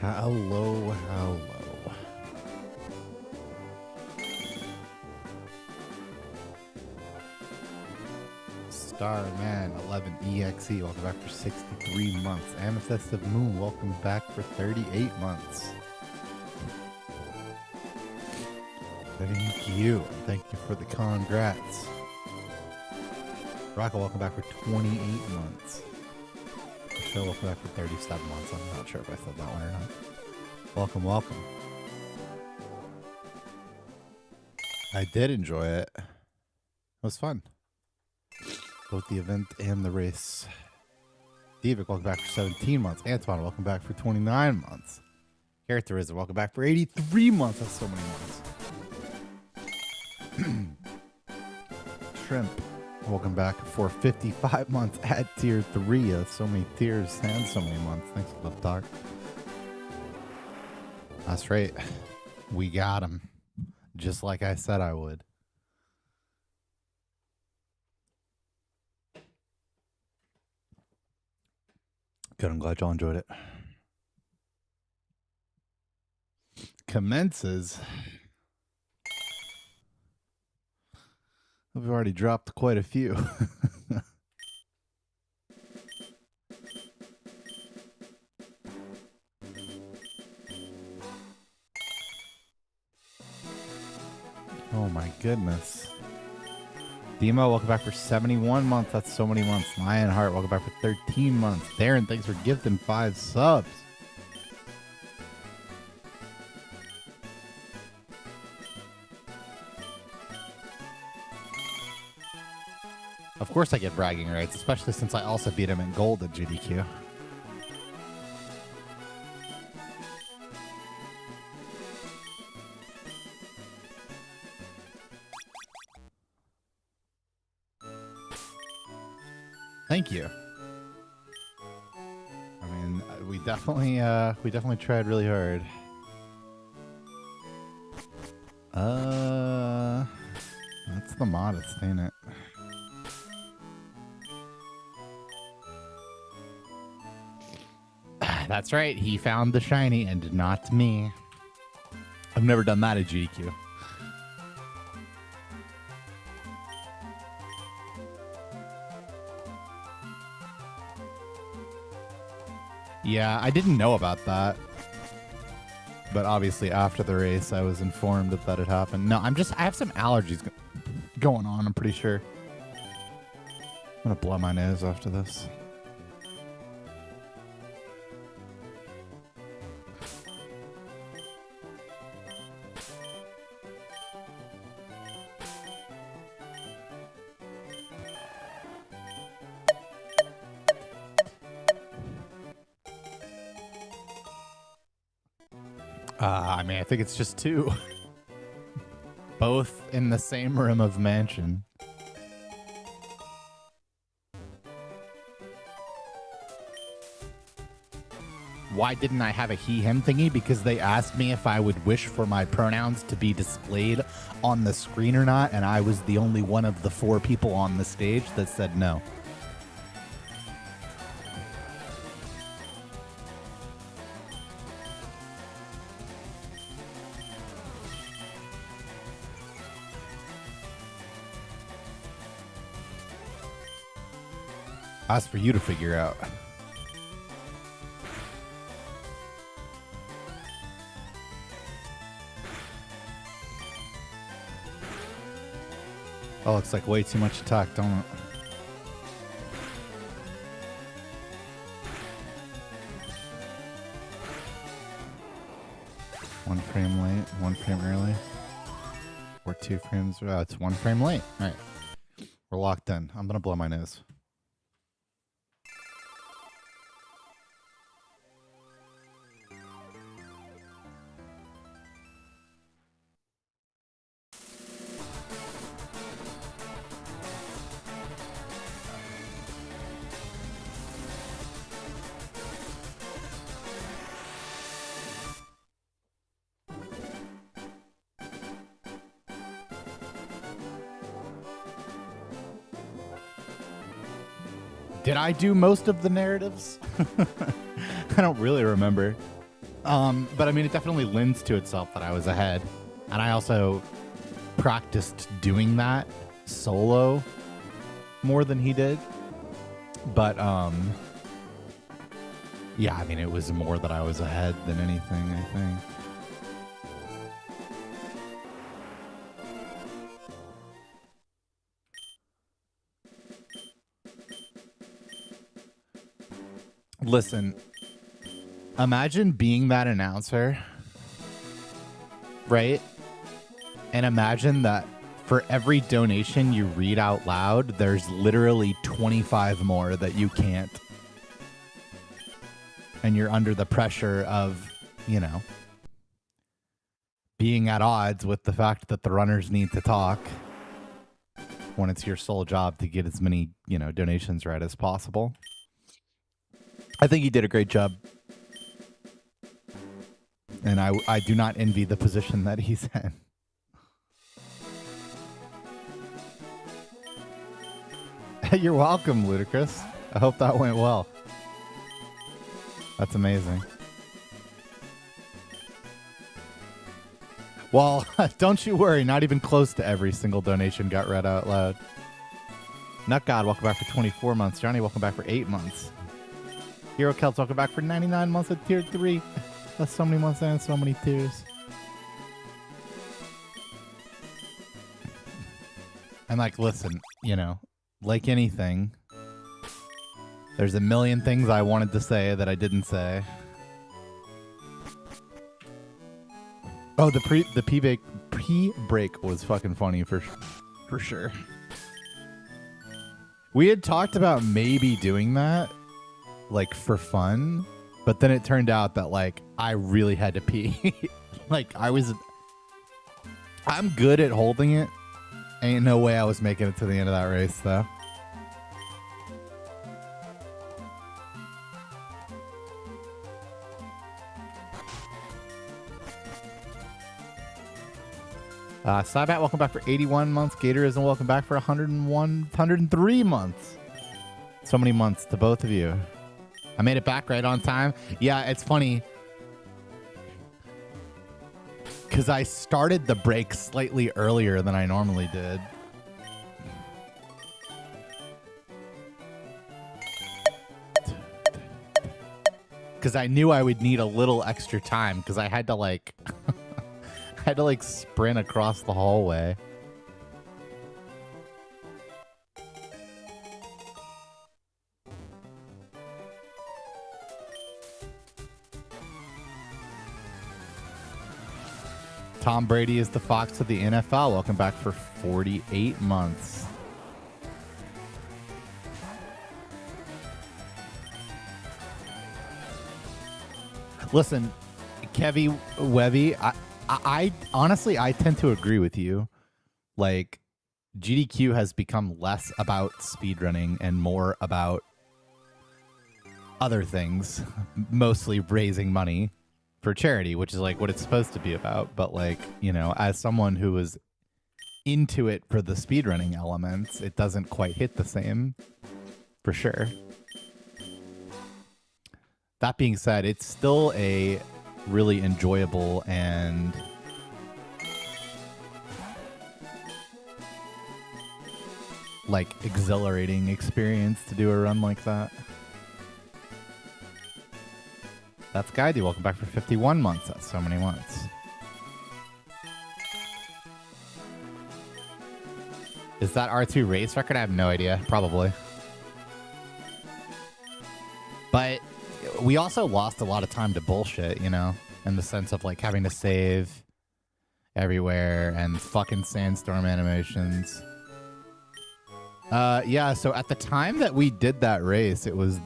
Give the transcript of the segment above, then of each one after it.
Hello. Starman 11 EXE, welcome back for 63 months. Amethyst of Moon, welcome back for 38 months. Thank you. Thank you for the congrats. Rocco, welcome back for 28 months. Michelle, welcome back for 37 months. I'm not sure if I said that one or not. Welcome, welcome. I did enjoy it. It was fun. Both the event and the race. Divic, welcome back for 17 months. Antoine, welcome back for 29 months. Characterism, welcome back for 83 months. That's so many months. Shrimp, welcome back for 55 months at tier 3. That's so many tiers and so many months. Thanks for the talk. That's right. We got him. Just like I said I would. Good, I'm glad y'all enjoyed it. Commences. We've already dropped quite a few. Oh my goodness. Demo, welcome back for 71 months. That's so many months. Lionheart, welcome back for 13 months. Darren, thanks for gifting 5 subs. Of course I get bragging rights, especially since I also beat him in gold at GDQ. Thank you. I mean, we definitely tried really hard. That's the modest, ain't it? That's right. He found the shiny and not me. I've never done that at GDQ. Yeah, I didn't know about that. But obviously after the race, I was informed that it happened. No, I have some allergies going on, I'm pretty sure. I'm going to blow my nose after this. I mean, I think it's just 2. Both in the same room of mansion. Why didn't I have a he-him thingy? Because they asked me if I would wish for my pronouns to be displayed on the screen or not, and I was the only one of the 4 people on the stage that said no. That's for you to figure out. Oh, looks like way too much attack, don't it? One frame late, 1 frame early. Or 2 frames. It's 1 frame late. All right. We're locked in. I'm going to blow my nose. Did I do most of the narratives? I don't really remember. But I mean, it definitely lends to itself that I was ahead. And I also practiced doing that solo more than he did. But, yeah, I mean, it was more that I was ahead than anything, I think. Listen, imagine being that announcer, right? And imagine that for every donation you read out loud, there's literally 25 more that you can't. And you're under the pressure of, you know, being at odds with the fact that the runners need to talk when it's your sole job to get as many, you know, donations right as possible. I think he did a great job. And I do not envy the position that he's in. You're welcome, Ludicrous. I hope that went well. That's amazing. Well, don't you worry. Not even close to every single donation got read out loud. Nutgod, welcome back for 24 months. Johnny, welcome back for 8 months. Hero Celts, welcome back for 99 months at tier 3. That's so many months and so many tiers. And like, listen, you know, like anything, there's a million things I wanted to say that I didn't say. Oh, the pre-break was fucking funny for sure. We had talked about maybe doing that, like, for fun, but then it turned out that, like, I really had to pee. Like, I'm good at holding it. Ain't no way I was making it to the end of that race, though. Cybat, welcome back for 81 months. Gatorism, welcome back for 103 months. So many months to both of you. I made it back right on time. Yeah, it's funny. Because I started the break slightly earlier than I normally did. Because I knew I would need a little extra time. Because I had to, like... I had to, like, sprint across the hallway. Tom Brady is the Fox of the NFL. Welcome back for 48 months. Listen, Kevy Webby, I honestly, I tend to agree with you. Like, GDQ has become less about speedrunning and more about other things, mostly raising money for charity, which is like what it's supposed to be about. But like, you know, as someone who was into it for the speedrunning elements, it doesn't quite hit the same, for sure. That being said, it's still a really enjoyable and like exhilarating experience to do a run like that. That's Guidey. Welcome back for 51 months. That's so many months. Is that R2 race record? I have no idea. Probably. But we also lost a lot of time to bullshit, you know, in the sense of like having to save everywhere and fucking sandstorm animations. Yeah, so at the time that we did that race, it was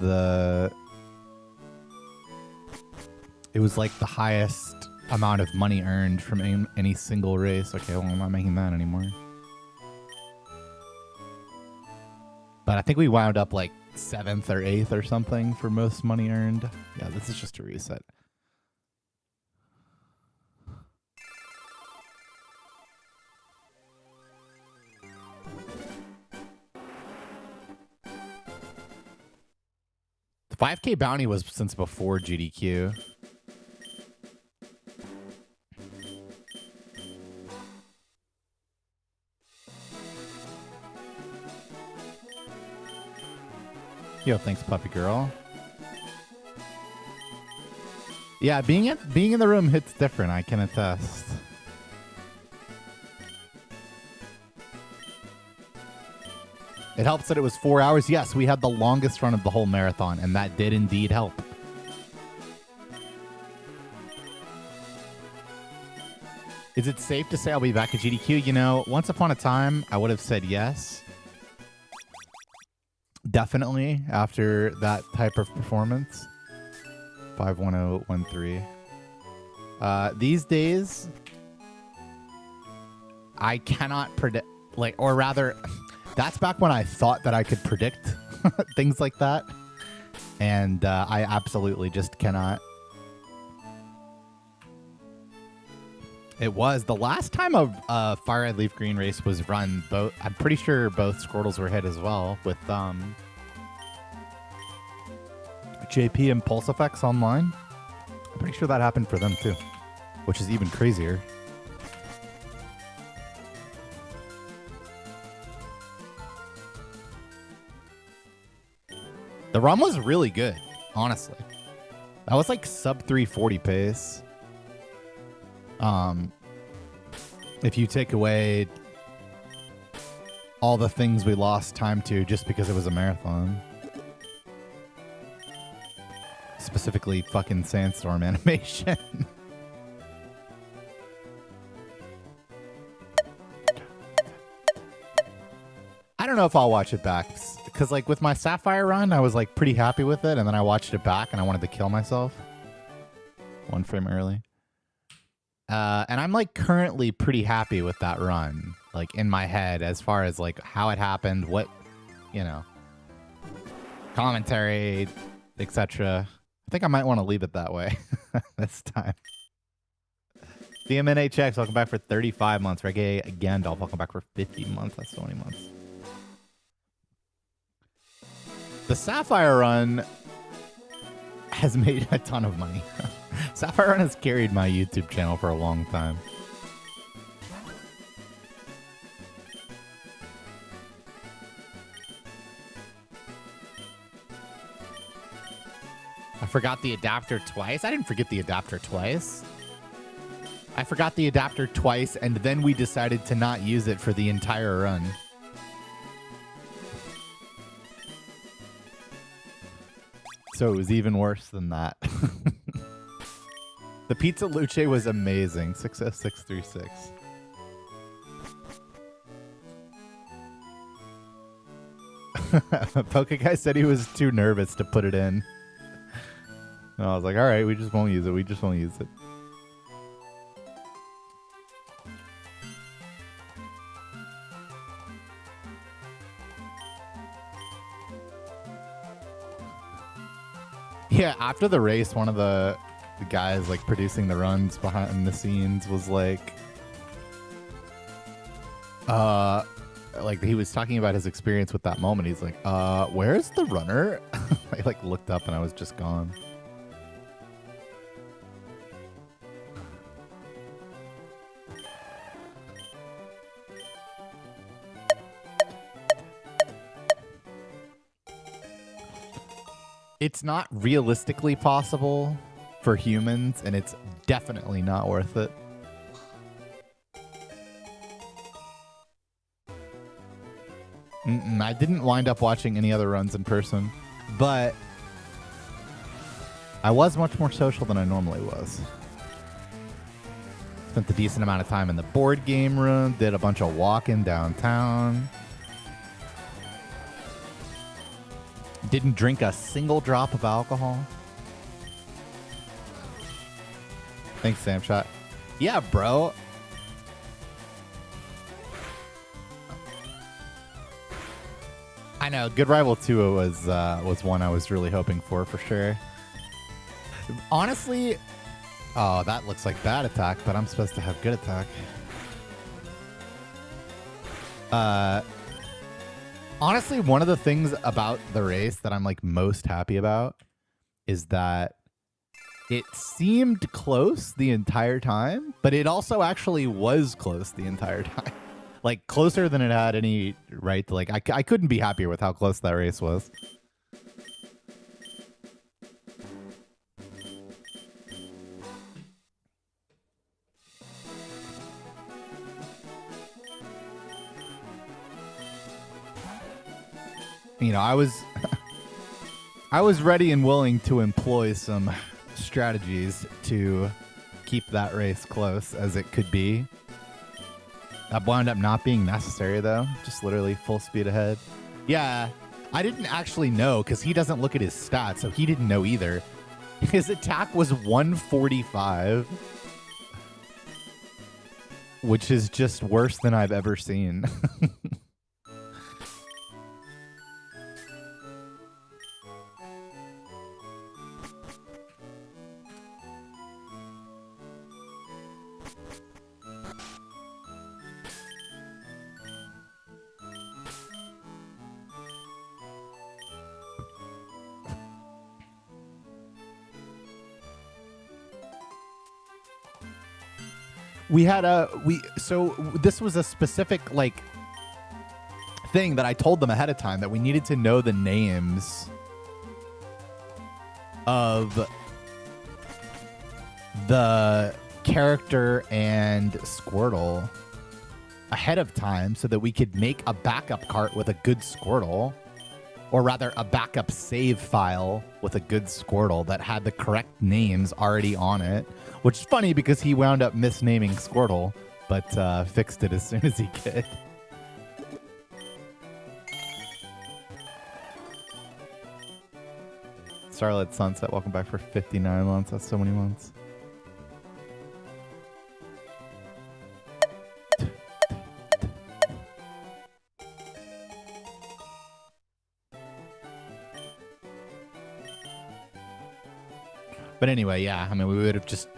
like the highest amount of money earned from any single race. Okay, well, I'm not making that anymore. But I think we wound up like 7th or 8th or something for most money earned. Yeah, this is just a reset. 5K bounty was since before GDQ. Yo, thanks, puppy girl. Yeah, being in the room hits different, I can attest. It helps that it was 4 hours. Yes, we had the longest run of the whole marathon, and that did indeed help. Is it safe to say I'll be back at GDQ? You know, once upon a time, I would have said yes. Definitely after that type of performance. 51013. These days, I cannot predict, like, or rather, that's back when I thought that I could predict things like that. And I absolutely just cannot. It was the last time a Fire Red Leaf Green race was run. Both, I'm pretty sure both Squirtles were hit as well with JP and Pulse Effects online. I'm pretty sure that happened for them too, which is even crazier. The run was really good, honestly. That was like sub 340 pace. If you take away all the things we lost time to just because it was a marathon. Specifically fucking sandstorm animation. I don't know if I'll watch it back. Because like with my Sapphire run, I was like pretty happy with it. And then I watched it back and I wanted to kill myself. 1 frame early. And I'm like currently pretty happy with that run. Like in my head as far as like how it happened, what, you know, commentary, etc. I think I might want to leave it that way this time. DMNHX, welcome back for 35 months. Reggae Gandalf, welcome back for 50 months. That's so many months. The Sapphire run has made a ton of money. Sapphire run has carried my YouTube channel for a long time. I forgot the adapter twice. I didn't forget the adapter twice. I forgot the adapter twice, and then we decided to not use it for the entire run. So it was even worse than that. The Pizza Luce was amazing. 60636. Pokeguy said he was too nervous to put it in. And I was like, all right, we just won't use it. We just won't use it. Yeah, after the race, one of the guys like producing the runs behind the scenes was like he was talking about his experience with that moment. He's like, where's the runner? I like looked up and I was just gone. It's not realistically possible for humans, and it's definitely not worth it. I didn't wind up watching any other runs in person, but I was much more social than I normally was. Spent a decent amount of time in the board game room, did a bunch of walking downtown. Didn't drink a single drop of alcohol. Thanks, Samshot. Yeah, bro. I know. Good Rival 2 was one I was really hoping for sure. Honestly, oh, that looks like bad attack, but I'm supposed to have good attack. Honestly, one of the things about the race that I'm like most happy about is that it seemed close the entire time, but it also actually was close the entire time. Like, closer than it had any right to, like, I couldn't be happier with how close that race was. You know, I was ready and willing to employ some strategies to keep that race close as it could be. That wound up not being necessary, though. Just literally full speed ahead. Yeah, I didn't actually know because he doesn't look at his stats, so he didn't know either. His attack was 145, which is just worse than I've ever seen. So this was a specific like thing that I told them ahead of time, that we needed to know the names of the character and Squirtle ahead of time so that we could make a backup cart with a good Squirtle, or rather a backup save file with a good Squirtle that had the correct names already on it. Which is funny because he wound up misnaming Squirtle, but fixed it as soon as he could. Starlit Sunset, welcome back for 59 months. That's so many months. But anyway, yeah, I mean, we would have just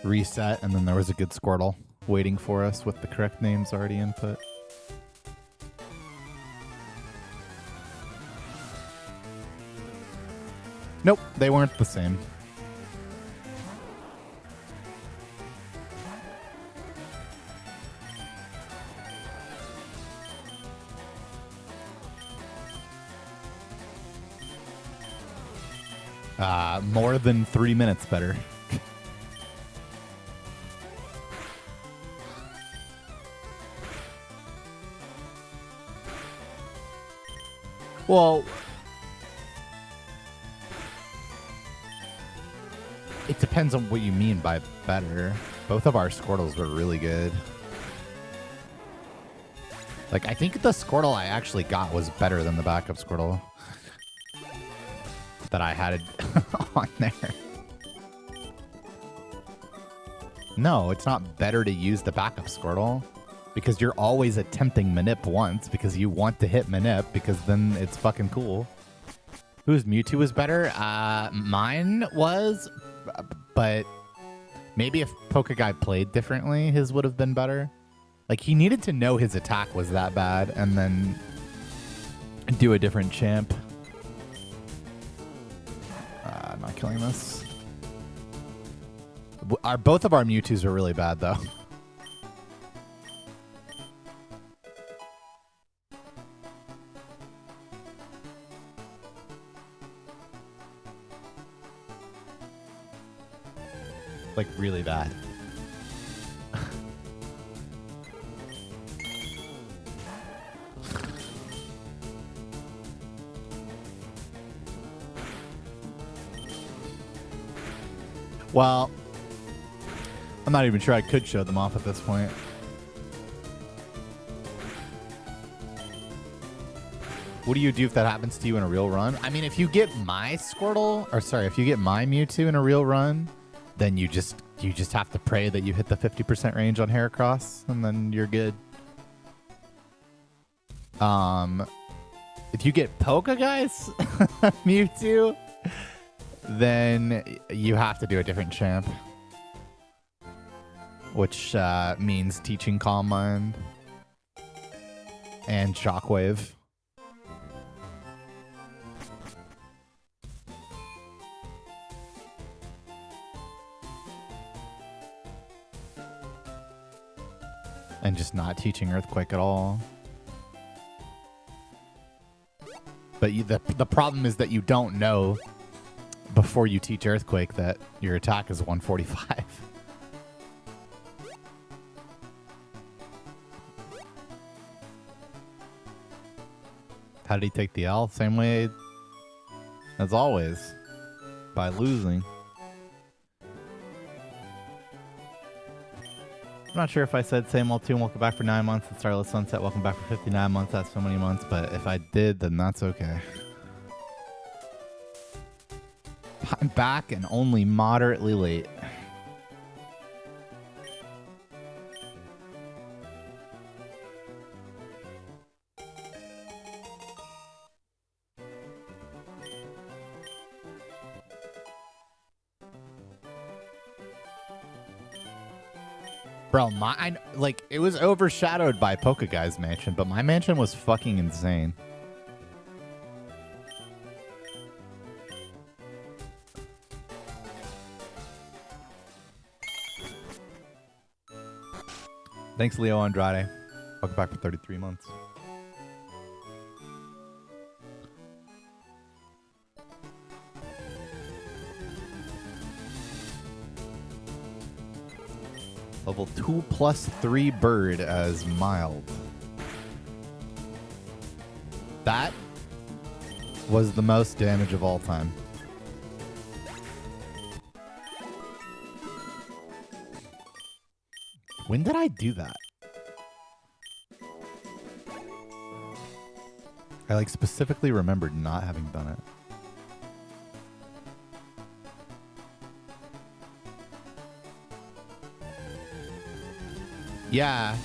reset, and then there was a good Squirtle waiting for us with the correct names already input. Nope, they weren't the same. More than 3 minutes better. Well, it depends on what you mean by better. Both of our Squirtles were really good. Like, I think the Squirtle I actually got was better than the backup Squirtle that I had on there. No, it's not better to use the backup Squirtle, because you're always attempting Manip once because you want to hit Manip, because then it's fucking cool. Whose Mewtwo was better? Mine was, but maybe if Pokeguy played differently, his would have been better. Like, he needed to know his attack was that bad and then do a different champ. I'm not killing this. Both of our Mewtwo's are really bad, though. Like, really bad. Well, I'm not even sure I could show them off at this point. What do you do if that happens to you in a real run? I mean, if you get my Squirtle, or sorry, if you get my Mewtwo in a real run, then you just have to pray that you hit the 50% range on Heracross, and then you're good. If you get Pokeguy's Mewtwo, then you have to do a different champ, which means teaching Calm Mind and Shockwave. not teaching Earthquake at all. But the problem is that you don't know before you teach Earthquake that your attack is 145. How did he take the L? Same way as always, by losing. I'm not sure if I said same old tune, welcome back for 9 months, and Starless Sunset, welcome back for 59 months, that's so many months, but if I did, then that's okay. I'm back and only moderately late. Bro, like, it was overshadowed by Poke Guy's mansion, but my mansion was fucking insane. Thanks, Leo Andrade. Welcome back for 33 months. Level 2+3 bird as mild. That was the most damage of all time. When did I do that? I like specifically remembered not having done it. Yeah.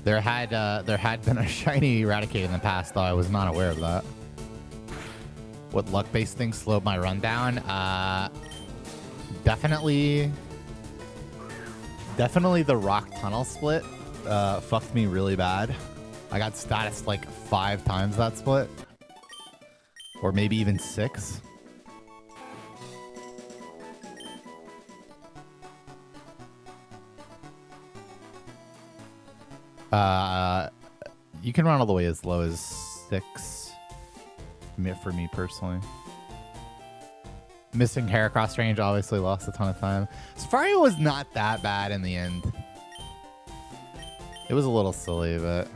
There had been a shiny Eradicate in the past, though I was not aware of that. What luck-based thing slowed my rundown? Definitely the rock tunnel split fucked me really bad. I got status like 5 times that split. Or maybe even 6. You can run all the way as low as 6 for me personally. Missing Heracross range obviously lost a ton of time. Safari was not that bad in the end. It was a little silly, but...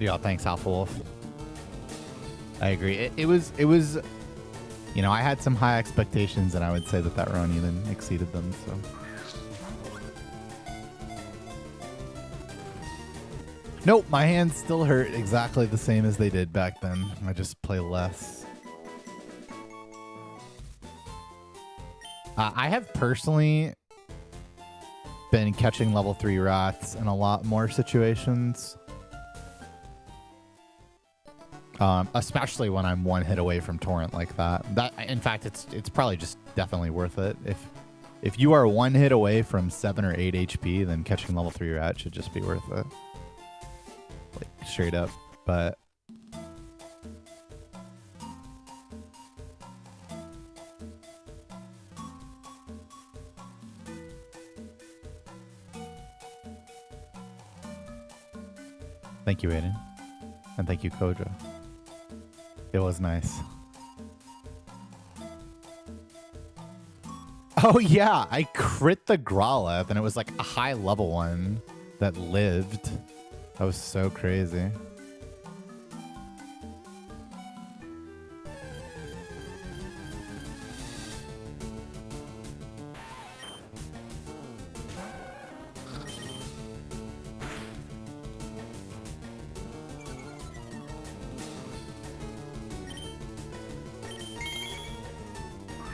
Yeah, thanks, Alpha Wolf. I agree. It was, you know, I had some high expectations, and I would say that run even exceeded them, so... Nope, my hands still hurt exactly the same as they did back then. I just play less. I have personally been catching level 3 rats in a lot more situations. Especially when I'm 1 hit away from Torrent like that. In fact, it's probably just definitely worth it. If you are 1 hit away from 7 or 8 HP, then catching level 3 rat should just be worth it. Like, straight up. But thank you, Aiden. And thank you, Kojo. It was nice. Oh yeah, I crit the Growlithe, and it was like a high level one that lived. That was so crazy.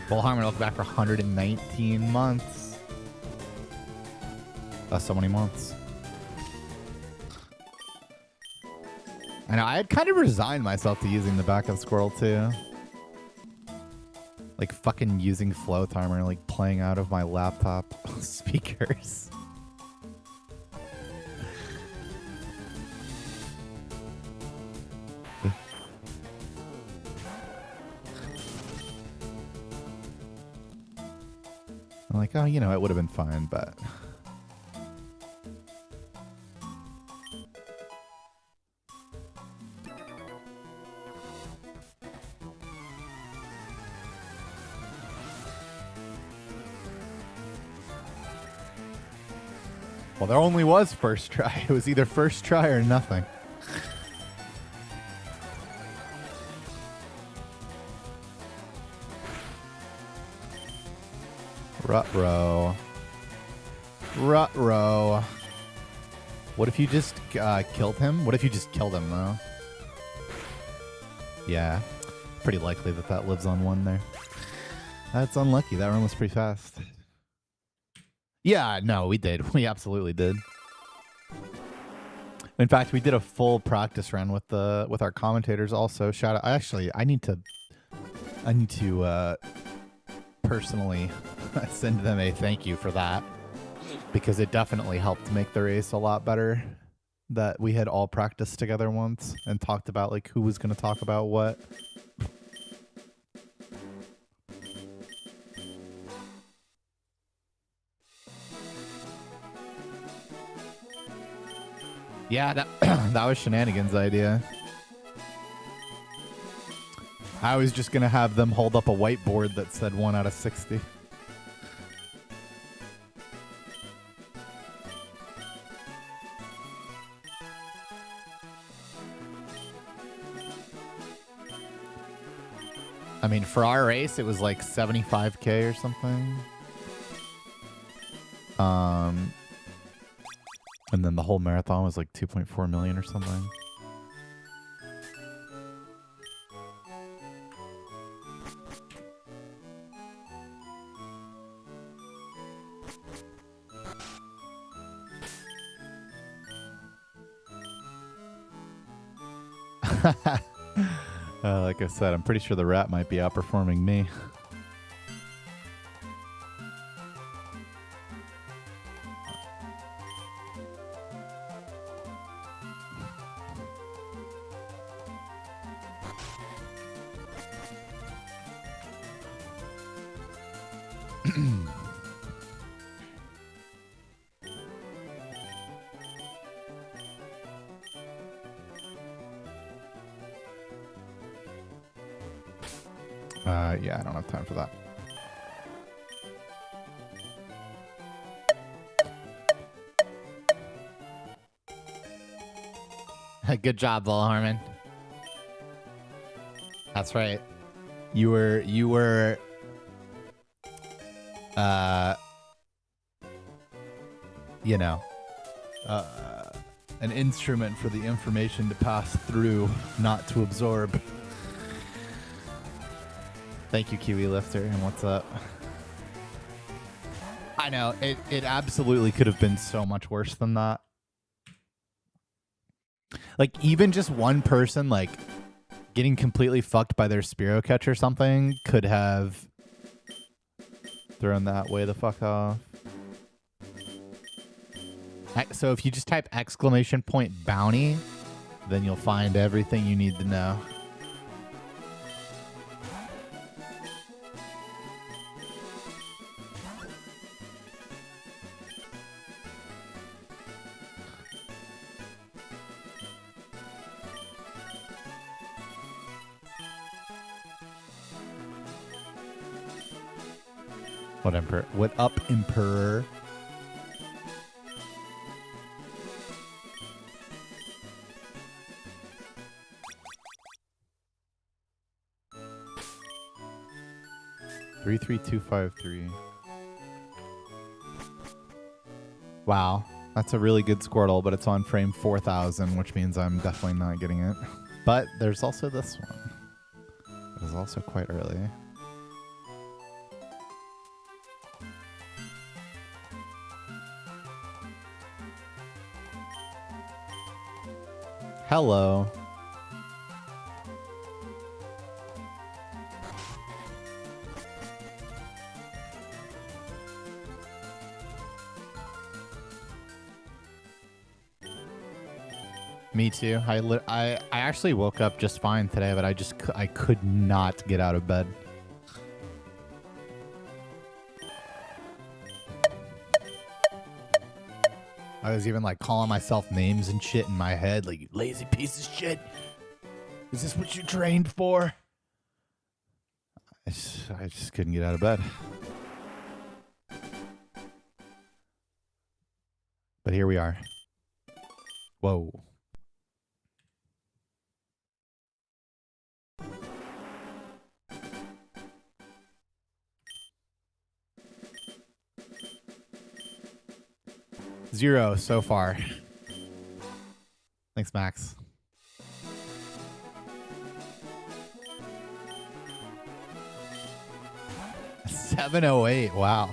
Full Harmon, welcome back for 119 months. That's so many months. I know, I had kind of resigned myself to using the backup squirrel too. Like fucking using Flow Timer, like playing out of my laptop speakers. I'm like, oh, you know, it would have been fine, but... Well, there only was first try. It was either first try or nothing. Ruh-roh. Ruh-roh. What if you just killed him? What if you just killed him, though? Yeah. Pretty likely that that lives on one there. That's unlucky. That run was pretty fast. Yeah, no, we did. We absolutely did. In fact, we did a full practice run with our commentators also. Shout out. I need to personally send them a thank you for that, because it definitely helped make the race a lot better that we had all practiced together once and talked about like who was going to talk about what. Yeah, that was Shenanigan's idea. I was just going to have them hold up a whiteboard that said 1 out of 60. I mean, for our race, it was like 75K or something. And then the whole marathon was like 2.4 million or something. Like I said, I'm pretty sure the rat might be outperforming me. Yeah, I don't have time for that. Good job, Vol Harmon. That's right. You were you know, an instrument for the information to pass through, not to absorb. Thank you, Kiwi Lifter, and what's up? I know, it absolutely could have been so much worse than that. Like, even just one person, like, getting completely fucked by their Spiro catch or something could have thrown that way the fuck off. So if you just type !bounty, then you'll find everything you need to know. What up, Emperor? Three 3-2-5-3. Wow, that's a really good Squirtle, but it's on frame 4000, which means I'm definitely not getting it. But there's also this one. It is also quite early. Hello. Me too. I actually woke up just fine today, but I could not get out of bed. I was even like calling myself names and shit in my head, like, you lazy piece of shit. Is this what you trained for? I just couldn't get out of bed. But here we are. Whoa. Zero so far. Thanks, Max. $7.08. Wow.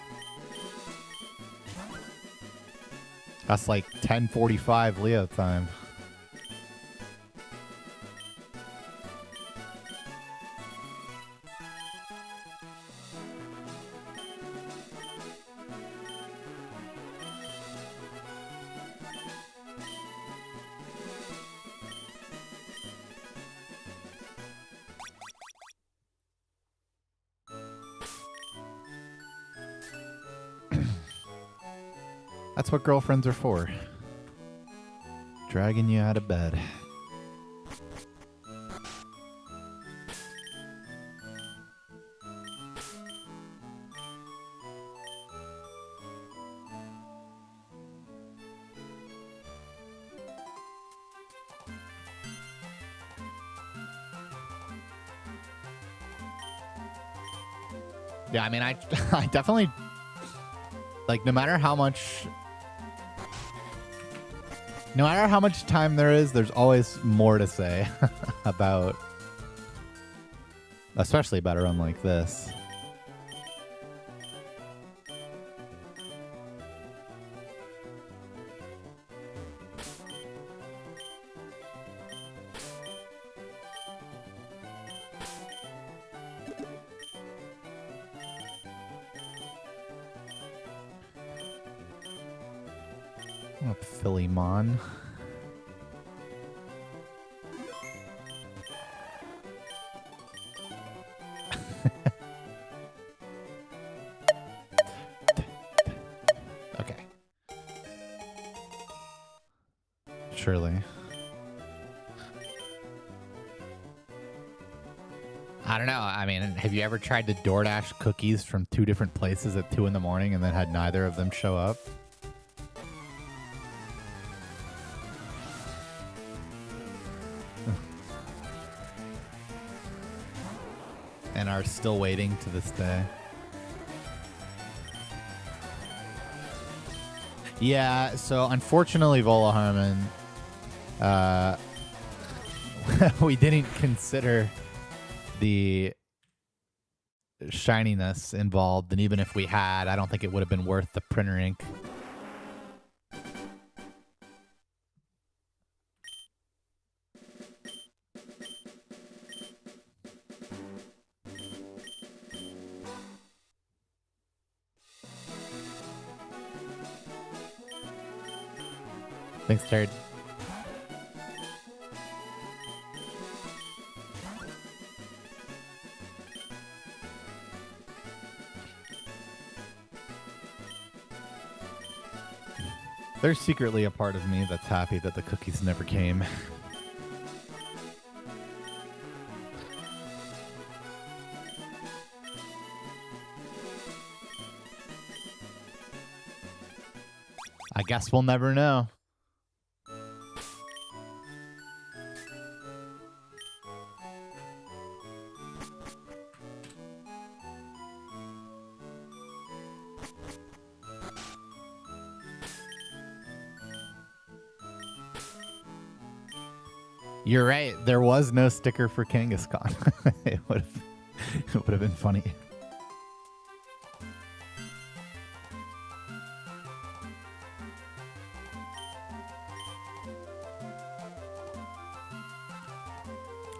That's like 10:45 Leo time. That's what girlfriends are for. Dragging you out of bed. Yeah, I mean, I definitely, like, no matter how much time there is, there's always more to say about, especially about a run like this. What, Philly Mon? Okay. Surely. I don't know. I mean, have you ever tried to DoorDash cookies from 2 different places at 2 in the morning and then had neither of them show up? And are still waiting to this day. Yeah, so unfortunately, Vola Harmon, we didn't consider the shininess involved, and even if we had, I don't think it would have been worth the printer ink. Thanks, Turd. There's secretly a part of me that's happy that the cookies never came. I guess we'll never know. You're right. There was no sticker for Kangaskhan. It would have been funny.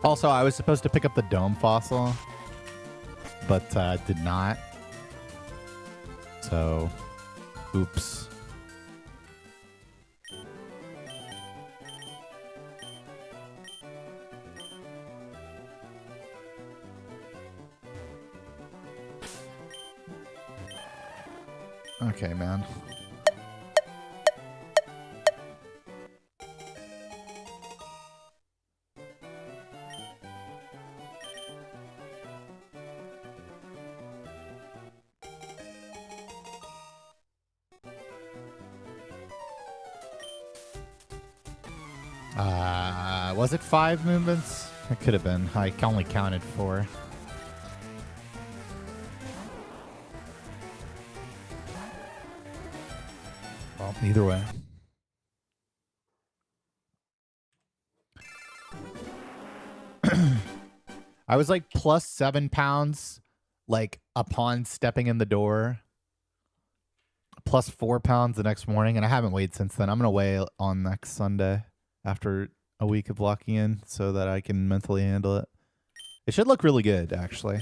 Also, I was supposed to pick up the dome fossil, but did not. So, oops. Okay, man. Was it 5 movements? It could have been. I only counted 4. Well, either way. I was like plus 7 pounds, like upon stepping in the door. Plus 4 pounds the next morning, and I haven't weighed since then. I'm going to weigh on next Sunday after a week of locking in so that I can mentally handle it. It should look really good, actually.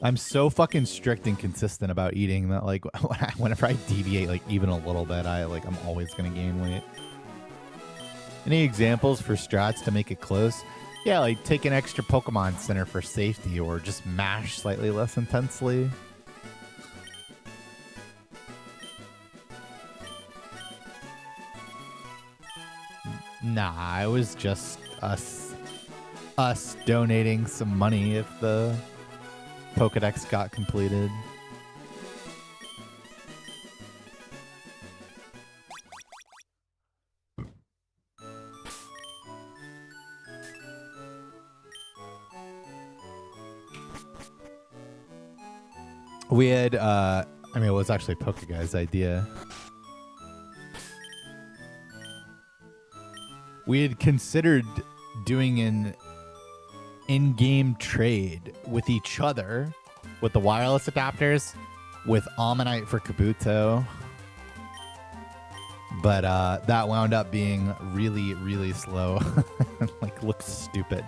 I'm so fucking strict and consistent about eating that, like, whenever I deviate, like, even a little bit, I'm always going to gain weight. Any examples for strats to make it close? Yeah, like take an extra Pokemon Center for safety or just mash slightly less intensely. Nah, it was just us donating some money if the Pokedex got completed. We had, I mean, it was actually Pokeguy's idea. We had considered doing an in-game trade with each other with the wireless adapters with Ammonite for Kabuto. But that wound up being really, really slow. Like, looks stupid.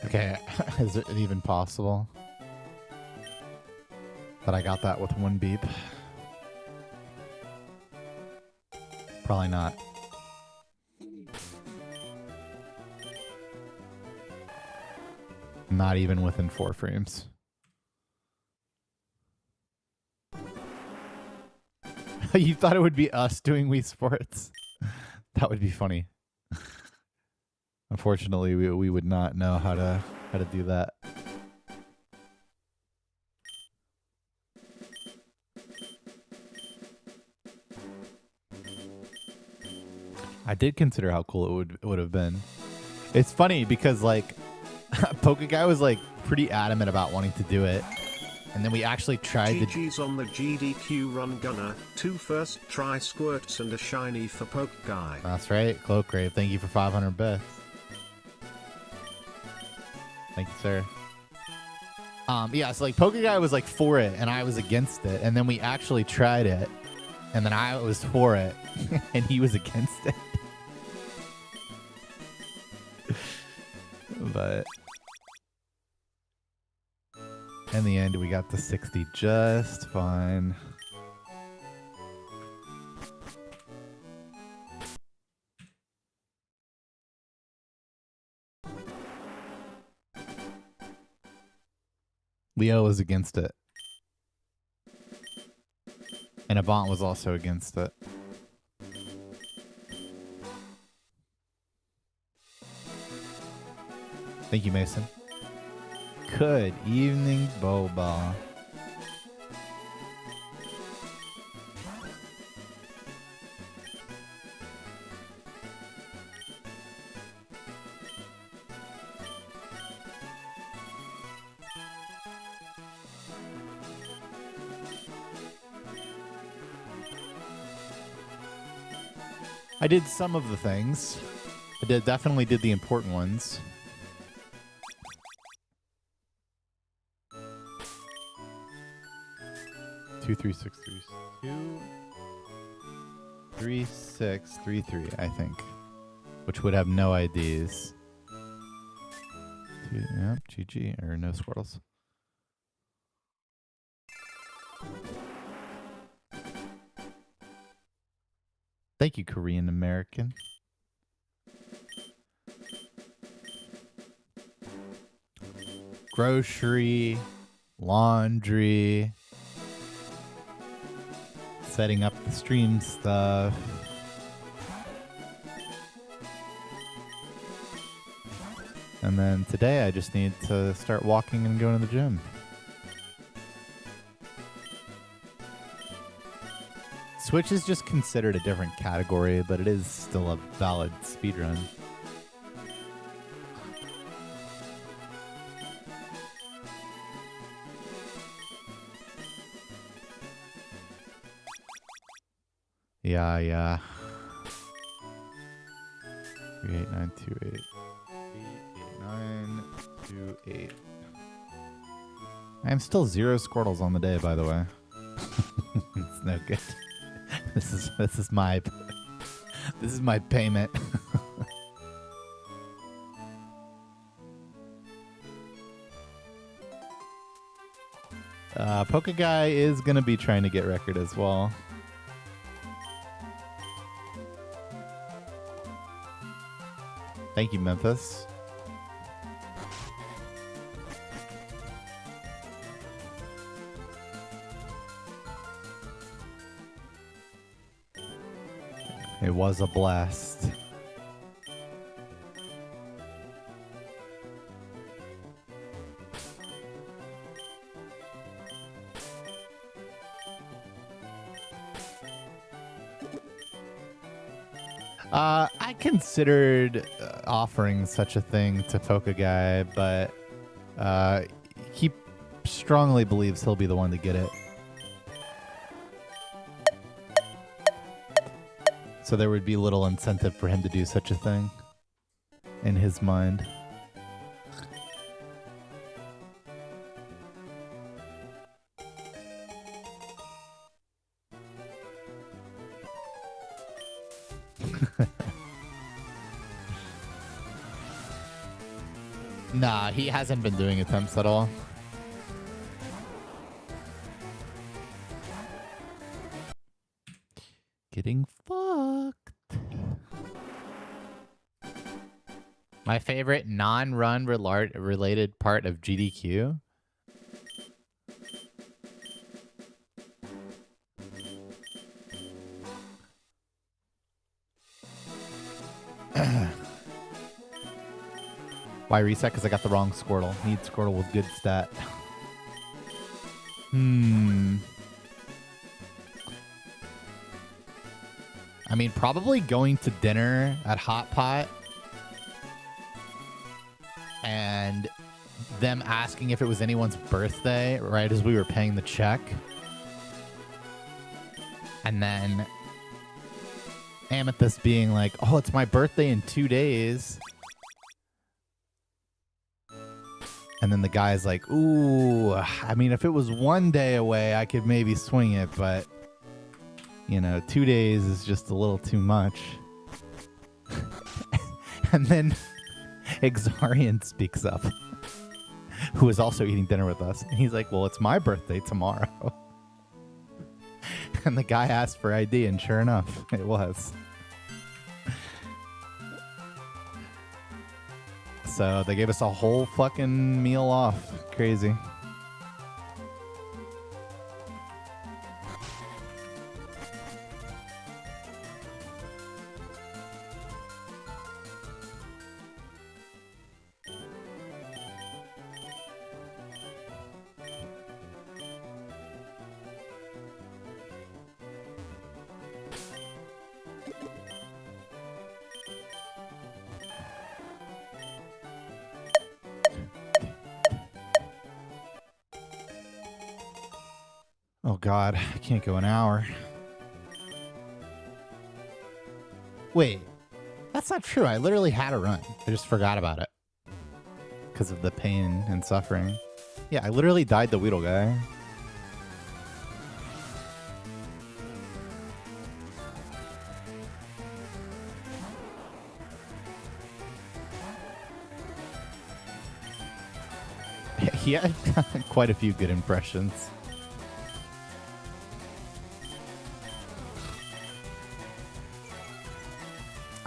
Okay, is it even possible that I got that with one beep? Probably not. Not even within 4 frames. You thought it would be us doing Wii Sports? That would be funny. Unfortunately, we would not know how to do that. I did consider how cool it would have been. It's funny because like Pokeguy was like pretty adamant about wanting to do it. And then we actually tried GG's on the GDQ run Gunner. 2 first try squirts and a shiny for Pokeguy. That's right. Cloakgrave, thank you for 500 bits. Thank you, sir. Yeah, so like Pokeguy was like for it and I was against it. And then we actually tried it. And then I was for it. And he was against it. But in the end, we got the 60 just fine. Leo was against it. And Avant was also against it. Thank you, Mason. Good evening, Boba. I did some of the things. I definitely did the important ones. Two, 3, 6, 3, 2, 3, 6, 3, 3, I think. Which would have no IDs. Yep, GG, or no Squirtles. Thank you, Korean American. grocery, laundry, setting up the stream stuff. And then today I just need to start walking and going to the gym. Switch is just considered a different category, but it is still a valid speedrun. Yeah. 38928. 88928. I'm still 0 Squirtles on the day, by the way. It's no good. This is my payment. Poke Guy is gonna be trying to get record as well. Thank you, Memphis. It was a blast. I considered offering such a thing to Poke Guy, but he strongly believes he'll be the one to get it. So there would be little incentive for him to do such a thing in his mind. Nah, he hasn't been doing attempts at all. Getting fucked. My favorite non-run related part of GDQ? Why reset? Because I got the wrong Squirtle. Need Squirtle with good stat. I mean, probably going to dinner at Hot Pot and them asking if it was anyone's birthday right as we were paying the check. And then Amethyst being like, oh, it's my birthday in 2 days. And then the guy's like, ooh, I mean, if it was 1 day away, I could maybe swing it, but, you know, 2 days is just a little too much. And then Exarian speaks up, who is also eating dinner with us. And he's like, well, it's my birthday tomorrow. And the guy asked for ID, and sure enough, it was. So they gave us a whole fucking meal off. Crazy. Oh God, I can't go an hour. Wait, that's not true. I literally had a run. I just forgot about it because of the pain and suffering. Yeah, I literally died the Weedle guy. He had quite a few good impressions.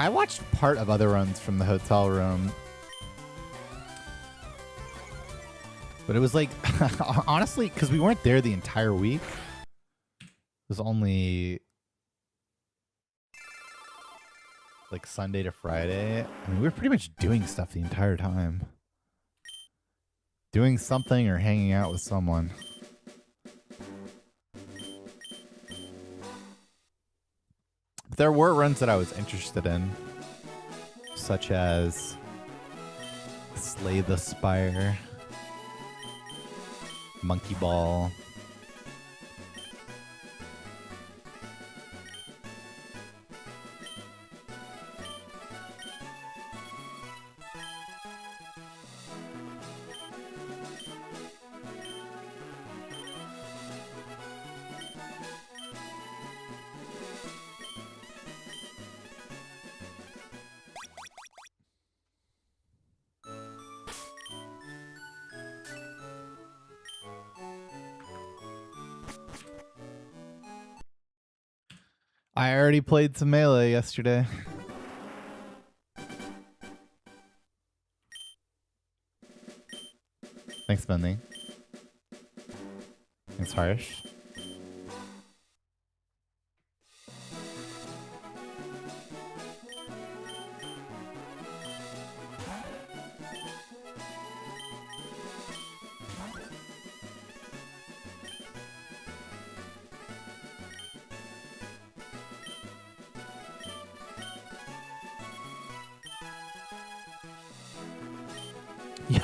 I watched part of other runs from the hotel room. But it was like, honestly, because we weren't there the entire week. It was only like Sunday to Friday. I mean, we were pretty much doing stuff the entire time. Doing something or hanging out with someone. There were runs that I was interested in, such as Slay the Spire, Monkey Ball. I already played some Melee yesterday. Thanks, Benny. Thanks, Harsh.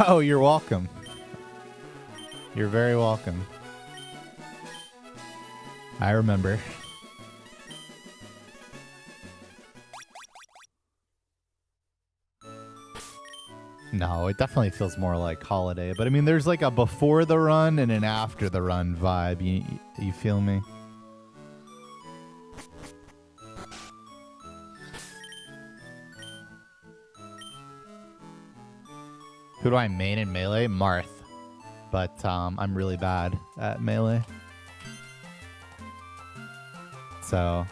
Yo, you're welcome. You're very welcome. I remember. No, it definitely feels more like holiday. But I mean, there's like a before the run and an after the run vibe. You feel me? Who do I main in Melee? Marth. But I'm really bad at Melee. So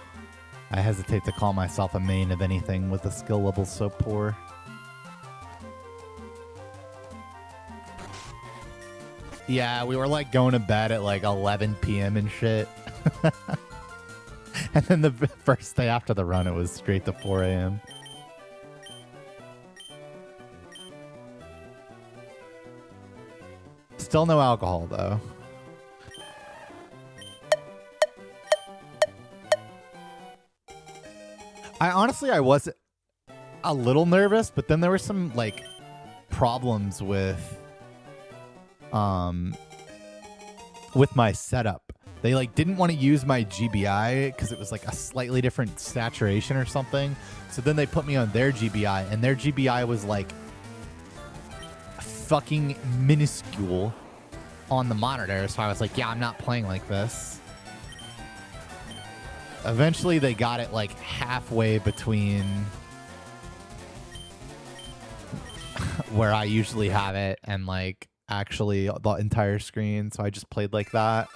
I hesitate to call myself a main of anything with a skill level so poor. Yeah, we were like going to bed at like 11 p.m. and shit. And then the first day after the run, it was straight to 4 a.m. Still no alcohol, though. I was a little nervous, but then there were some like problems with my setup. They like didn't want to use my GBI because it was like a slightly different saturation or something. So then they put me on their GBI, and their GBI was like fucking minuscule on the monitor. So I was like, yeah, I'm not playing like this. Eventually they got it like halfway between where I usually have it and like actually the entire screen. So I just played like that.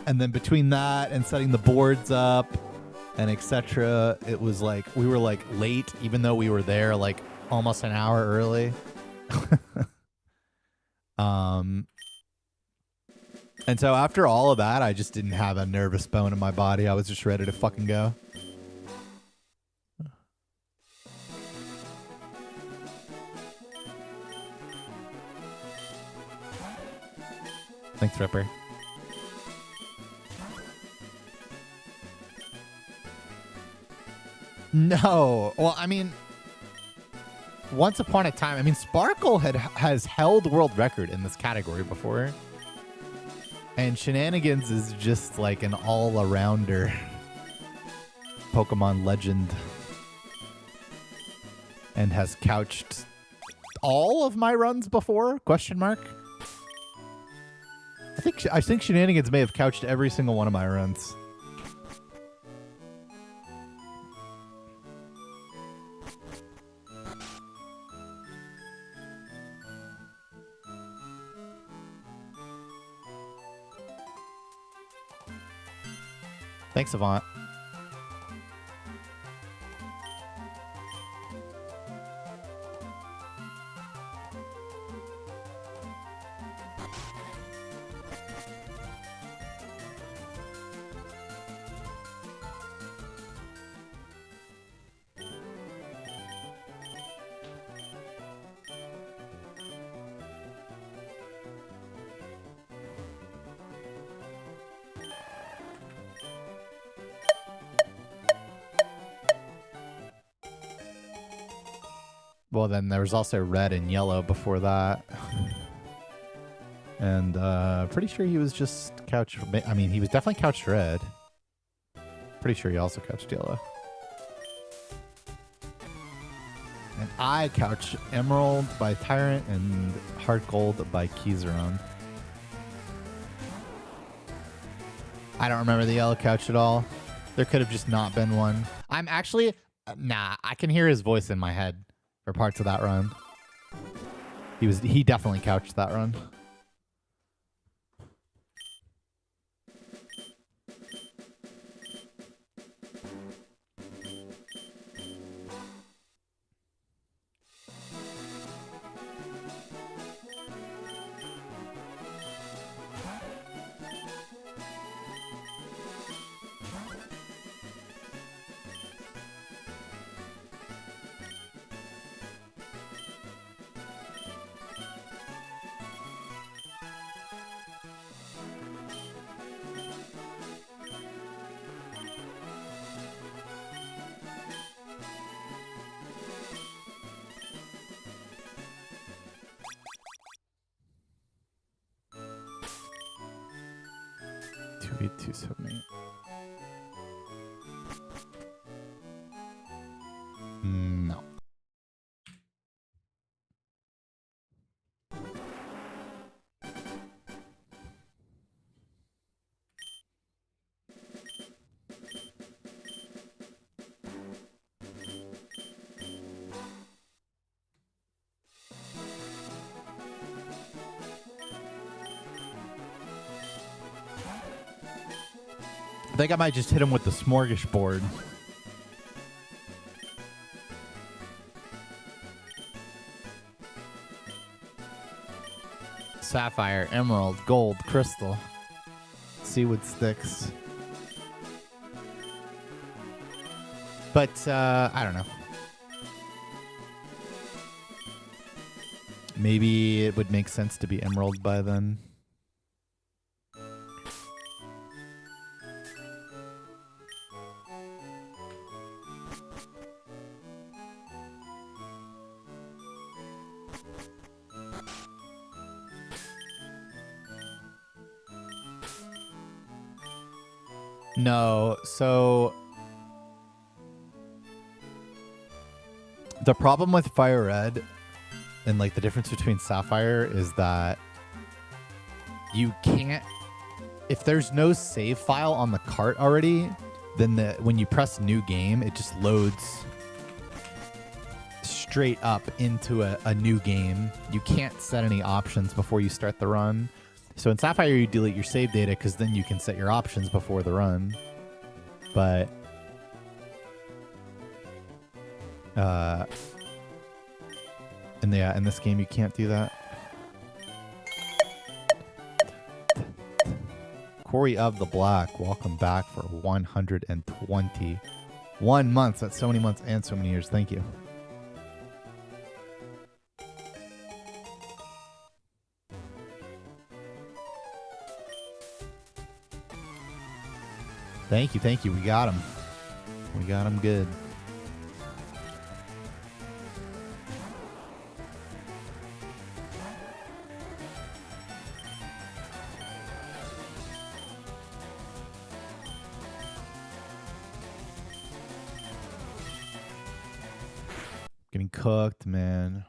And then between that and setting the boards up and etc., it was like we were like late, even though we were there like almost an hour early. And so after all of that, I just didn't have a nervous bone in my body. I was just ready to fucking go. Thanks, Ripper. No. Well, I mean, once upon a time, I mean, Sparkle has held world record in this category before. And Shenanigans is just like an all-arounder Pokemon legend. And has couched all of my runs before? Question mark. I think Shenanigans may have couched every single one of my runs. Thanks, Avant. Well, then there was also red and yellow before that. And pretty sure he was just couch. I mean, he was definitely couched red. Pretty sure he also couched yellow. And I couched Emerald by Tyrant and Heart Gold by Keyzeron. I don't remember the yellow couch at all. There could have just not been one. I'm actually... Nah, I can hear his voice in my head for parts of that run. He definitely couched that run. No. I think I might just hit him with the smorgasbord. Sapphire, emerald, gold, crystal. See what sticks. But, I don't know. Maybe it would make sense to be emerald by then. No, so the problem with Fire Red and like the difference between Sapphire is that you can't, if there's no save file on the cart already, then when you press new game, it just loads straight up into a new game. You can't set any options before you start the run. So in Sapphire, you delete your save data because then you can set your options before the run. But in this game, you can't do that. Quarry of the Black, welcome back for 121 months. That's so many months and so many years. Thank you. Thank you, thank you. We got him. We got him good. Getting cooked, man.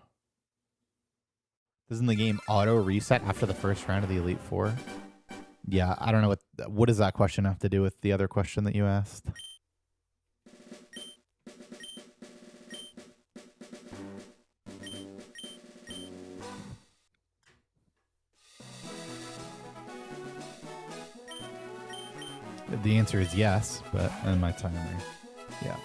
Doesn't the game auto reset after the first round of the Elite Four? Yeah, I don't know what does that question have to do with the other question that you asked? The answer is yes, but in my timer, yeah.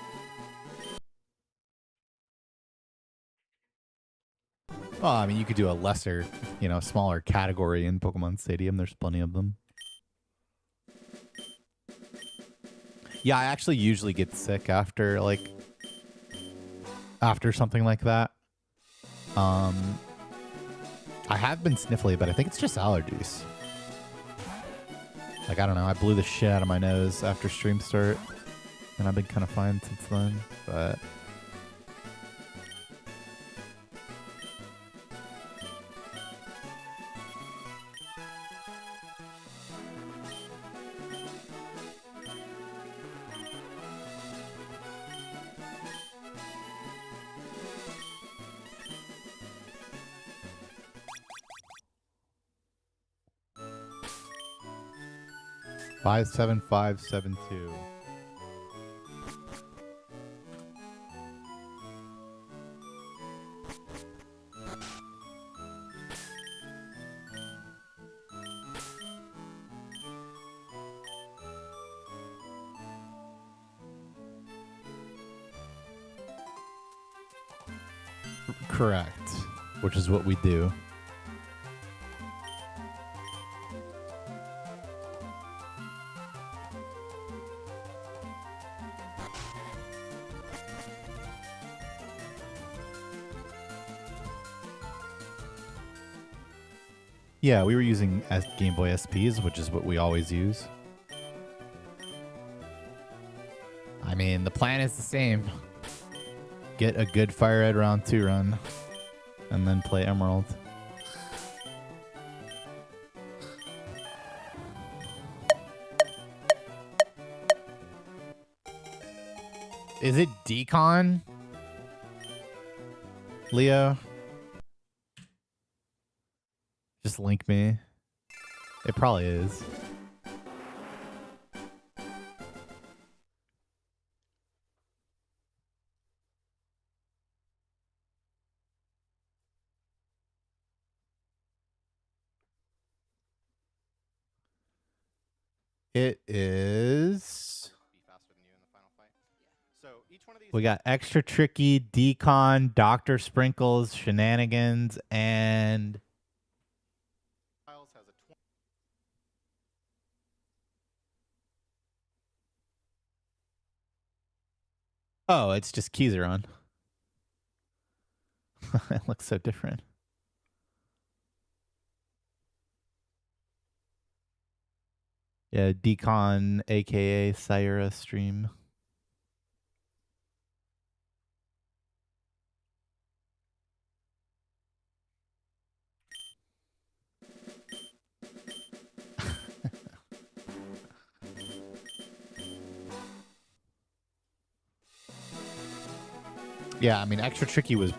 Well, I mean, you could do a lesser, smaller category in Pokemon Stadium. There's plenty of them. Yeah, I actually usually get sick after something like that. I have been sniffly, but I think it's just allergies. Like, I don't know. I blew the shit out of my nose after stream start, and I've been kind of fine since then, but... 57572. Correct. Which is what we do. Yeah, we were using Game Boy SPs, which is what we always use. I mean, the plan is the same. Get a good Fire Red Round 2 run, and then play Emerald. Is it Decon? Leo? Just link me. It probably is. It is. We got Extra Tricky, Decon, Dr. Sprinkles, Shenanigans, and oh, it's just keys are on. It looks so different. Yeah, Decon, aka Syra stream. Yeah, I mean, Extra Tricky was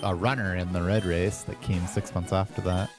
a runner in the red race that came 6 months after that.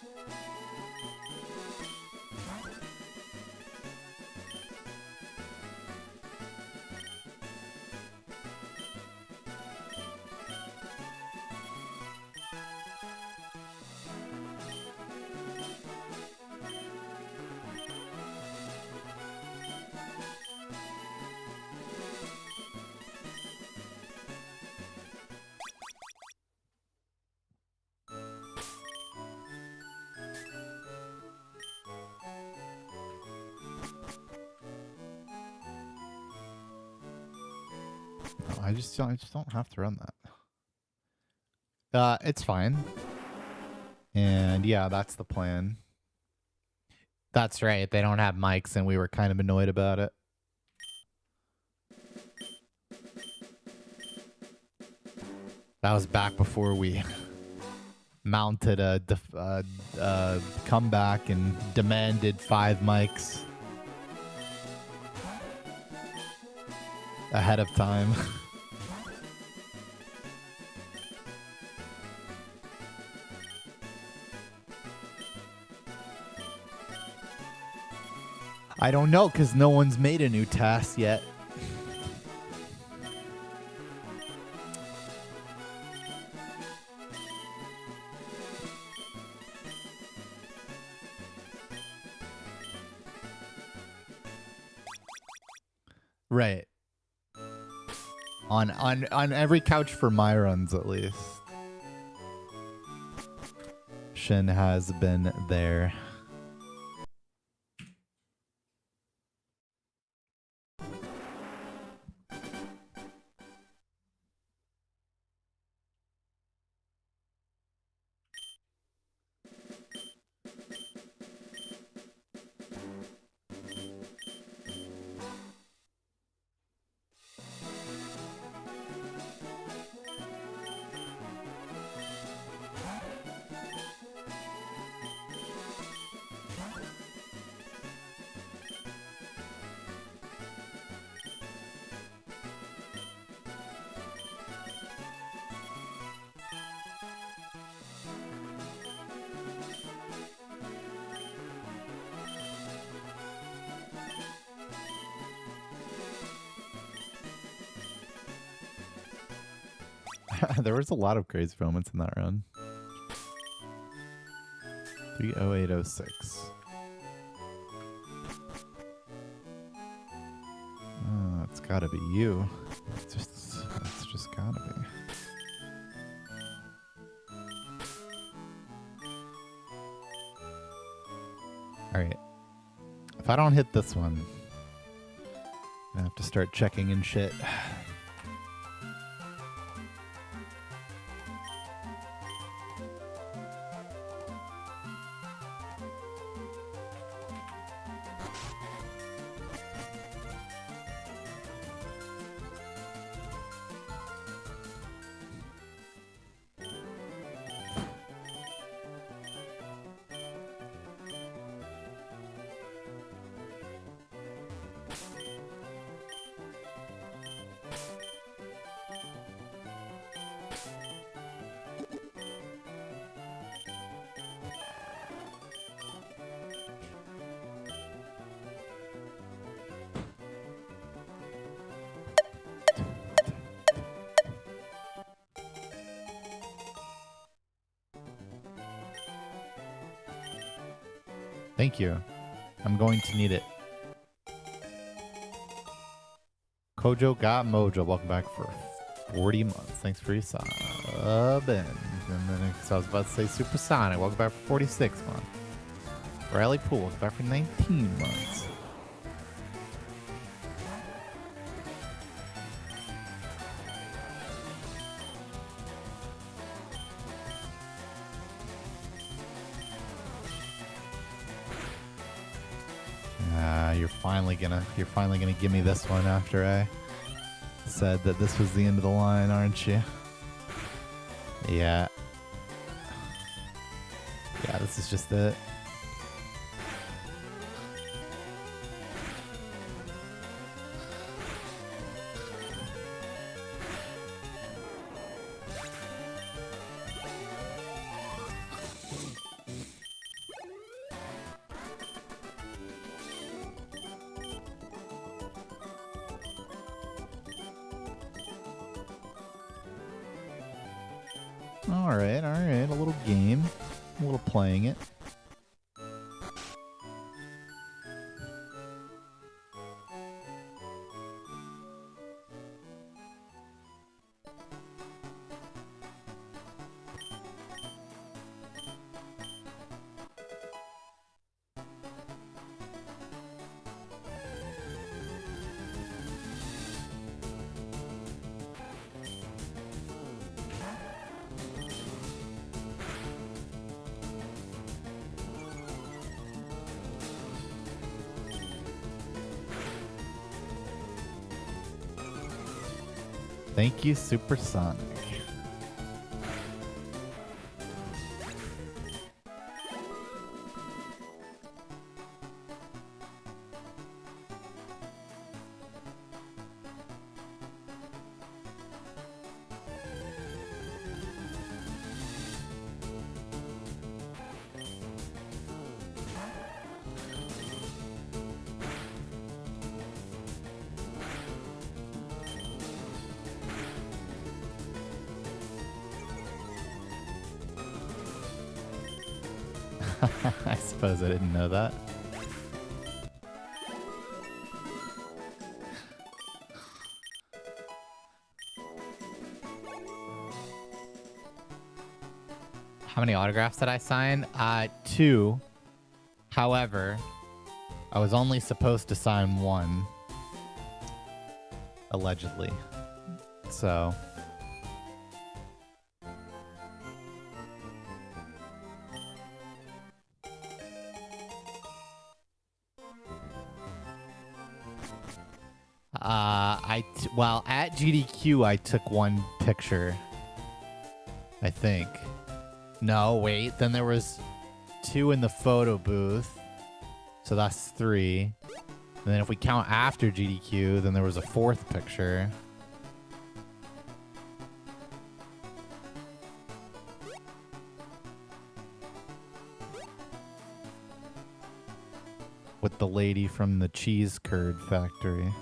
I just don't have to run that. It's fine. And yeah, that's the plan. That's right. They don't have mics, and we were kind of annoyed about it. That was back before we mounted a comeback and demanded 5 mics ahead of time. I don't know, because no one's made a new task yet. Right. On every couch for my runs, at least. Shin has been there. There was a lot of crazy moments in that run. 30806. Oh, it's gotta be you. It's just gotta be. Alright. If I don't hit this one, I have to start checking and shit. Thank you. I'm going to need it. Kojo got Mojo. Welcome back for 40 months. Thanks for your sub. And then I was about to say Supersonic. Welcome back for 46 months. Riley Poole. Welcome back for 19 months. You're finally gonna give me this one after I said that this was the end of the line, aren't you? Yeah. Yeah, this is just it. All right, a little game, a little playing it. Thank you, Supersonic. I suppose I didn't know that. How many autographs did I sign? 2. However, I was only supposed to sign 1. Allegedly. So... well, at GDQ, I took 1 picture. I think. No, wait. Then there was 2 in the photo booth. So that's 3. And then if we count after GDQ, then there was a 4th picture. With the lady from the cheese curd factory.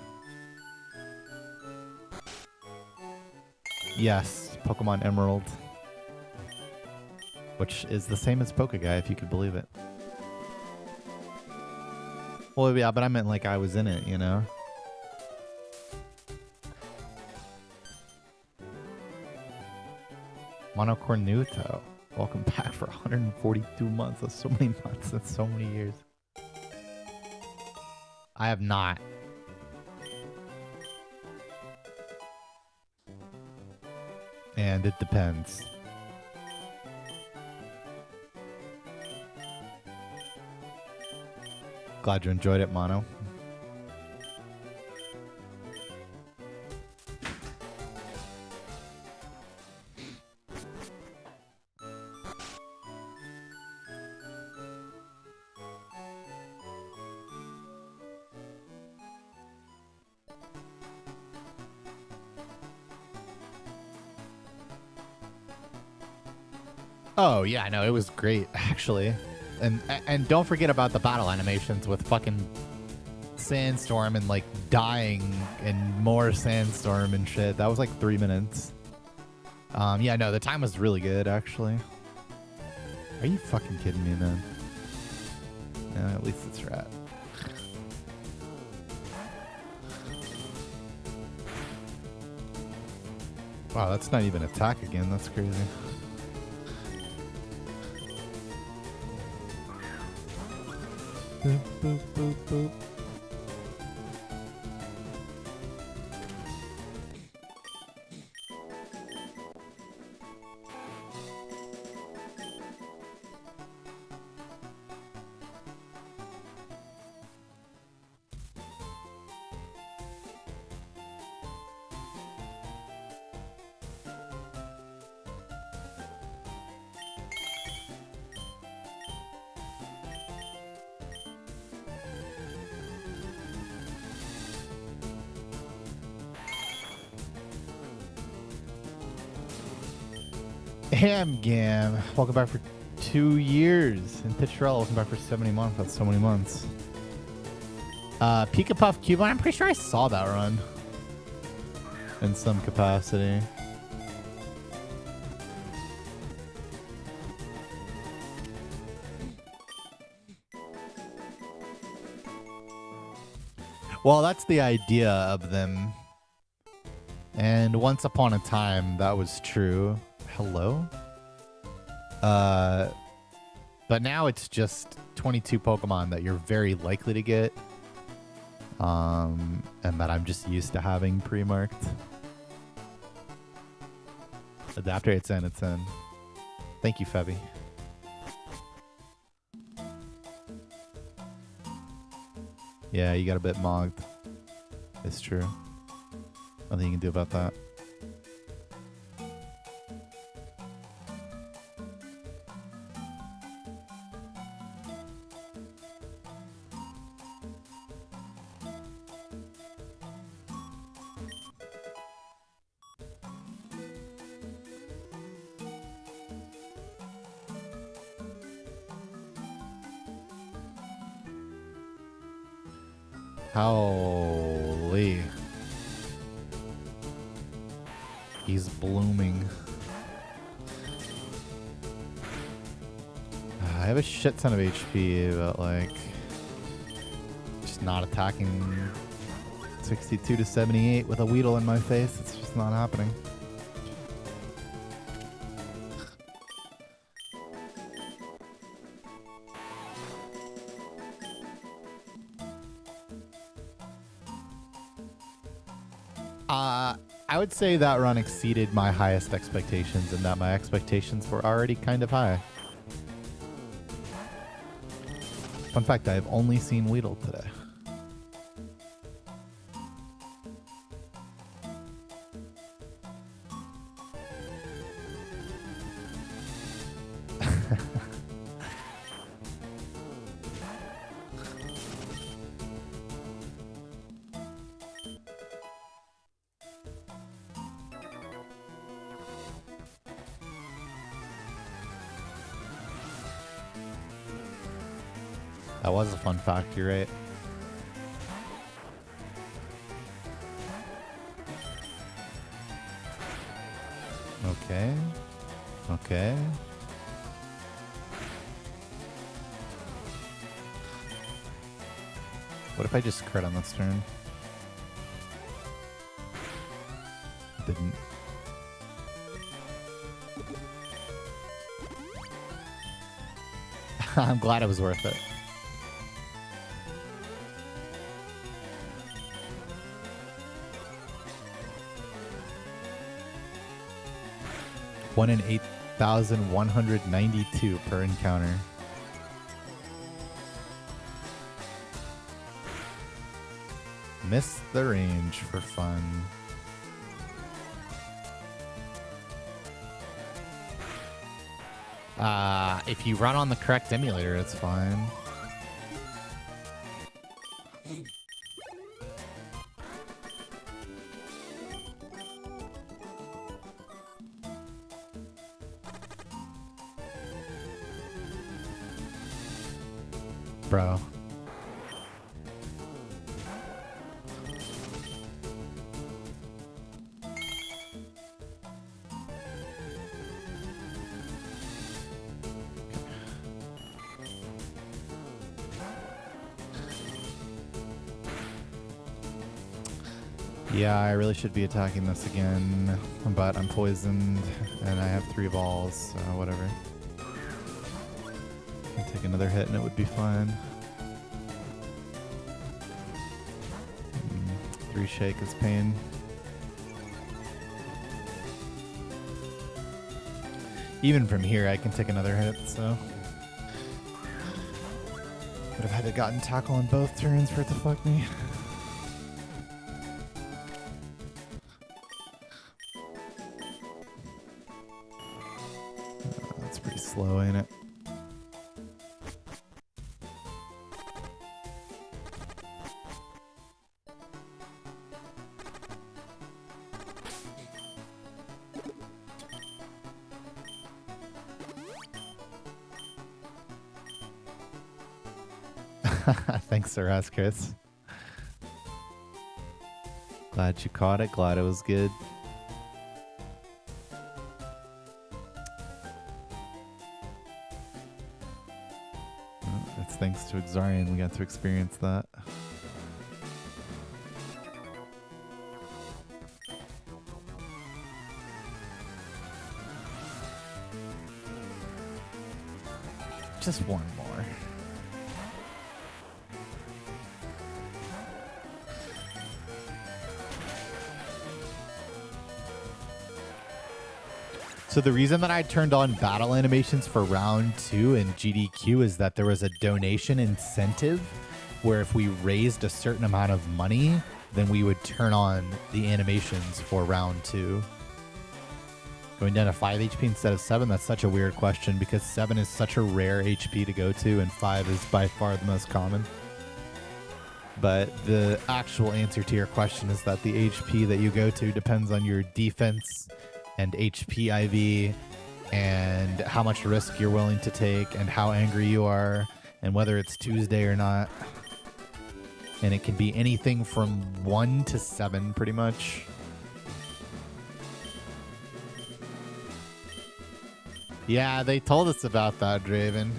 Yes, Pokemon Emerald. Which is the same as Pokeguy, if you could believe it. Well, yeah, but I meant like I was in it, you know? Monocornuto. Welcome back for 142 months. That's so many months. That's so many years. I have not. And it depends. Glad you enjoyed it, Mono. Oh yeah, no, it was great actually, and don't forget about the battle animations with fucking sandstorm and like dying and more sandstorm and shit. That was like 3 minutes. Yeah, no, the time was really good actually. Are you fucking kidding me, man? Yeah, at least it's rat. Wow, that's not even attack again. That's crazy. Boop, boop, boop, boop. Gam, welcome back for 2 years. And Pitrella, welcome back for 70 months. That's so many months. Pika Puff Cubone, I'm pretty sure I saw that run in some capacity. Well, that's the idea of them. And once upon a time, that was true. Hello? But now it's just 22 Pokemon that you're very likely to get. And that I'm just used to having pre-marked. Adapter, it's in. Thank you, Febby. Yeah, you got a bit mogged. It's true. Nothing you can do about that. Holy. He's blooming. I have a shit ton of HP, but like just not attacking 62 to 78 with a Weedle in my face. It's just not happening. I would say that run exceeded my highest expectations and that my expectations were already kind of high. Fun fact, I've only seen Weedle today. That was a fun fact, you're right. Oh Okay. Okay. What if I just crit on this turn? Didn't. I'm glad it was worth it. One in 8,192 per encounter. Miss the range for fun. If you run on the correct emulator, it's fine. Bro. Yeah, I really should be attacking this again, but I'm poisoned and I have 3 balls, so whatever. I'll take another hit and it would be fine. 3 shake is pain. Even from here, I can take another hit, so. Would have had to gotten tackle on both turns for it to fuck me. That's pretty slow, ain't it? Thanks, Sir Chris. Glad you caught it. Glad it was good. Well, that's thanks to Exarian we got to experience that. Just one more. So the reason that I turned on battle animations for round 2 in GDQ is that there was a donation incentive where if we raised a certain amount of money, then we would turn on the animations for round 2. Going down to 5 HP instead of 7, that's such a weird question because 7 is such a rare HP to go to and 5 is by far the most common. But the actual answer to your question is that the HP that you go to depends on your defense and HP IV and how much risk you're willing to take and how angry you are and whether it's Tuesday or not. And it can be anything from 1 to 7 pretty much. Yeah, they told us about that, Draven.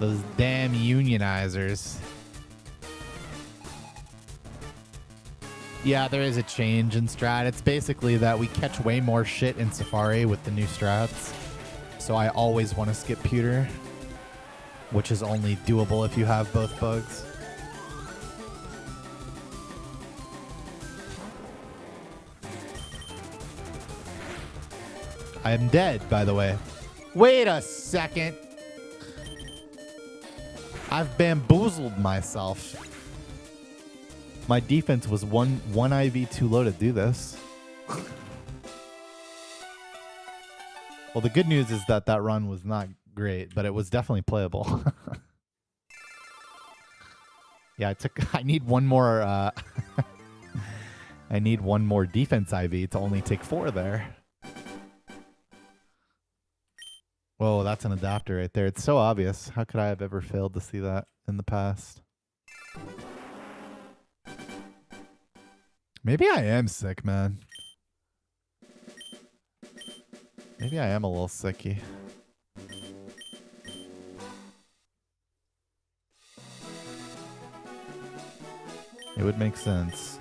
Those damn unionizers. Yeah, there is a change in strat. It's basically that we catch way more shit in Safari with the new strats. So I always want to skip pewter, which is only doable if you have both bugs. I am dead, by the way. Wait a second. I've bamboozled myself. My defense was one IV too low to do this. Well, the good news is that that run was not great, but it was definitely playable. Yeah, I need one more. I need one more defense IV to only take 4 there. Whoa, that's an adapter right there. It's so obvious. How could I have ever failed to see that in the past? Maybe I am sick, man. Maybe I am a little sicky. It would make sense.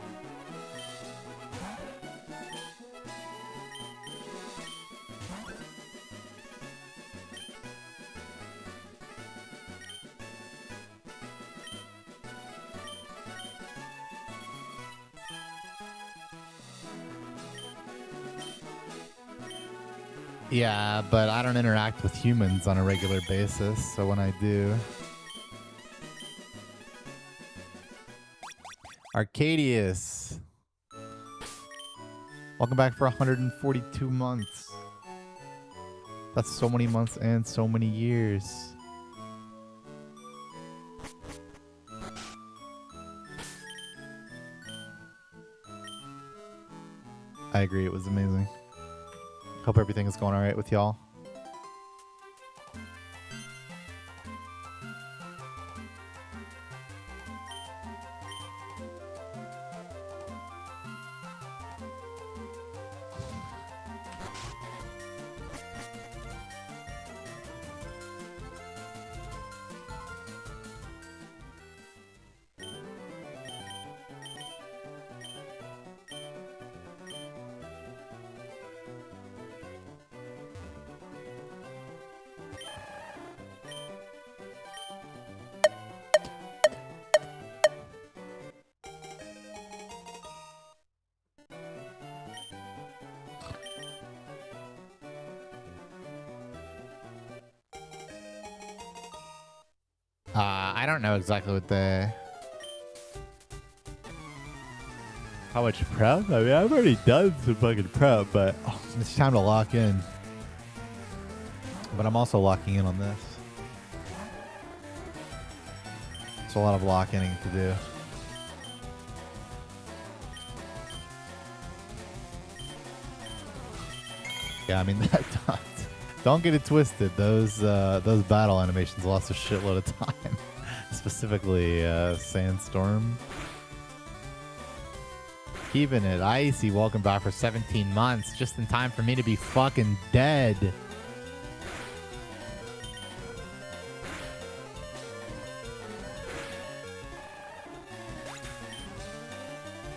Yeah, but I don't interact with humans on a regular basis, so when I do... Arcadius! Welcome back for 142 months. That's so many months and so many years. I agree, it was amazing. Hope everything is going alright with y'all. I don't know exactly what the... How much prep? I mean, I've already done some fucking prep, but it's time to lock in. But I'm also locking in on this. It's a lot of locking to do. Yeah, I mean, that don't get it twisted. Those battle animations lost a shitload of time. Specifically, Sandstorm. Keeping it icy. Welcome back for 17 months. Just in time for me to be fucking dead.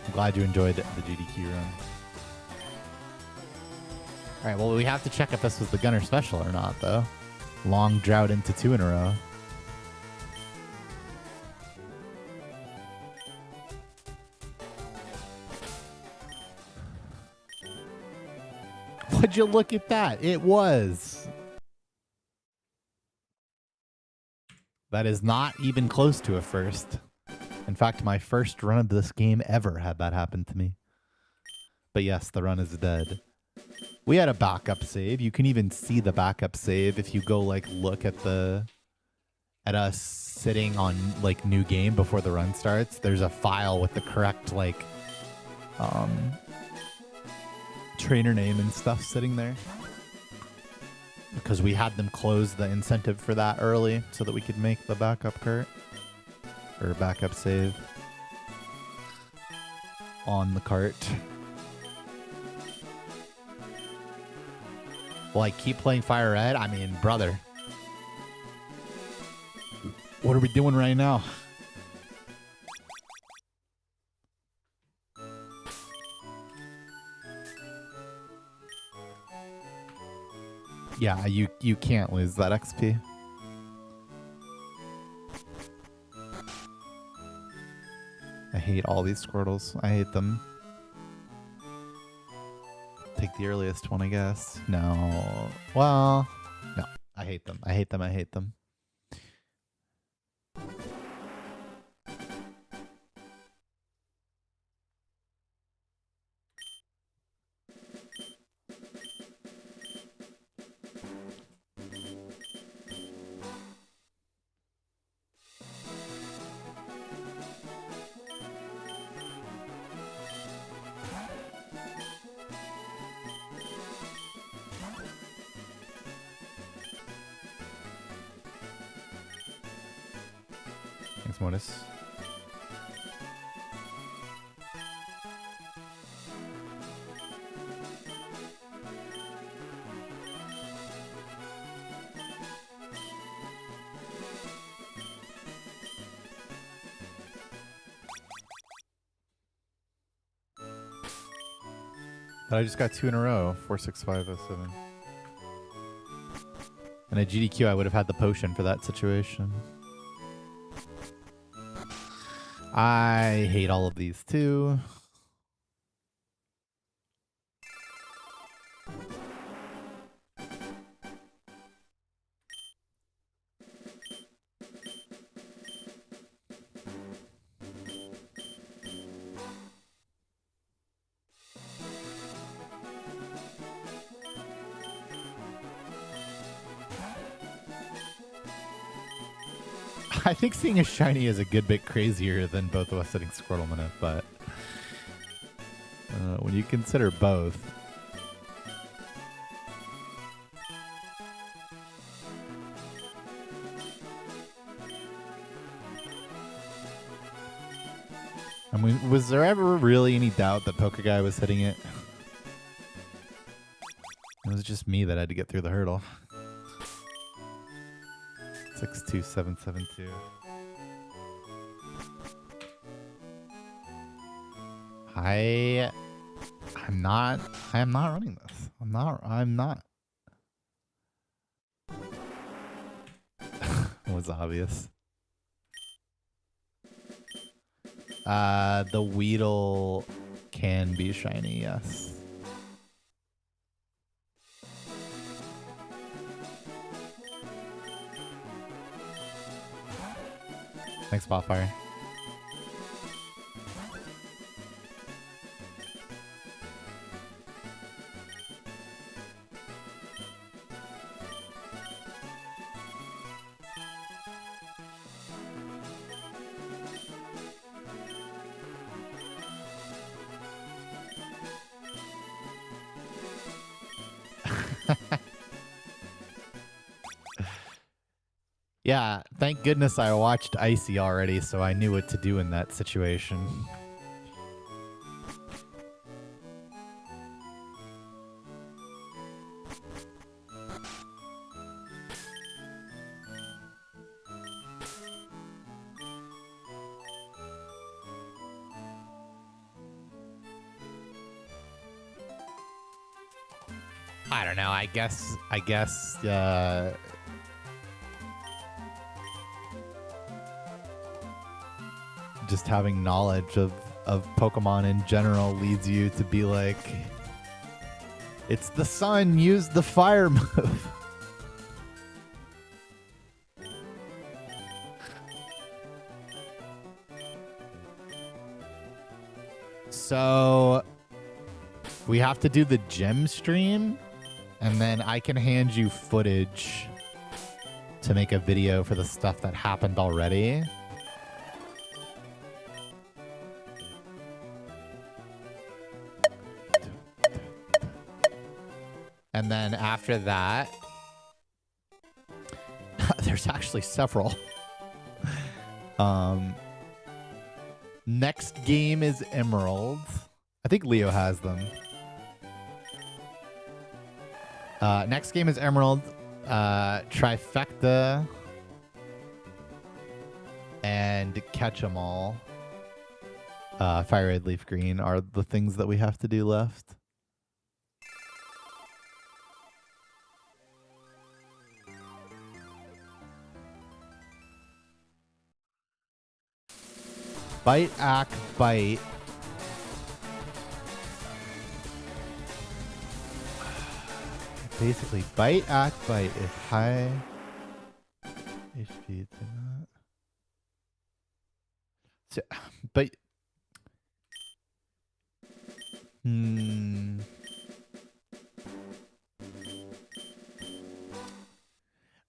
I'm glad you enjoyed the GDQ run. Alright, well, we have to check if this was the Gunner special or not, though. Long drought into 2 in a row. Would you look at that? It was. That is not even close to a first. In fact, my first run of this game ever had that happen to me. But yes, the run is dead. We had a backup save. You can even see the backup save if you go like look at us sitting on like new game before the run starts. There's a file with the correct like trainer name and stuff sitting there. Because we had them close the incentive for that early so that we could make the backup cart or backup save on the cart. Well, I keep playing Fire Red. I mean, brother. What are we doing right now? Yeah, you can't lose that XP. I hate all these Squirtles. I hate them. Take the earliest one, I guess. No. Well, no. I hate them. I hate them. I hate them. Thanks, Modus. But I just got 2 in a row. 4, 6, 5, 0, 7. And a GDQ, I would have had the potion for that situation. I hate all of these too. I think seeing a shiny is a good bit crazier than both of us hitting Squirtle Minute, but when you consider both, I mean, was there ever really any doubt that Pokeguy was hitting it? It was just me that had to get through the hurdle. 62772. I am not running this. I'm not. It was obvious. The Weedle can be shiny, yes. Thanks, Spotfire. Yeah, thank goodness I watched Icy already, so I knew what to do in that situation. I don't know. I guess just having knowledge of Pokemon in general leads you to be like, it's the sun, use the fire move. So we have to do the gem stream, and then I can hand you footage to make a video for the stuff that happened already. And then after that, there's actually several. Next game is Emerald. I think Leo has them. Next game is Emerald, Trifecta, and Catch 'em All. Fire Red, Leaf Green are the things that we have to do left. Bite, act, bite. Basically, bite, act, bite. If high HP to not. So, but.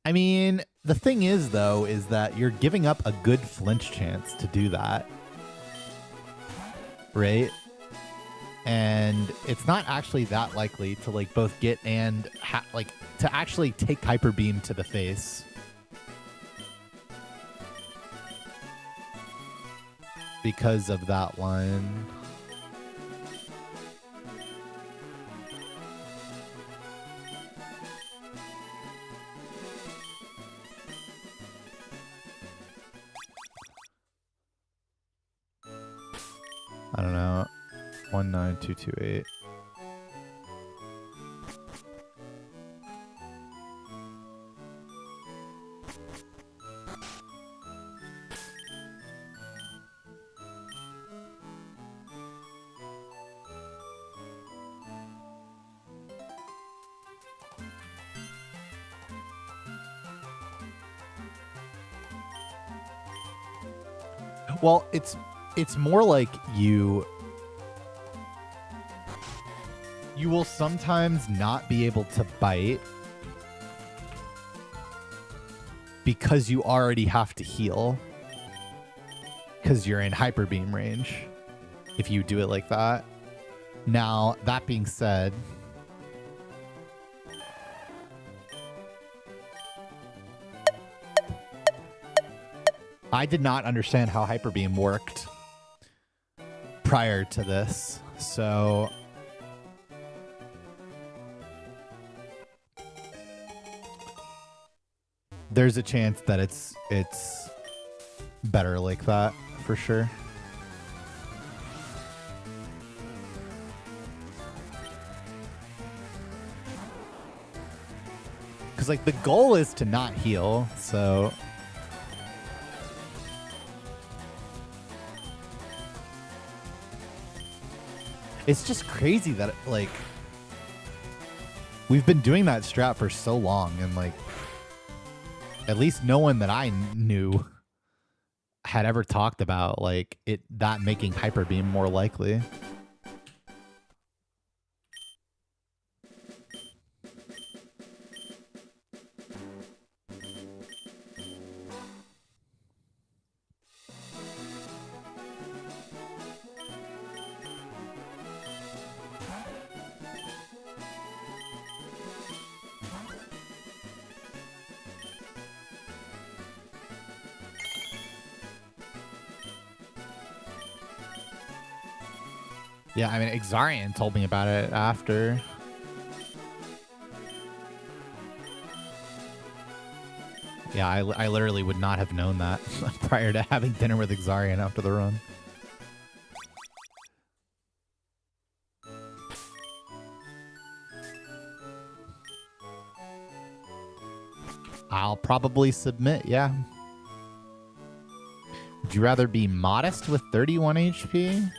I mean, the thing is, though, is that you're giving up a good flinch chance to do that. Right? And it's not actually that likely to like both get and like to actually take Hyper Beam to the face. Because of that one. I don't know. 19228. Well, it's more like you will sometimes not be able to bite because you already have to heal because you're in hyper beam range if you do it like that. Now, that being said, I did not understand how hyper beam worked prior to this, so there's a chance that it's better like that for sure. Because like the goal is to not heal, so it's just crazy that like we've been doing that strat for so long, and like at least no one that I knew had ever talked about like that making hyper beam more likely. Yeah, I mean, Exarian told me about it after. Yeah, I literally would not have known that prior to having dinner with Exarian after the run. I'll probably submit, yeah. Would you rather be modest with 31 HP?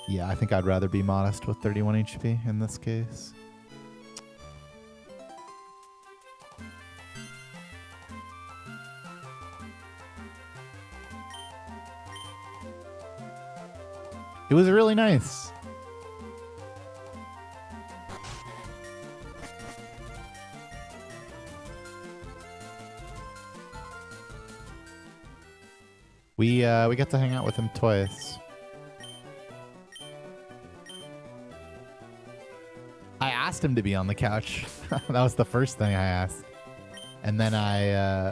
Yeah, I think I'd rather be modest with 31 HP in this case. It was really nice. We got to hang out with him twice. I asked him to be on the couch. That was the first thing I asked. And then I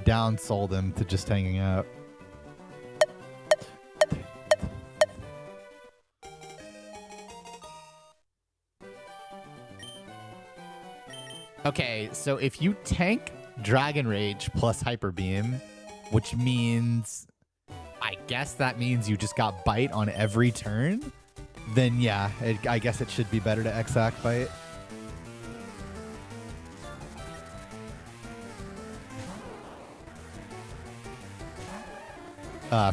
downsold him to just hanging out. Okay, so if you tank Dragon Rage plus Hyper Beam, which means, I guess that means you just got Bite on every turn, then yeah, I guess it should be better to Exact Bite.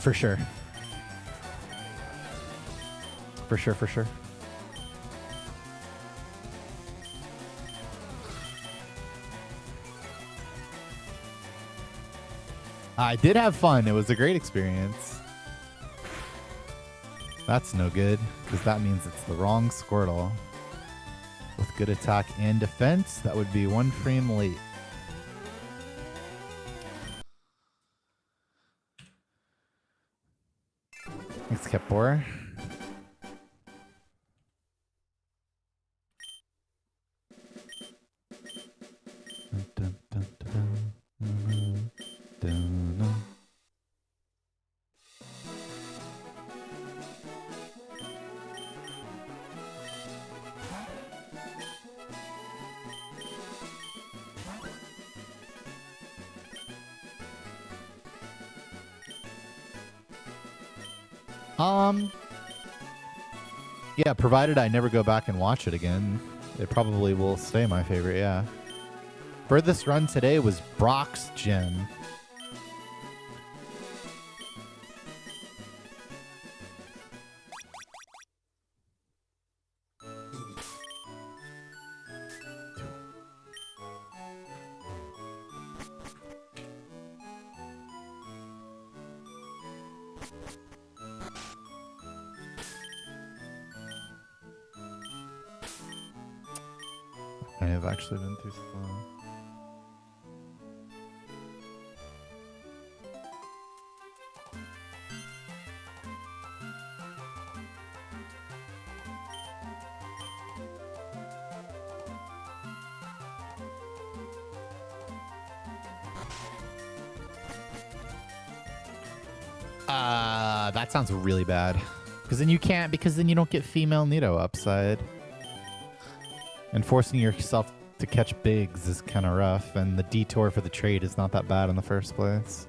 For sure. For sure, for sure. I did have fun. It was a great experience. That's no good, because that means it's the wrong Squirtle. With good attack and defense, that would be one frame late. Thanks, Kepor. Dun, dun, dun, dun, dun, dun. Yeah, provided I never go back and watch it again, it probably will stay my favorite, yeah. Furthest run today was Brock's Gym. I have actually been too slow. That sounds really bad. Because then you can't, because then you don't get female Nido upside. And forcing yourself to catch bigs is kind of rough, and the detour for the trade is not that bad in the first place.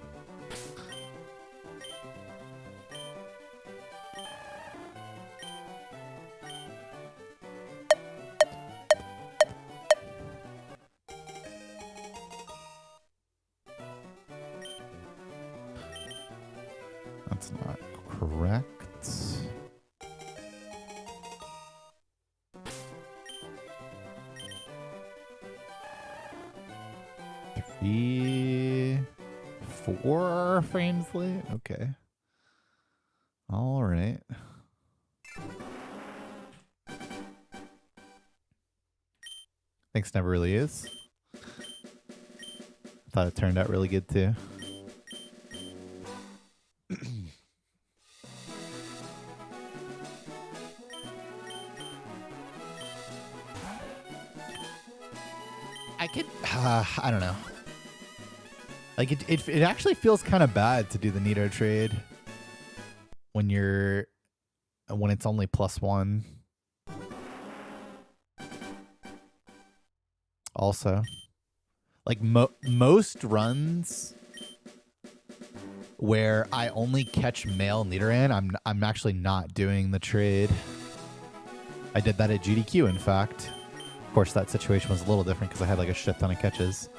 That's not correct. Four frames late? Okay. All right. Thanks never really is. Thought it turned out really good too. I don't know. Like it actually feels kind of bad to do the Nido trade when it's only +1. Also, like most runs where I only catch male Nidoran, I'm actually not doing the trade. I did that at GDQ, in fact. Of course, that situation was a little different because I had like a shit ton of catches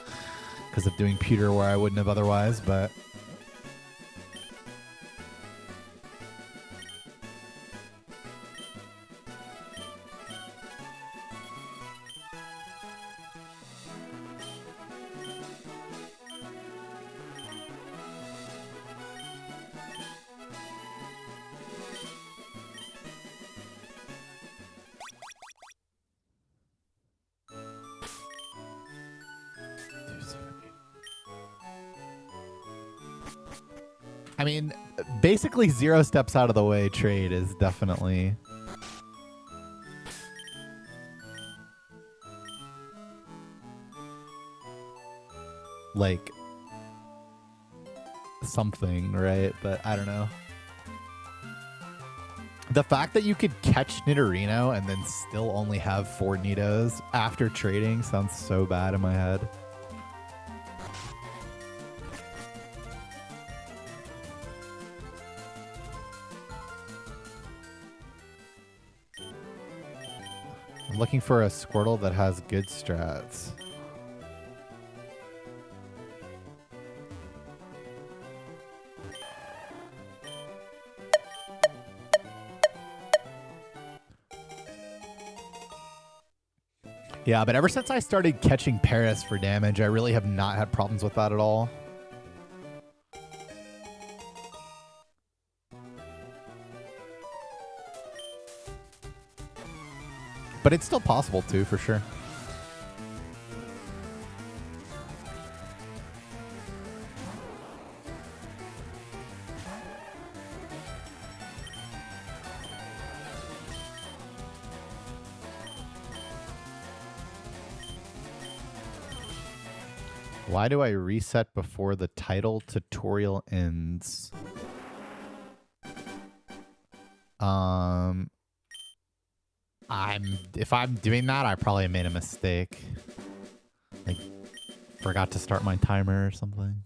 because of doing pewter where I wouldn't have otherwise, but I mean, basically 0 steps out of the way trade is definitely like something, right? But I don't know. The fact that you could catch Nidorino and then still only have 4 Nidos after trading sounds so bad in my head. I'm looking for a Squirtle that has good strats. Yeah, but ever since I started catching Paris for damage, I really have not had problems with that at all. But it's still possible too, for sure. Why do I reset before the title tutorial ends? If I'm doing that, I probably made a mistake. Like, forgot to start my timer or something.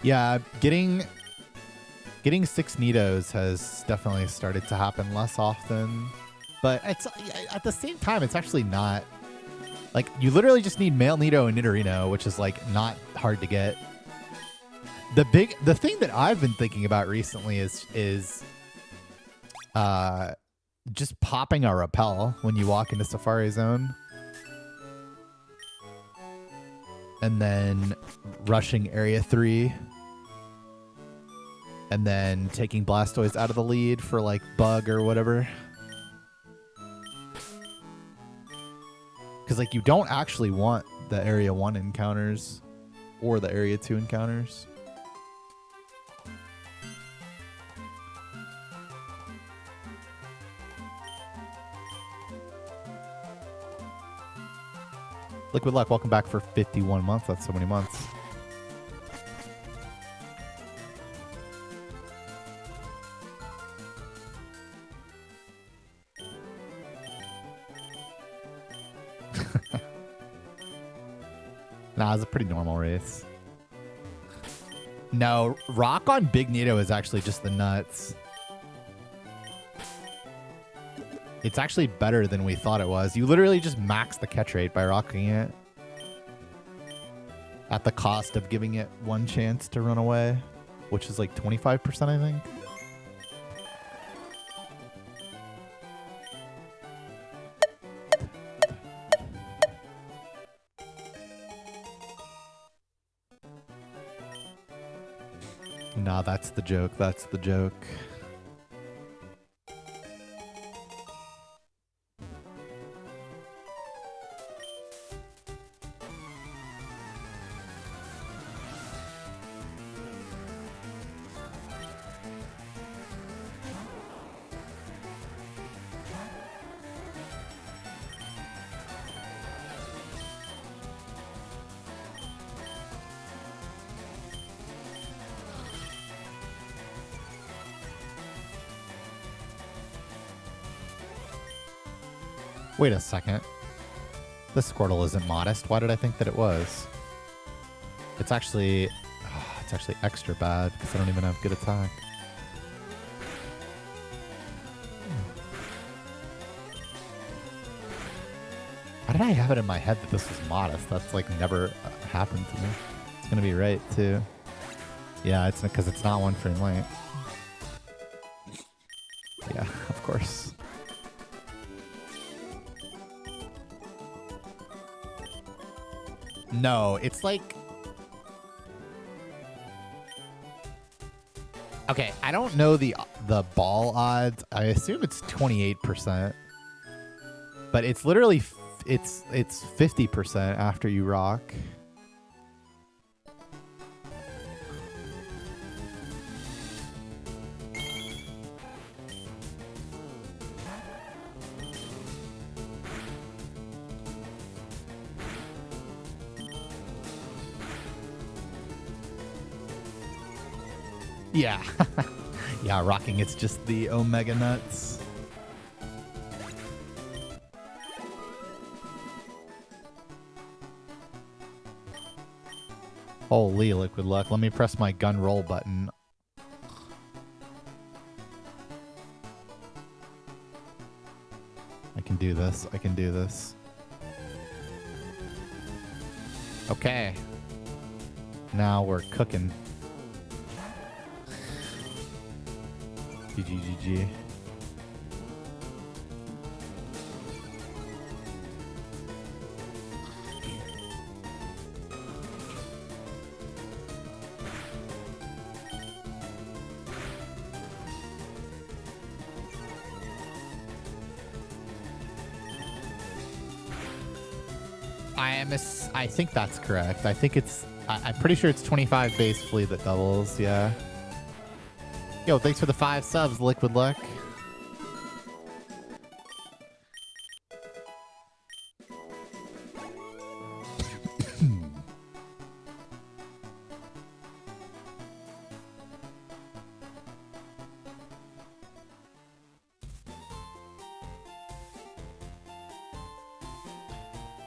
Yeah, getting 6 Nidos has definitely started to happen less often. But it's at the same time, it's actually not. Like, you literally just need male Nido and Nidorino, which is, like, not hard to get. The thing that I've been thinking about recently is just popping a repel when you walk into Safari Zone. and then rushing Area 3, and then taking Blastoise out of the lead for like bug or whatever. Because like you don't actually want the Area 1 encounters or the Area 2 encounters. Liquid Luck, welcome back for 51 months. That's so many months. Nah, it's a pretty normal race. No, Rock on Big Nito is actually just the nuts. It's actually better than we thought it was. You literally just max the catch rate by rocking it. At the cost of giving it one chance to run away, which is like 25%, I think. Nah, that's the joke. That's the joke. Wait a second. This Squirtle isn't modest. Why did I think that it was? It's actually extra bad because I don't even have good attack. How did I have it in my head that this was modest? That's like never happened to me. It's gonna be right too. Yeah, it's because it's not one frame late. Yeah, of course. No, it's like... Okay, I don't know the ball odds. I assume it's 28%. But it's literally... It's 50% after you rock. Yeah. Yeah, rocking, it's just the Omega Nuts. Holy Liquid Luck. Let me press my gun roll button. I can do this. I can do this. Okay. Now we're cooking. GG. I think that's correct. I think it's... I'm pretty sure it's 25 base flea that doubles, yeah. Yo, thanks for the 5 subs, Liquid Luck.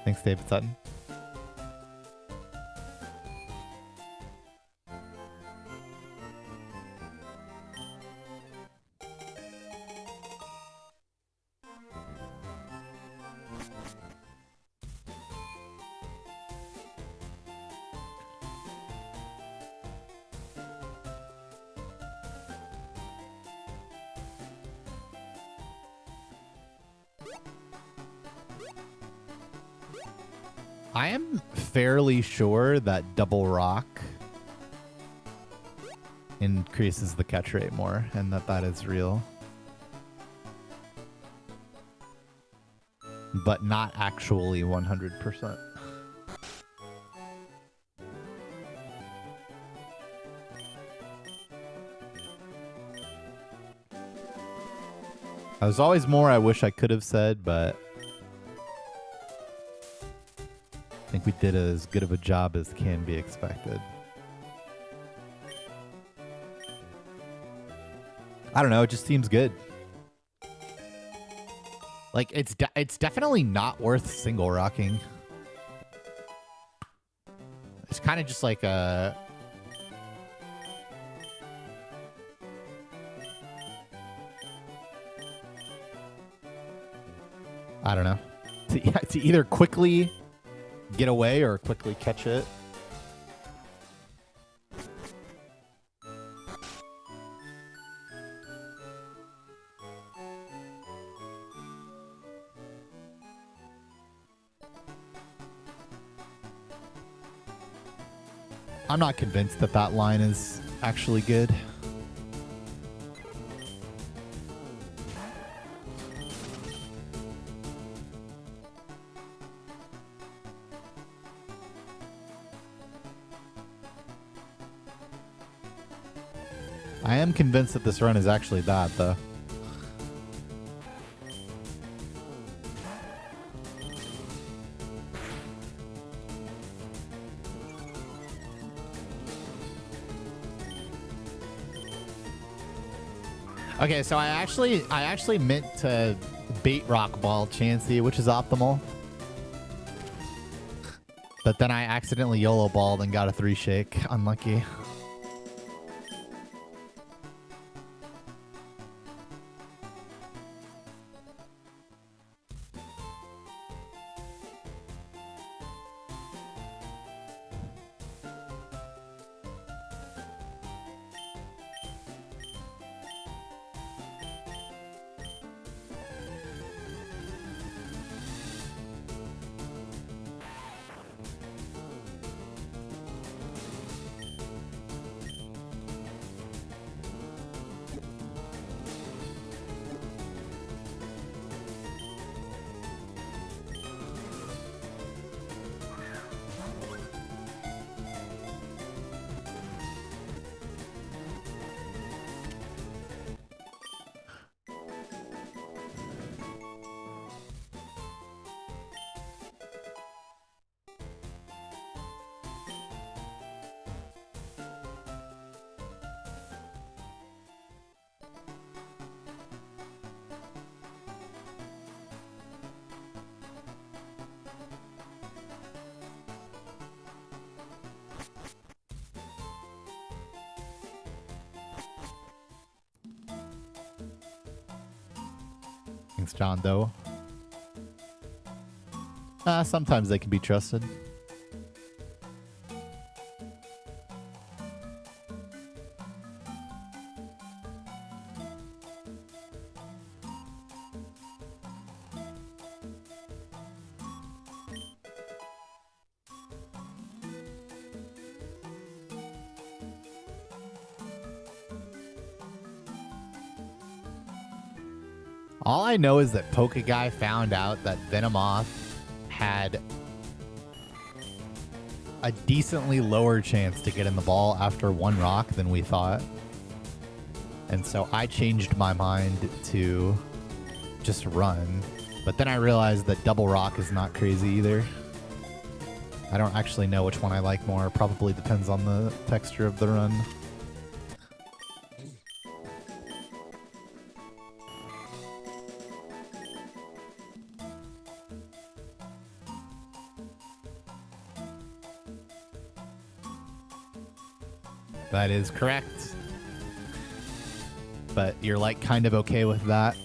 Thanks, David Sutton. I am fairly sure that double rock increases the catch rate more, and that is real. But not actually 100%. There's always more I wish I could have said, but I think we did as good of a job as can be expected. I don't know, it just seems good. Like, it's definitely not worth single rocking. It's kind of just like a... I don't know. To either quickly get away or quickly catch it. I'm not convinced that that line is actually good. I am convinced that this run is actually bad, though. Okay, so I actually meant to bait rock ball Chansey, which is optimal. But then I accidentally YOLO balled and got a 3 shake. Unlucky. Thanks, John Doe. Sometimes they can be trusted. All I know is that Pokeguy found out that Venomoth had a decently lower chance to get in the ball after 1 rock than we thought. And so I changed my mind to just run. But then I realized that double rock is not crazy either. I don't actually know which one I like more. Probably depends on the texture of the run. That is correct. But you're like kind of okay with that,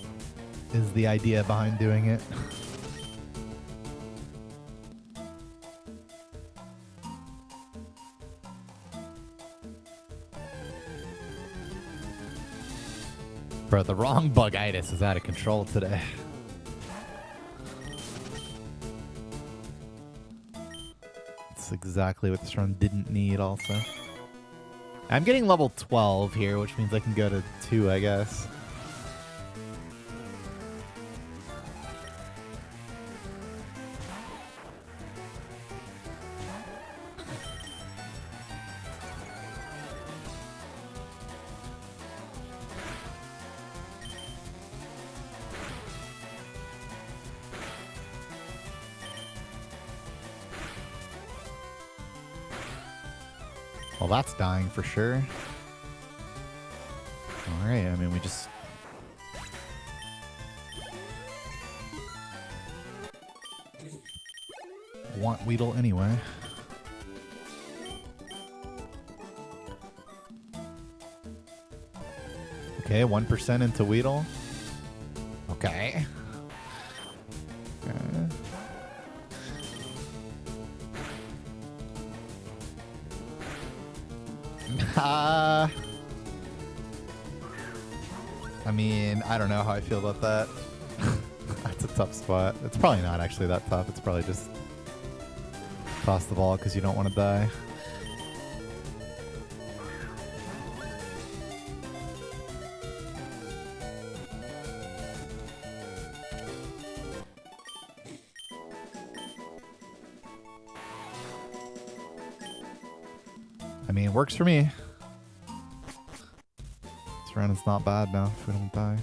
is the idea behind doing it. Bro, the wrong bugitis is out of control today. That's exactly what this run didn't need also. I'm getting level 12 here, which means I can go to 2, I guess. Well, that's dying for sure. Alright, I mean, we just... want Weedle anyway. Okay, 1% into Weedle. Okay. I mean, I don't know how I feel about that. That's a tough spot. It's probably not actually that tough. It's probably just toss the ball because you don't want to die. I mean, it works for me. This run is not bad now if we don't die.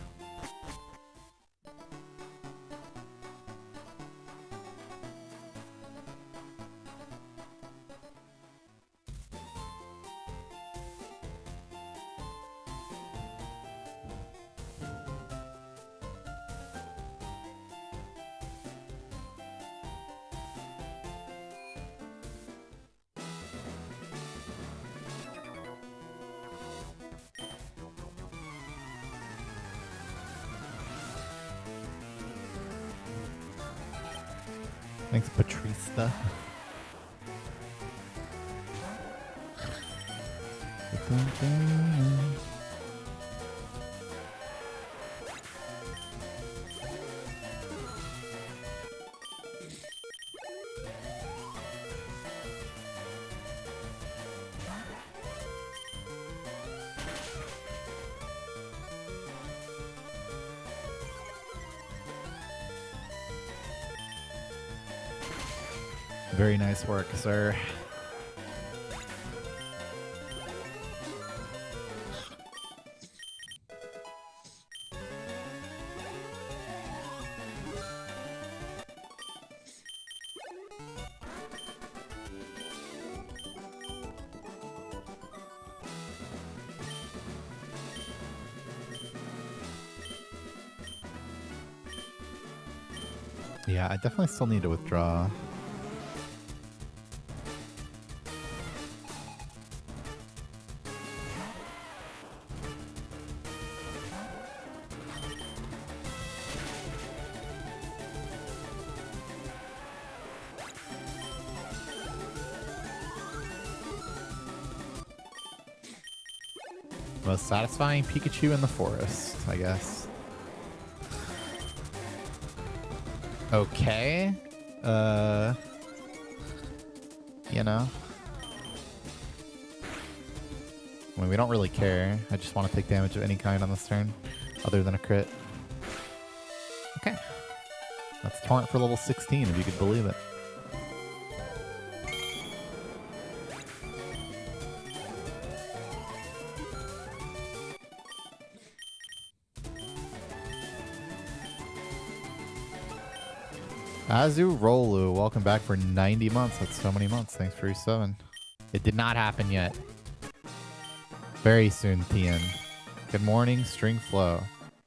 Thanks, Patrista. Very nice work, sir. Yeah, I definitely still need to withdraw. Most satisfying Pikachu in the forest, I guess. Okay. You know. I mean, we don't really care. I just want to take damage of any kind on this turn, other than a crit. Okay. That's Torrent for level 16, if you could believe it. Azurolu, welcome back for 90 months. That's so many months. Thanks for your 7. It did not happen yet. Very soon, Tien. Good morning, String Flow.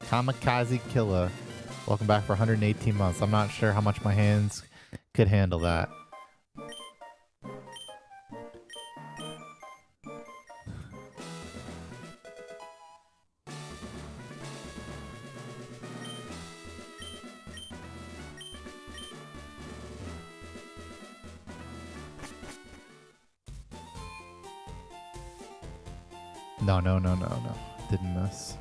Kamikaze Killa, welcome back for 118 months. I'm not sure how much my hands could handle that. No. Didn't miss.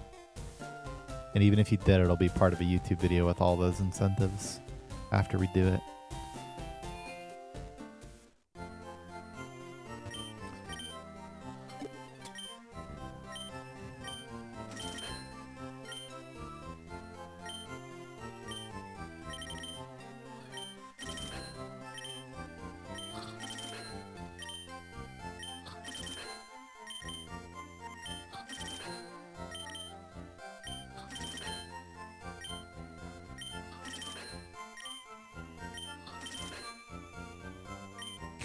And even if you did, it'll be part of a YouTube video with all those incentives after we do it.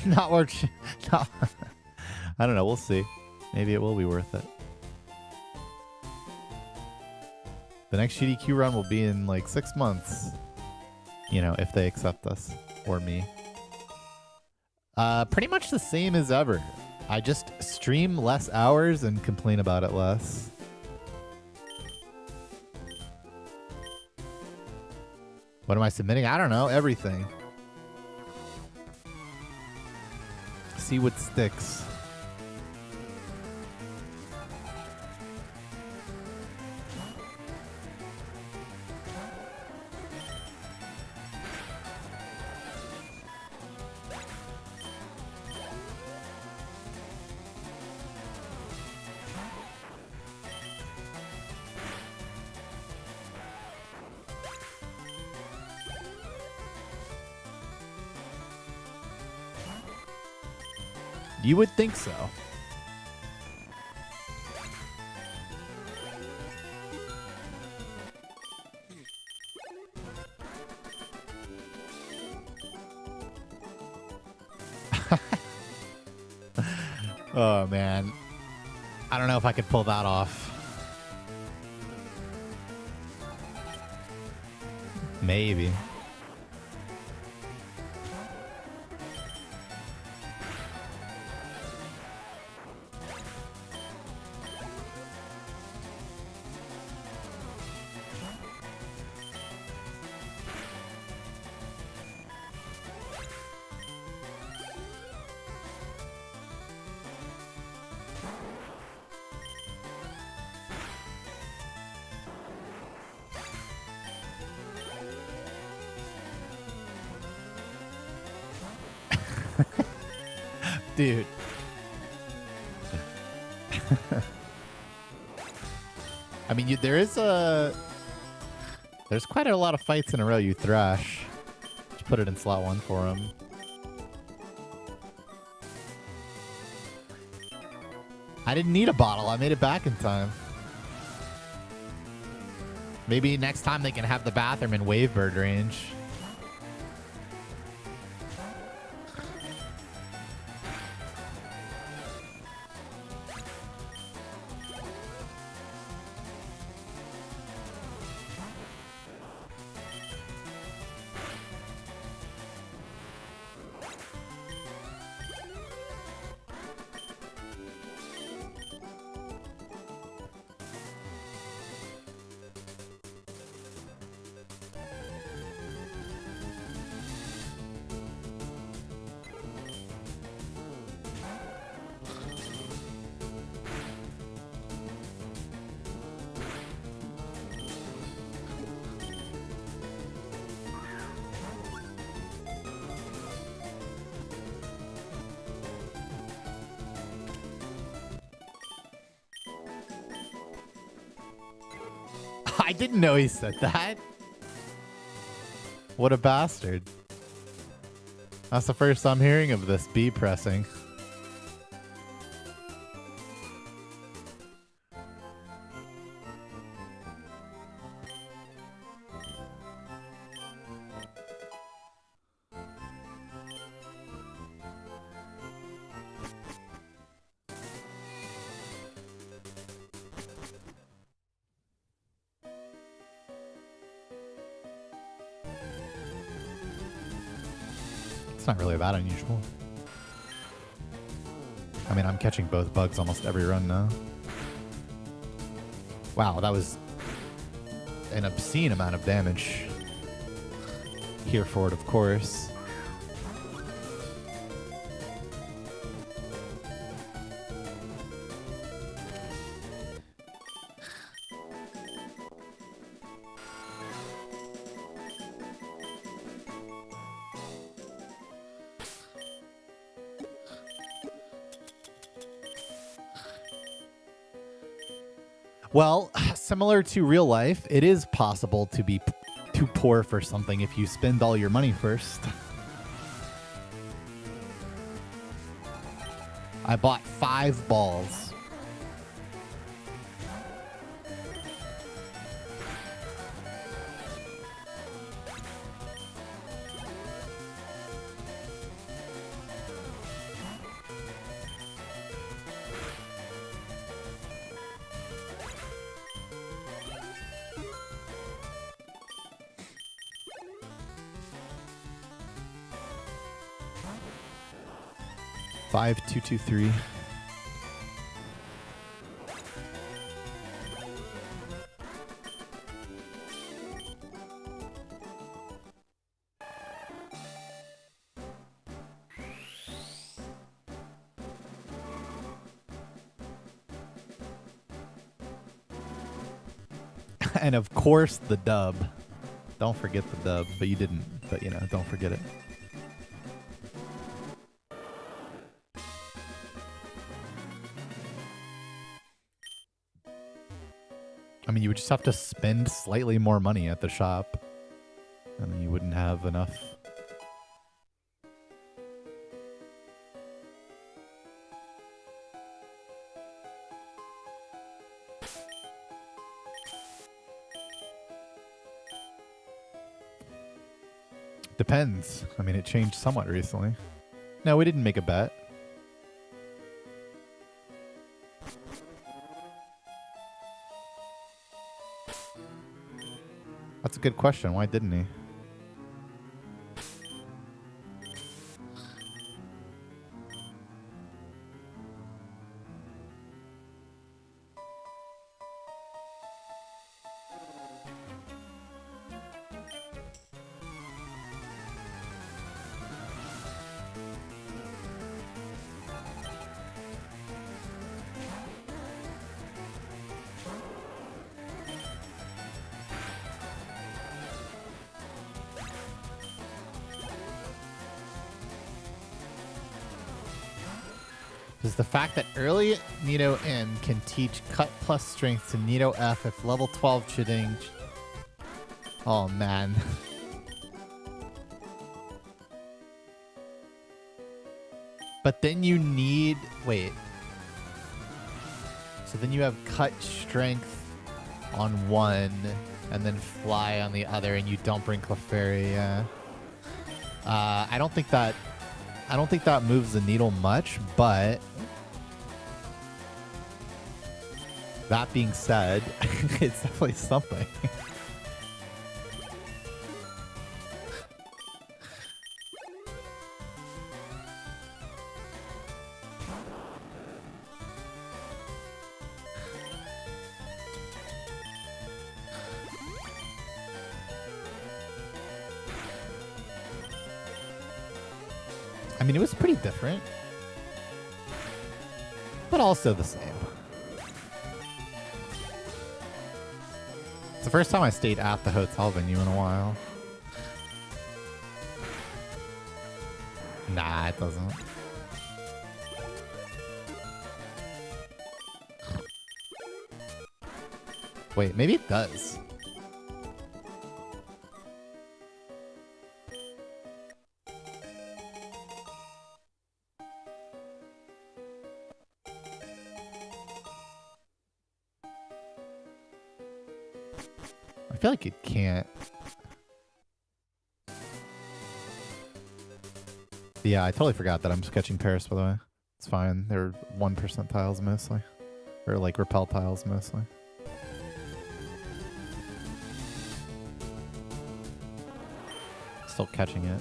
Not worth. No. I don't know. We'll see. Maybe it will be worth it. The next GDQ run will be in like 6 months. You know, if they accept us or me. Pretty much the same as ever. I just stream less hours and complain about it less. What am I submitting? I don't know. Everything. See what sticks. You would think so. Oh, man. I don't know if I could pull that off. Maybe. Dude. I mean, there's quite a lot of fights in a row you thrash. Just put it in slot 1 for him. I didn't need a bottle. I made it back in time. Maybe next time they can have the bathroom in Wavebird range. I didn't know he said that. What a bastard. That's the first I'm hearing of this B pressing. It's not really that unusual. I mean, I'm catching both bugs almost every run now. Wow, that was an obscene amount of damage. Here for it, of course. Well, similar to real life, it is possible to be too poor for something if you spend all your money first. I bought 5 balls. 5223. And of course the dub. Don't forget the dub, but you didn't. But you know, don't forget it. I mean, you would just have to spend slightly more money at the shop, and then you wouldn't have enough. Depends. I mean, it changed somewhat recently. No, we didn't make a bet. That's a good question. Why didn't he? Is the fact that early Nito N can teach cut plus strength to Nito F if level 12 shooting. Oh man. But then you need, wait. So then you have cut strength on one and then fly on the other, and you don't bring Clefairy. Yeah. I don't think that moves the needle much, but that being said, it's definitely something. I mean, it was pretty different, but also the same. It's the first time I stayed at the hotel venue in a while. Nah, it doesn't. Wait, maybe it does. I feel like it can't. Yeah, I totally forgot that I'm sketching Paris, by the way. It's fine. They're 1% tiles mostly. Or like repel tiles mostly. Still catching it.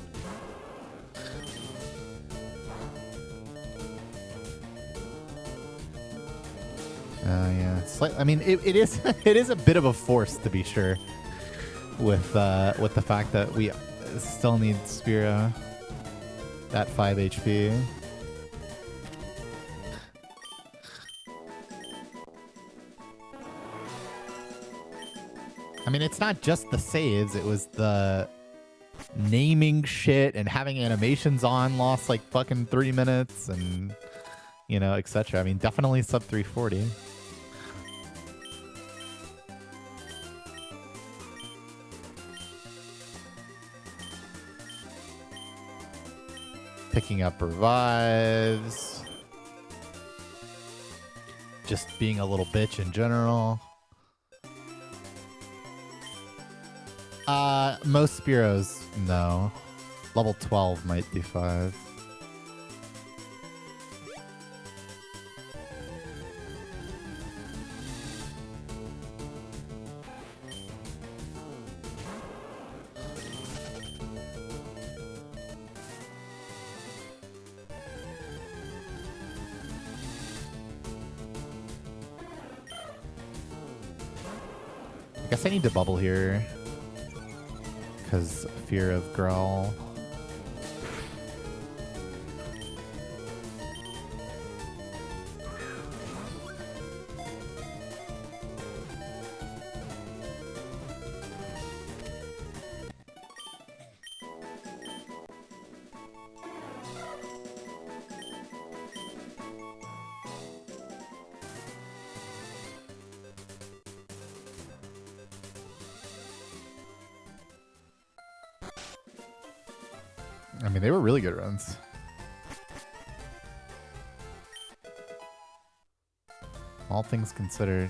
Yeah. I mean, it is it is a bit of a force, to be sure, with the fact that we still need Spira at 5 HP. I mean, it's not just the saves; it was the naming shit and having animations on lost like fucking 3 minutes, and you know, etc. I mean, definitely sub 340. Picking up revives. Just being a little bitch in general. Most Spiros, no. Level 12 might be 5. Guess I need to bubble here. Because fear of Growl. I mean, they were really good runs. All things considered.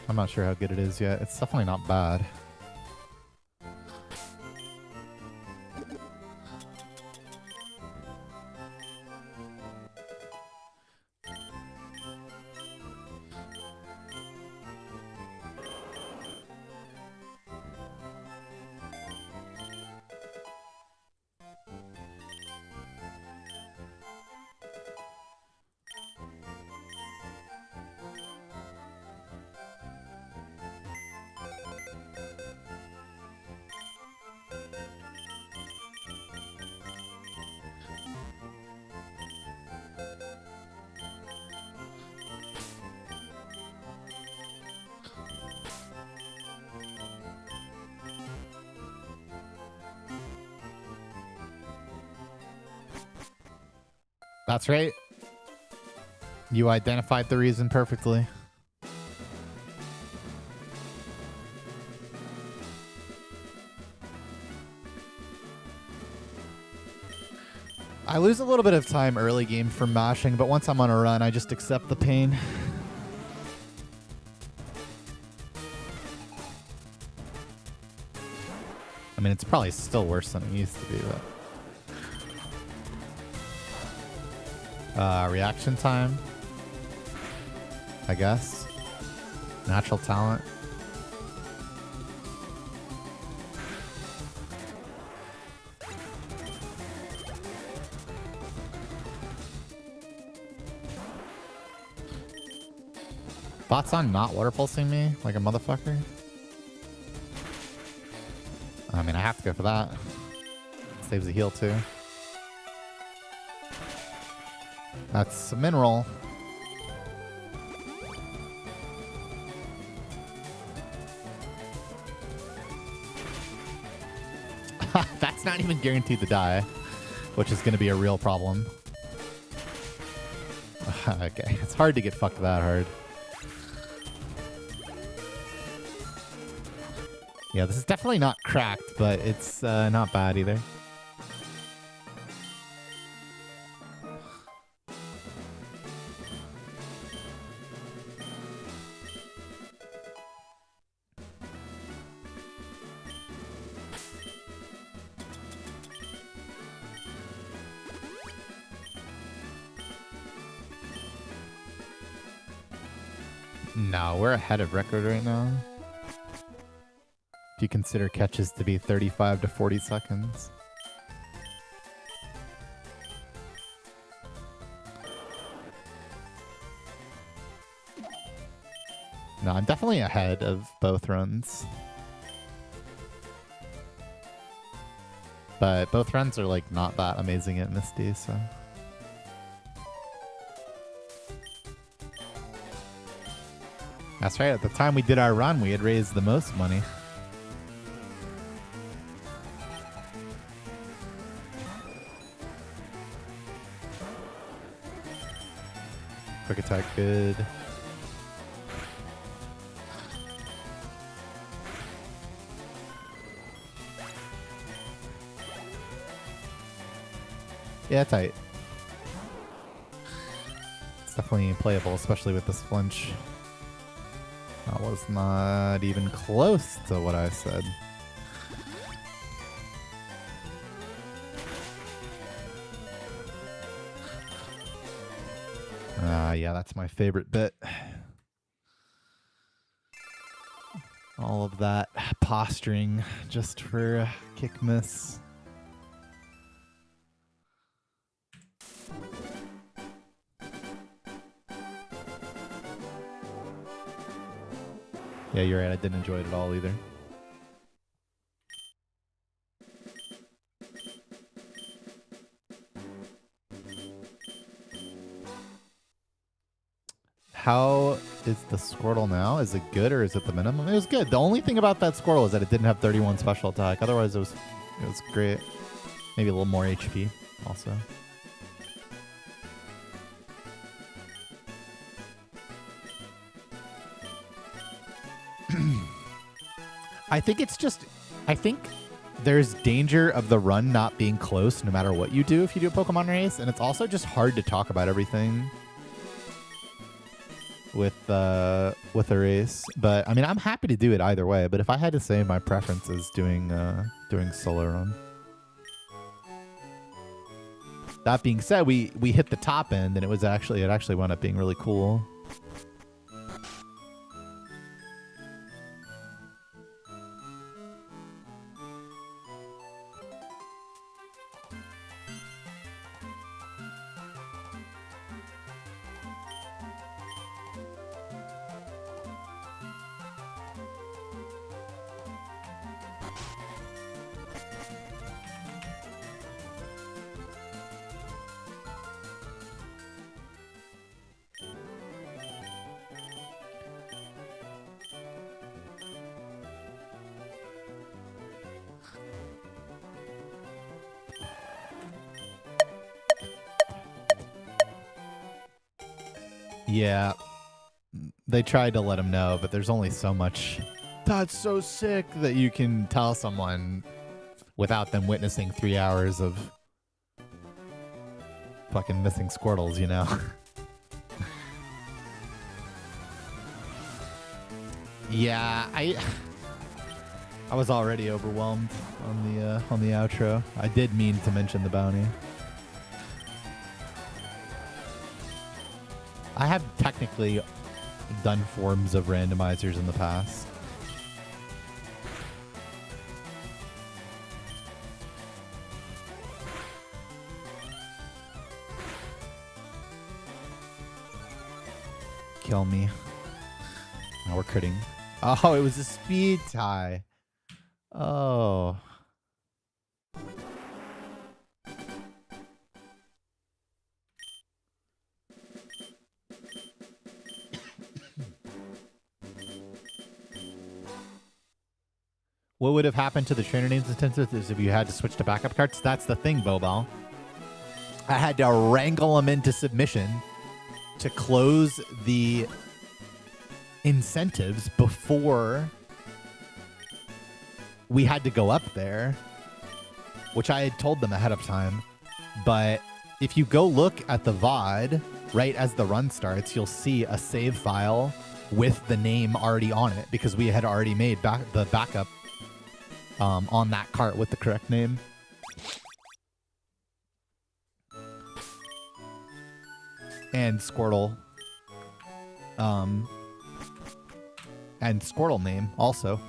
I'm not sure how good it is yet. It's definitely not bad. That's right. You identified the reason perfectly. I lose a little bit of time early game from mashing, but once I'm on a run, I just accept the pain. I mean, it's probably still worse than it used to be, but... reaction time, I guess. Natural talent. Thoughts on not water pulsing me like a motherfucker? I mean, I have to go for that. Saves a heal too. That's a mineral. That's not even guaranteed to die, which is going to be a real problem. Okay, it's hard to get fucked that hard. Yeah, this is definitely not cracked, but it's not bad either. No, we're ahead of record right now. If you consider catches to be 35 to 40 seconds. No, I'm definitely ahead of both runs. But both runs are like not that amazing at Misty, so... That's right, at the time we did our run, we had raised the most money. Quick attack, good. Yeah, tight. It's definitely playable, especially with this flinch. That was not even close to what I said. Yeah, that's my favorite bit. All of that posturing just for a kick miss. Yeah, you're right. I didn't enjoy it at all either. How is the Squirtle now? Is it good or is it the minimum? It was good. The only thing about that Squirtle is that it didn't have 31 special attack. Otherwise, it was great. Maybe a little more HP also. I think there's danger of the run not being close no matter what you do if you do a Pokemon race, and it's also just hard to talk about everything with a race. But I mean, I'm happy to do it either way. But if I had to say, my preference is doing solo run. That being said, we hit the top end, and it actually wound up being really cool. Yeah, they tried to let him know, but there's only so much. That's so sick that you can tell someone without them witnessing 3 hours of fucking missing Squirtles, you know? Yeah, I was already overwhelmed on the outro. I did mean to mention the bounty. I have technically done forms of randomizers in the past. Kill me. Now we're critting. Oh, it was a speed tie. Oh. What would have happened to the trainer names instances if you had to switch to backup cards? That's the thing, Bobal. I had to wrangle them into submission to close the incentives before we had to go up there, which I had told them ahead of time. But if you go look at the VOD right as the run starts, you'll see a save file with the name already on it because we had already made the backup on that cart with the correct name. And Squirtle. And Squirtle name also.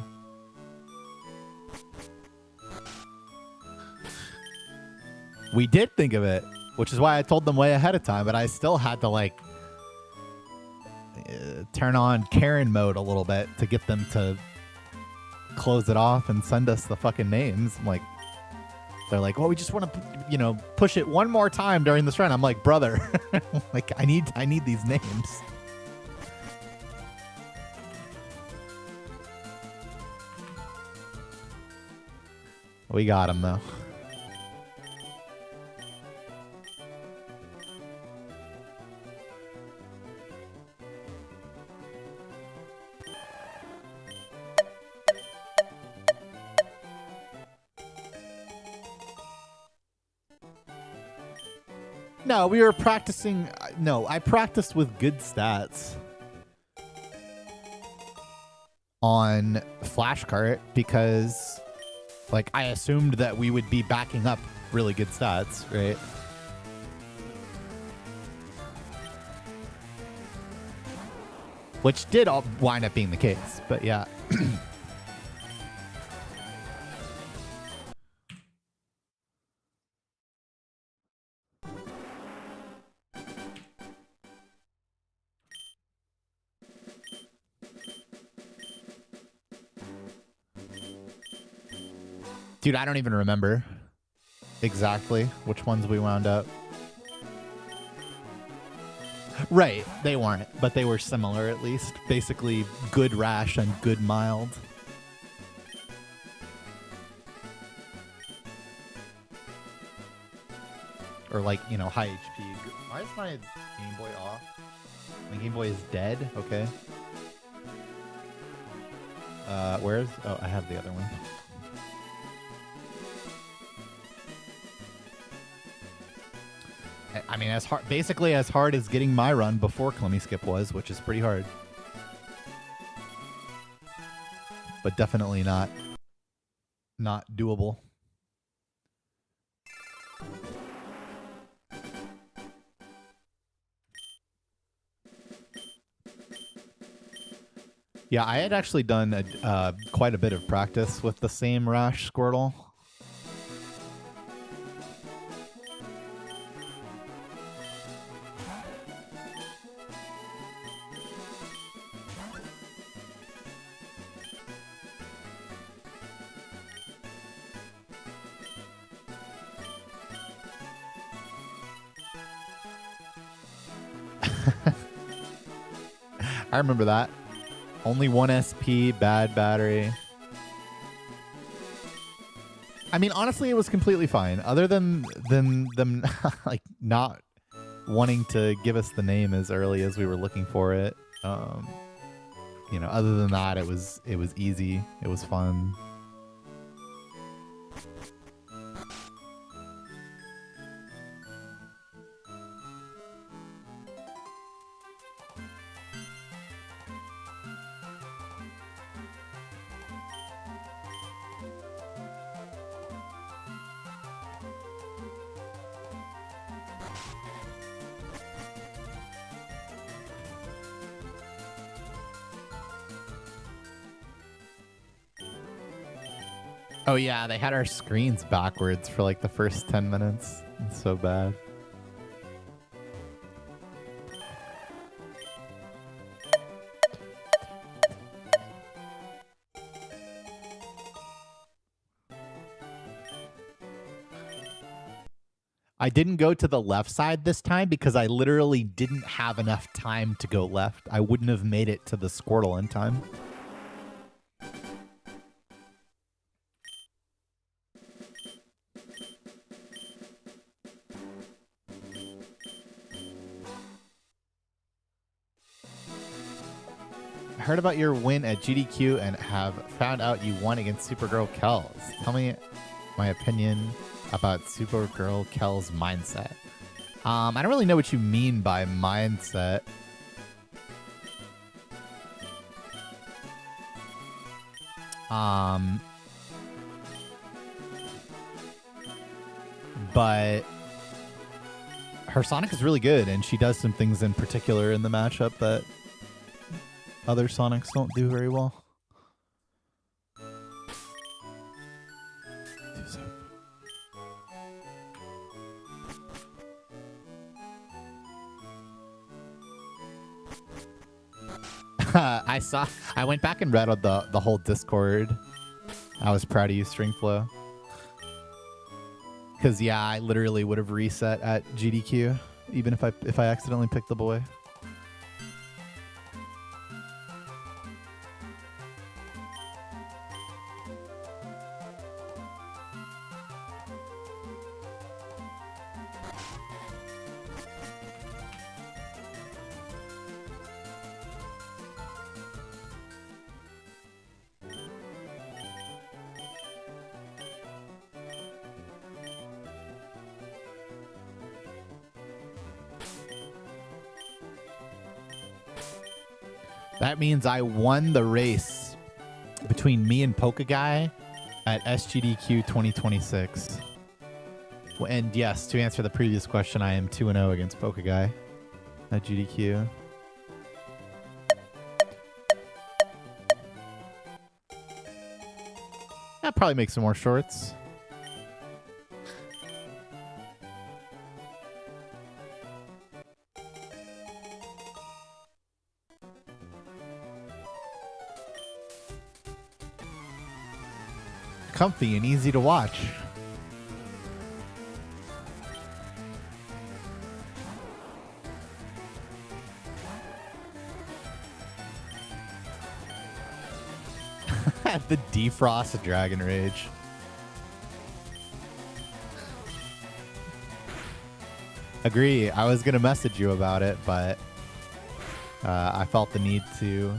We did think of it, which is why I told them way ahead of time, but I still had to like turn on Karen mode a little bit to get them to close it off and send us the fucking names. I'm like, they're like, well, we just want to, push it one more time during this run. I'm like, brother, like I need these names. We got him though. No, we were practicing. No, I practiced with good stats on Flashcart because, like, I assumed that we would be backing up really good stats, right? Which did all wind up being the case, but yeah. Dude, I don't even remember exactly which ones we wound up. Right, they weren't, but they were similar at least. Basically, good rash and good mild. Or like, you know, high HP. Why is my Game Boy off? My Game Boy is dead? Okay. Where's... Oh, I have the other one. I mean, as hard, basically as hard as getting my run before Clemmy Skip was, which is pretty hard. But definitely not doable. Yeah, I had actually done quite a bit of practice with the same Rash Squirtle. I remember that. Only 1 SP, bad battery. I mean, honestly, it was completely fine. Other than them like not wanting to give us the name as early as we were looking for it. You know, other than that, it was easy. It was fun. Oh yeah, they had our screens backwards for like the first 10 minutes. It's so bad. I didn't go to the left side this time because I literally didn't have enough time to go left. I wouldn't have made it to the Squirtle in time. I heard about your win at GDQ and have found out you won against Supergirl Kells. Tell me my opinion about Supergirl Kells' mindset. I don't really know what you mean by mindset. But her Sonic is really good, and she does some things in particular in the matchup that other Sonics don't do very well. I went back and read the whole Discord. I was proud of you, Stringflow. Because yeah, I literally would have reset at GDQ, even if I accidentally picked the boy. That means I won the race between me and Polka Guy at SGDQ 2026. And yes, to answer the previous question, I am 2-0 against Polka Guy at GDQ. I'll probably make some more shorts. comfy and easy to watch. The defrost Dragon Rage. Agree. I was going to message you about it, but I felt the need to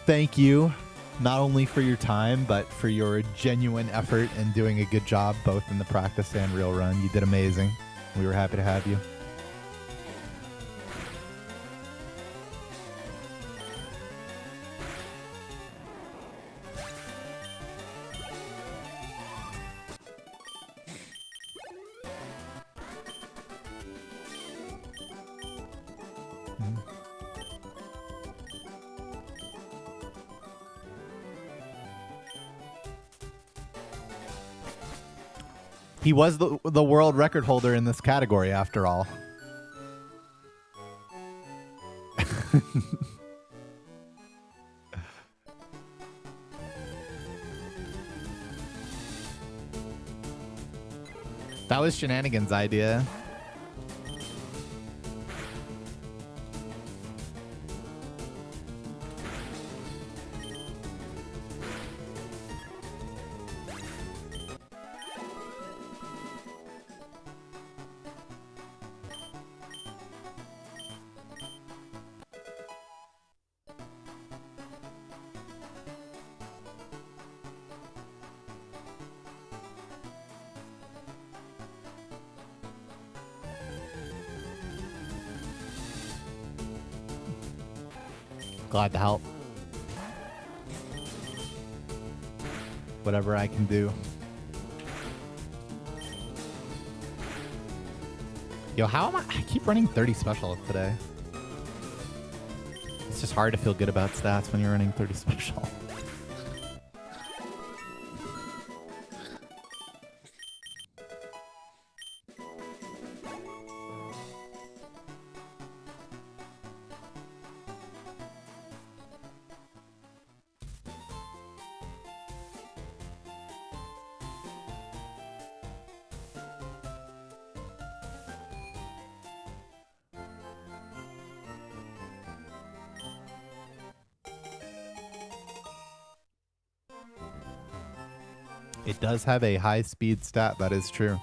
thank you not only for your time, but for your genuine effort in doing a good job both in the practice and real run. You did amazing. We were happy to have you. He was the world record holder in this category, after all. That was Shenanigan's idea. Glad to help. Whatever I can do. Yo, how am I keep running 30 special today. It's just hard to feel good about stats when you're running 30 special. It does have a high speed stat, that is true.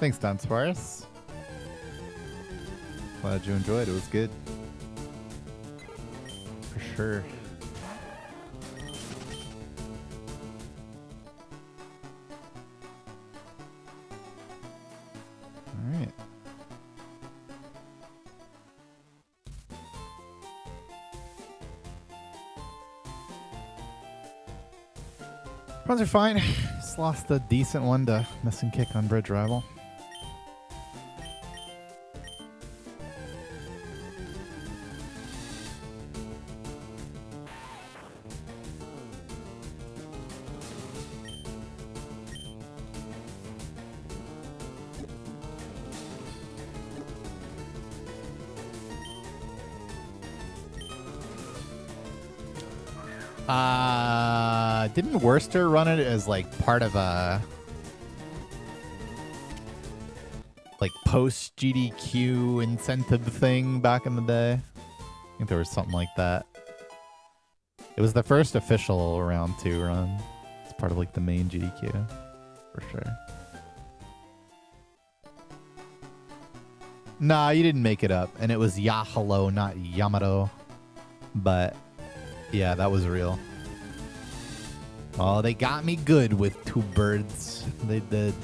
Thanks, Don Suarez. Glad you enjoyed. It was good. For sure. All right. Runs are fine. Just lost a decent one to missing kick on Bridge Rival. Didn't Worcester run it as like part of a like post GDQ incentive thing back in the day? I think there was something like that. It was the first official round 2 run. It's part of like the main GDQ for sure. Nah, you didn't make it up, and it was Yahalo, not Yamato. But yeah, that was real. Oh, they got me good with 2 birds. They did.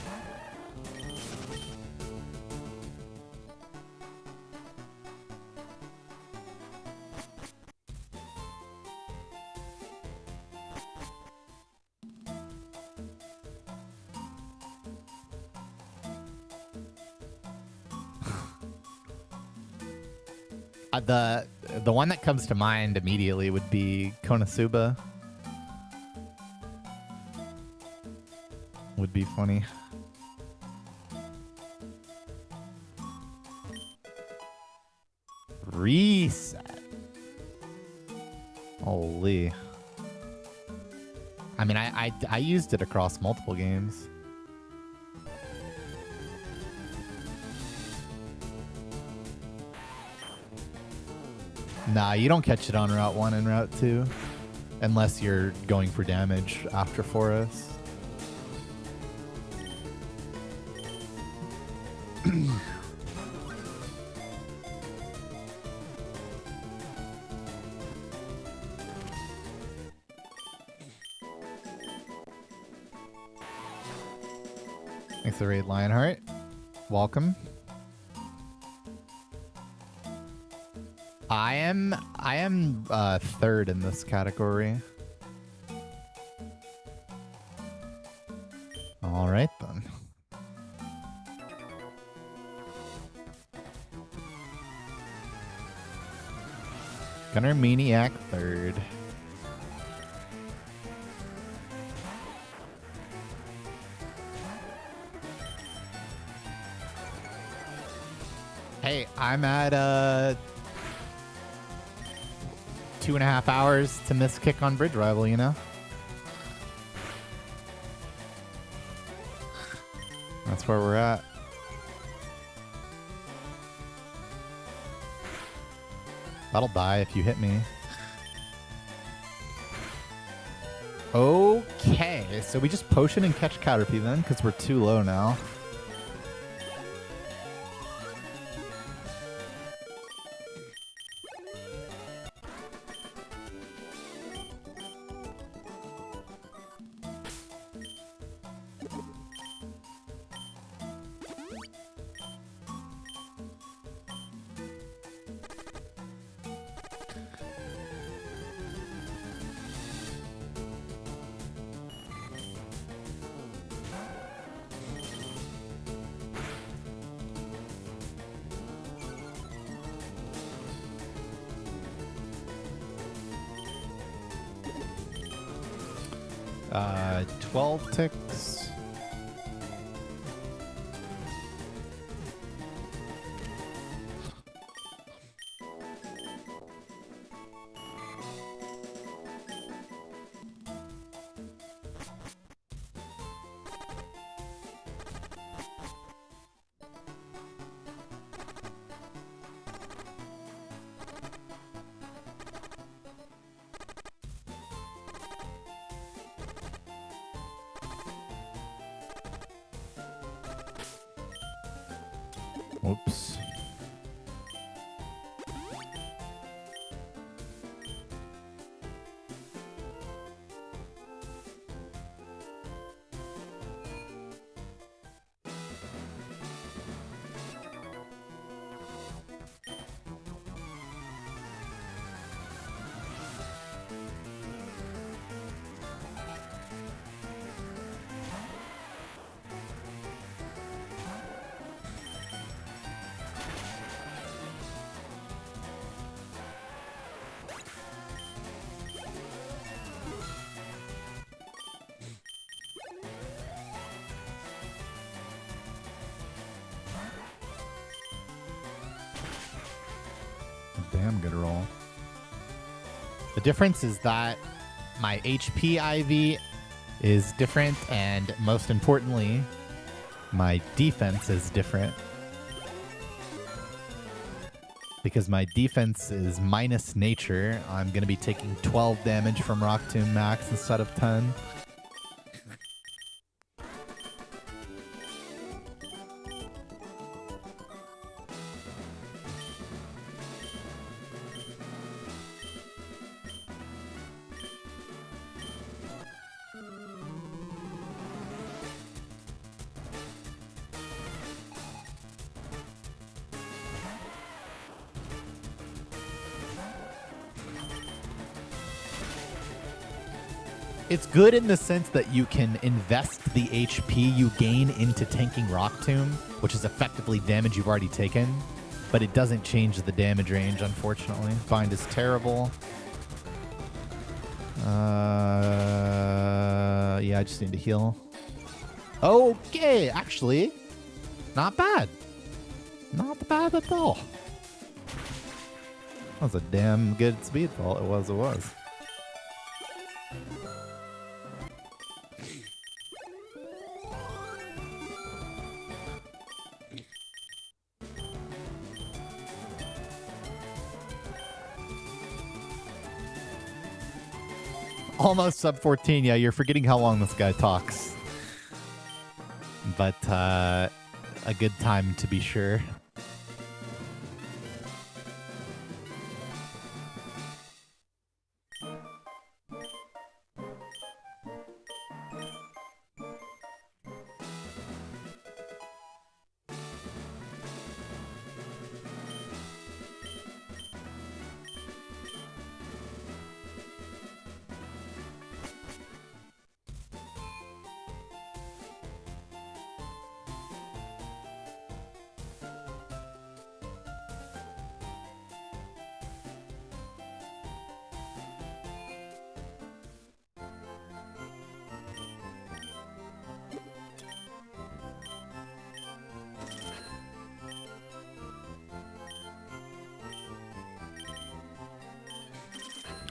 The one that comes to mind immediately would be Konosuba. Would be funny. Reset. Holy. I mean, I used it across multiple games. Nah, you don't catch it on Route 1 and Route 2. Unless you're going for damage after Forest. Thanks for the raid, Lionheart. Welcome. I am third in this category. All right then. Gunnermaniac third. Hey, I'm at 2.5 hours to miss kick on Bridge Rival, you know? That's where we're at. That'll die if you hit me. Okay, so we just potion and catch Caterpie then, because we're too low now. Uh, 12 ticks. Whoops. Damn good roll. The difference is that my HP IV is different, and most importantly, my defense is different. Because my defense is minus nature, I'm going to be taking 12 damage from Rock Tomb Max instead of 10. It's good in the sense that you can invest the HP you gain into tanking Rock Tomb, which is effectively damage you've already taken, but it doesn't change the damage range, unfortunately. Bind is terrible. Yeah, I just need to heal. Okay, actually, not bad. Not bad at all. That was a damn good speed fall. It was. Almost sub 14. Yeah, you're forgetting how long this guy talks. But a good time to be sure.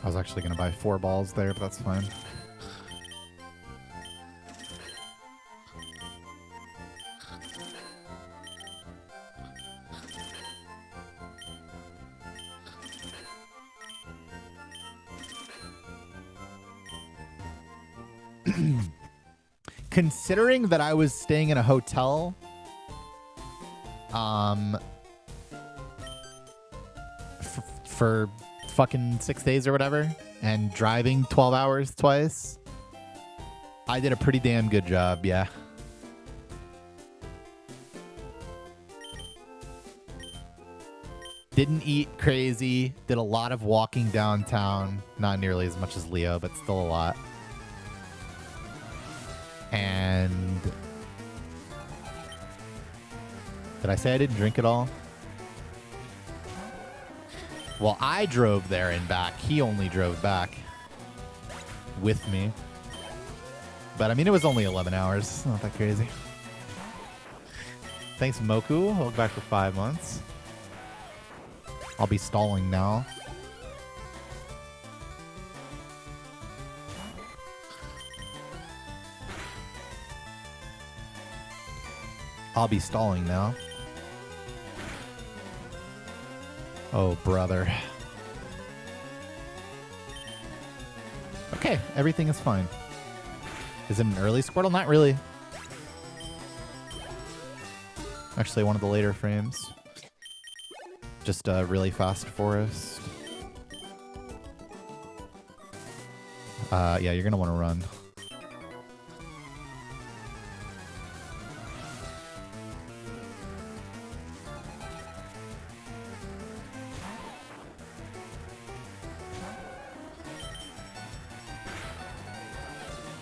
I was actually going to buy 4 balls there, but that's fine. Considering that I was staying in a hotel, for fucking 6 days or whatever, and driving 12 hours twice, I did a pretty damn good job, yeah. Didn't eat crazy, did a lot of walking downtown, not nearly as much as Leo, but still a lot. And did I say I didn't drink at all? Well, I drove there and back. He only drove back with me. But I mean, it was only 11 hours. It's not that crazy. Thanks, Moku. Welcome back for 5 months. I'll be stalling now. I'll be stalling now. Oh, brother. Okay, everything is fine. Is it an early Squirtle? Not really. Actually, one of the later frames. Just a really fast forest. Yeah, you're going to want to run.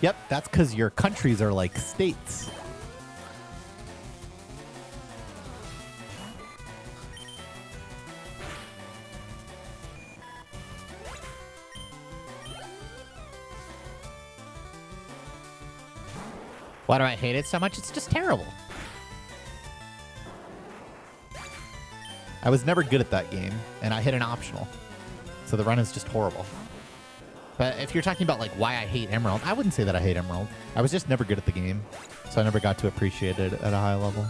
Yep, that's because your countries are like states. Why do I hate it so much? It's just terrible. I was never good at that game, and I hit an optional. So the run is just horrible. But if you're talking about like why I hate Emerald, I wouldn't say that I hate Emerald. I was just never good at the game, so I never got to appreciate it at a high level.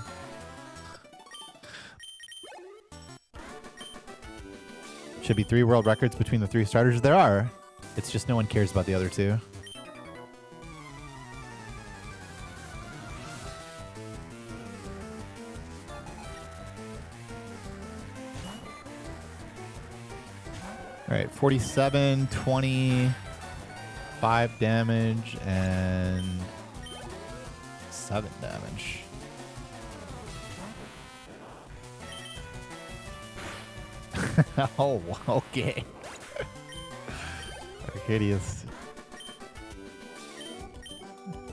Should be 3 world records between the 3 starters. There are. It's just no one cares about the other 2. All right, 47, 25 damage, and 7 damage. Oh, okay. Arcadius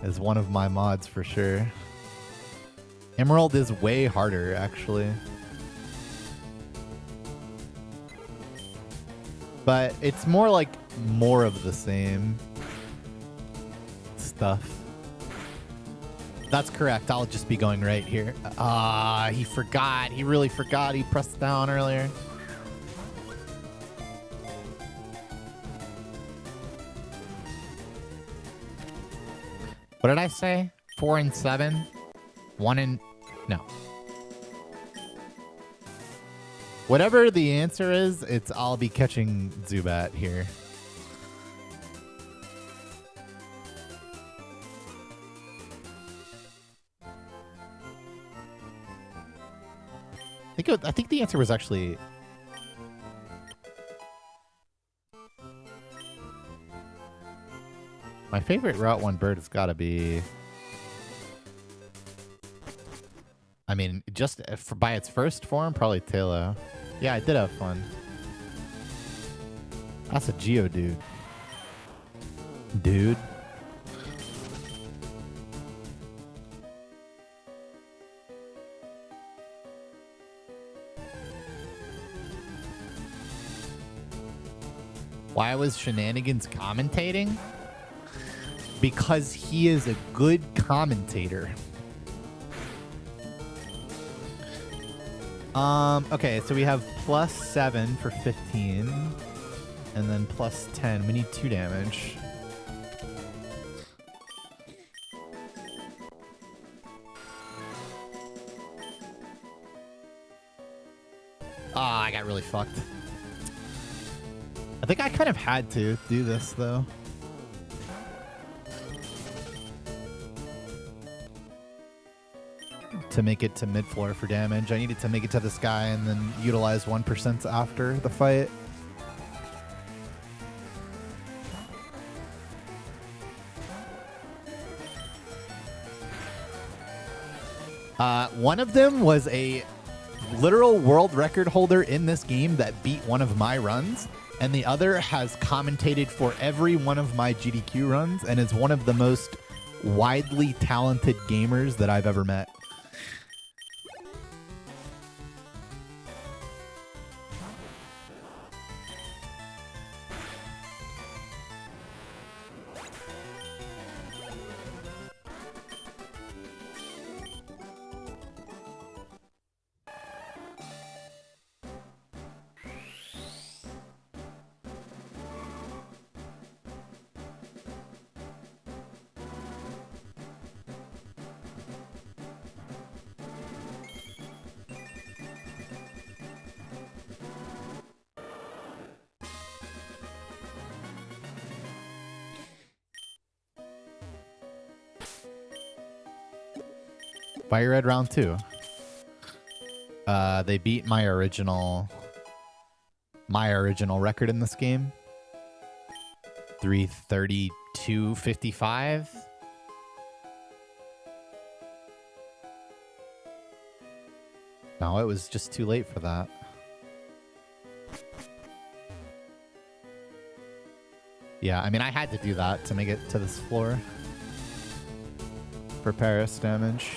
is one of my mods for sure. Emerald is way harder, actually. But it's more like more of the same stuff. That's correct. I'll just be going right here. He forgot. He really forgot. He pressed down earlier. What did I say? 4 and 7? 1 and... No. Whatever the answer is, I'll be catching Zubat here. I think the answer was actually... My favorite Route 1 bird has got to be... I mean, just by its first form, probably Tailo. Yeah, I did have fun. That's a Geodude. Dude. Why was Shenanigans commentating? Because he is a good commentator. Okay, so we have +7 for 15, and then +10. We need 2 damage. I got really fucked. I think I kind of had to do this, though. To make it to mid-floor for damage. I needed to make it to this guy and then utilize 1% after the fight. One of them was a literal world record holder in this game that beat one of my runs, and the other has commentated for every one of my GDQ runs and is one of the most widely talented gamers that I've ever met. Fire Red round 2. They beat my original record in this game. 332.55. No, it was just too late for that. Yeah, I mean, I had to do that to make it to this floor. For Paris damage.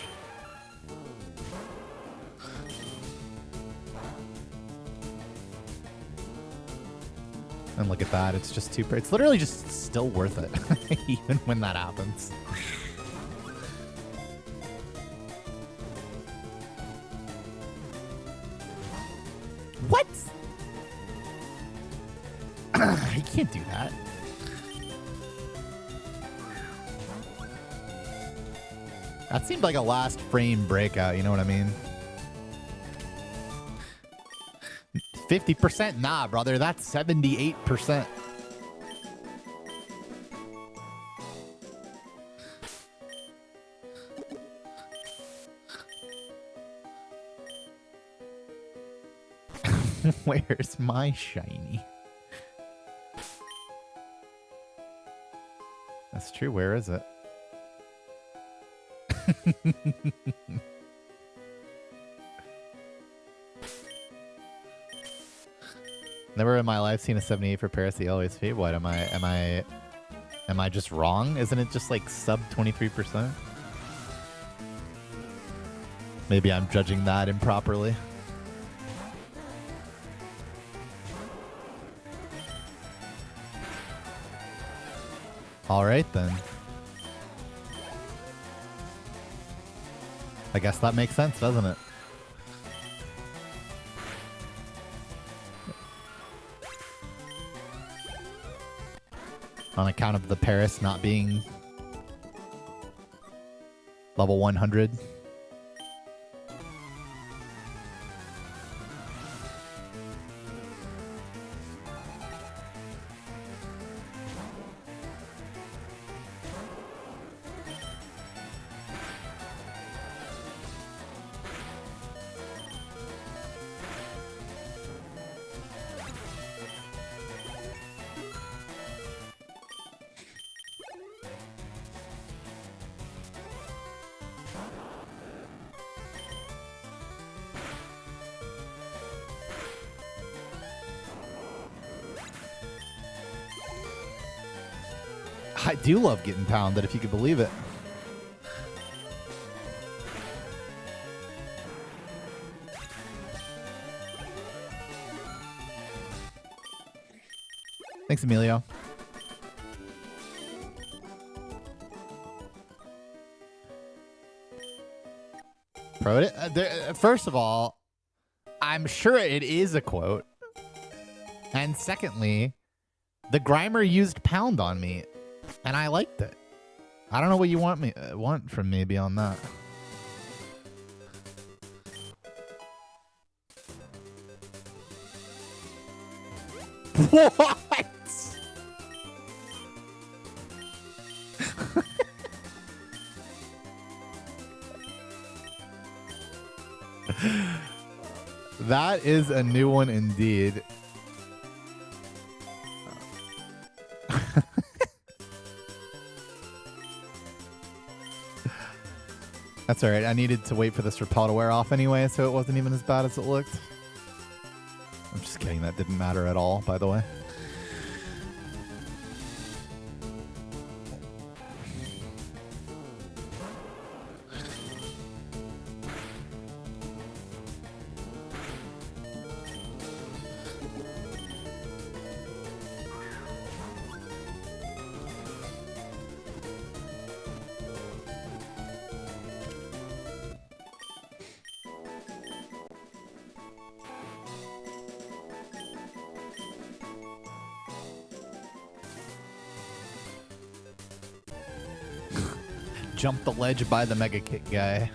And look at that, it's just too... It's literally just still worth it, even when that happens. What? You can't do that. That seemed like a last frame breakout, you know what I mean? 50%? Nah, brother, that's 78%. Where's my shiny? That's true. Where is it? Never in my life seen a 78 for Paris the LSV. What am I just wrong? Isn't it just like sub 23%? Maybe I'm judging that improperly. All right, then. I guess that makes sense, doesn't it? On account of the Paris not being level 100. I do love getting pounded, if you could believe it. Thanks, Emilio. First of all, I'm sure it is a quote. And secondly, the Grimer used pound on me, and I liked it. I don't know what you want from me beyond that. What? That is a new one indeed. That's alright. I needed to wait for this repel to wear off anyway, so it wasn't even as bad as it looked. I'm just kidding. That didn't matter at all, by the way. Jump the ledge by the Mega Kick guy.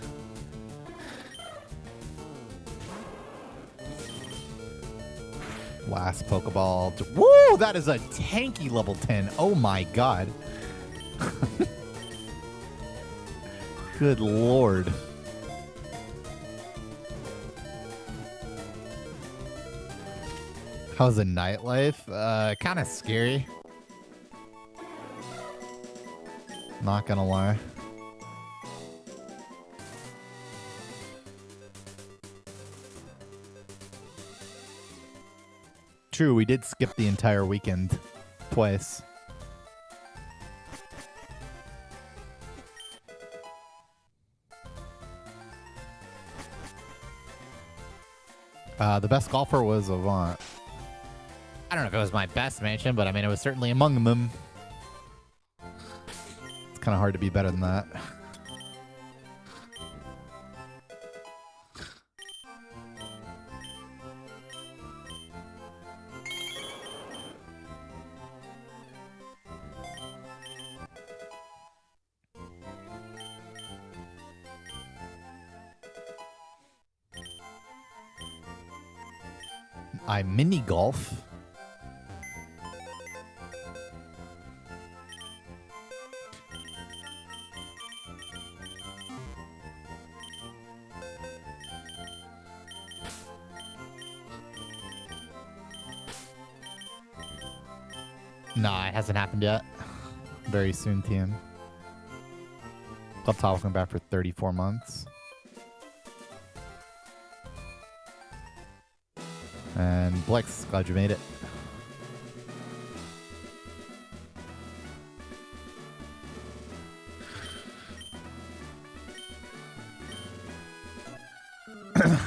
Last Pokeball. Woo! That is a tanky level 10. Oh my god. Good lord. How's the nightlife? Kind of scary. Not gonna lie. True, we did skip the entire weekend twice. The best golfer was Avant. I don't know if it was my best mansion, but I mean, it was certainly among them. It's kind of hard to be better than that. I mini golf. Nah, it hasn't happened yet. Very soon, TM. Club Top coming back for 34 months. And Blex, glad you made it.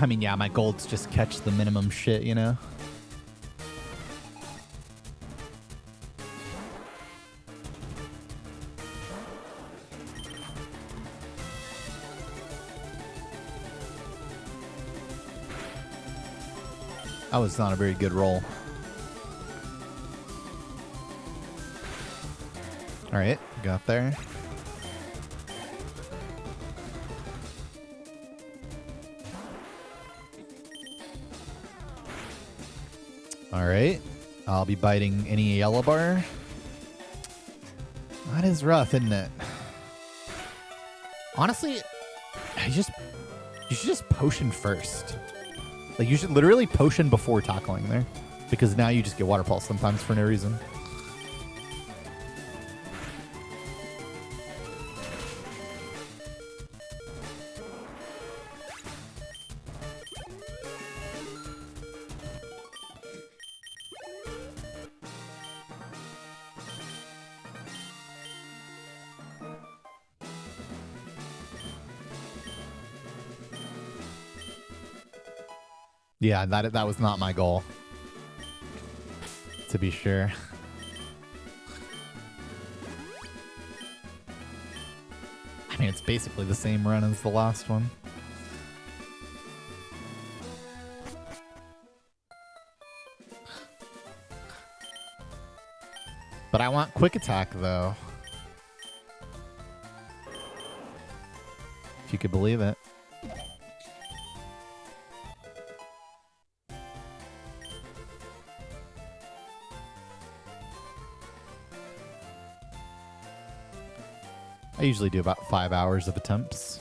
I mean, yeah, my gold's just catch the minimum shit, you know? That was not a very good roll. All right, got there. All right, I'll be biting any yellow bar. That is rough, isn't it? Honestly, you should just potion first. Like, you should literally potion before tackling there. Because now you just get water pulse sometimes for no reason. Yeah, that was not my goal. To be sure. I mean, it's basically the same run as the last one. But I want quick attack, though. If you could believe it. I usually do about 5 hours of attempts.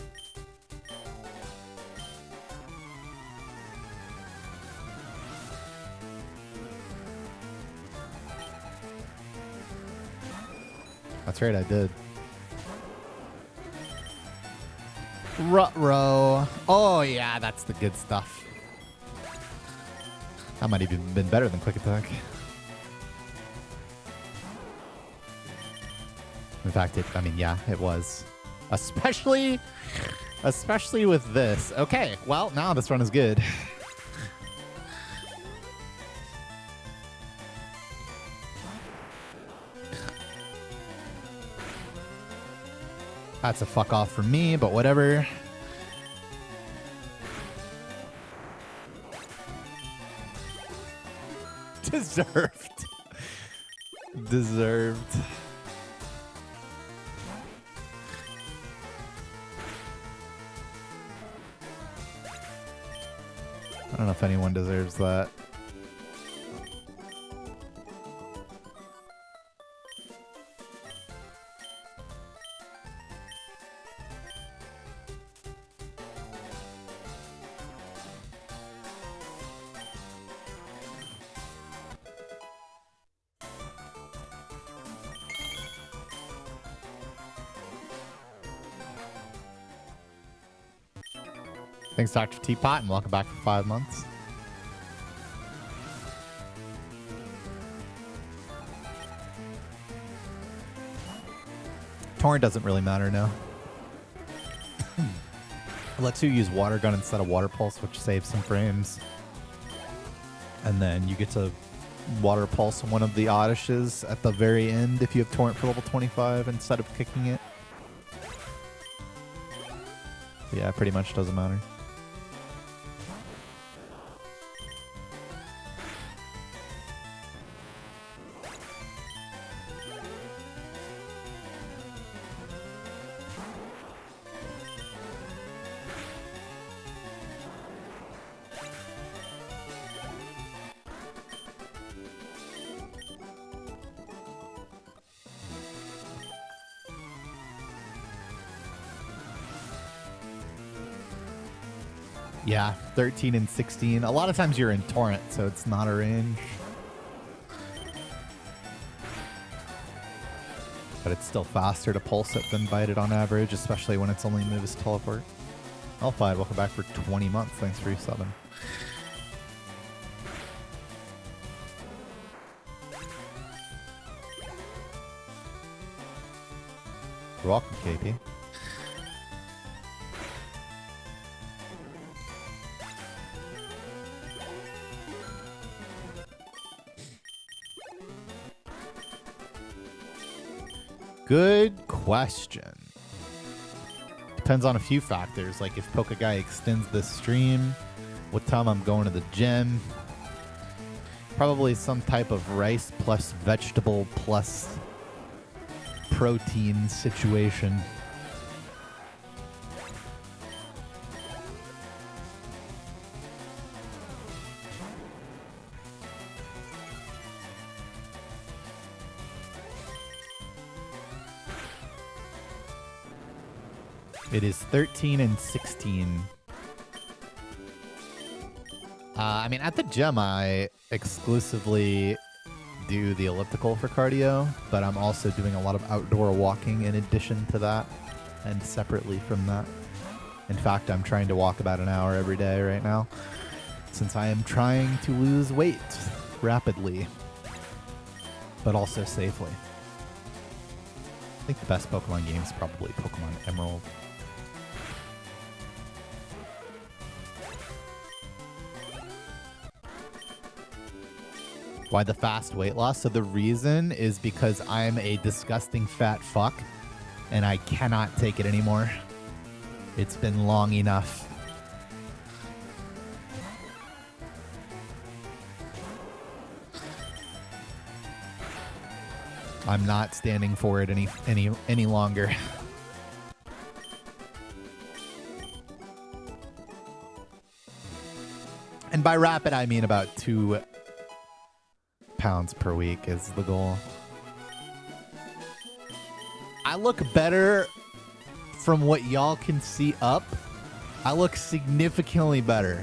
That's right, I did. Rut-row. Oh, yeah, that's the good stuff. That might even been better than quick attack. In fact, I mean, yeah, it was. Especially with this. Okay, well, now this run is good. That's a fuck off from me, but whatever. Deserved. Deserved. I don't know if anyone deserves that. Thanks, Dr. Teapot, and welcome back for 5 months. Torrent doesn't really matter now. It lets you use Water Gun instead of Water Pulse, which saves some frames. And then you get to Water Pulse one of the Oddishes at the very end if you have Torrent for level 25 instead of kicking it. Yeah, pretty much doesn't matter. Yeah, 13 and 16. A lot of times you're in Torrent, so it's not a range. But it's still faster to pulse it than bite it on average, especially when its only move is teleport. Alphide, welcome back for 20 months. Thanks for your subbing. You're welcome, KP. Good question. Depends on a few factors, like if Pokeguy extends the stream, what time I'm going to the gym. Probably some type of rice plus vegetable plus protein situation. It is 13 and 16. I mean, at the gym, I exclusively do the elliptical for cardio, but I'm also doing a lot of outdoor walking in addition to that and separately from that. In fact, I'm trying to walk about an hour every day right now since I am trying to lose weight rapidly, but also safely. I think the best Pokemon game is probably Pokemon Emerald. Why the fast weight loss? So the reason is because I'm a disgusting fat fuck and I cannot take it anymore. It's been long enough. I'm not standing for it any longer. And by rapid, I mean about 2 pounds per week is the goal. I look better from what y'all can see up. I look significantly better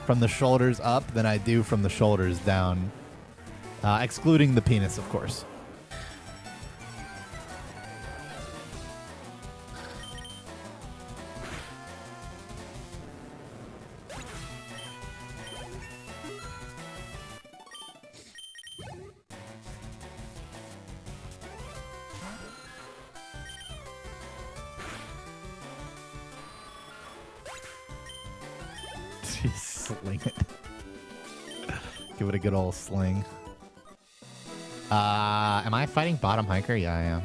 from the shoulders up than I do from the shoulders down, excluding the penis, of course. Sling it. Give it a good old sling. Am I fighting bottom hiker? Yeah, I am.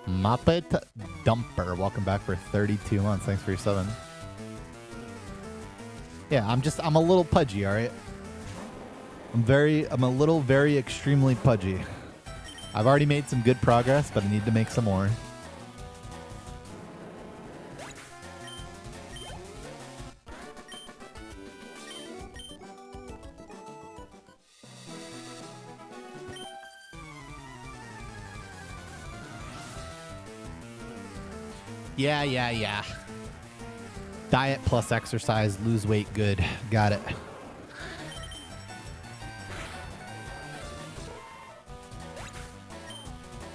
Muppet Dumper, welcome back for 32 months. Thanks for your subbing. Yeah, I'm a little pudgy, all right? I'm a little very extremely pudgy. I've already made some good progress, but I need to make some more. Yeah. Diet plus exercise, lose weight, good. Got it.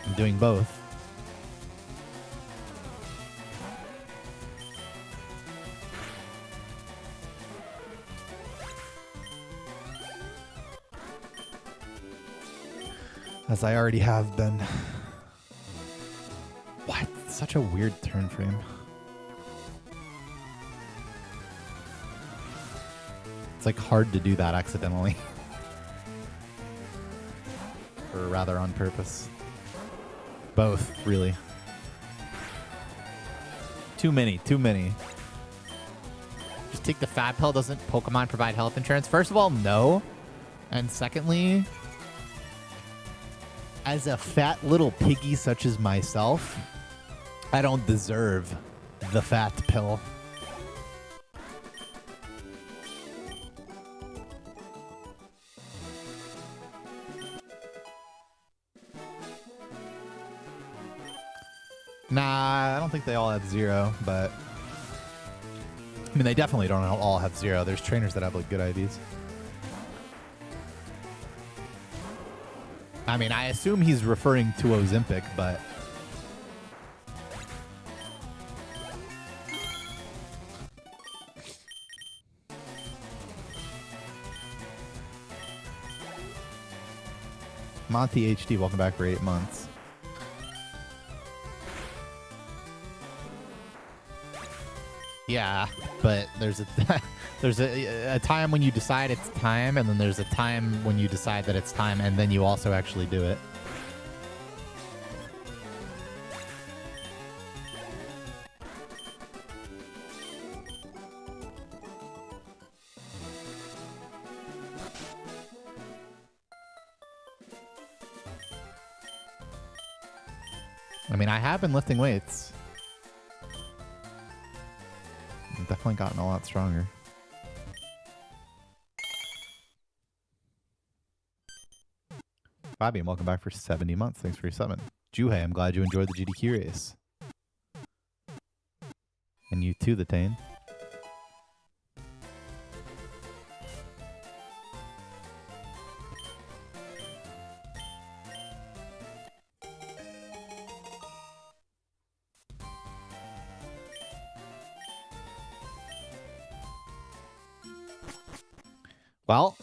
I'm doing both. As I already have been. What? Such a weird turn frame. It's like hard to do that accidentally. Or rather on purpose. Both, really. Too many. Just take the fat pill. Doesn't Pokemon provide health insurance? First of all, no. And secondly, as a fat little piggy such as myself, I don't deserve the fat pill. don't think they all have 0, but I mean, they definitely don't all have 0. There's trainers that have like good IVs. I mean, I assume he's referring to Ozempic, but Monty HD, welcome back for 8 months. Yeah, but there's a there's a time when you decide it's time, and then there's a time when you decide that it's time, and then you also actually do it. I mean, I have been lifting weights. I've definitely gotten a lot stronger. Fabian, welcome back for 70 months. Thanks for your summon. Juhei, I'm glad you enjoyed the GDQ race. And you too, the Tane. Well,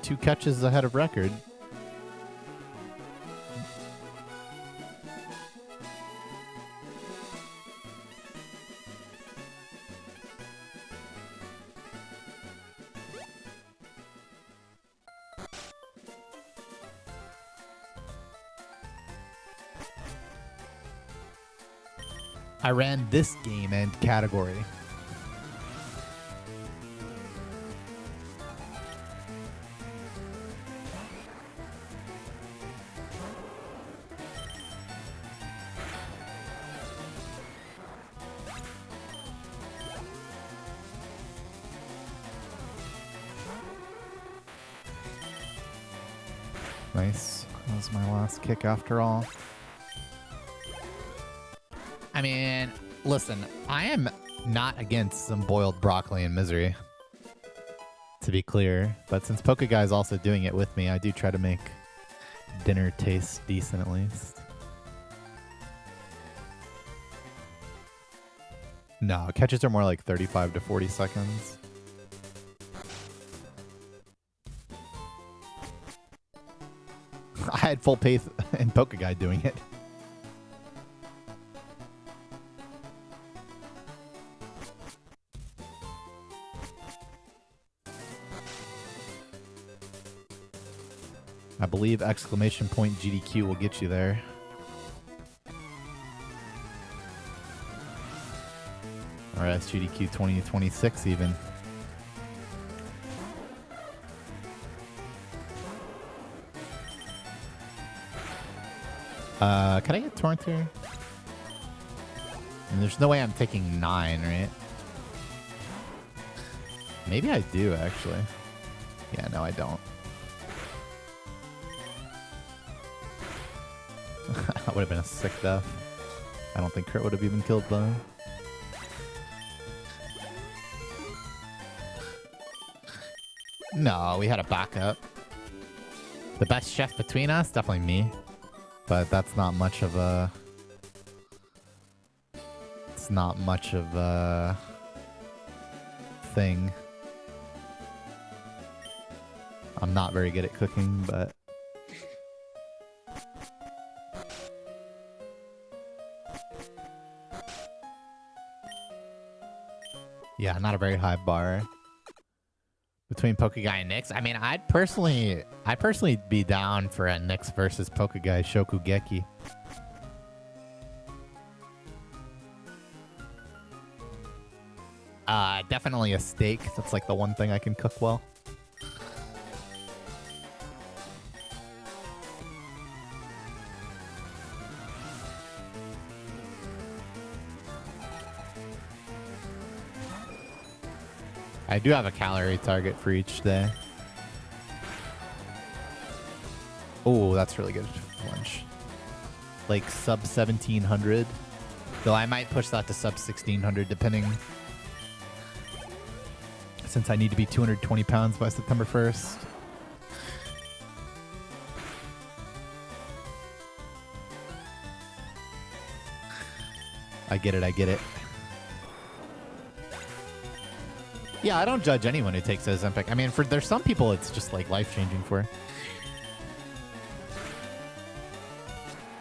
2 catches ahead of record. I ran this game and category. Nice. That was my last kick after all. I mean, listen, I am not against some boiled broccoli and misery, to be clear. But since Poke Guy is also doing it with me, I do try to make dinner taste decent at least. No, catches are more like 35 to 40 seconds. I had full faith in Poke Guy doing it. I believe exclamation point GDQ will get you there. Or that's GDQ 2026 even. Can I get Torrent here? And there's no way I'm taking 9, right? Maybe I do, actually. Yeah, no, I don't. That would have been a sick death. I don't think Kurt would have even killed though. No, we had a backup. The best chef between us? Definitely me. But that's not much of a... It's not much of a... thing. I'm not very good at cooking, but... Yeah, not a very high bar. Between Pokeguy and Nyx. I mean, I'd personally be down for a Nyx versus Pokeguy Shokugeki. Definitely a steak. That's like the one thing I can cook well. I do have a calorie target for each day. Oh, that's really good lunch. Like sub 1700. Though I might push that to sub 1600 depending. Since I need to be 220 pounds by September 1st. I get it, I get it. Yeah, I don't judge anyone who takes Ozempic. I mean, there's some people it's just like life-changing for.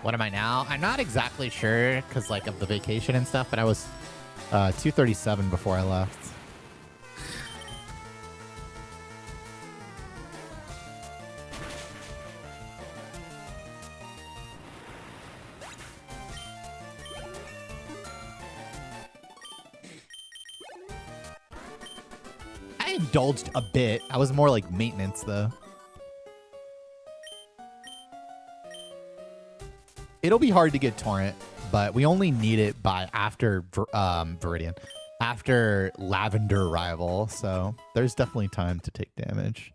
What am I now? I'm not exactly sure because like of the vacation and stuff, but I was 237 before I left. I indulged a bit. I was more like maintenance though. It'll be hard to get Torrent, but we only need it by after Viridian, after Lavender Rival. So there's definitely time to take damage.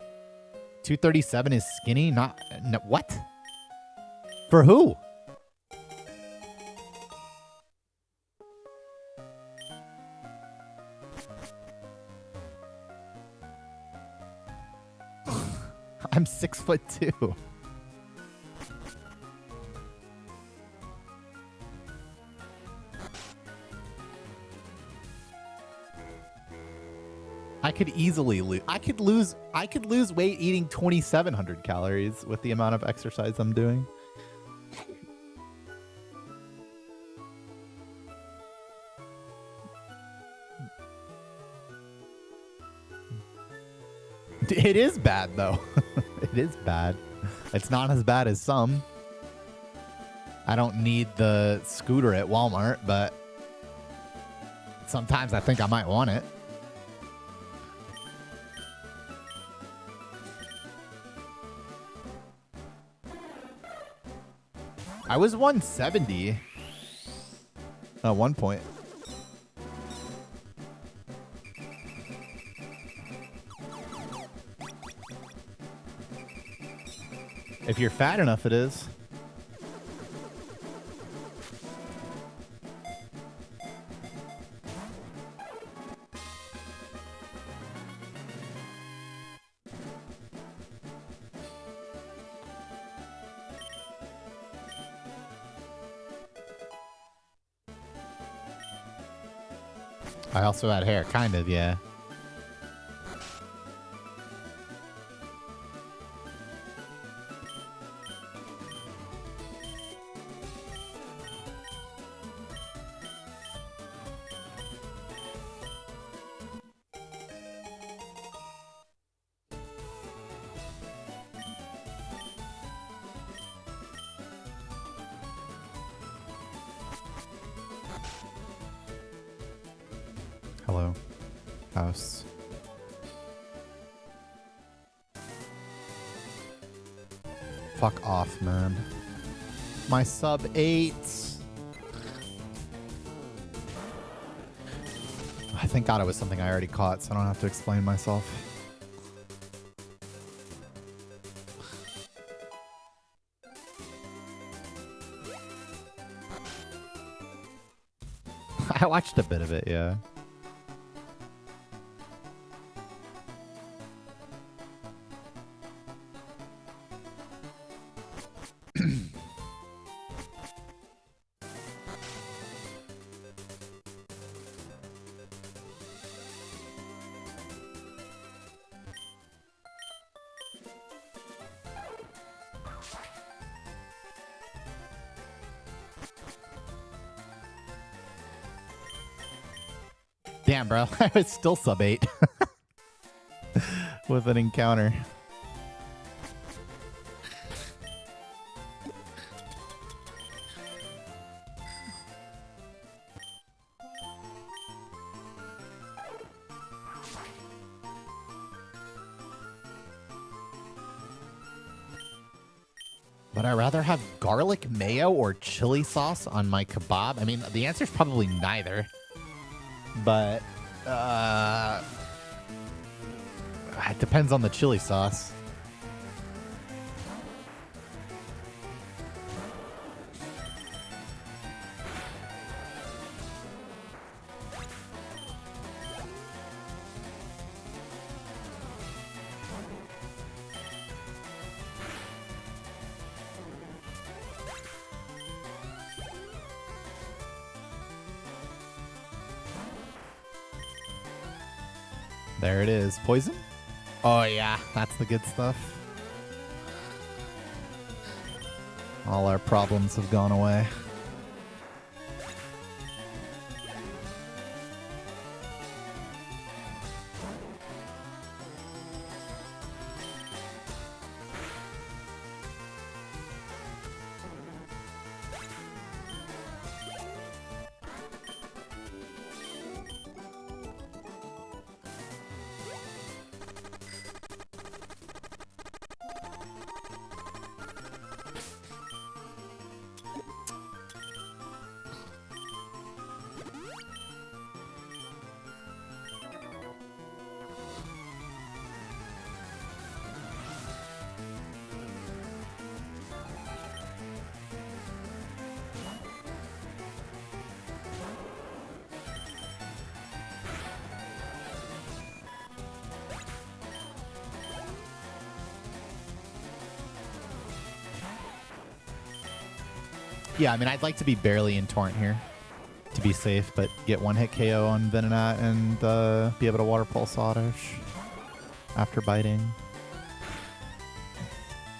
237 is skinny. Not no, what? For who? I'm 6'2". I could easily lose. I could lose weight eating 2,700 calories with the amount of exercise I'm doing. It is bad though. It is bad. It's not as bad as some. I don't need the scooter at Walmart, but sometimes I think I might want it. I was 170 at one point. If you're fat enough, it is. I also had hair, kind of, yeah. Hello, house. Fuck off, man. My sub 8. I thank God it was something I already caught, so I don't have to explain myself. I watched a bit of it, yeah. Damn, bro. I was still sub 8 with an encounter. Would I rather have garlic mayo or chili sauce on my kebab? I mean, the answer is probably neither. But it depends on the chili sauce. There it is. Poison? Oh, yeah. That's the good stuff. All our problems have gone away. Yeah, I mean, I'd like to be barely in Torrent here to be safe, but get one hit KO on Venonat and be able to Water Pulse Oddish after biting.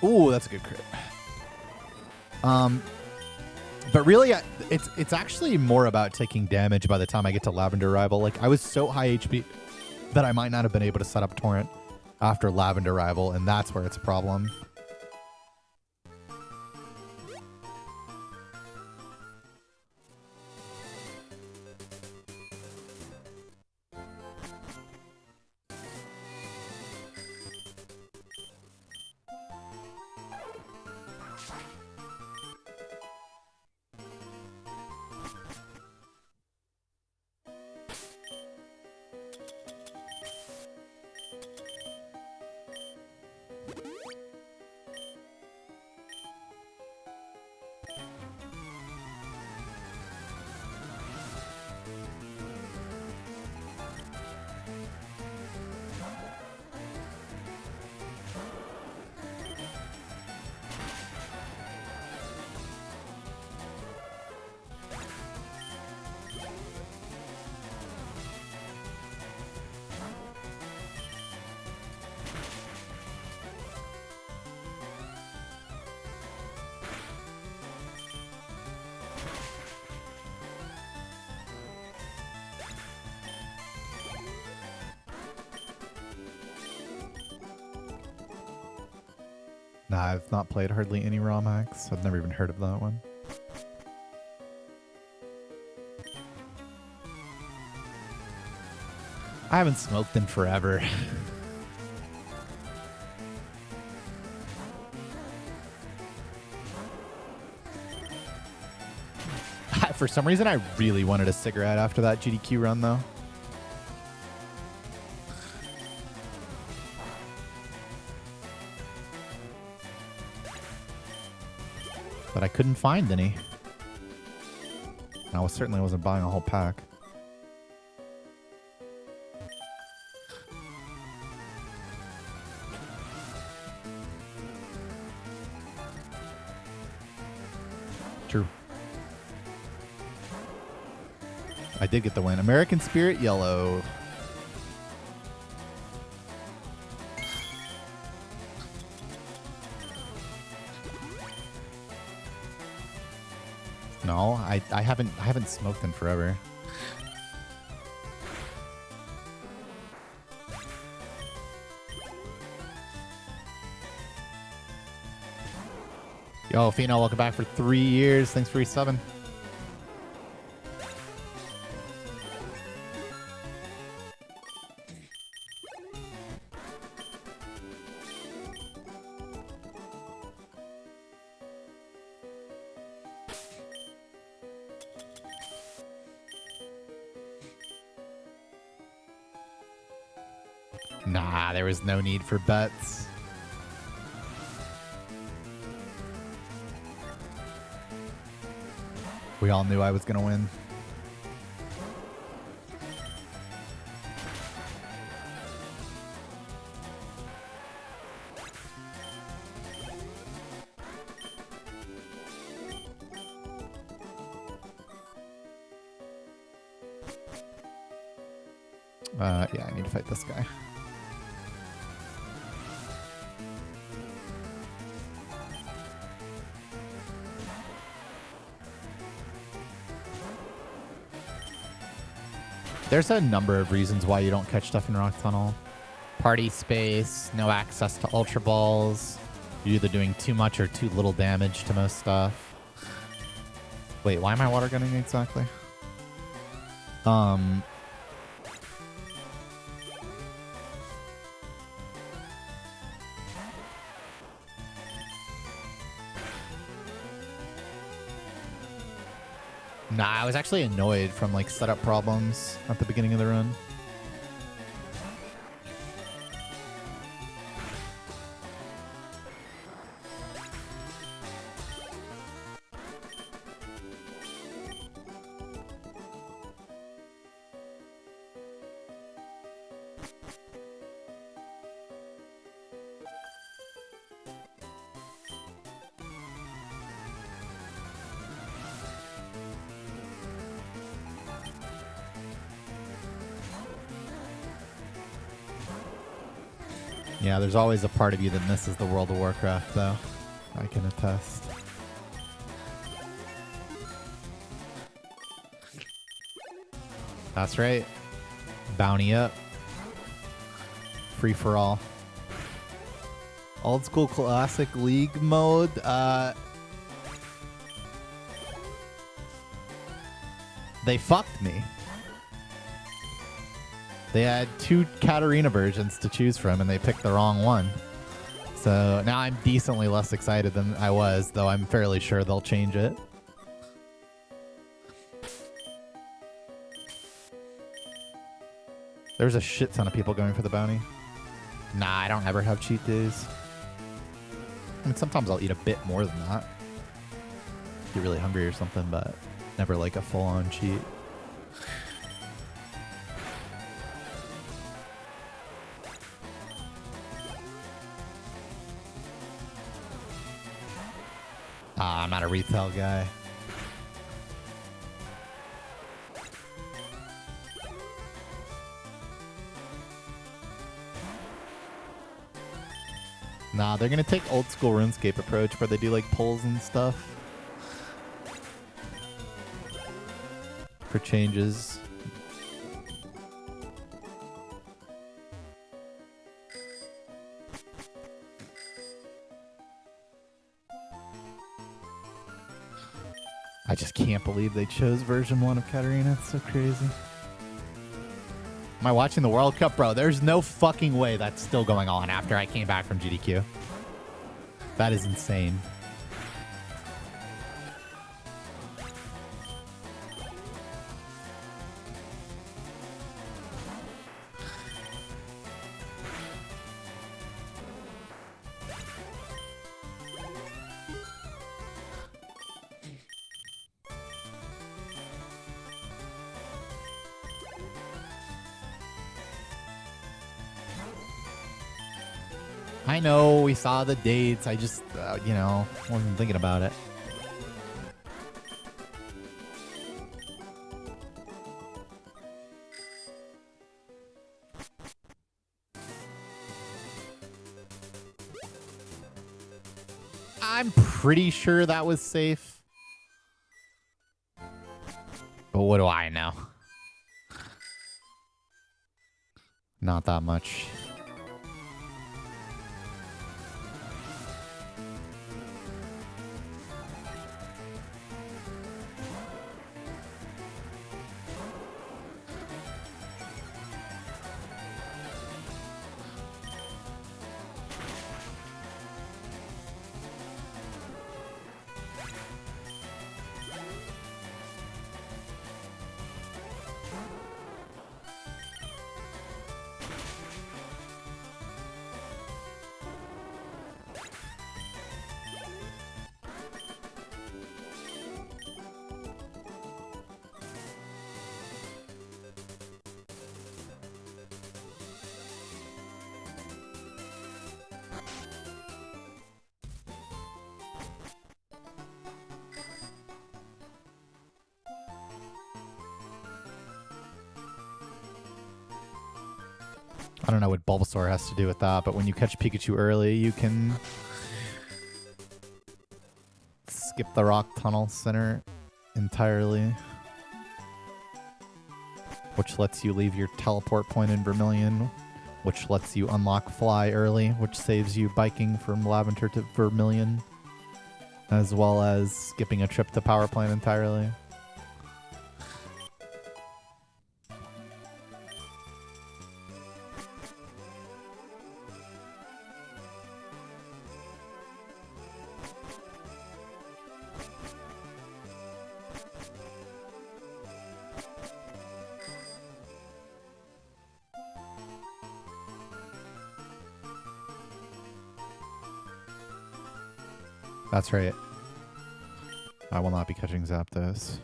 Ooh, that's a good crit. But really, it's actually more about taking damage by the time I get to Lavender Rival. Like, I was so high HP that I might not have been able to set up Torrent after Lavender Rival, and that's where it's a problem. Nah, I've not played hardly any ROM hacks. I've never even heard of that one. I haven't smoked in forever. For some reason, I really wanted a cigarette after that GDQ run, though. But I couldn't find any. And I certainly wasn't buying a whole pack. True. I did get the win. American Spirit Yellow. No, I haven't smoked in forever. Yo, Fino, welcome back for 3 years. Thanks for resubbing. Nah, there was no need for bets. We all knew I was going to win. Yeah, I need to fight this guy. There's a number of reasons why you don't catch stuff in Rock Tunnel. Party space, no access to Ultra Balls. You're either doing too much or too little damage to most stuff. Wait, why am I water gunning exactly? Nah, I was actually annoyed from like setup problems at the beginning of the run. Yeah, there's always a part of you that misses the World of Warcraft, though. I can attest. That's right. Bounty up. Free for all. Old school classic league mode. They fucked me. They had 2 Katarina versions to choose from, and they picked the wrong one. So now I'm decently less excited than I was, though I'm fairly sure they'll change it. There's a shit ton of people going for the bounty. Nah, I don't ever have cheat days. I mean, sometimes I'll eat a bit more than that. Get really hungry or something, but never like a full-on cheat. I'm not a retail guy. Nah, they're gonna take old school RuneScape approach where they do like polls and stuff for changes. I just can't believe they chose version 1 of Katarina. It's so crazy. Am I watching the World Cup? Bro, there's no fucking way that's still going on after I came back from GDQ. That is insane. I know, we saw the dates. I just, you know, wasn't thinking about it. I'm pretty sure that was safe. But what do I know? Not that much. I don't know what Bulbasaur has to do with that, but when you catch Pikachu early, you can skip the Rock Tunnel Center entirely, which lets you leave your teleport point in Vermilion, which lets you unlock Fly early, which saves you biking from Lavender to Vermilion, as well as skipping a trip to Power Plant entirely. That's right. I will not be catching Zapdos.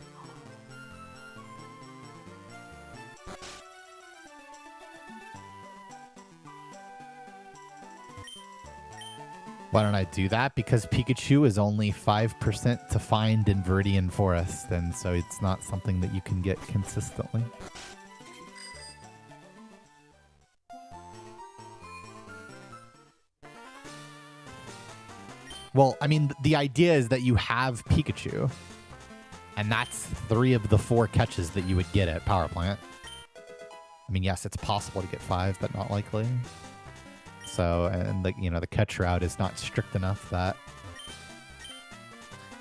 Why don't I do that? Because Pikachu is only 5% to find in Viridian Forest, and so it's not something that you can get consistently. Well, I mean, the idea is that you have Pikachu, and that's 3 of the 4 catches that you would get at Power Plant. I mean, yes, it's possible to get 5, but not likely. So, and the catch route is not strict enough that,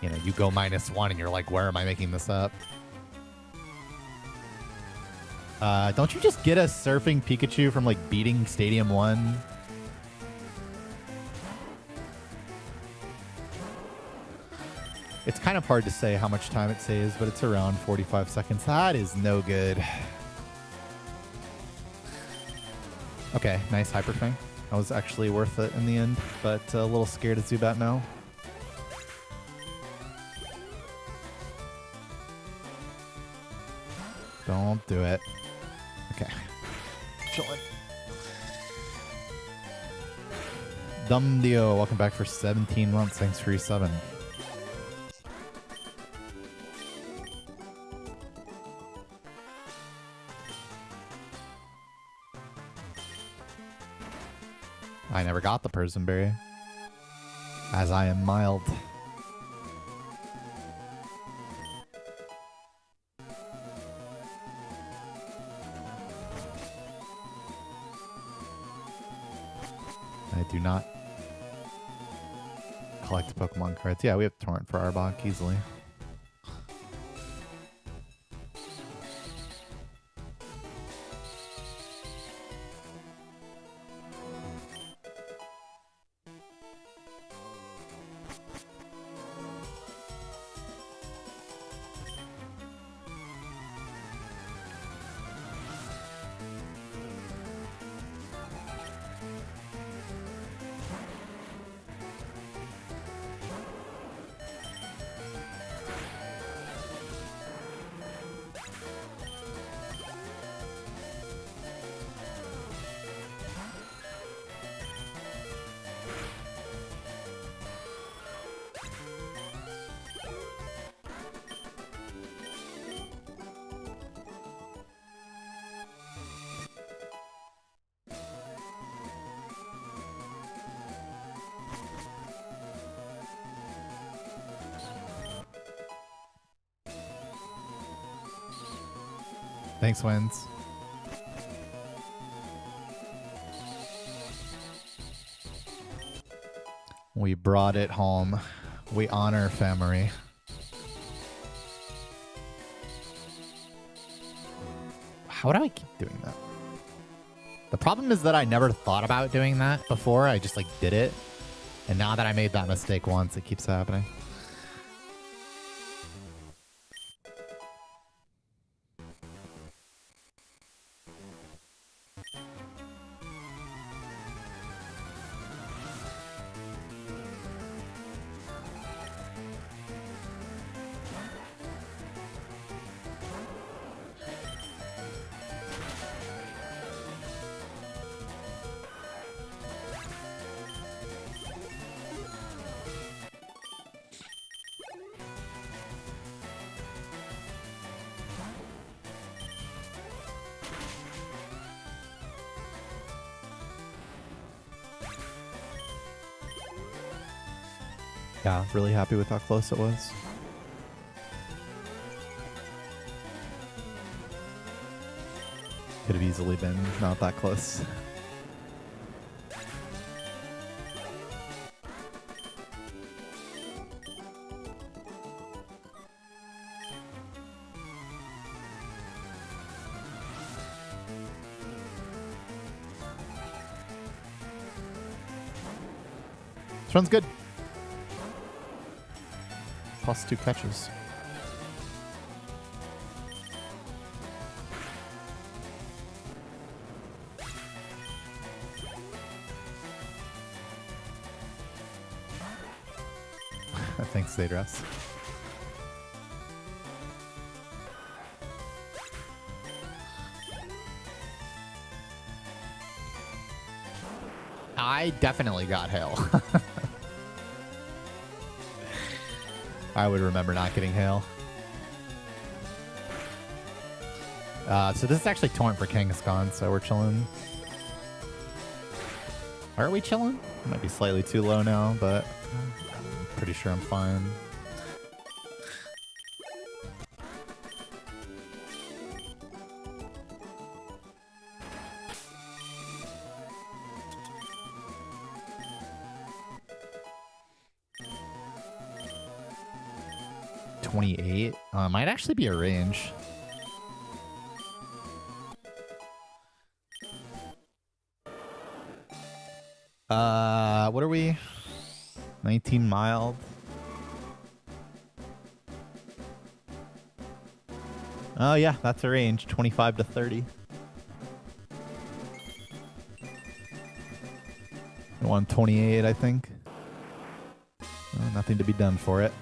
you go -1 and you're like, where am I making this up? Don't you just get a surfing Pikachu from beating Stadium 1? It's kind of hard to say how much time it saves, but it's around 45 seconds. That is no good. Okay, nice Hyper Fang. That was actually worth it in the end, but a little scared of Zubat now. Don't do it. Okay. Chillin'. Dumdio, welcome back for 17 months. Thanks for your 7. I never got the Persianberry, as I am mild. I do not collect Pokemon cards. Yeah, we have Torrent for Arbok easily. Thanks, Wins. We brought it home. We honor family. How do I keep doing that? The problem is that I never thought about doing that before. I just did it. And now that I made that mistake once, it keeps happening. Yeah, really happy with how close it was. Could have easily been not that close. This one's good. Plus 2 catches. Thanks, Zadress. I definitely got hail. I would remember not getting hail. So this is actually torrent for Kangaskhan, so we're chilling. Are we chilling? Might be slightly too low now, but I'm pretty sure I'm fine. $28. Might actually be a range. What are we? 19 mild. Oh yeah, that's a range. 25 to 30. 128, I think. Nothing to be done for it.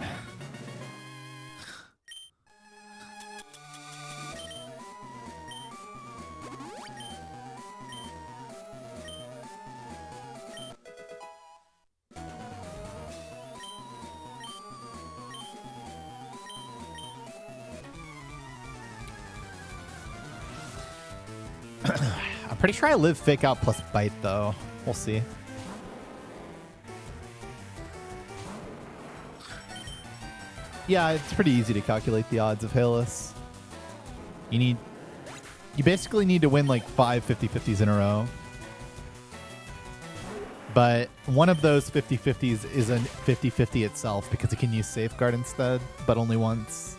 I'm pretty sure I live fake out plus bite though. We'll see. Yeah, it's pretty easy to calculate the odds of hailless. You basically need to win like 5 50-50s in a row. But one of those 50-50s is a 50-50 itself because it can use safeguard instead, but only once.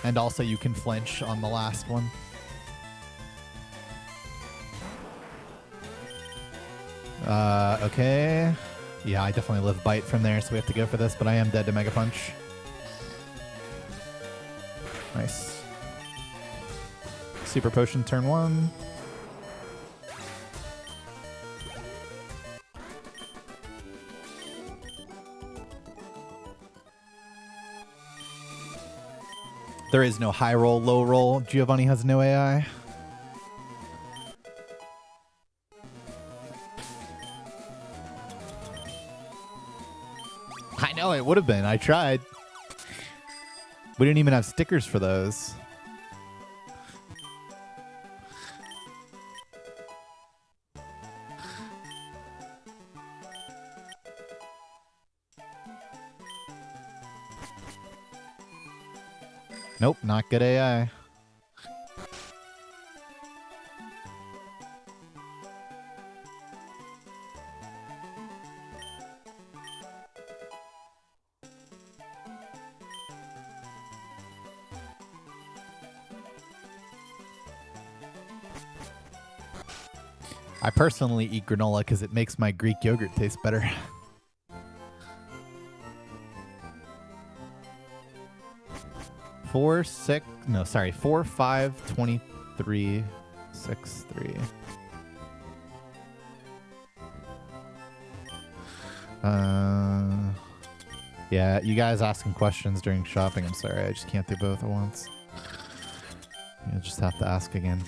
And also you can flinch on the last one. Okay. Yeah, I definitely live bite from there, so we have to go for this, but I am dead to Mega Punch. Nice. Super Potion turn 1. There is no high roll, low roll. Giovanni has no AI. I know, it would have been. I tried. We didn't even have stickers for those. Nope, not good AI. I personally eat granola because it makes my Greek yogurt taste better. Four, 5, 23, 6, 3. Yeah, you guys asking questions during shopping. I'm sorry, I just can't do both at once. You'll just have to ask again.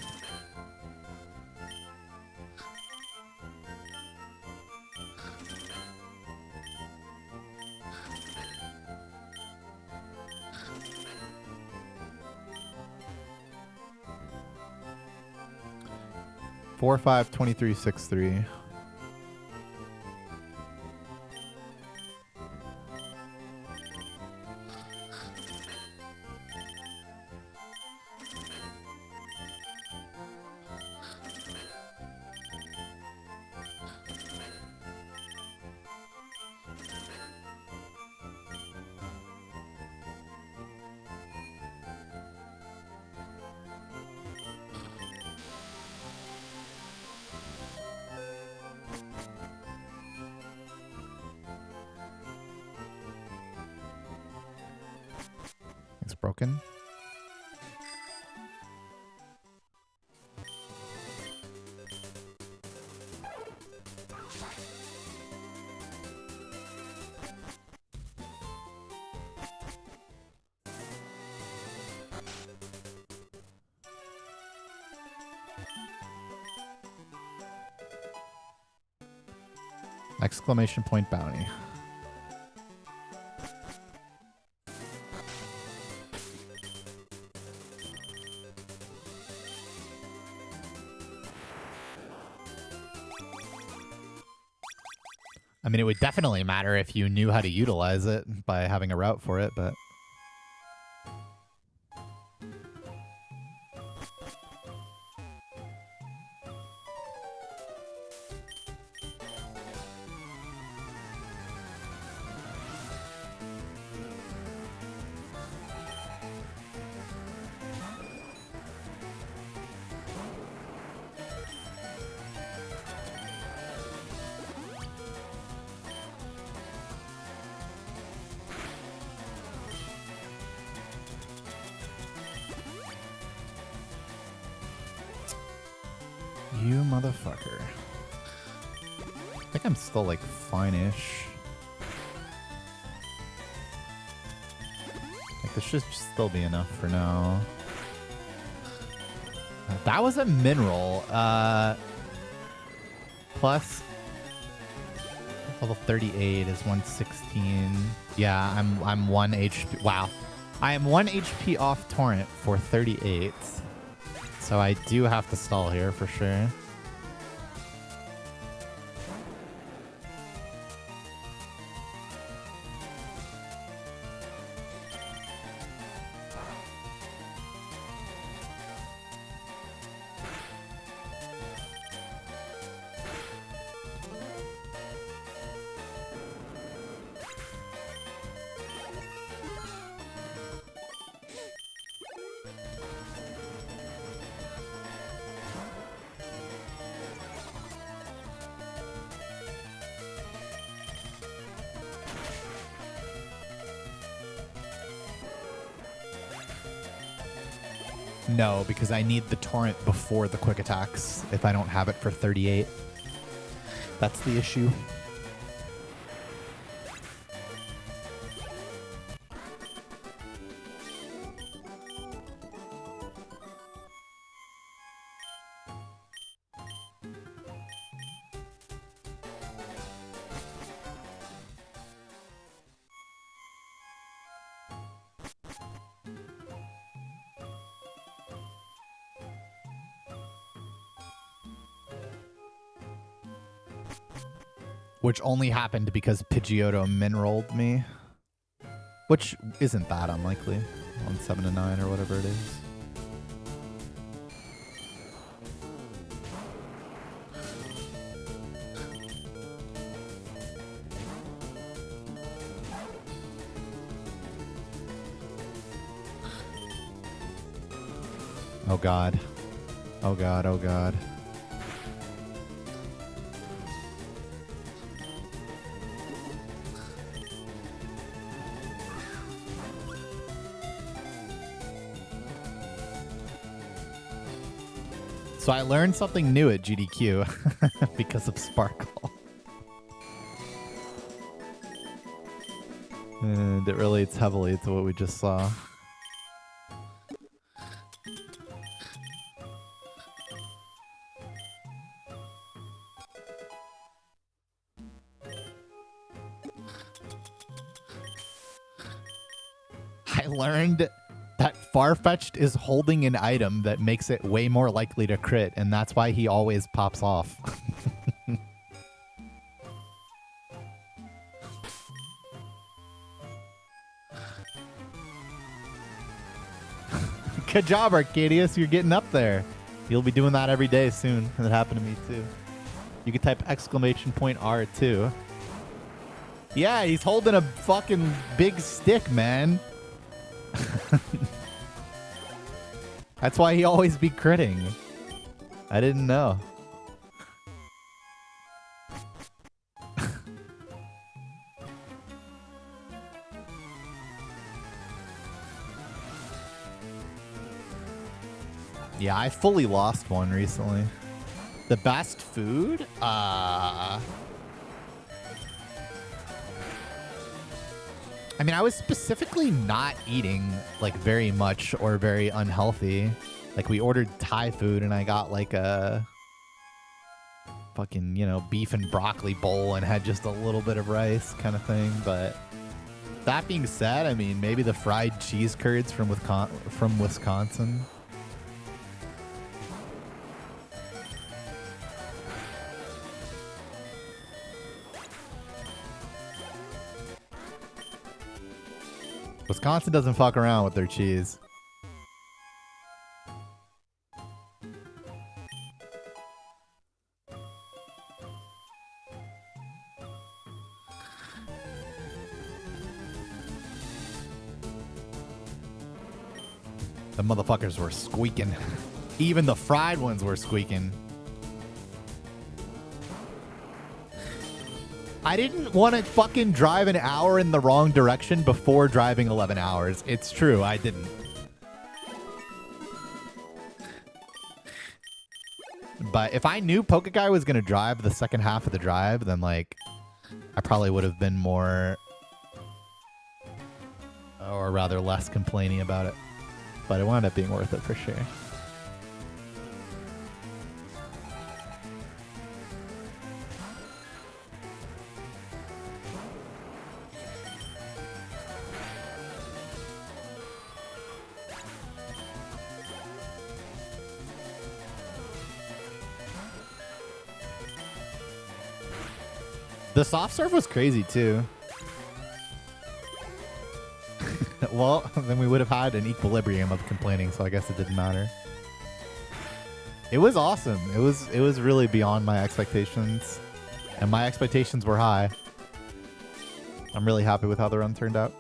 Four, 5, 23, 6, 3. broken. Exclamation point bounty. I mean, it would definitely matter if you knew how to utilize it by having a route for it, but... You motherfucker. I think I'm still, like, fine-ish. Like, this should still be enough for now. That was a mineral. Plus... level 38 is 116. Yeah, I'm 1 HP. Wow. I am 1 HP off torrent for 38. So I do have to stall here for sure. No, because I need the torrent before the quick attacks if I don't have it for 38. That's the issue. Which only happened because Pidgeotto mineraled me. Which isn't that unlikely. On 7 to 9 or whatever it is. Oh god. Oh god, oh god. So I learned something new at GDQ because of Sparkle. And it relates heavily to what we just saw. I learned that Farfetch'd is holding an item that makes it way more likely to crit, and that's why he always pops off. Good job, Arcadius. You're getting up there. You'll be doing that every day soon. That happened to me, too. You can type exclamation point R2. Yeah, he's holding a fucking big stick, man. That's why he always be critting. I didn't know. Yeah, I fully lost one recently. The best food? I mean, I was specifically not eating like very much or very unhealthy. Like we ordered Thai food and I got like a fucking, you know, beef and broccoli bowl and had just a little bit of rice kind of thing. But that being said, I mean, maybe the fried cheese curds from Wisconsin. Wisconsin doesn't fuck around with their cheese. The motherfuckers were squeaking. Even the fried ones were squeaking. I didn't want to fucking drive an hour in the wrong direction before driving 11 hours. It's true, I didn't. But if I knew Pokeguy was going to drive the second half of the drive, then, like, I probably would have been more, or rather less complaining about it. But it wound up being worth it for sure. The soft serve was crazy too. Well, then we would have had an equilibrium of complaining, so I guess it didn't matter. It was awesome. It was really beyond my expectations, and my expectations were high. I'm really happy with how the run turned out.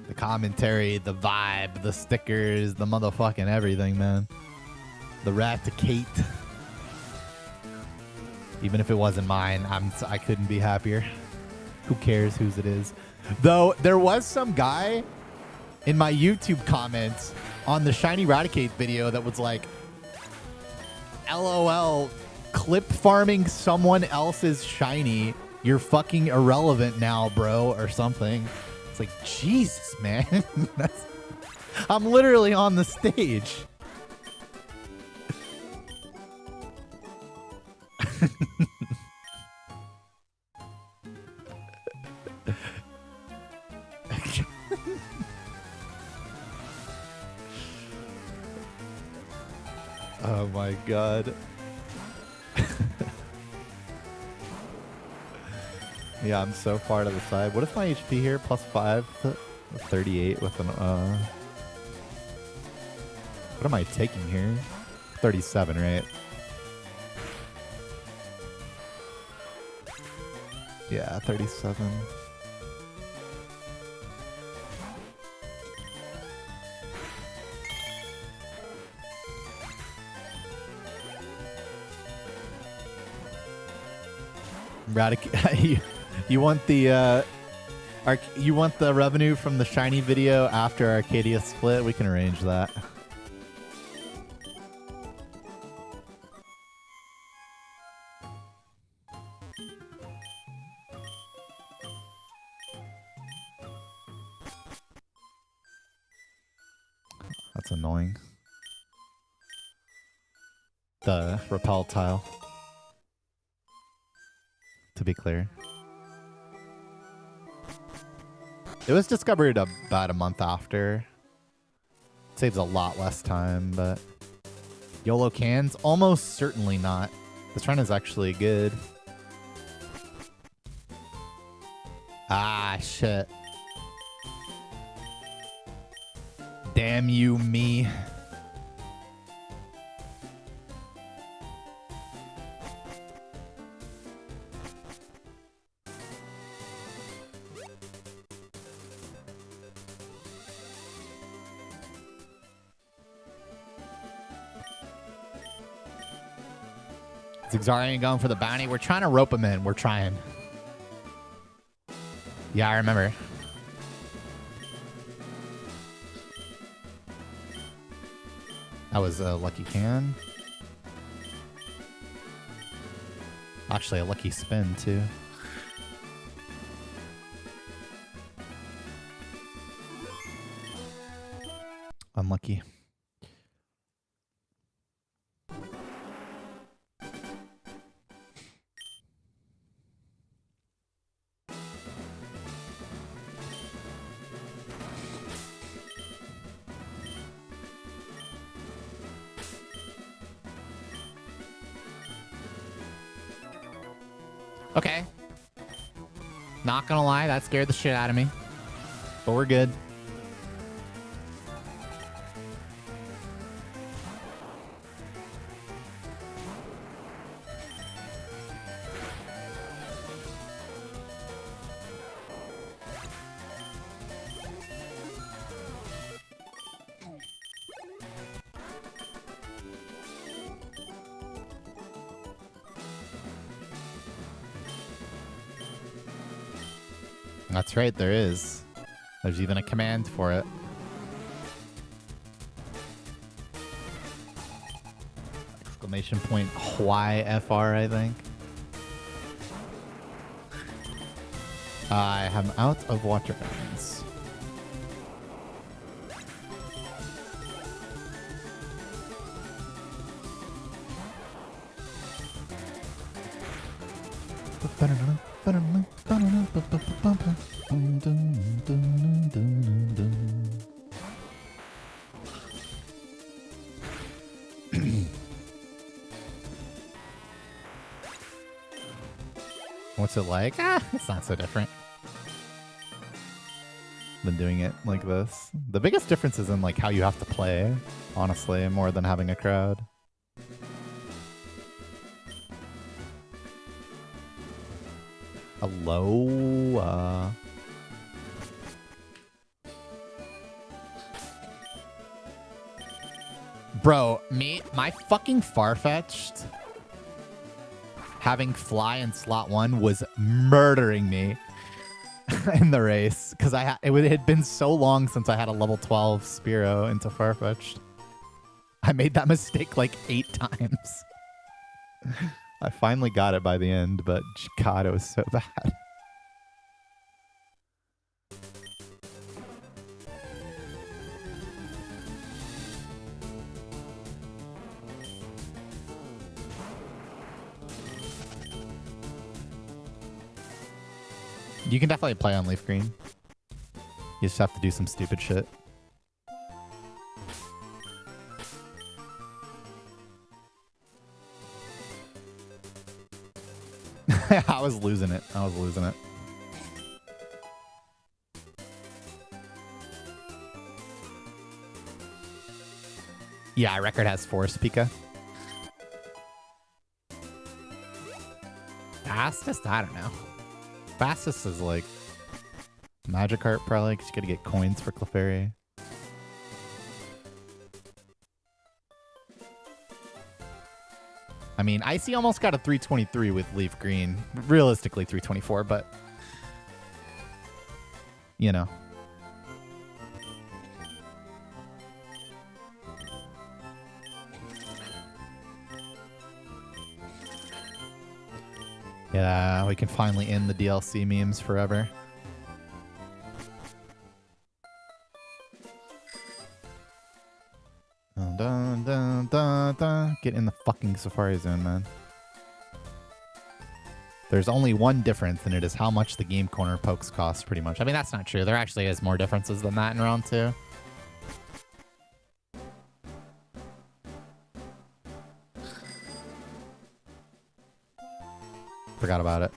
The commentary, the vibe, the stickers, the motherfucking everything, man. The Raticate. Even if it wasn't mine, I couldn't be happier. Who cares whose it is? Though there was some guy in my YouTube comments on the Shiny Raticate video that was like, LOL, clip farming someone else's shiny. You're fucking irrelevant now, bro, or something. It's like, Jesus, man. I'm literally on the stage. Oh my god. Yeah, I'm so far to the side. What is my HP here? Plus 5 to 38 with an what am I taking here? 37, right? Yeah, 37. You want the you want the revenue from the shiny video after Arcadia split? We can arrange that. That's annoying. The repel tile. To be clear. It was discovered about a month after. Saves a lot less time, but YOLO cans? Almost certainly not. This run is actually good. Ah, shit. Damn you, me. Zigzarian going for the bounty. We're trying to rope him in. We're trying. Yeah, I remember. That was a lucky can. Actually, a lucky spin, too. Unlucky. Okay. Not gonna lie, that scared the shit out of me. But we're good. That's right, there is. There's even a command for it. Exclamation point YFR, I think. I am out of water guns. What's it like? It's not so different than doing it like this. The biggest difference is in like how you have to play, honestly, more than having a crowd. Hello? Bro, my fucking Farfetch'd having fly in slot 1 was murdering me in the race because it had been so long since I had a level 12 Spearow into Farfetch'd. I made that mistake like 8 times. I finally got it by the end, but God, it was so bad. You can definitely play on Leaf Green. You just have to do some stupid shit. I was losing it. Yeah, record has Force Pika. Fastest? I don't know. Fastest is like Magikarp probably, because you gotta get coins for Clefairy. I mean, Icy almost got a 323 with Leaf Green. Realistically 324, but you know. Yeah, we can finally end the DLC memes forever. Dun, dun, dun, dun. Get in the fucking Safari Zone, man. There's only one difference, and it is how much the Game Corner pokes cost, pretty much. I mean, that's not true. There actually is more differences than that in round 2. Forgot about it.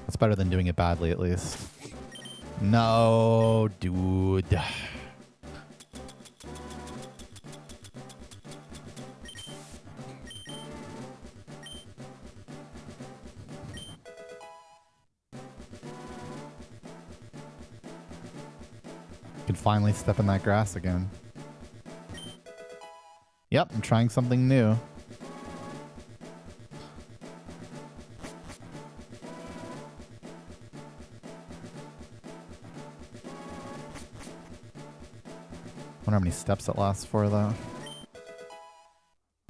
That's better than doing it badly, at least. No, dude. Can finally step in that grass again. Yep, I'm trying something new. Wonder how many steps it lasts for, though.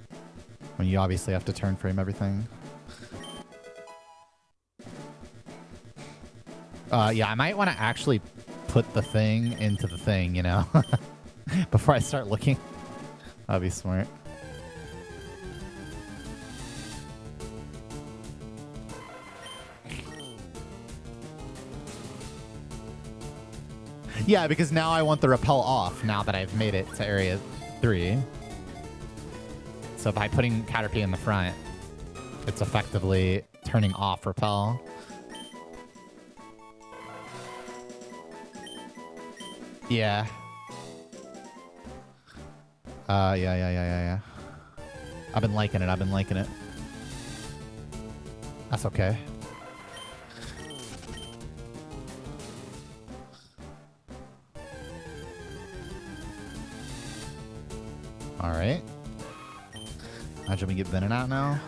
I mean, you obviously have to turn frame everything. Yeah, I might want to actually put the thing into the thing, you know? Before I start looking. That'd be smart. Yeah, because now I want the rappel off now that I've made it to area 3. So by putting Caterpie in the front, it's effectively turning off rappel. Yeah. Yeah. I've been liking it. That's okay. All right. Imagine we get Venom out now.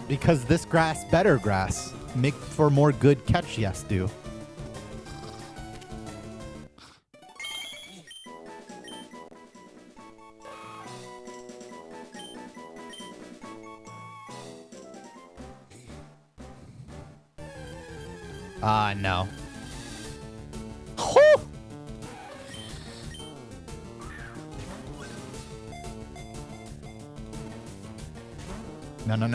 Because this grass better grass. Make for more good catch, yes, do. No. No.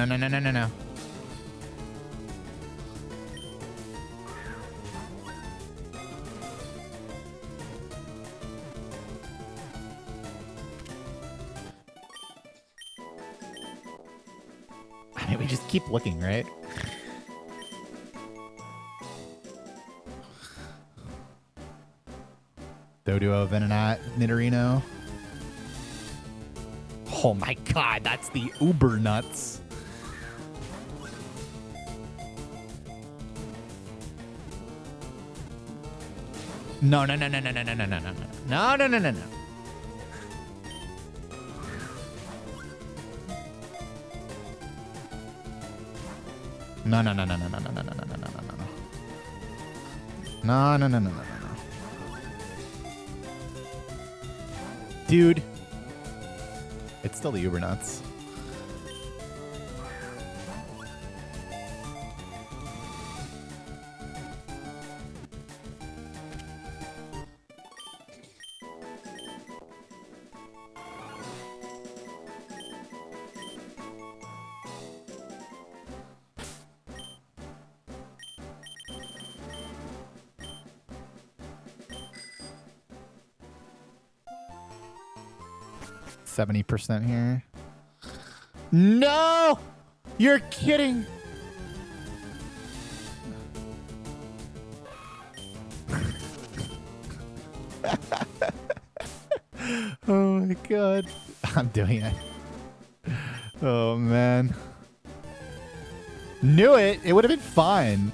I mean, we just keep looking, right? Doduo, Venonat, Nidorino. Oh my god, that's the uber nuts. No. No. Dude. It's still the uber nuts. %70 here. No! You're kidding! Oh my god. I'm doing it. Oh man. Knew it! It would have been fine.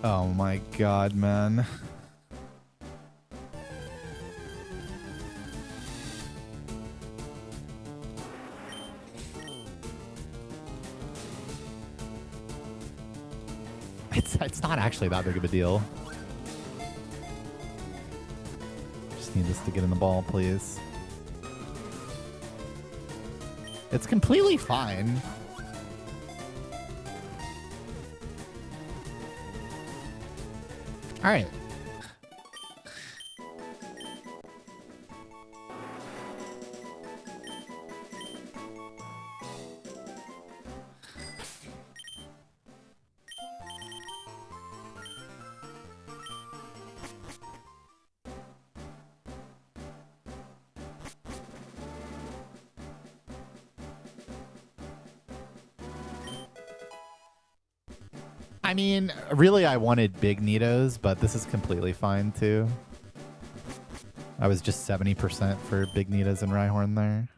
Oh my god, man. It's not actually that big of a deal. Just need this to get in the ball, please. It's completely fine. All right. I mean, really, I wanted big Nidos, but this is completely fine, too. I was just 70% for big Nidos and Rhyhorn there.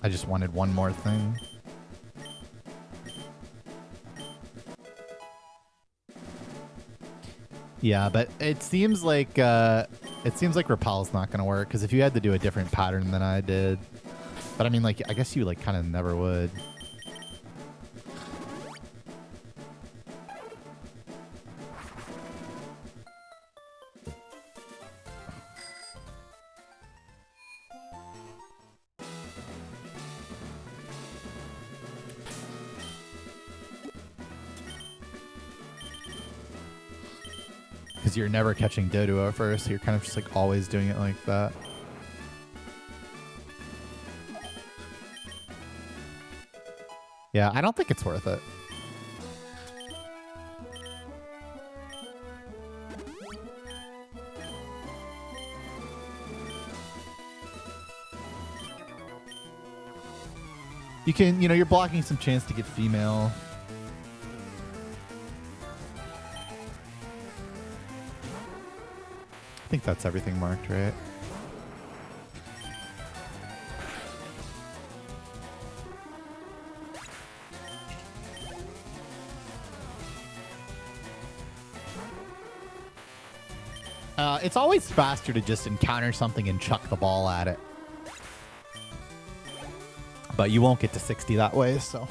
I just wanted one more thing. Yeah, but it seems like repel's not gonna work because if you had to do a different pattern than I did, but I mean, like, I guess you like kind of never would. Because you're never catching Dodo at first, so you're kind of just like always doing it like that. Yeah, I don't think it's worth it. You can, you're blocking some chance to get female. I think that's everything marked, right? It's always faster to just encounter something and chuck the ball at it. But you won't get to 60 that way, so...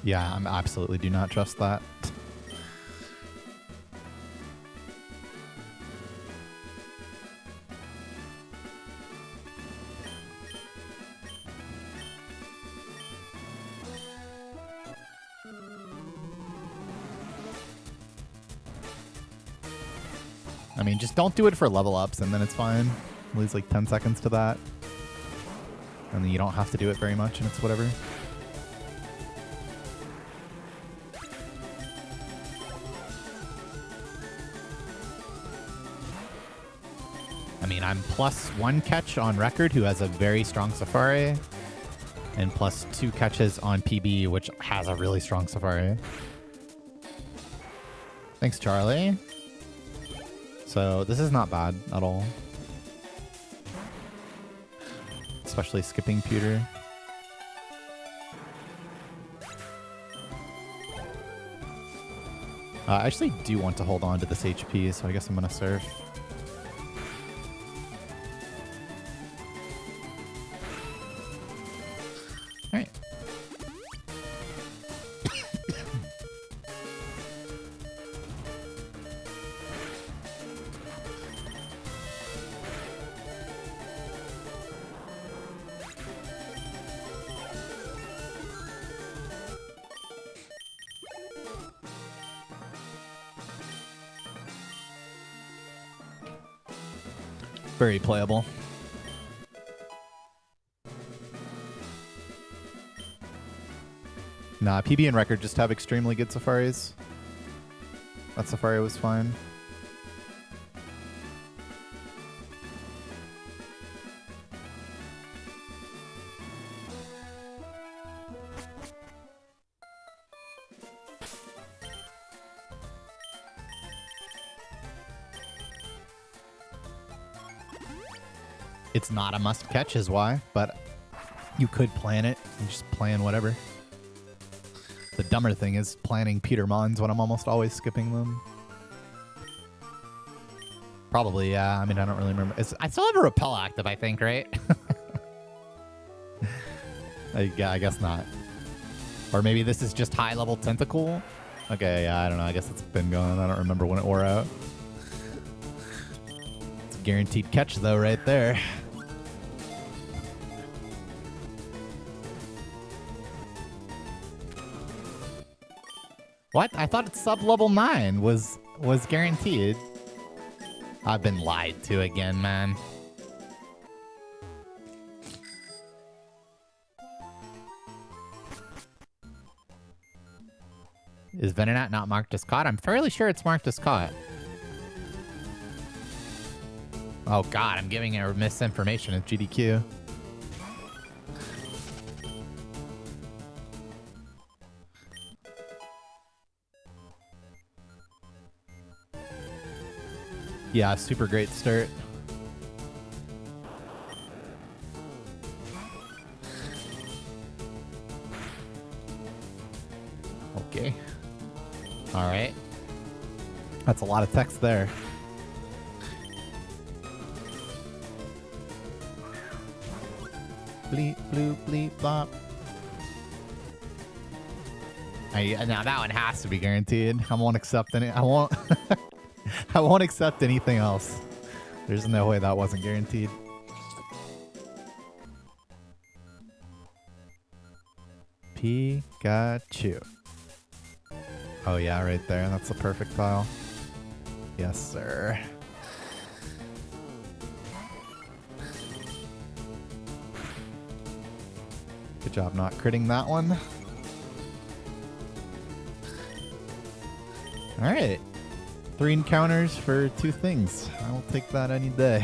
Yeah, I absolutely do not trust that. I mean, just don't do it for level ups and then it's fine. Lose like 10 seconds to that. And then you don't have to do it very much and it's whatever. I mean, I'm +1 catch on record, who has a very strong Safari, and +2 catches on PB, which has a really strong Safari. Thanks, Charlie. So this is not bad at all. Especially skipping pewter. I actually do want to hold on to this HP, so I guess I'm going to surf. Alright. Very playable. Nah, PB and Record just have extremely good Safaris. That Safari was fine. It's not a must catch is why, but you could plan it and just plan whatever. The dumber thing is planning Peter Mons when I'm almost always skipping them. Probably, yeah. I mean, I don't really remember. I still have a repel active, I think, right? I guess not. Or maybe this is just high-level Tentacle? Okay, yeah, I don't know. I guess it's been going. I don't remember when it wore out. It's a guaranteed catch, though, right there. What? I thought it's sub-level 9 was guaranteed. I've been lied to again, man. Is Venonat not marked as caught? I'm fairly sure it's marked as caught. Oh god, I'm giving her misinformation at GDQ. Yeah, super great start. Okay. All right. That's a lot of text there. Bleep, bloop, bleep, blop. Now that one has to be guaranteed. I won't accept any. I won't. I won't accept anything else. There's no way that wasn't guaranteed. Pikachu. Oh yeah, right there. That's the perfect file. Yes, sir. Good job not critting that one. All right. 3 encounters for 2 things. I will take that any day.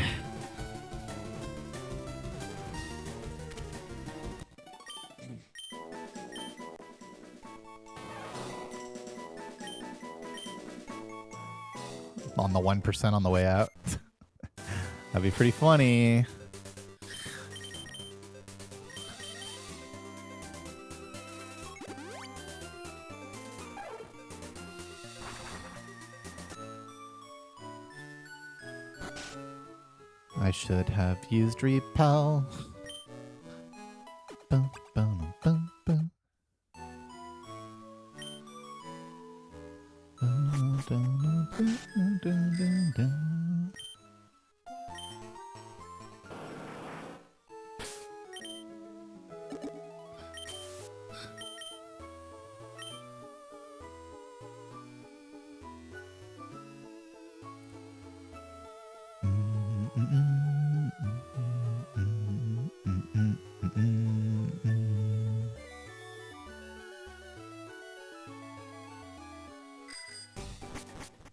On the 1% on the way out. That'd be pretty funny. I should have used repel. Boom, boom, boom, boom. Dun, dun, dun, dun, dun, dun.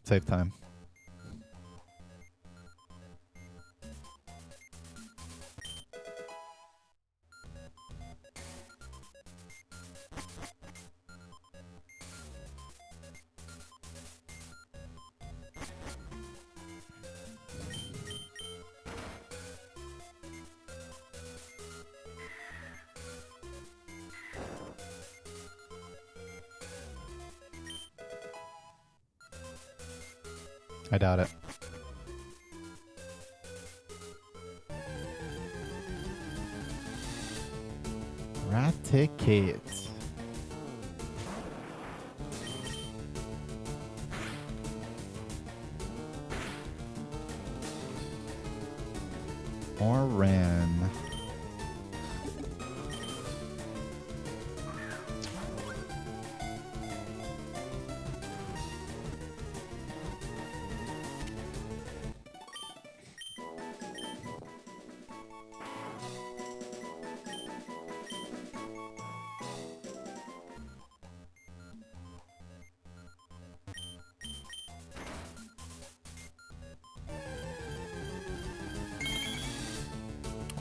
Save time. I doubt it. Raticate. Or ran.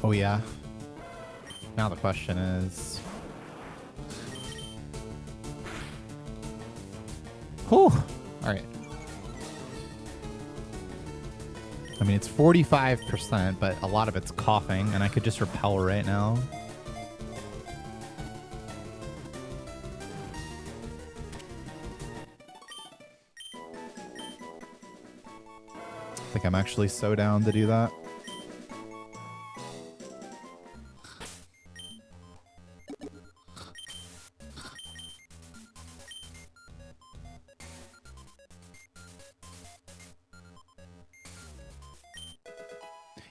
Oh yeah. Now the question is... Whew! Alright. I mean, it's 45%, but a lot of it's coughing, and I could just repel right now. I think I'm actually so down to do that.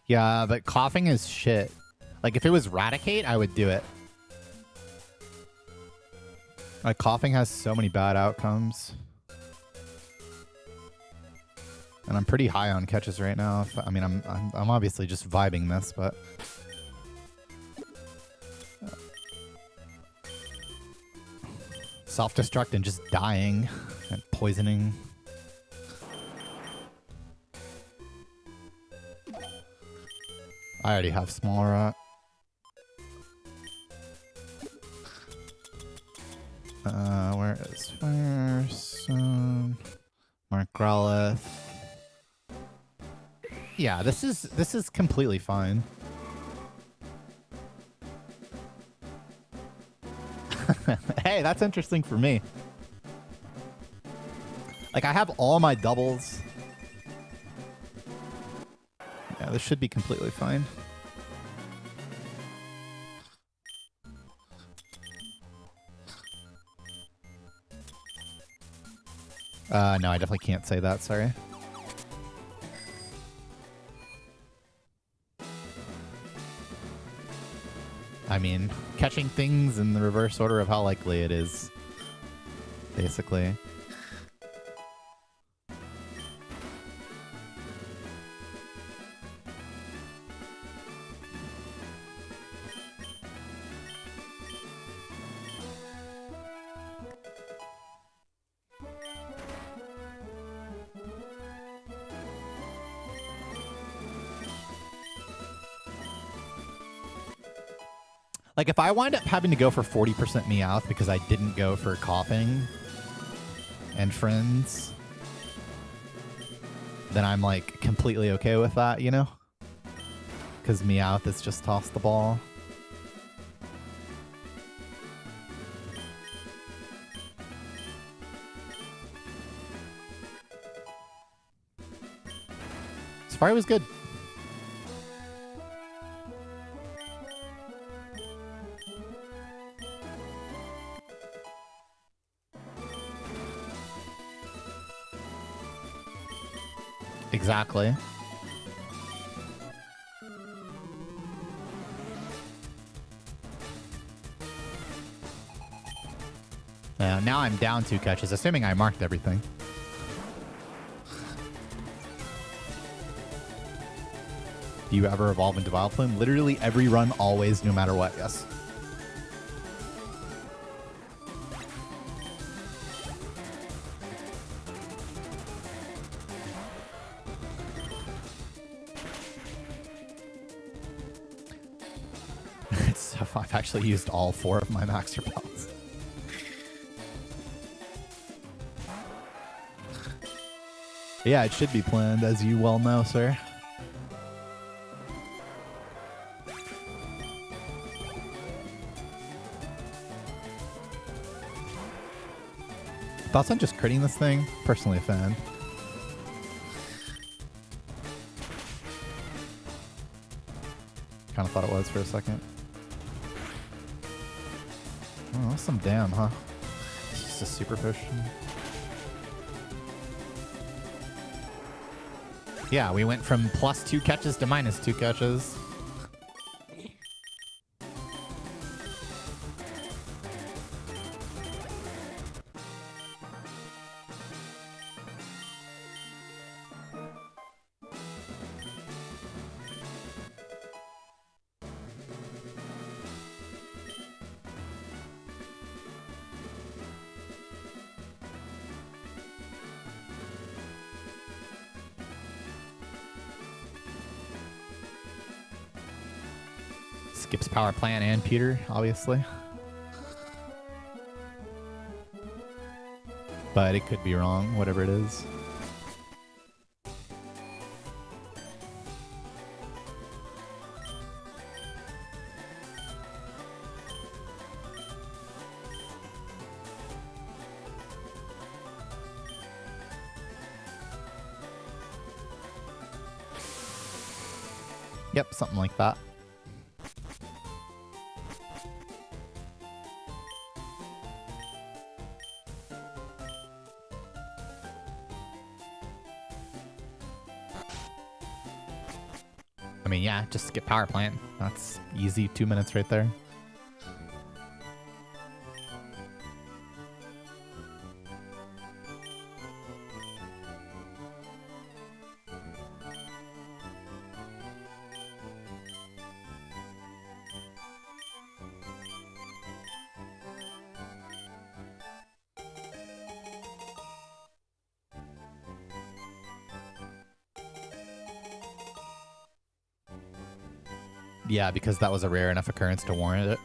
Yeah, but coughing is shit. Like, if it was Raticate, I would do it. Like, coughing has so many bad outcomes. And I'm pretty high on catches right now. I mean, I'm obviously just vibing this, but... self-destruct and just dying and poisoning. I already have small rot. Where's Mark Growlith? Yeah, this is completely fine. Hey, that's interesting for me. Like, I have all my doubles. Yeah, this should be completely fine. No, I definitely can't say that, sorry. I mean, catching things in the reverse order of how likely it is, basically. Like, if I wind up having to go for 40% Meowth because I didn't go for coughing and friends, then I'm, like, completely okay with that, you know? Because Meowth has just tossed the ball. Safari was good. Exactly. Now I'm down 2 catches, assuming I marked everything. Do you ever evolve into Vileplume? Literally every run, always, no matter what, yes. So I've actually used all 4 of my max repels. Yeah, it should be planned, as you well know, sir. Thoughts on just critting this thing? Personally a fan. Kind of thought it was for a second. Oh, that's some damn, huh? It's just a super potion. Yeah, we went from plus 2 catches to minus 2 catches. Skips power plant and Peter, obviously. But it could be wrong, whatever it is. Yep, something like that. I mean, yeah, just skip power plant. That's easy, 2 minutes right there. Yeah, because that was a rare enough occurrence to warrant it.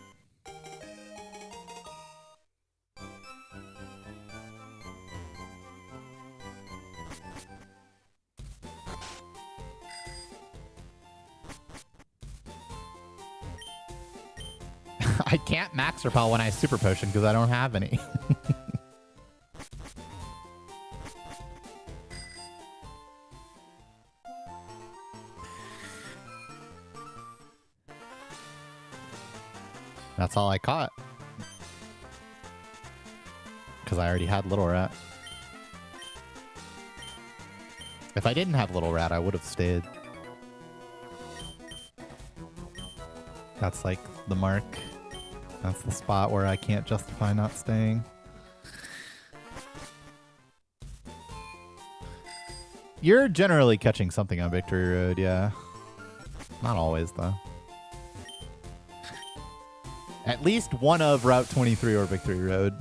I can't max repel when I super potion because I don't have any. That's all I caught. Because I already had Little Rat. If I didn't have Little Rat, I would have stayed. That's like the mark. That's the spot where I can't justify not staying. You're generally catching something on Victory Road, yeah. Not always, though. At least one of Route 23 or Victory Road.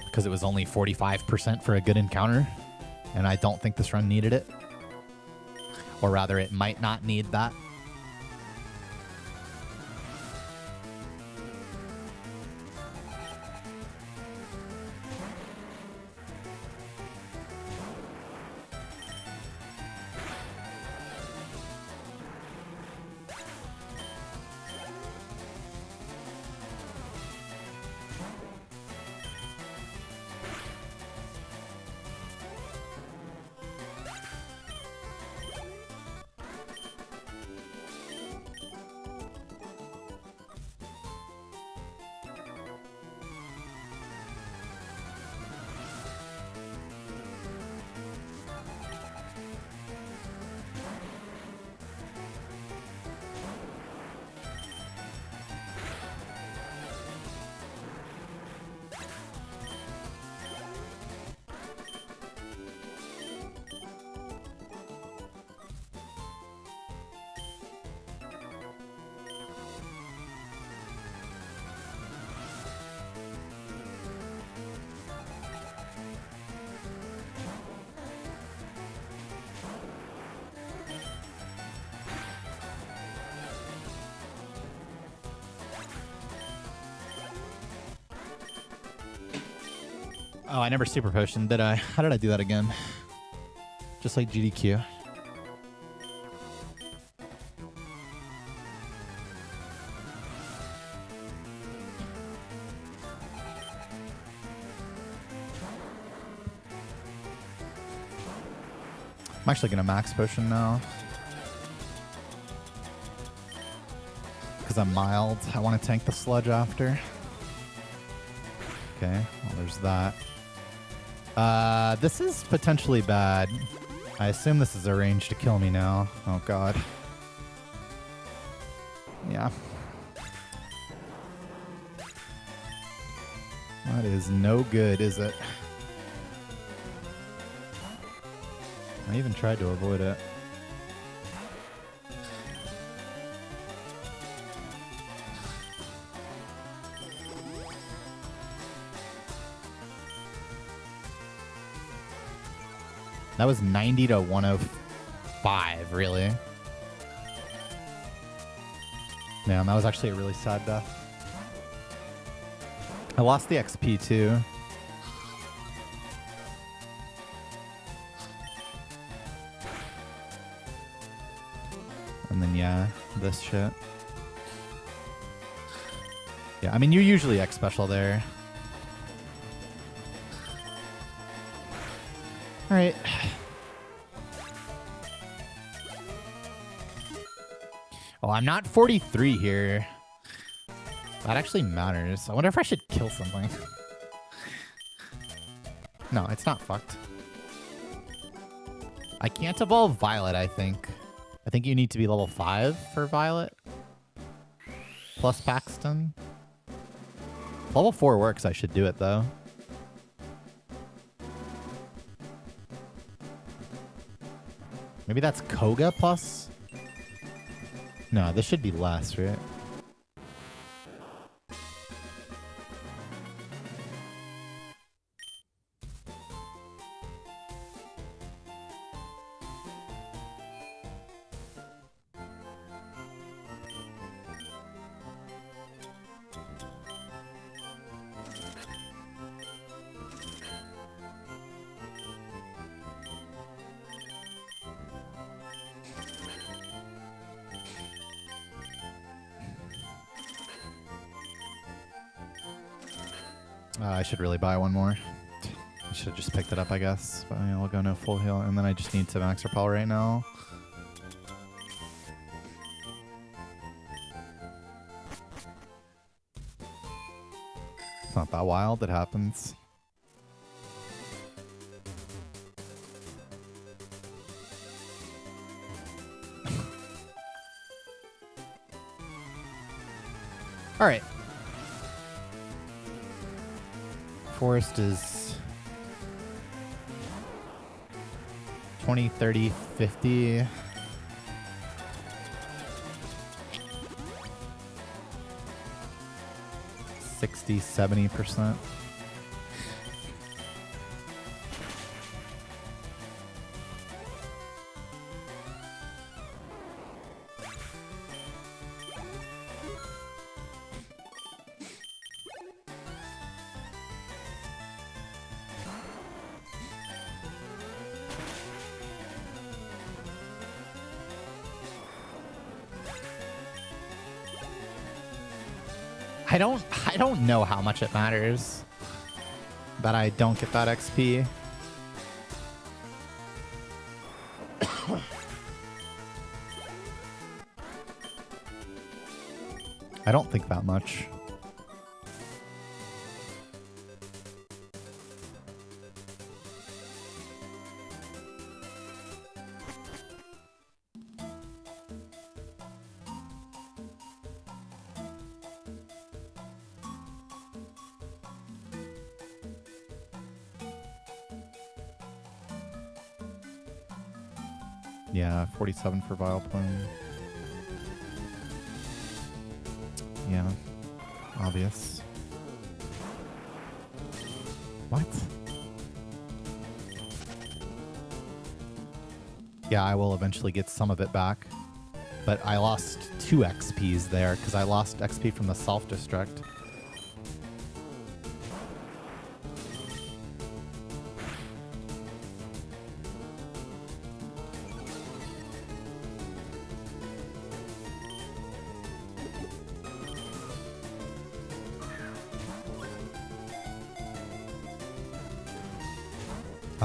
Because it was only 45% for a good encounter, and I don't think this run needed it. Or rather, it might not need that. Oh, I never super potioned, did I? How did I do that again? Just like GDQ. I'm actually going to max potion now. Because I'm mild. I want to tank the sludge after. Okay, well, there's that. This is potentially bad. I assume this is a range to kill me now. Oh, God. Yeah. That is no good, is it? I even tried to avoid it. That was 90 to 105, really. Man, that was actually a really sad death. I lost the XP too. And then, yeah, this shit. Yeah, I mean, you usually X special there. All right. Oh, I'm not 43 here. That actually matters. I wonder if I should kill something. No, it's not fucked. I can't evolve Violet, I think. I think you need to be level 5 for Violet. Plus Paxton. Level 4 works. I should do it, though. Maybe that's Koga plus? No, this should be less, right? I should really buy one more. I should have just picked it up, I guess. But I'll go no full heal. And then I just need to max repel right now. It's not that wild. It happens. All right. Forest is 20, 30, 50. 60, 70%. I don't know how much it matters that I don't get that XP. I don't think that much. Yeah, 47 for Vileplume. Yeah, obvious. What? Yeah, I will eventually get some of it back. But I lost 2 XPs there because I lost XP from the self-destruct.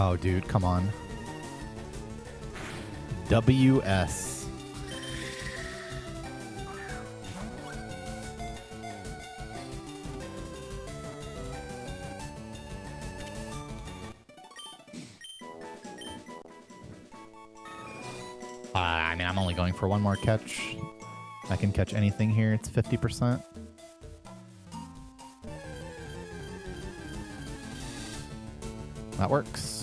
Oh, dude, come on. WS. I mean, I'm only going for one more catch. I can catch anything here. It's 50%. That works.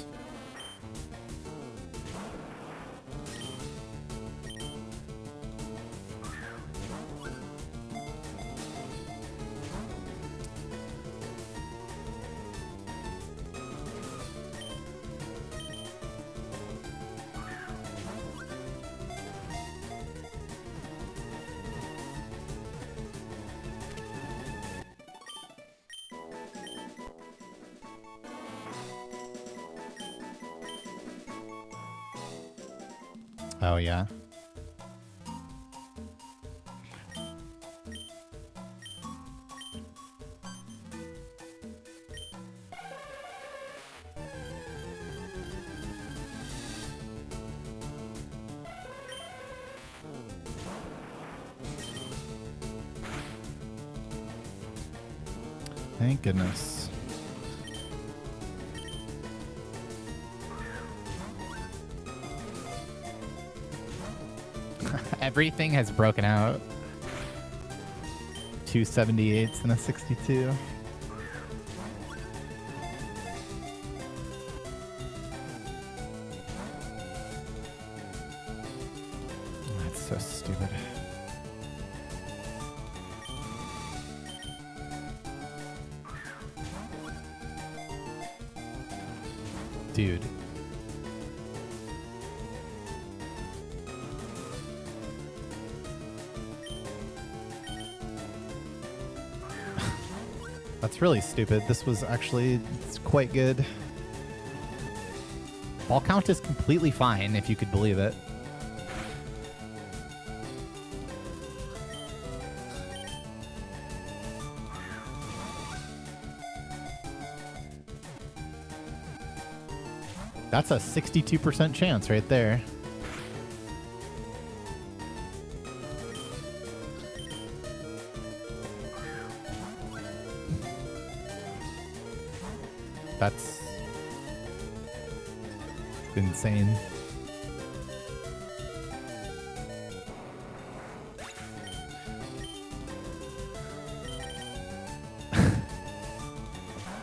Oh, yeah. Thank goodness. Everything has broken out. 278s and a 62. That's so stupid. Dude. That's really stupid. This was actually it's quite good. Ball count is completely fine, if you could believe it. That's a 62% chance right there. That's insane.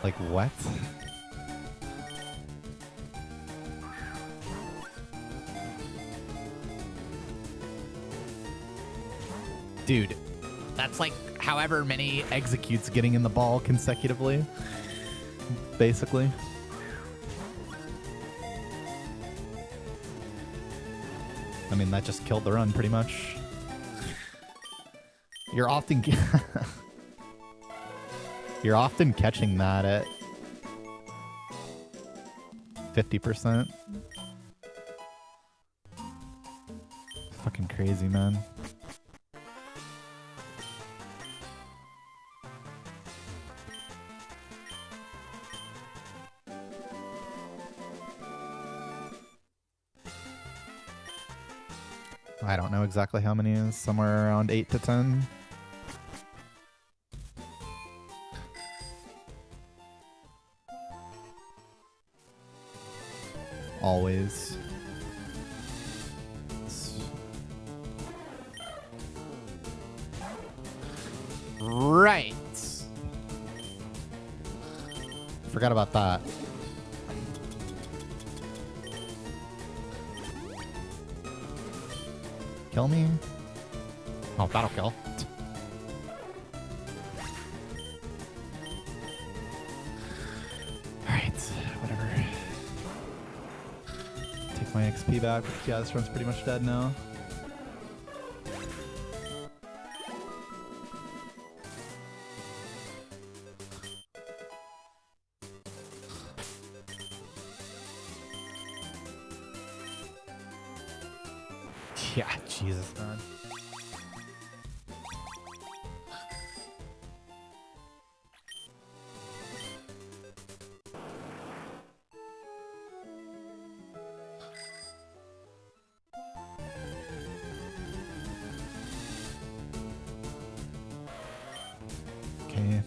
Like what? Dude, that's like however many executes getting in the ball consecutively, basically. I mean, that just killed the run pretty much. You're often you're often catching that at 50%. Fucking crazy, man. I don't know exactly how many is, somewhere around 8 to 10. Always. Right. Forgot about that. Kill me? Oh, that'll kill. Alright, whatever. Take my XP back. Yeah, this run's pretty much dead now. Yeah, Jesus, man. Okay.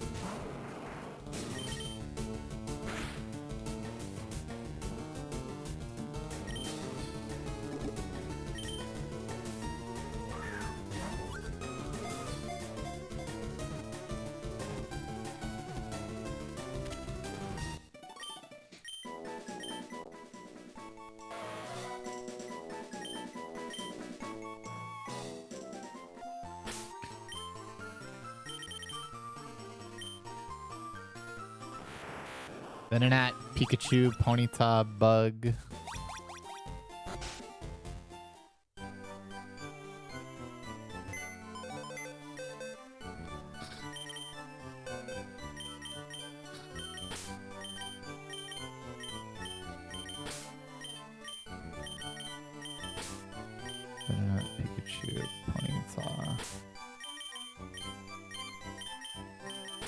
Venonat, Pikachu, Ponyta, Bug. Venonat, Pikachu, Ponyta,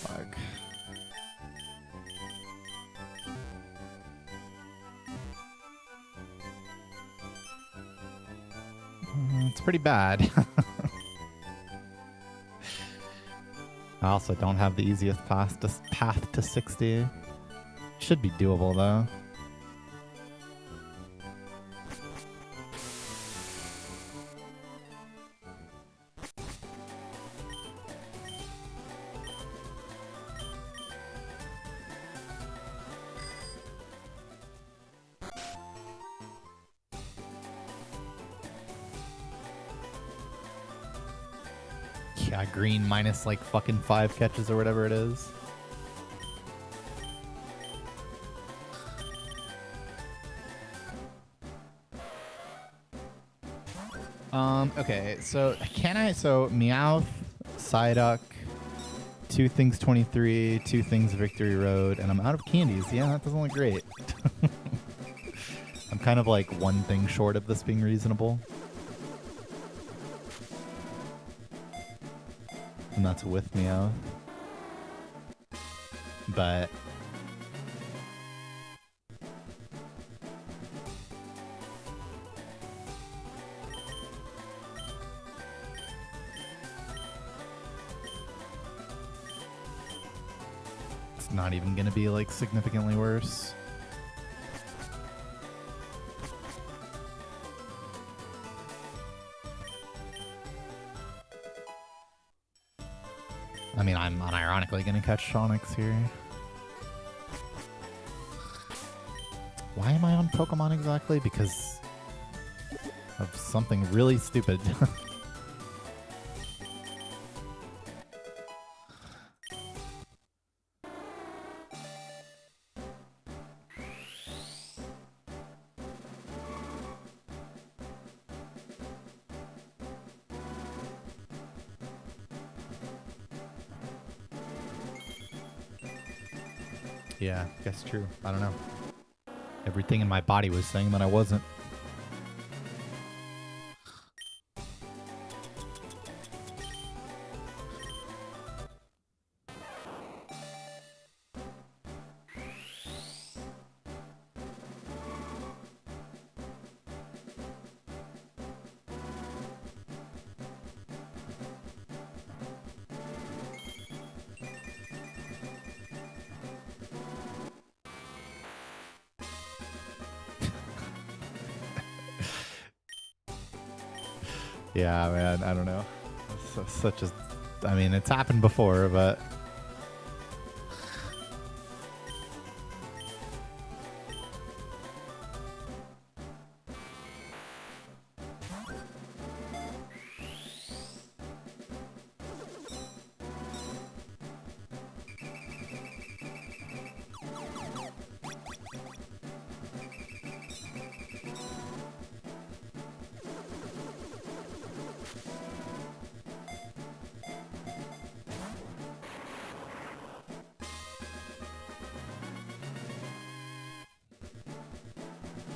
Bug. It's pretty bad. I also don't have the easiest path to 60. Should be doable though. Yeah, green minus like fucking 5 catches or whatever it is. Okay, so so Meowth, Psyduck, two things 23, two things Victory Road, and I'm out of candies. Yeah, that doesn't look great. I'm kind of like one thing short of this being reasonable. And that's with Meowth. But it's not even going to be like significantly worse. I mean, I'm unironically going to catch Sonics here. Why am I on Pokemon exactly? Because of something really stupid. Yeah, I guess true. I don't know. Everything in my body was saying that I wasn't. Yeah, man, I don't know. Such as, I mean, it's happened before, but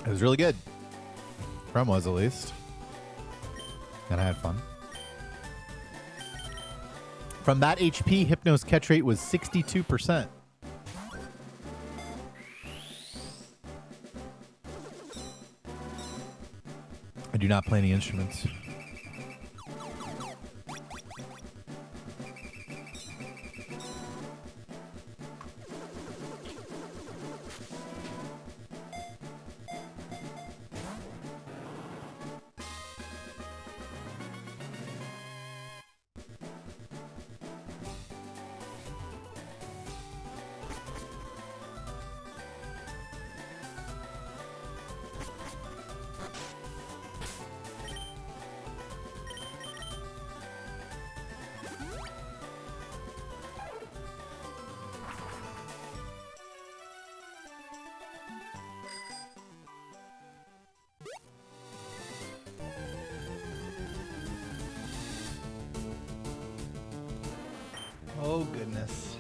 it was really good. From was at least. And I had fun. From that HP, Hypno's catch rate was 62%. I do not play any instruments. Oh, goodness.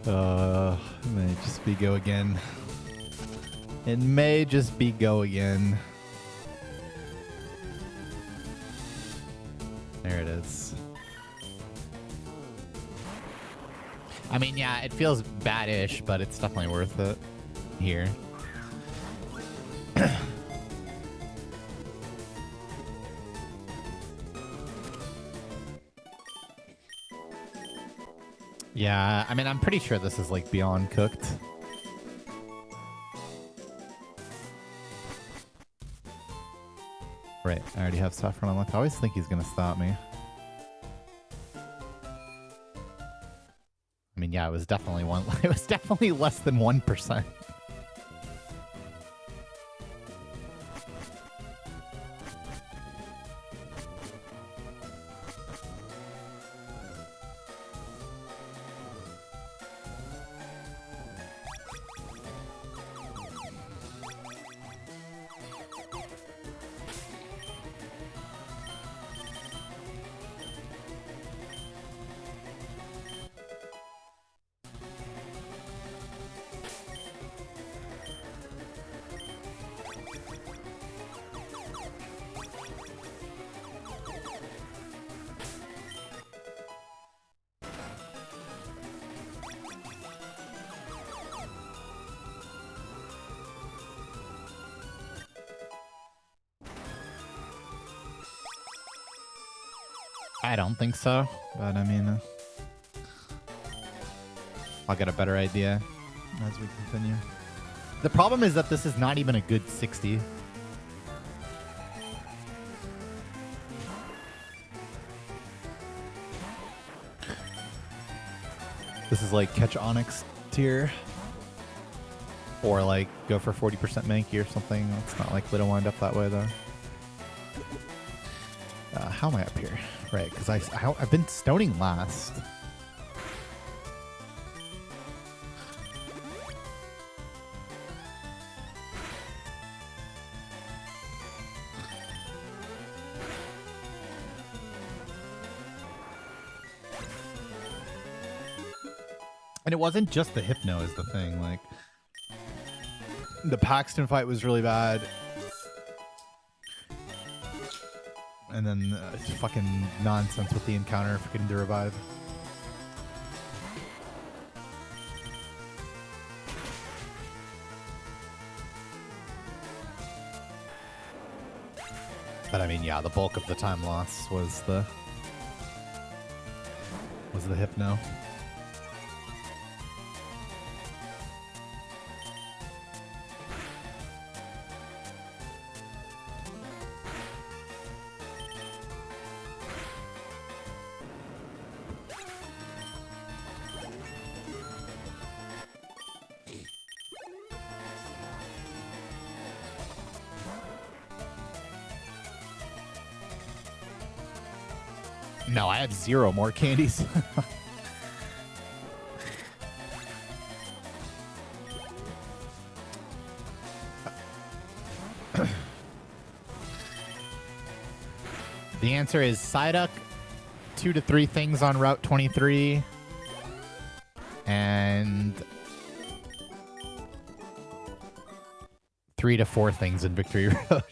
It may just be go again. It may just be go again. There it is. I mean, yeah, it feels bad-ish, but it's definitely worth it here. Yeah, I mean, I'm pretty sure this is like beyond cooked. Right, I already have Saffron unlocked. I always think he's gonna stop me. I mean, yeah, it was definitely one. It was definitely less than 1%. I don't think so, but I mean, I'll get a better idea as we continue. The problem is that this is not even a good 60. This is like catch Onyx tier. Or like go for 40% Mankey or something. It's not likely to wind up that way though. How am I up here? Right, because I've been stoning last. And it wasn't just the Hypno is the thing. Like, the Paxton fight was really bad. And then it's fucking nonsense with the encounter for getting to revive. But I mean, yeah, the bulk of the time loss was the Hypno. No, I have 0 more candies. The answer is Psyduck, 2 to 3 things on Route 23, and 3 to 4 things in Victory Road.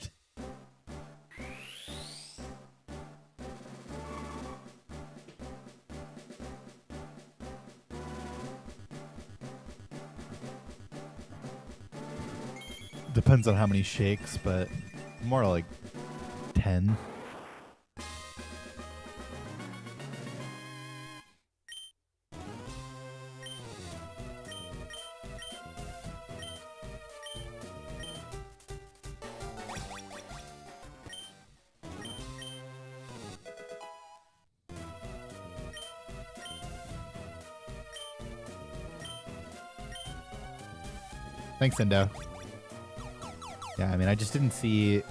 Depends on how many shakes, but more like 10. Thanks, Indo. Yeah, I mean, I just didn't see...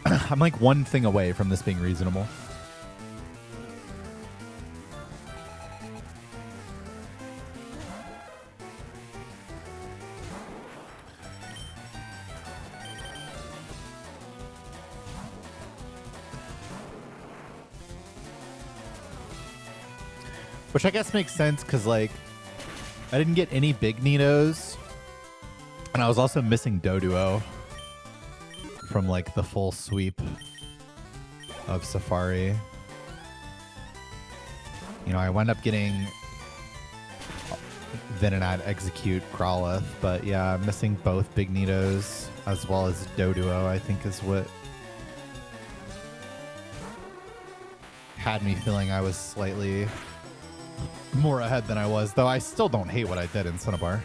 I'm like one thing away from this being reasonable. Which I guess makes sense, because, like, I didn't get any big Nidos. And I was also missing Doduo from, like, the full sweep of Safari. You know, I wound up getting Venonat, Execute, Growlithe, but yeah, missing both big Nidos as well as Doduo, I think, is what had me feeling I was slightly more ahead than I was, though I still don't hate what I did in Cinnabar.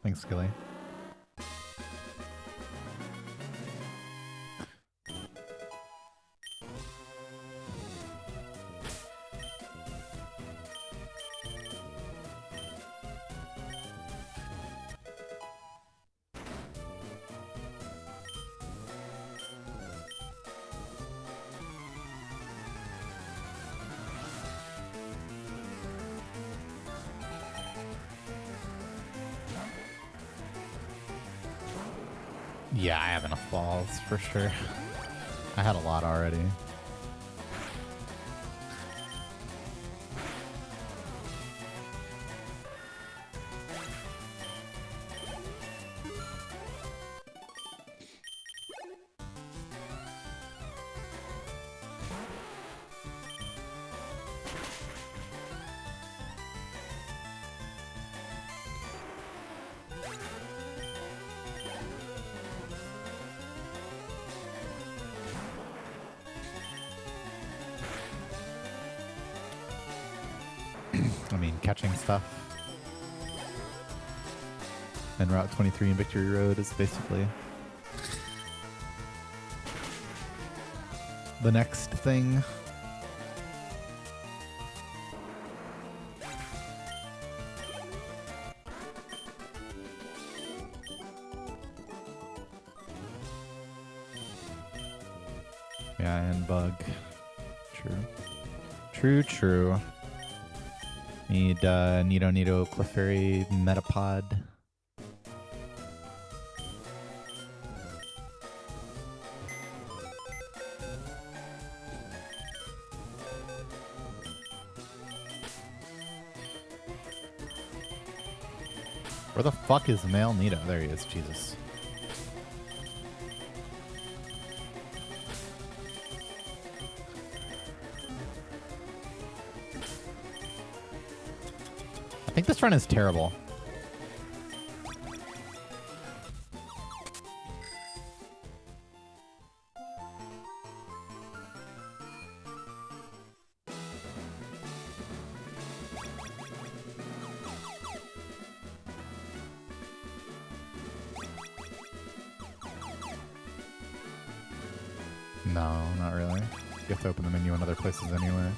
Thanks, Skilly. Yeah, I have enough balls for sure. I had a lot already. mean, catching stuff. And Route 23 and Victory Road is basically the next thing. Yeah, and bug. True. True, true. Need Nido Clefairy Metapod. Where the fuck is male Nido? There he is, Jesus. I think this run is terrible. No, not really. You have to open the menu in other places anyway.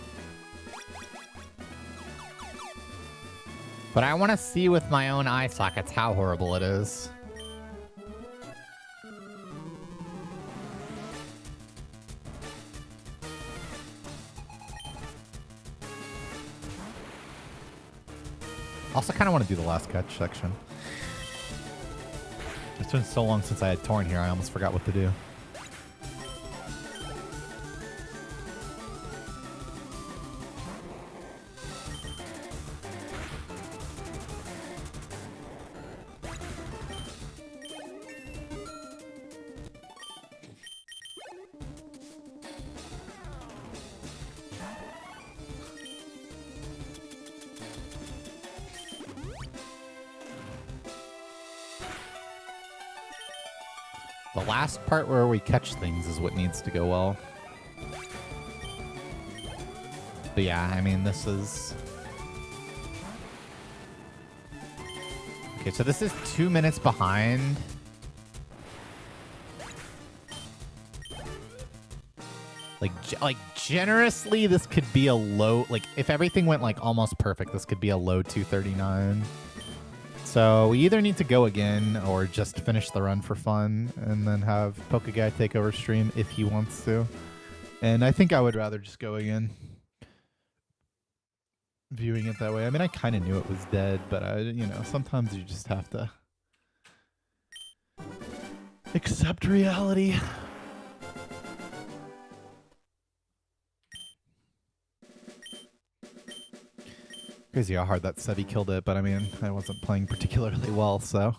But I want to see with my own eye sockets how horrible it is. Also kind of want to do the last catch section. It's been so long since I had Torn here, I almost forgot what to do. The last part where we catch things is what needs to go well. But yeah, I mean, this is... Okay, so this is 2 minutes behind. Like generously, this could be a low... Like, if everything went, like, almost perfect, this could be a low 239. So we either need to go again or just finish the run for fun and then have Pokeguy take over stream if he wants to. And I think I would rather just go again. Viewing it that way. I mean, I kind of knew it was dead, but you know, sometimes you just have to accept reality. Crazy how hard that Sevi killed it, but I mean, I wasn't playing particularly well, so.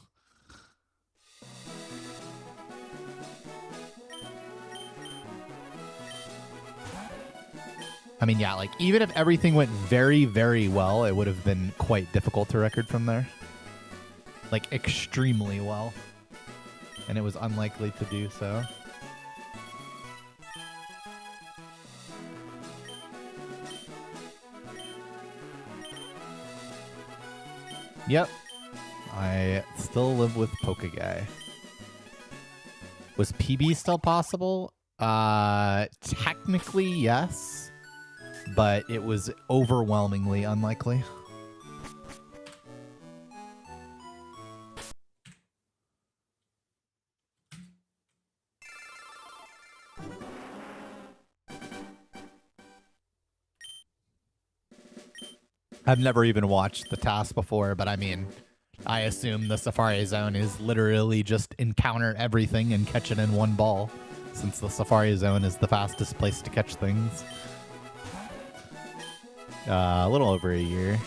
I mean, yeah, like, even if everything went very, very well, it would have been quite difficult to record from there. Like, extremely well. And it was unlikely to do so. Yep. I still live with Pokeguy. Was PB still possible? Technically, yes. But it was overwhelmingly unlikely. I've never even watched the task before, but I mean, I assume the Safari Zone is literally just encounter everything and catch it in one ball, since the Safari Zone is the fastest place to catch things. A little over a year.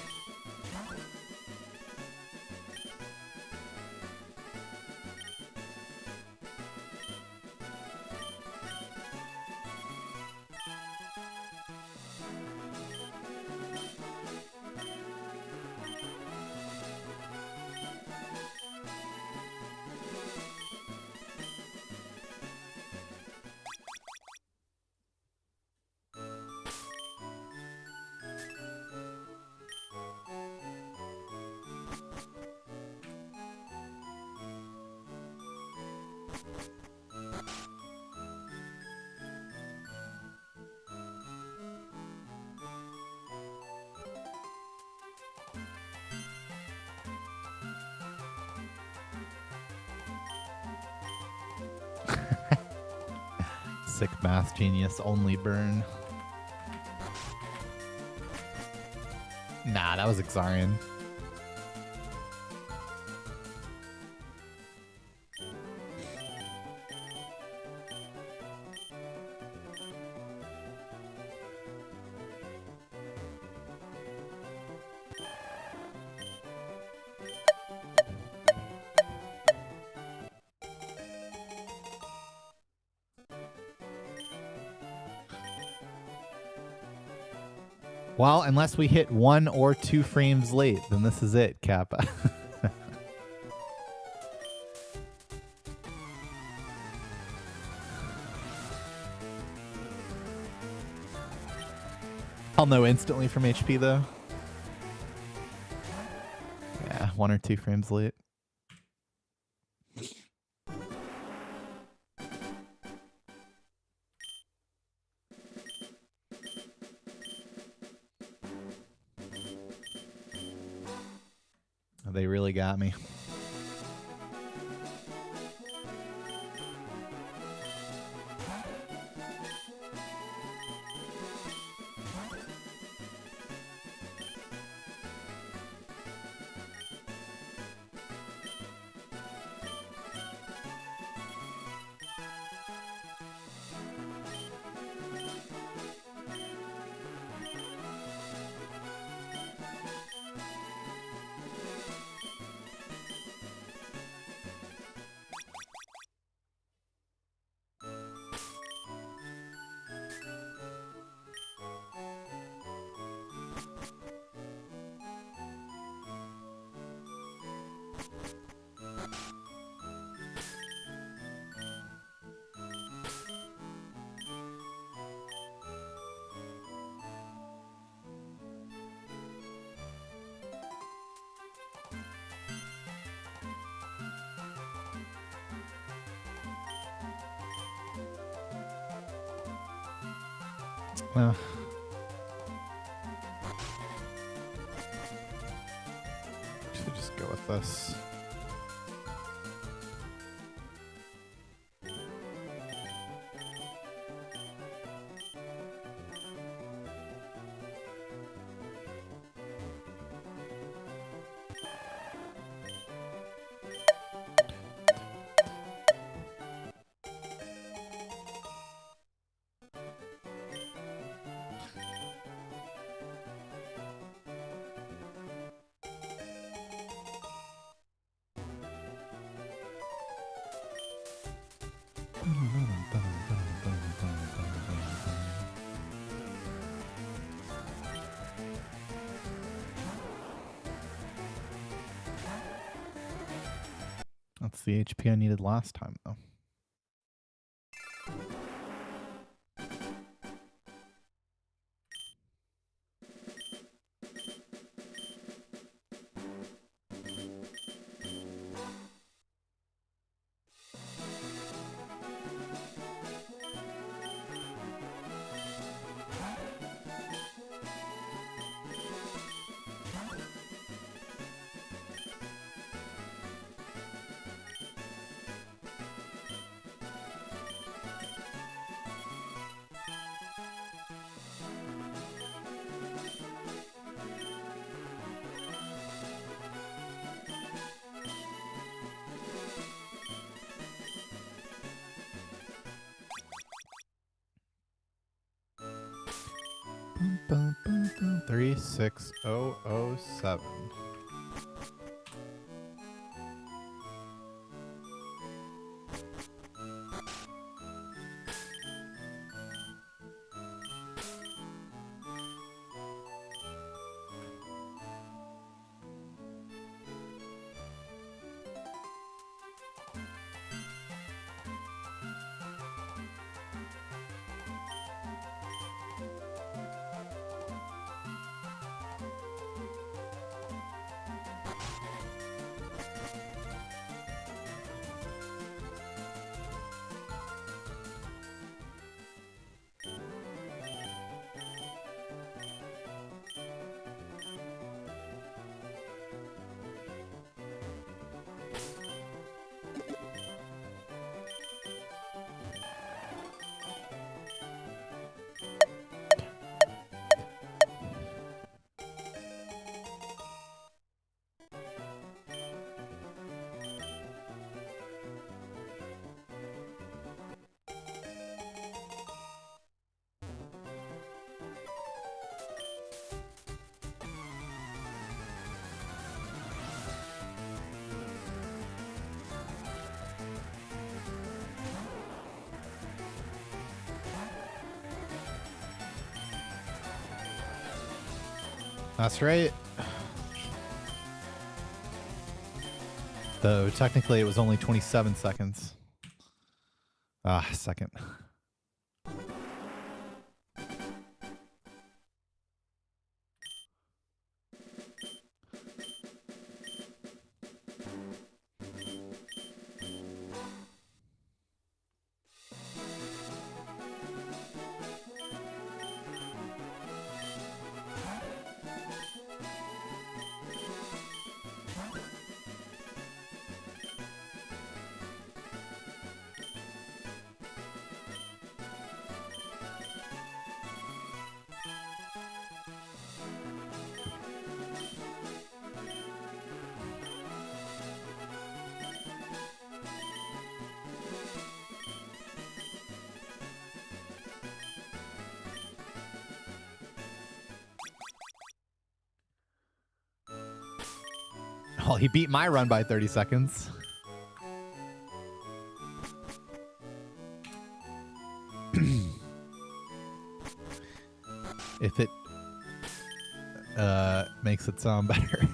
Sick math genius only burn. Nah, that was Exarian. Well, unless we hit 1 or 2 frames late, then this is it, Kappa. I'll know instantly from HP, though. Yeah, 1 or 2 frames late. They really got me. Should just go with this. That's the HP I needed last time, though. Boom, boom, boom, boom. 36007. That's right. Though technically it was only 27 seconds. Second. Oh, he beat my run by 30 seconds. If it makes it sound better.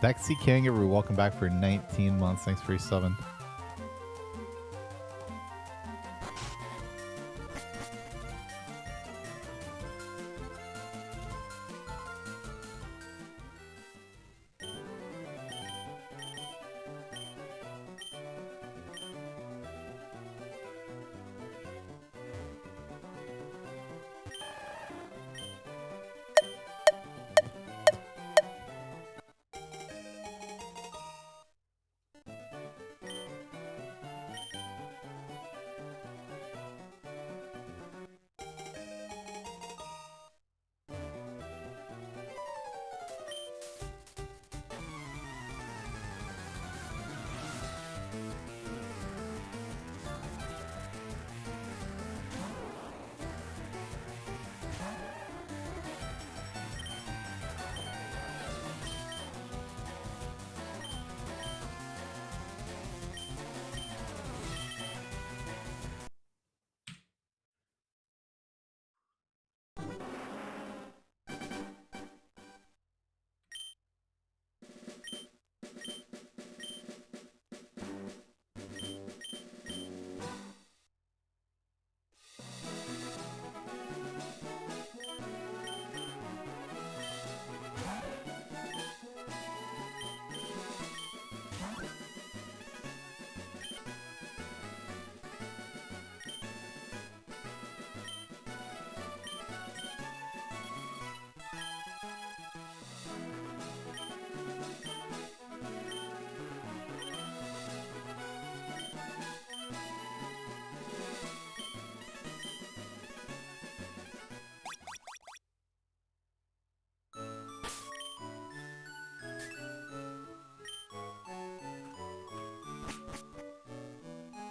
Dexy Kangaroo, welcome back for 19 months. Thanks for your 7.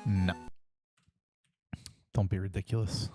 No. Don't be ridiculous.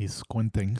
He's squinting.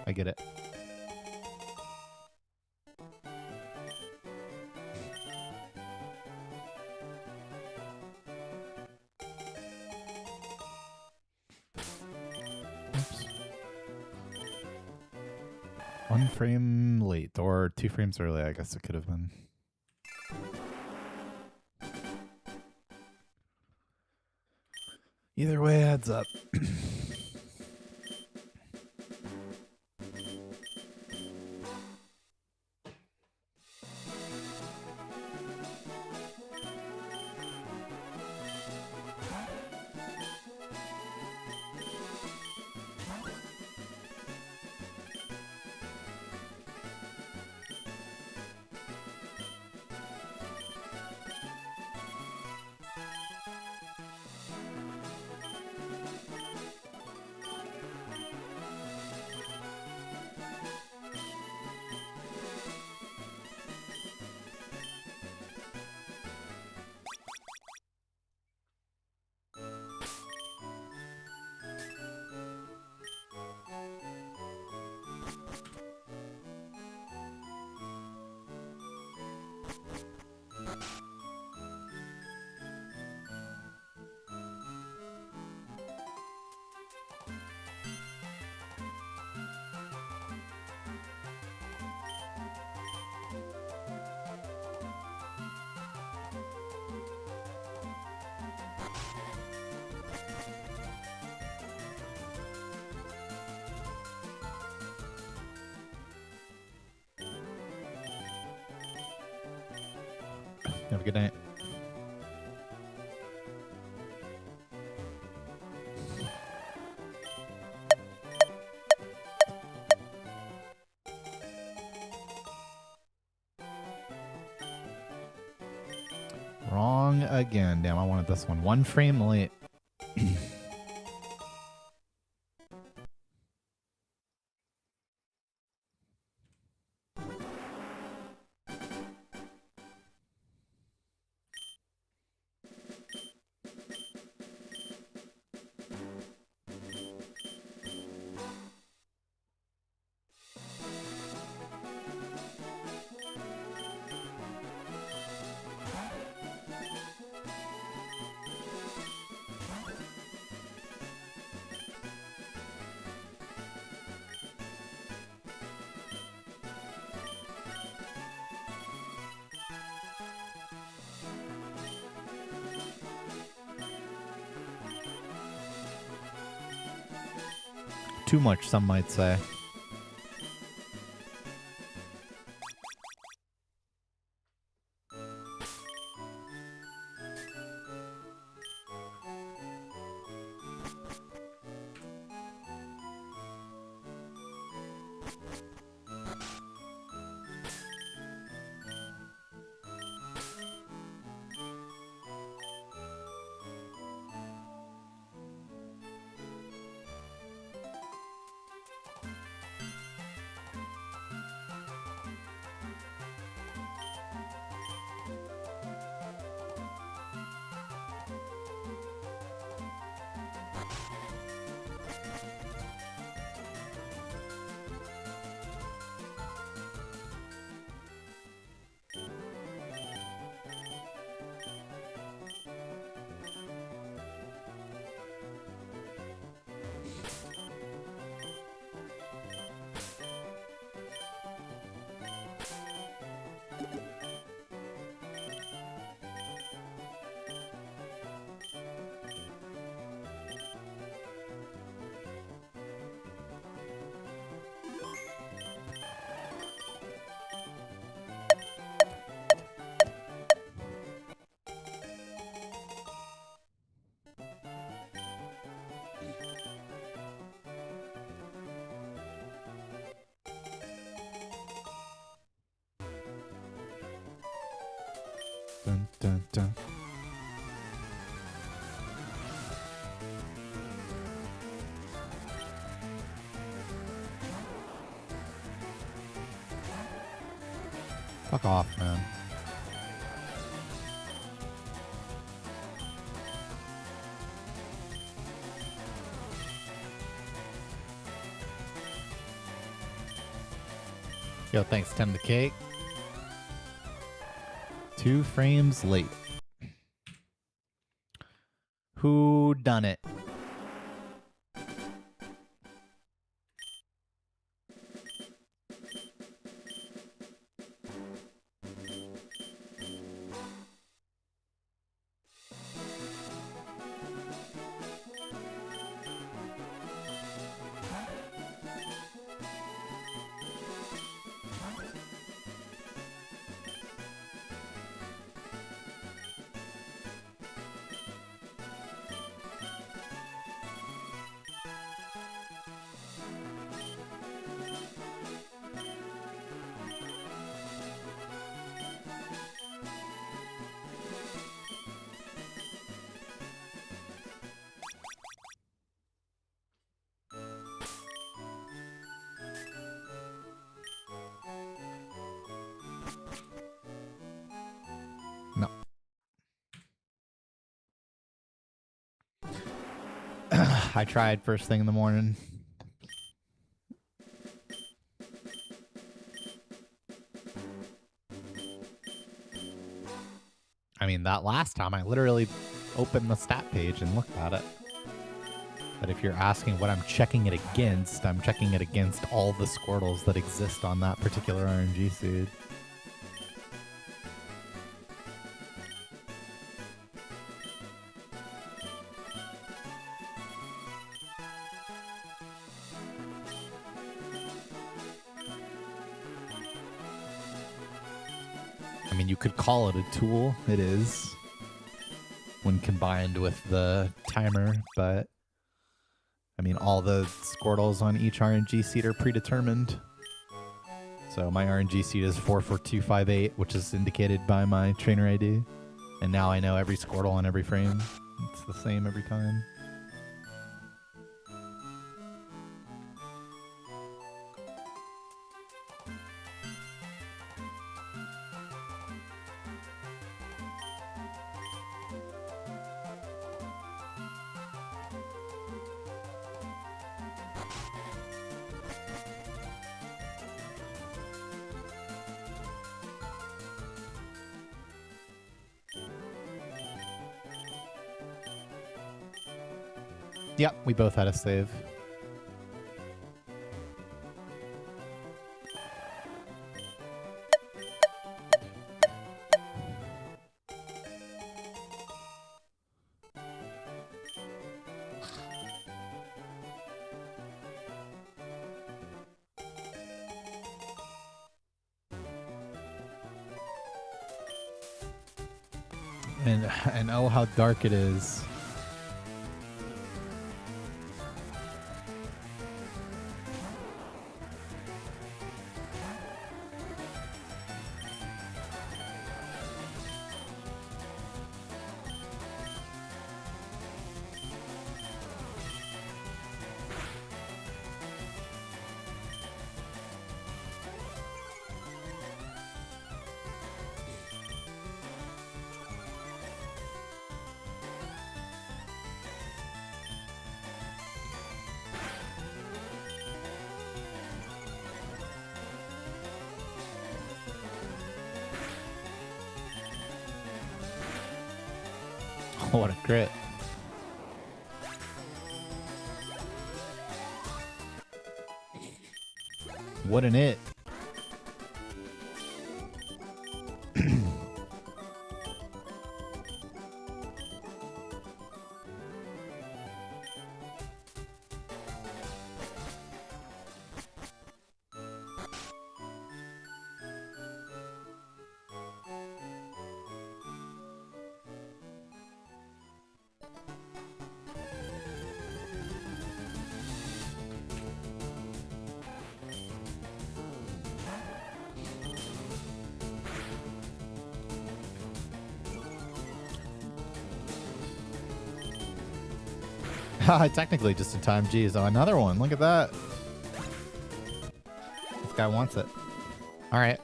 I get it. Oops. 1 frame late, or 2 frames early, I guess it could have been. Either way adds up. Have a good night. Wrong again. Damn, I wanted this one. 1 frame late. Too much, some might say. Dun, dun, dun. Fuck off, man. Yo, thanks, Tim the Cake. 2 frames late. Who done it? No. I tried first thing in the morning. I mean, that last time I literally opened the stat page and looked at it. But if you're asking what I'm checking it against, I'm checking it against all the Squirtles that exist on that particular RNG seed. I mean, you could call it a tool. It is, when combined with the timer, but I mean, all the Squirtles on each RNG seed are predetermined. So my RNG seed is 44258, which is indicated by my trainer ID. And now I know every Squirtle on every frame. It's the same every time. Yep, we both had a save. And oh, how dark it is. What a crit. What an it. Technically just in time. Geez, oh, another one. Look at that. This guy wants it. All right.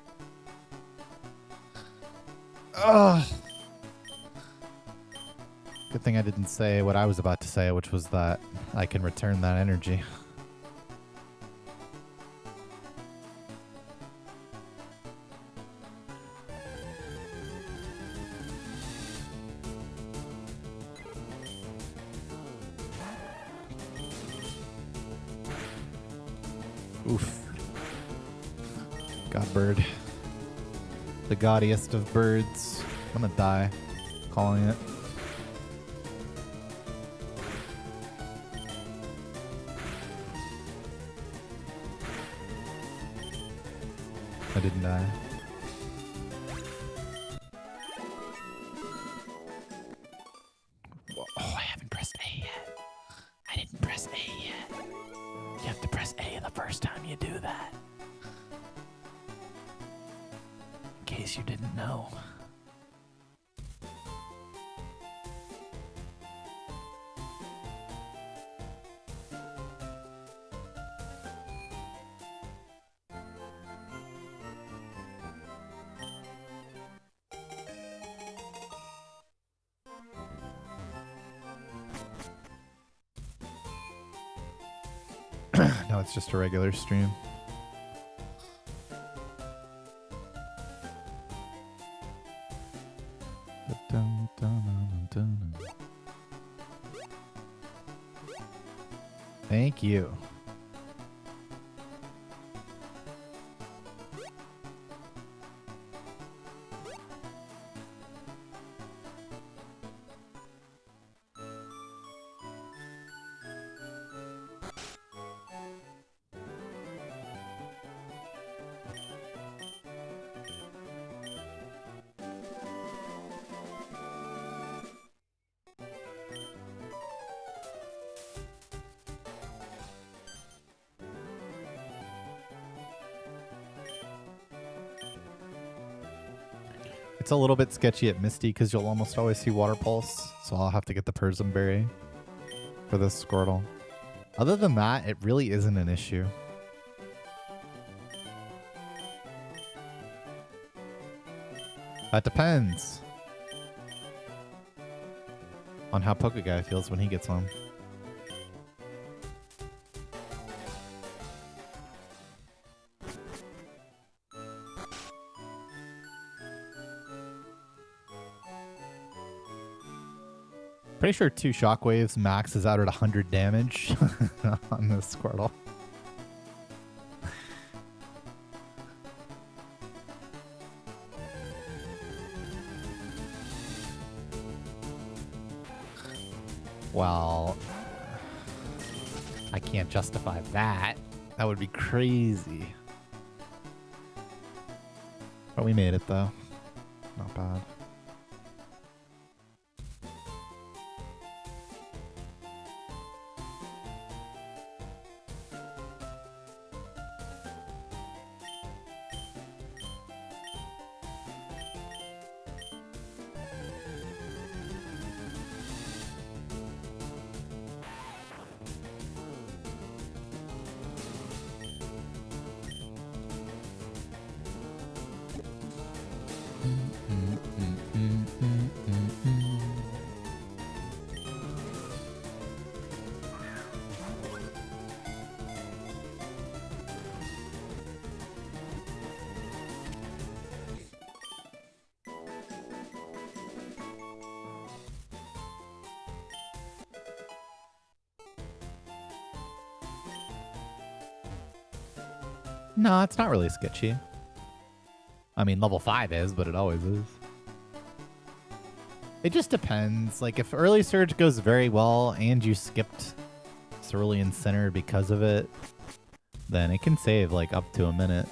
Ugh. Good thing I didn't say what I was about to say, which was that I can return that energy. Oof. God bird. The gaudiest of birds. I'm gonna die. Calling it. I didn't die. Whoa. Oh, I haven't pressed A yet. I didn't press A yet. You have to press A the first time you do that. In case you didn't know. No, it's just a regular stream. Thank you. It's a little bit sketchy at Misty because you'll almost always see Water Pulse, so I'll have to get the Persim Berry for this Squirtle. Other than that, it really isn't an issue. That depends on how Pokeguy feels when he gets home. Pretty sure 2 Shockwaves max is out at 100 damage on this Squirtle. Well, I can't justify that. That would be crazy. But we made it though. Not bad. No, it's not really sketchy. I mean, level 5 is, but it always is. It just depends. Like, if early surge goes very well and you skipped Cerulean Center because of it, then it can save, like, up to a minute.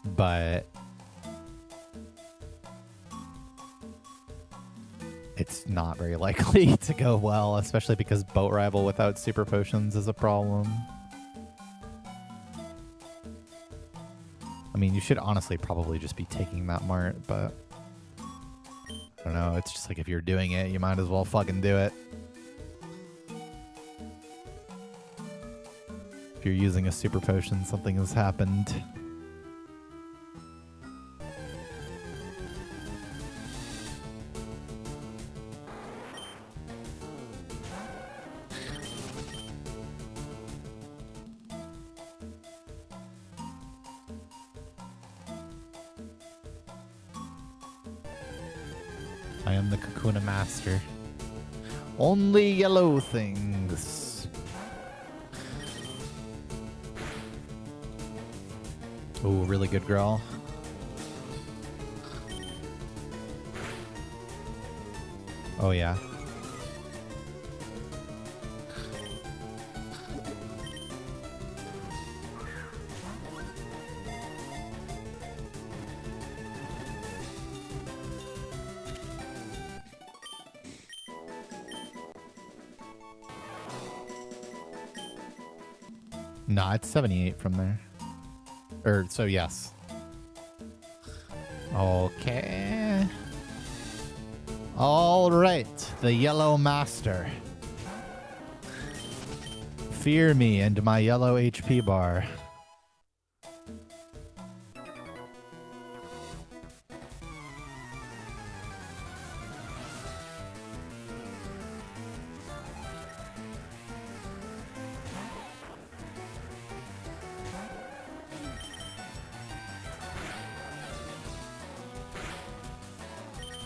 But it's not very likely to go well, especially because Boat Rival without Super Potions is a problem. I mean, you should honestly probably just be taking that Mart, but don't know. It's just like if you're doing it, you might as well fucking do it. If you're using a super potion, something has happened. I am the Kakuna Master. Only yellow things. Ooh, really good girl. Oh, yeah. Nah, it's 78 from there. So yes. Okay. All right, the Yellow Master. Fear me and my yellow HP bar.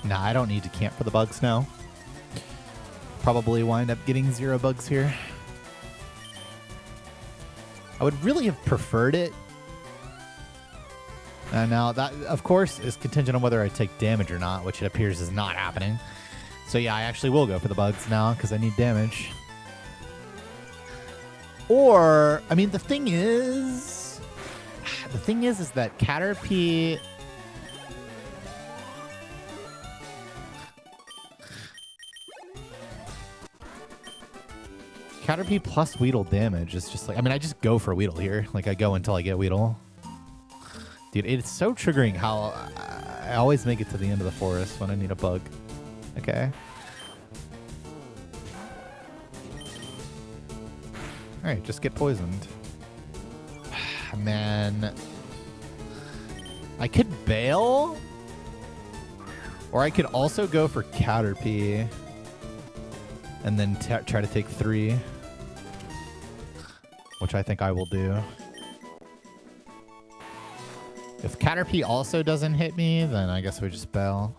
Nah, I don't need to camp for the bugs now. Probably wind up getting 0 bugs here. I would really have preferred it. Now, that, of course, is contingent on whether I take damage or not, which it appears is not happening. So yeah, I actually will go for the bugs now, because I need damage. Or, I mean, the thing is that Caterpie... Caterpie plus Weedle damage is just like... I mean, I just go for Weedle here. Like, I go until I get Weedle. Dude, it's so triggering how I always make it to the end of the forest when I need a bug. Okay. Alright, just get poisoned. Man. I could bail. Or I could also go for Caterpie. And then try to take 3. Which I think I will do. If Caterpie also doesn't hit me, then I guess we just bail.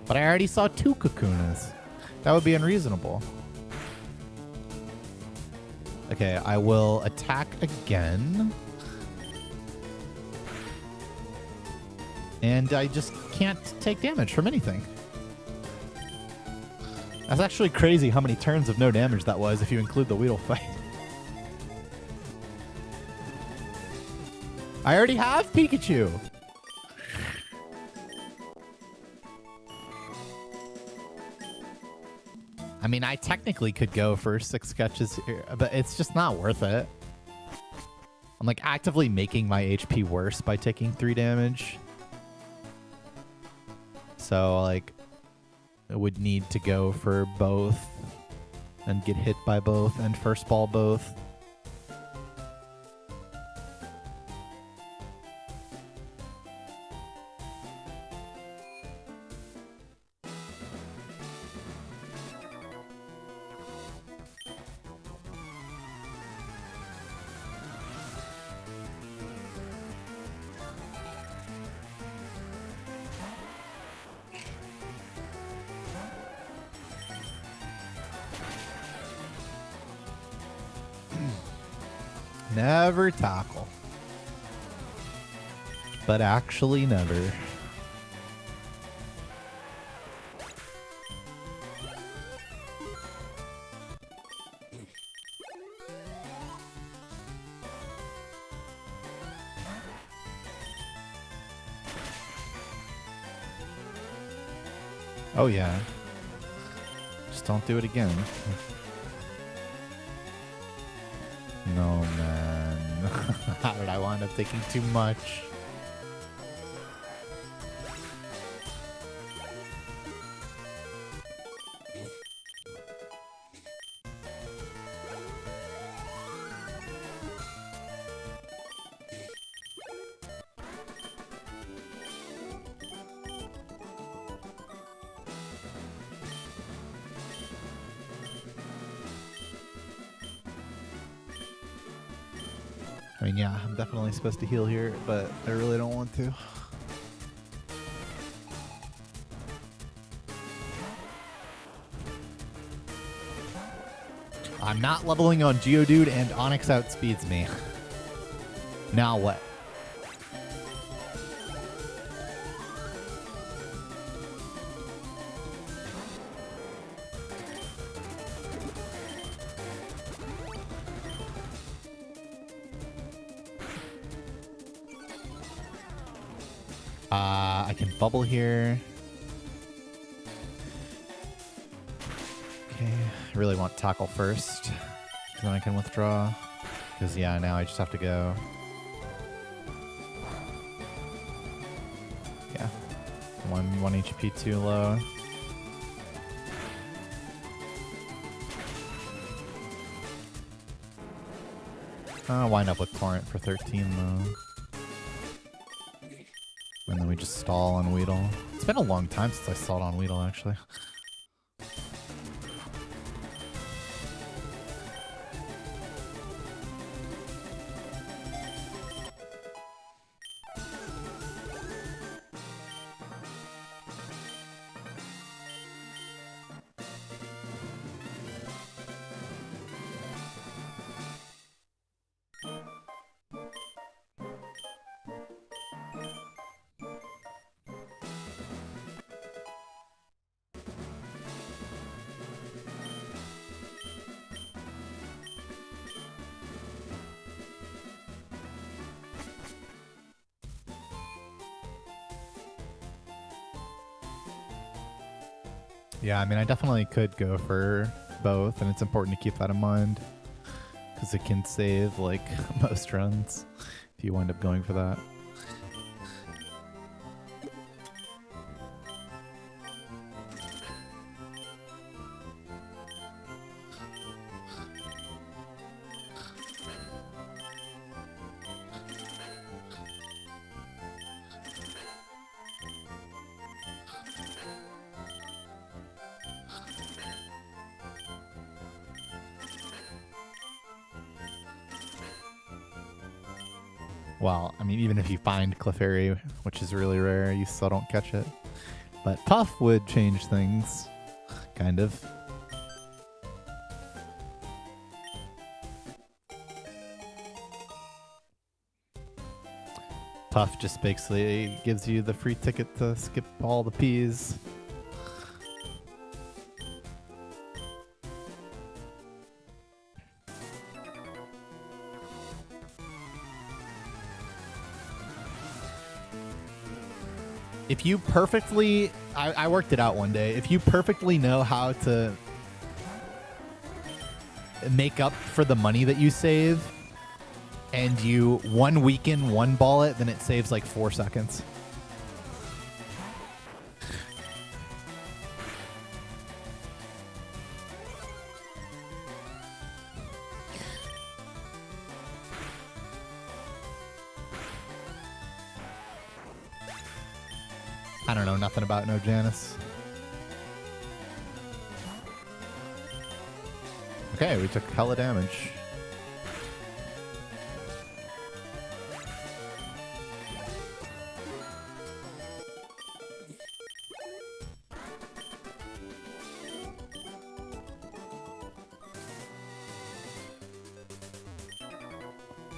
But I already saw 2 Kakunas. That would be unreasonable. Okay, I will attack again. And I just can't take damage from anything. That's actually crazy how many turns of no damage that was if you include the Weedle fight. I already have Pikachu. I mean, I technically could go for 6 sketches here, but it's just not worth it. I'm like actively making my HP worse by taking 3 damage. So like, I would need to go for both and get hit by both and first ball both. Never tackle. But actually never. Oh yeah. Just don't do it again. No, man. How did I wind up taking too much? I mean, yeah, I'm definitely supposed to heal here, but I really don't want to. I'm not leveling on Geodude, and Onyx outspeeds me. Now what? I can bubble here. Okay, I really want tackle first. Then I can withdraw. Because, yeah, now I just have to go. Yeah. 1 HP too low. I'll wind up with Torrent for 13, though. And then we just stall on Weedle. It's been a long time since I stalled on Weedle, actually. Yeah, I mean, I definitely could go for both, and it's important to keep that in mind because it can save, like, most runs if you wind up going for that. Well, I mean, even if you find Clefairy, which is really rare, you still don't catch it. But Puff would change things, kind of. Puff just basically gives you the free ticket to skip all the P's. If you perfectly, I worked it out one day. If you perfectly know how to make up for the money that you save, and you one weekend one ball it, then it saves like 4 seconds. I don't know nothing about No Janice. Okay, we took hella damage.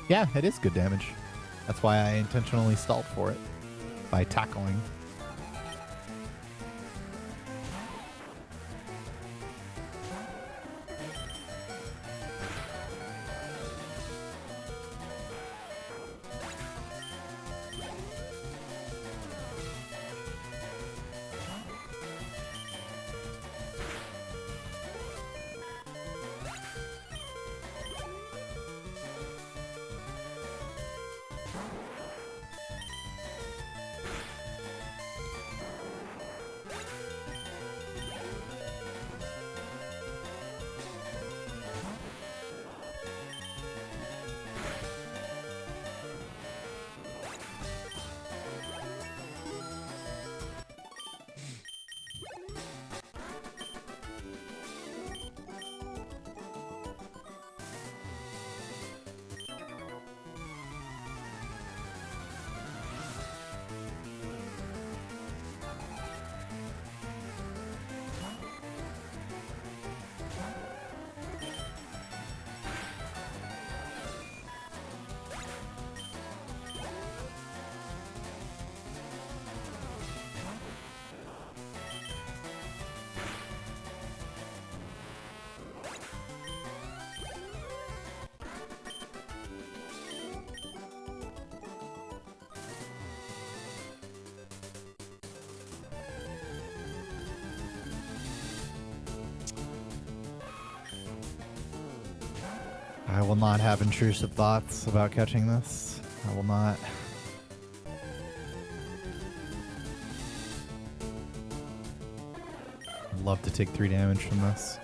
Yeah, it is good damage. That's why I intentionally stalled for it by tackling. I will not have intrusive thoughts about catching this. I will not. I'd love to take 3 damage from this.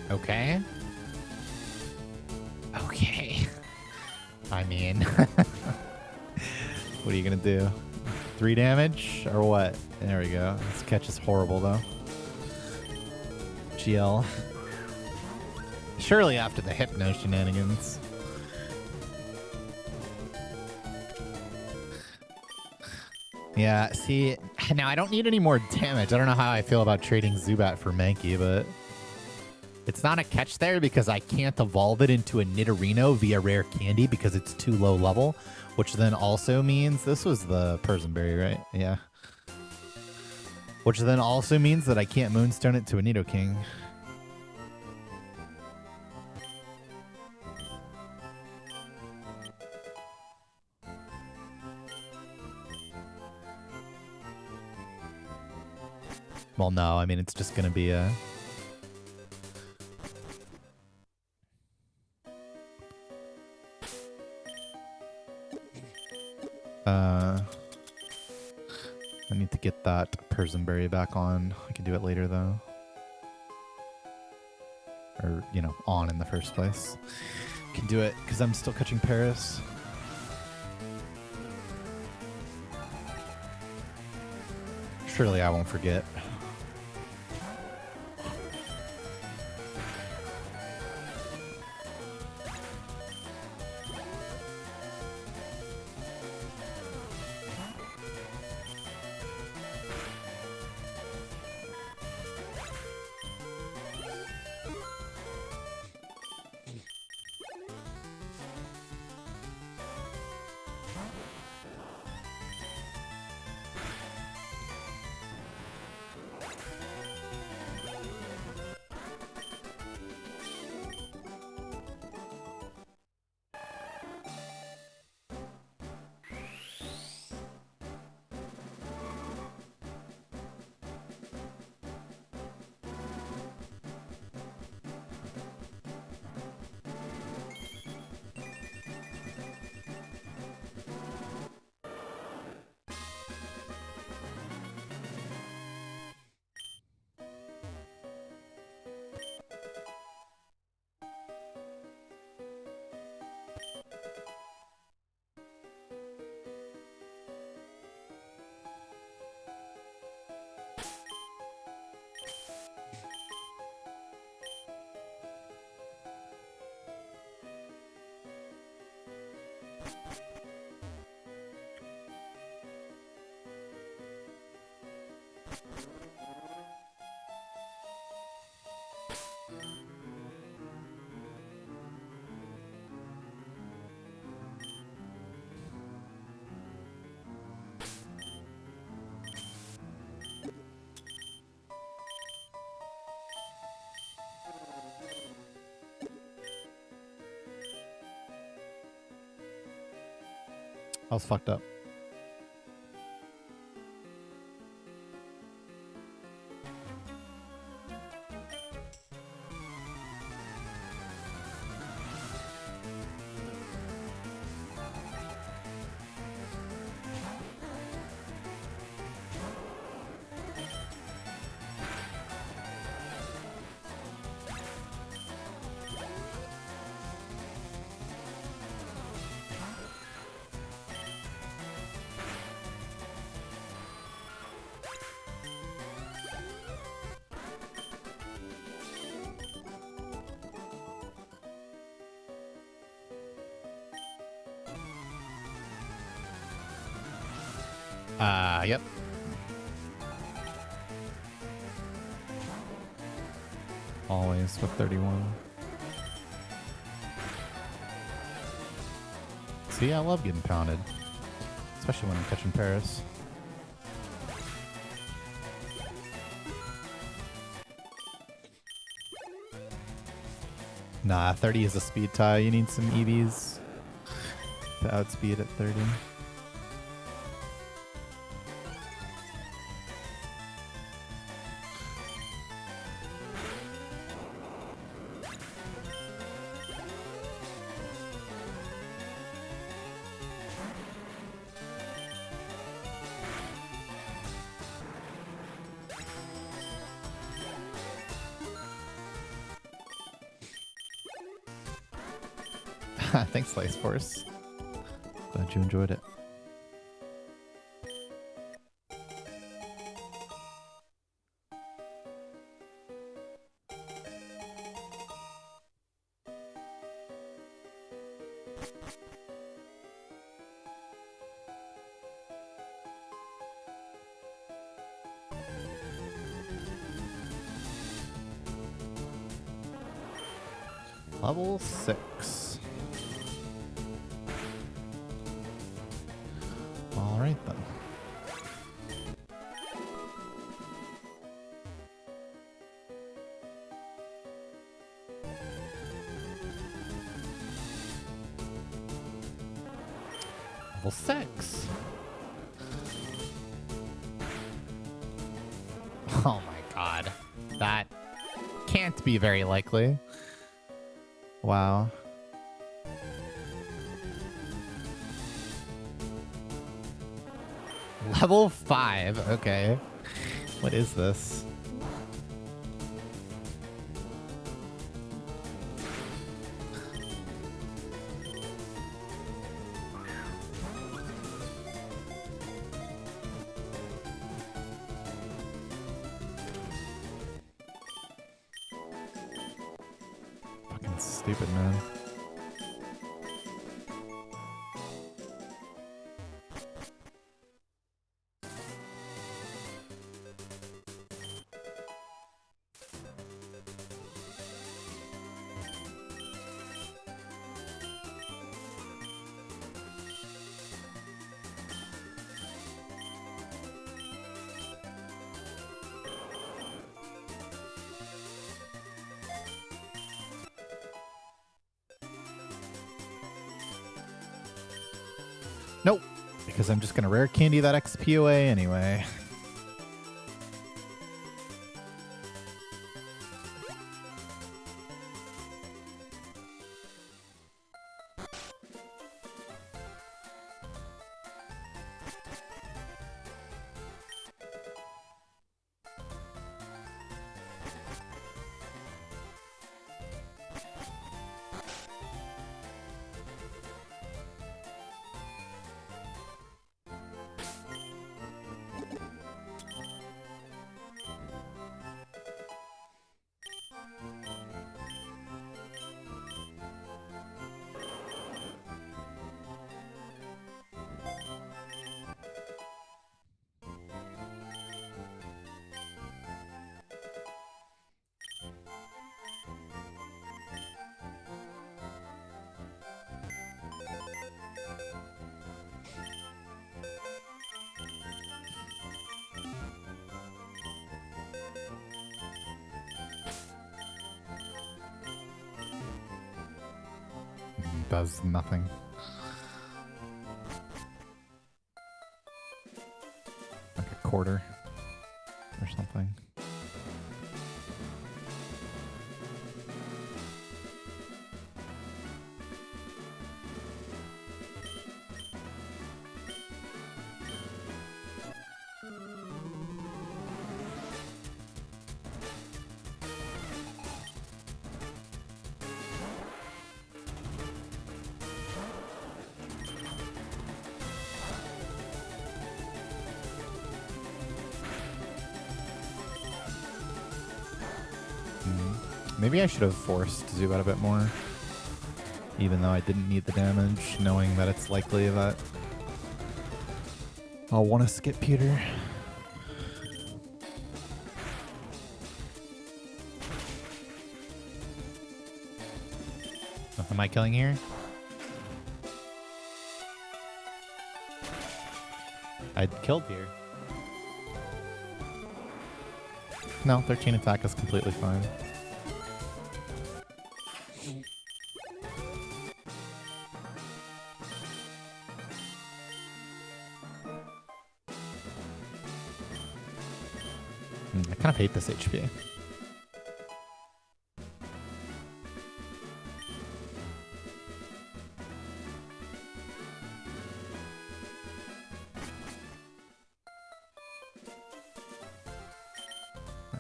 Okay. Okay. I mean, what are you gonna do? 3 damage or what? There we go. This catch is horrible though. GL. Surely after the hypno shenanigans. Yeah, see, now I don't need any more damage. I don't know how I feel about trading Zubat for Mankey, but it's not a catch there because I can't evolve it into a Nidorino via Rare Candy because it's too low level, which then also means this was the Persenberry, right? Yeah. Which then also means that I can't Moonstone it to a Nidoking. Well, no, I mean, it's just going to be a... I need to get that Persenberry back on. I can do it later, though. Or, you know, on in the first place. Can do it, because I'm still catching Paris. Surely I won't forget. I was fucked up. Yep. Always with 31. See, I love getting pounded. It's Especially when I'm catching Paris. Nah, 30 is a speed tie. You need some EVs to outspeed at 30. Thanks, Slice Force. Glad you enjoyed it. Level 6. All right then. Level 6. Oh my god. That can't be very likely. Wow. Level 5. Okay. What is this? Fucking stupid, man. Nope, because I'm just gonna rare candy that XP away anyway. Does nothing. Like a quarter or something. Maybe I should have forced Zubat a bit more, even though I didn't need the damage, knowing that it's likely that I'll want to skip Peter. Am I killing here? I'd killed here. No, 13 attack is completely fine. I kind of hate this HP.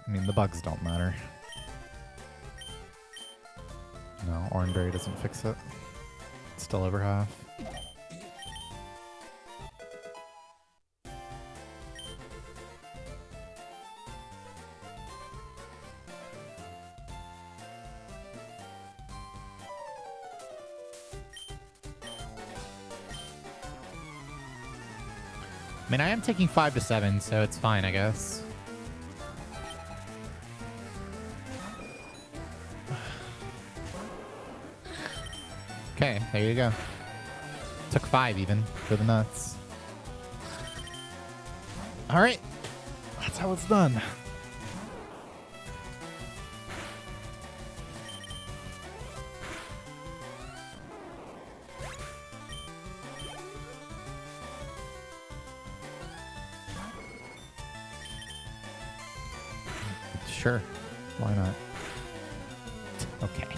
I mean, the bugs don't matter. No, Oranberry doesn't fix it. It's still over half. I mean, I am taking 5 to 7, so it's fine, I guess. Okay, there you go. Took 5 even for the nuts. All right, that's how it's done. Sure, why not? Okay.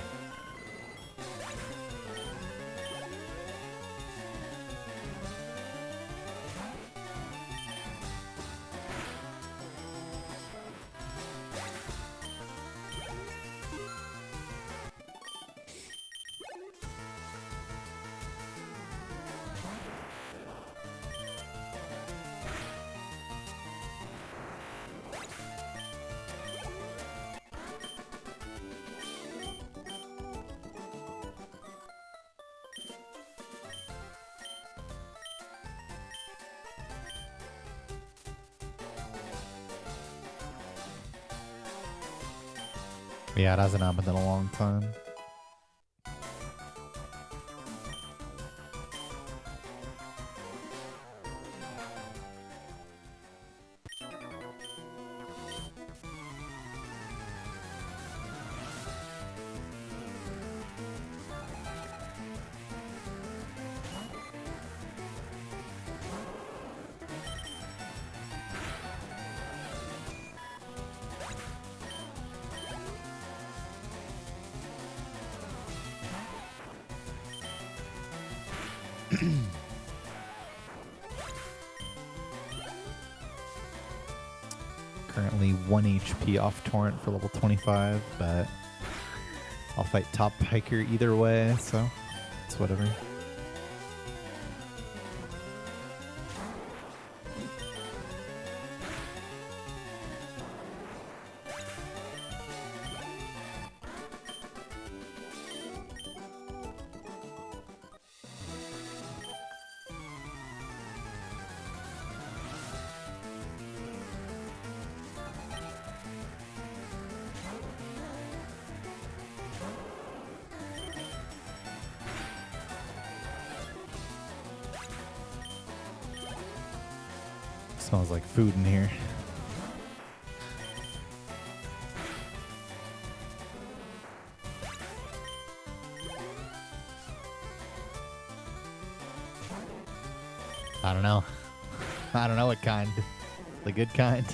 Yeah, it hasn't happened in a long time. Currently 1 HP off Torrent for level 25, but I'll fight top hiker either way, so it's whatever. Smells like food in here. I don't know. I don't know what kind. The good kind.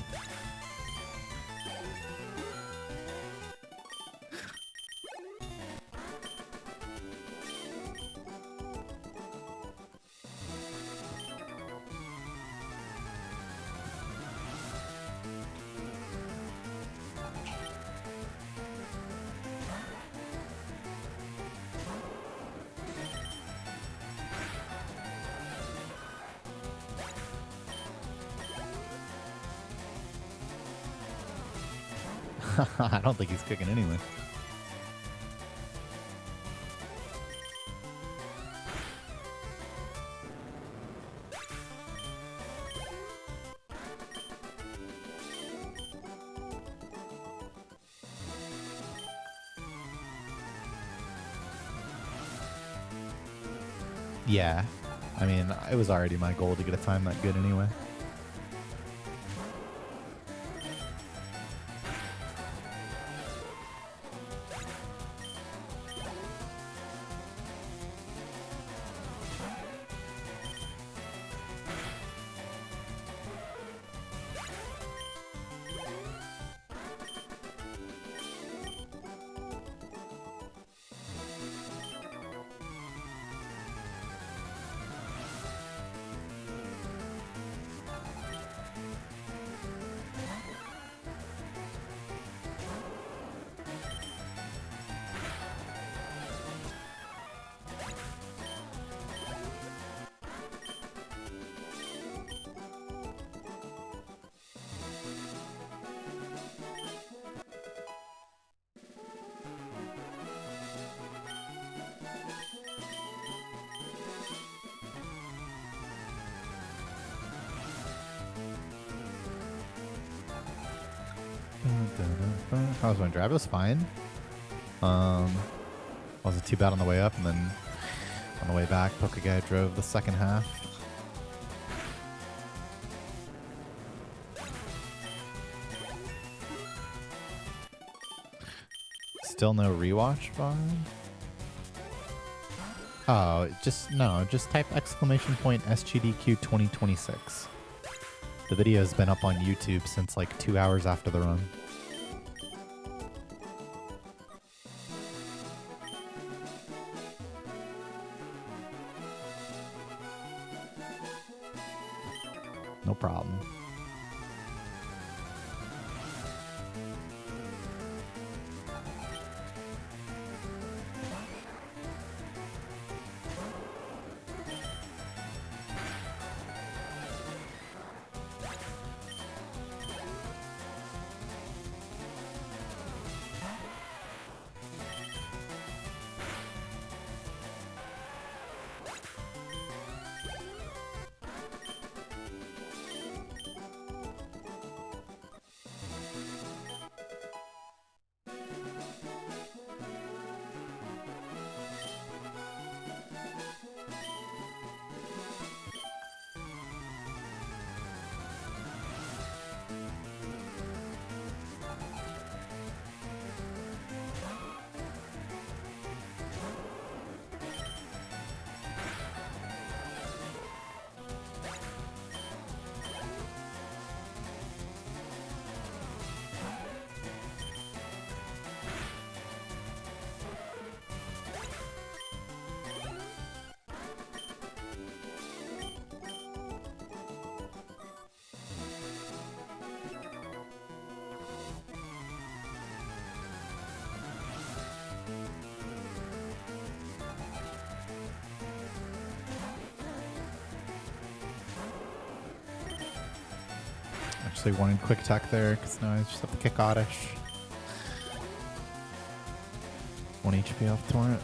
I don't think he's cooking anyway. Yeah. I mean, it was already my goal to get a time that good anyway. How was my drive? It was fine. Wasn't too bad on the way up, and then on the way back, Pokeguy drove the second half. Still no rewatch vibe? Oh, just type !SGDQ 2026. The video has been up on YouTube since like 2 hours after the run. No problem. Actually wanting quick attack there, because now I just have to kick Oddish. 1 HP off Torrent.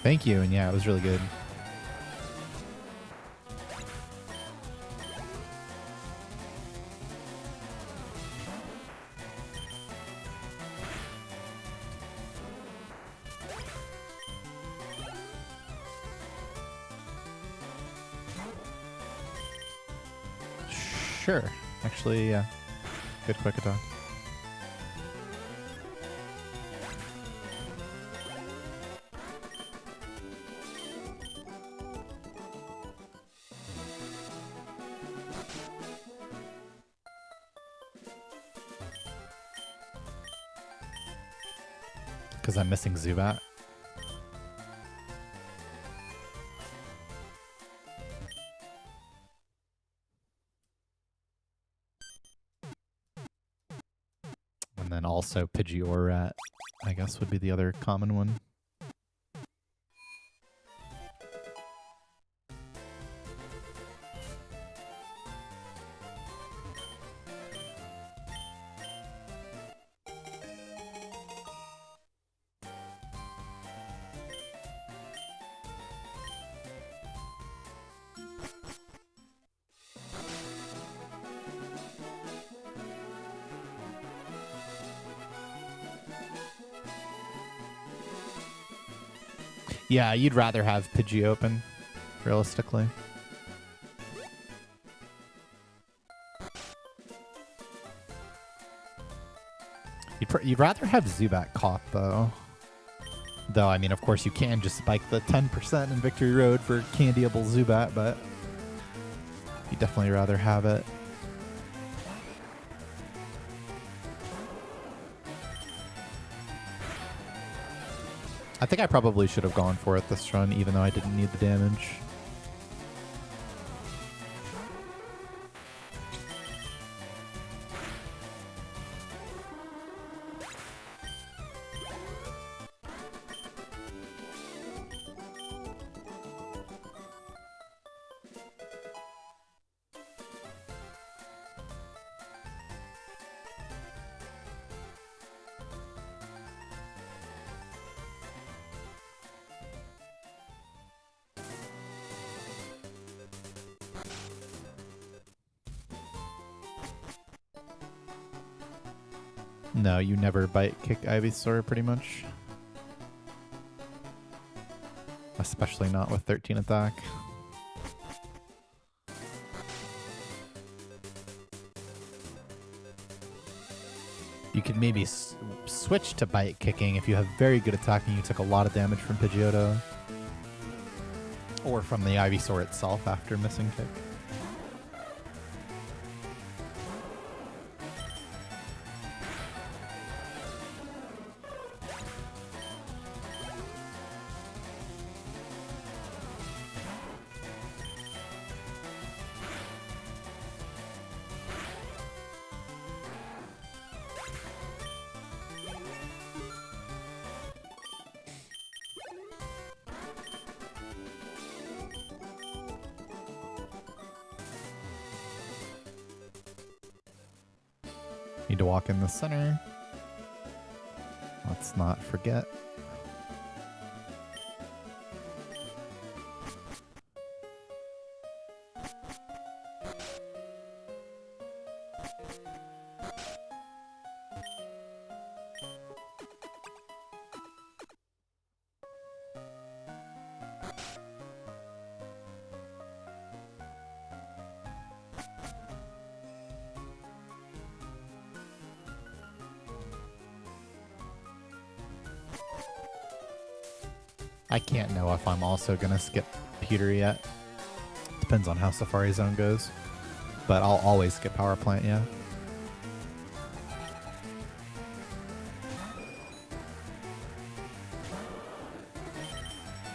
Thank you, and yeah, it was really good. Sure. Actually, yeah. Good quick attack. Because I'm missing Zubat. And then also Pidgeot, I guess, would be the other common one. Yeah, you'd rather have Pidgey open, realistically. You'd rather have Zubat caught, though. Though, I mean, of course, you can just spike the 10% in Victory Road for candyable Zubat, but you'd definitely rather have it. I think I probably should have gone for it this run, even though I didn't need the damage. No, you never bite kick Ivysaur pretty much. Especially not with 13 attack. You could maybe switch to bite kicking if you have very good attacking. You took a lot of damage from Pidgeotto. Or from the Ivysaur itself after missing kick. Need to walk in the center. Let's not forget. I can't know if I'm also going to skip Peter yet. Depends on how Safari Zone goes. But I'll always skip Power Plant, yeah.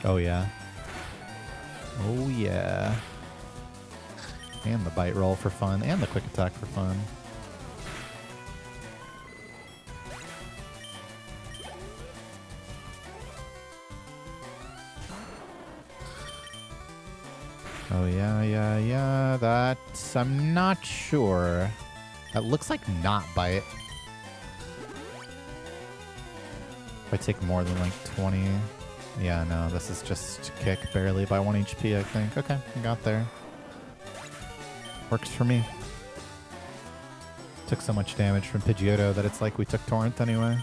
Oh, yeah. Oh, yeah. And the bite roll for fun, and the quick attack for fun. Oh, yeah. That's... I'm not sure. That looks like not bite. If I take more than like 20... Yeah, no, this is just kick barely by 1 HP, I think. Okay, I got there. Works for me. Took so much damage from Pidgeotto that it's like we took Torrent anyway.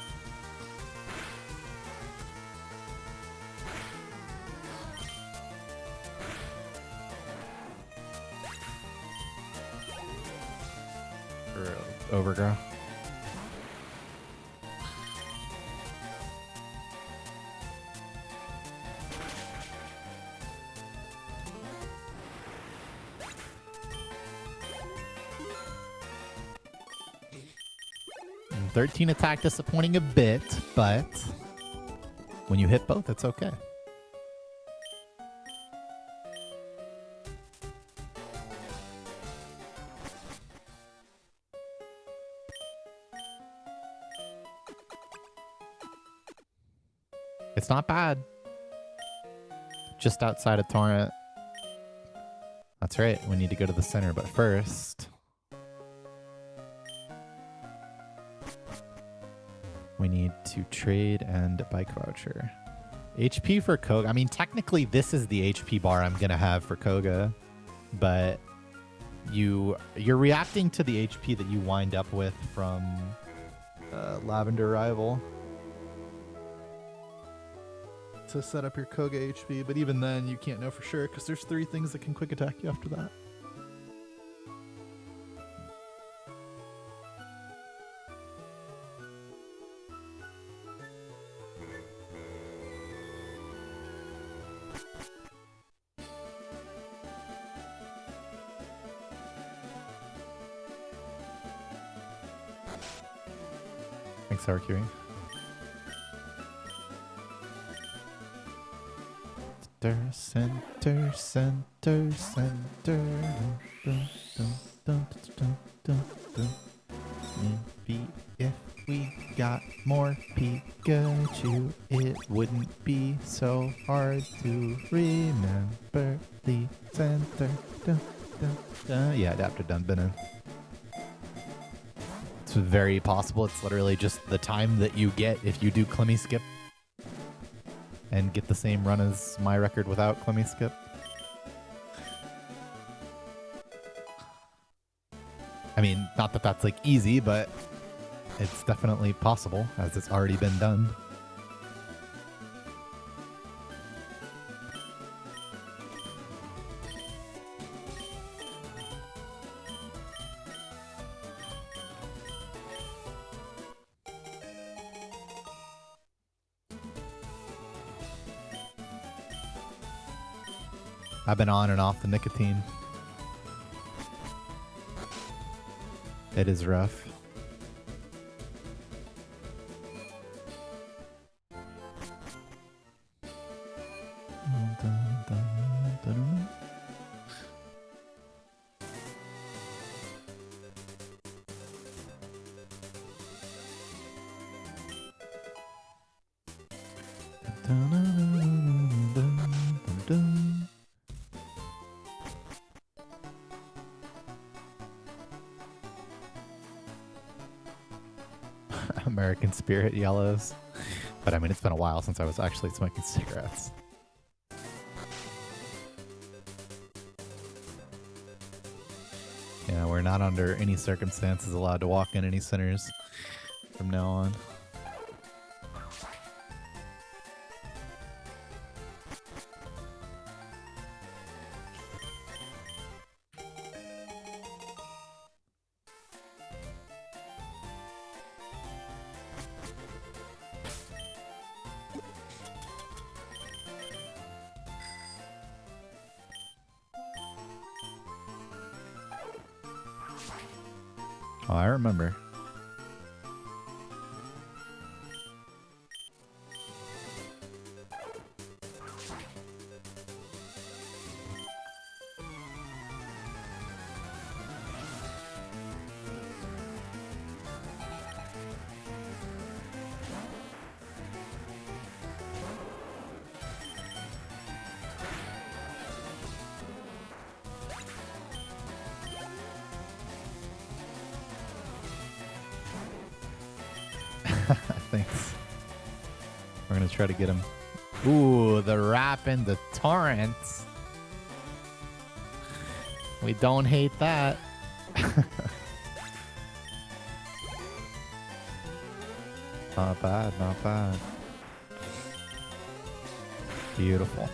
Overgrow. And 13 attack disappointing a bit, but when you hit both, it's okay. It's not bad. Just outside of Torrent. That's right, we need to go to the center, but first... we need to trade and bike voucher. HP for Koga. I mean, technically this is the HP bar I'm going to have for Koga, but you're reacting to the HP that you wind up with from Lavender Rival to set up your Koga HP, but even then you can't know for sure because there's 3 things that can quick attack you after that. Thanks, Sour Curie. center, center, center. Dun, dun, dun, dun, dun, dun. Maybe if we got more Pikachu, it wouldn't be so hard to remember the center. Dun, dun, dun. Yeah, adapter done, been in. It's very possible. It's literally just the time that you get if you do Clemmy Skip and get the same run as my record without Clemmy Skip. I mean, not that that's like easy, but it's definitely possible as it's already been done. I've been on and off the nicotine. It is rough. American Spirit yellows. But I mean, it's been a while since I was actually smoking cigarettes. Yeah, we're not under any circumstances allowed to walk in any centers from now on. Oh, I remember. Thanks. We're gonna try to get him. Ooh, the rap and the torrents. We don't hate that. Not bad, not bad. Beautiful.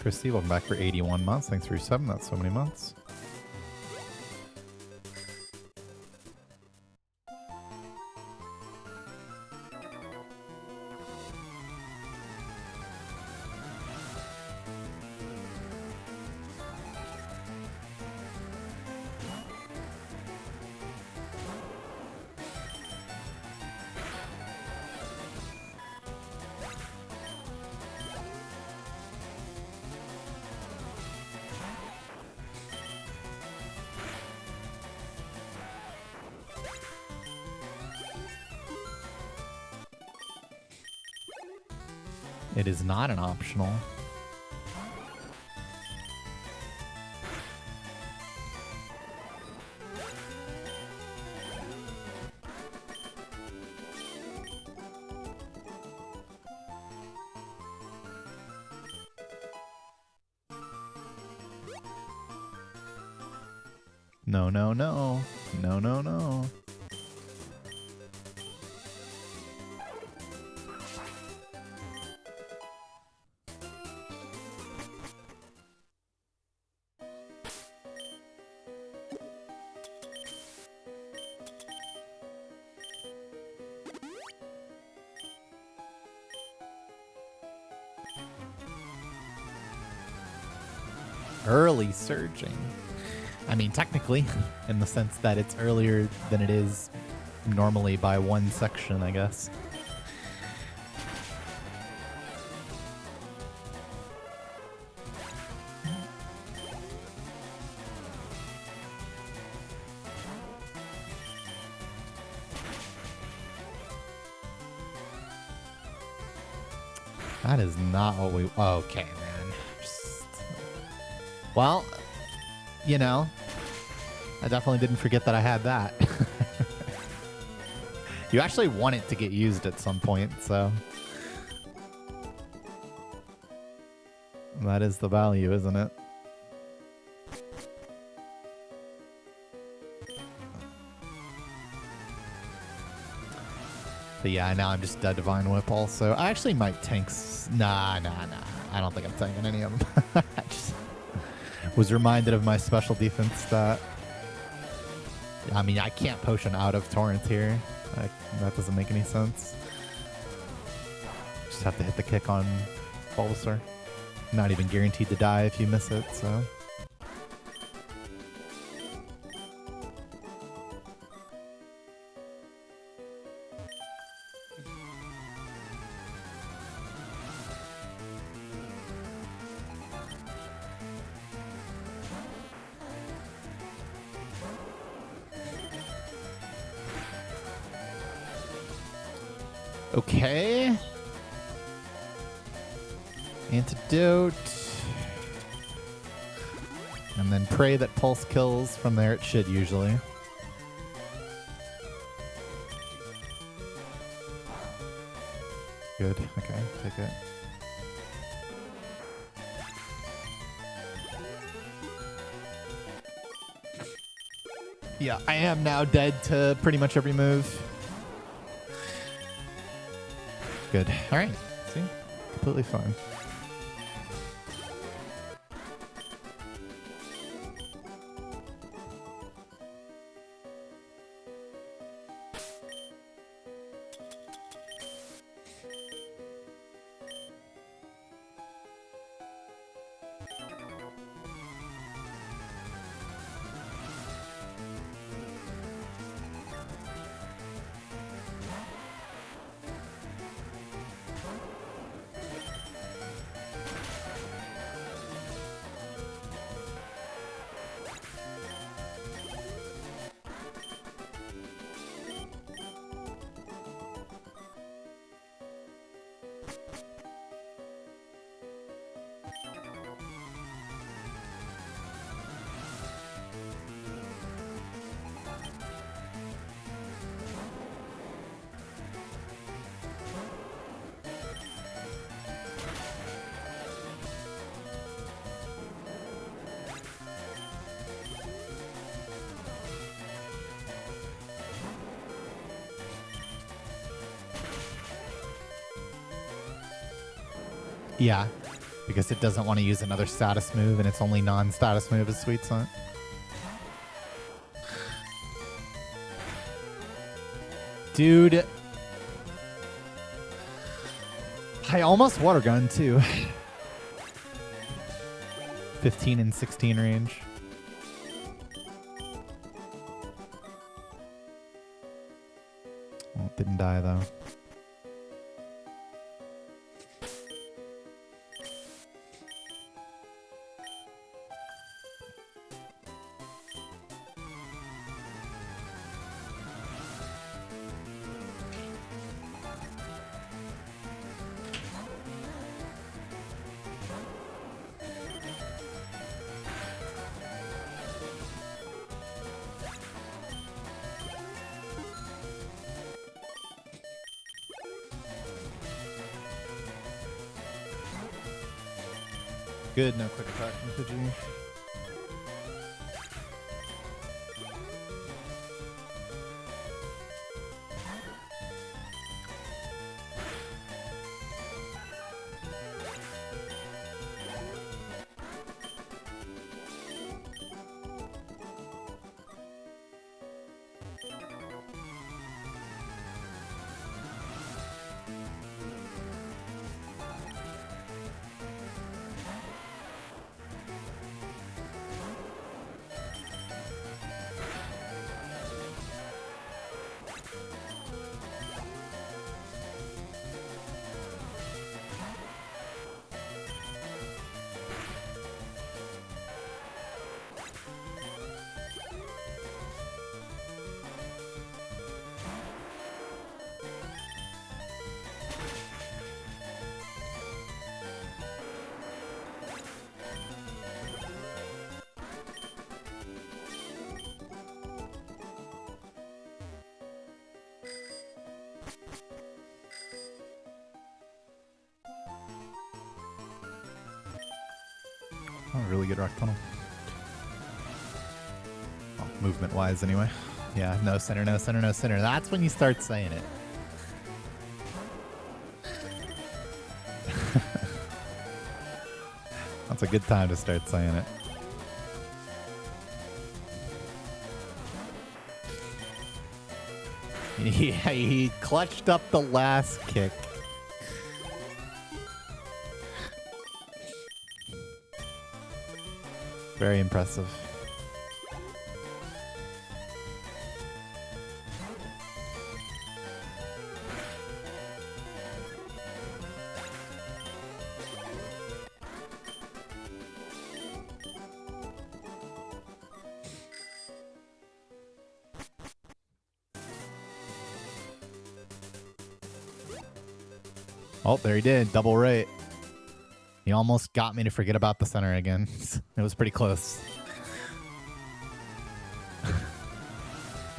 Christy, welcome back for 81 months. Thanks for your 7. That's so many months. It is not an optional. No, no, no. No, no, no. Early surging. I mean, technically, in the sense that it's earlier than it is normally by one section, I guess. That is not what we... Okay, man. Well, you know, I definitely didn't forget that I had that. You actually want it to get used at some point, so... That is the value, isn't it? But yeah, now I'm just dead Divine Whip also. I actually might tank... Nah. I don't think I'm tanking any of them. I just was reminded of my special defense that... I mean, I can't potion out of Torrent here. That doesn't make any sense. Just have to hit the kick on Bulbasaur. Not even guaranteed to die if you miss it, so... Okay. Antidote. And then pray that Pulse kills. From there it should usually. Good. Okay, take it. Yeah, I am now dead to pretty much every move. Good. All right. See? Completely fine. Yeah, because it doesn't want to use another status move, and its only non-status move is Sweet Scent. Dude. I almost Water Gun, too. 15 and 16 range. Well, it didn't die, though. Good, no quick attack from Pidgey. Oh, a really good rock tunnel. Well, movement-wise, anyway. Yeah, no center, no center, no center. That's when you start saying it. That's a good time to start saying it. Yeah, he clutched up the last kick. Very impressive. Oh, there he did. Double right. He almost got me to forget about the center again. It was pretty close.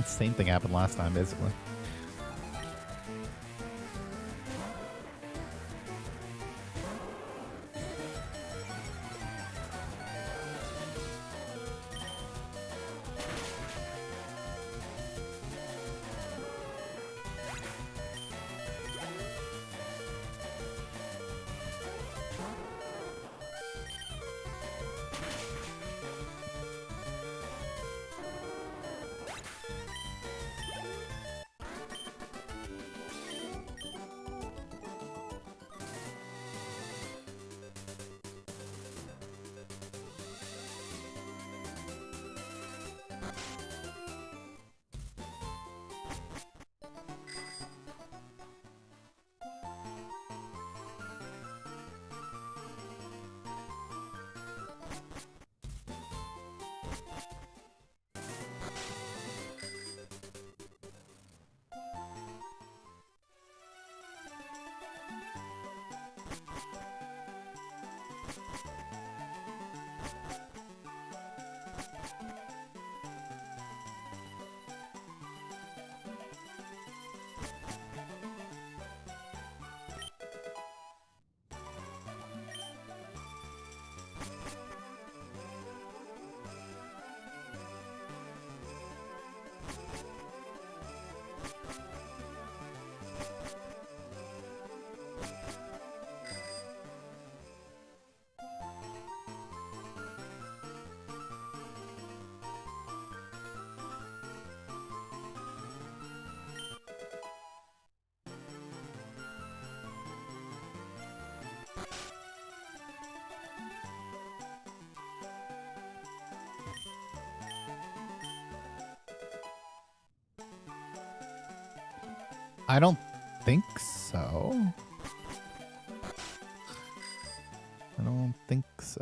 Same thing happened last time, basically. I don't think so. I don't think so.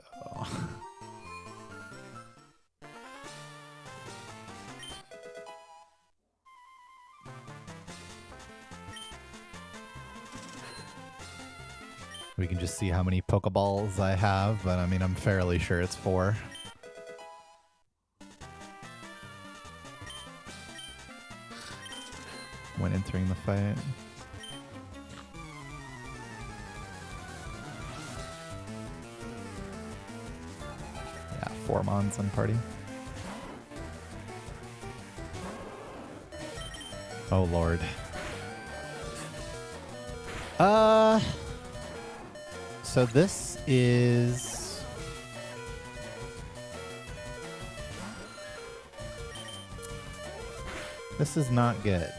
We can just see how many Pokeballs I have, but I mean, I'm fairly sure it's 4. When entering the fight. Yeah, 4 Mons in party. Oh lord. So this is not good.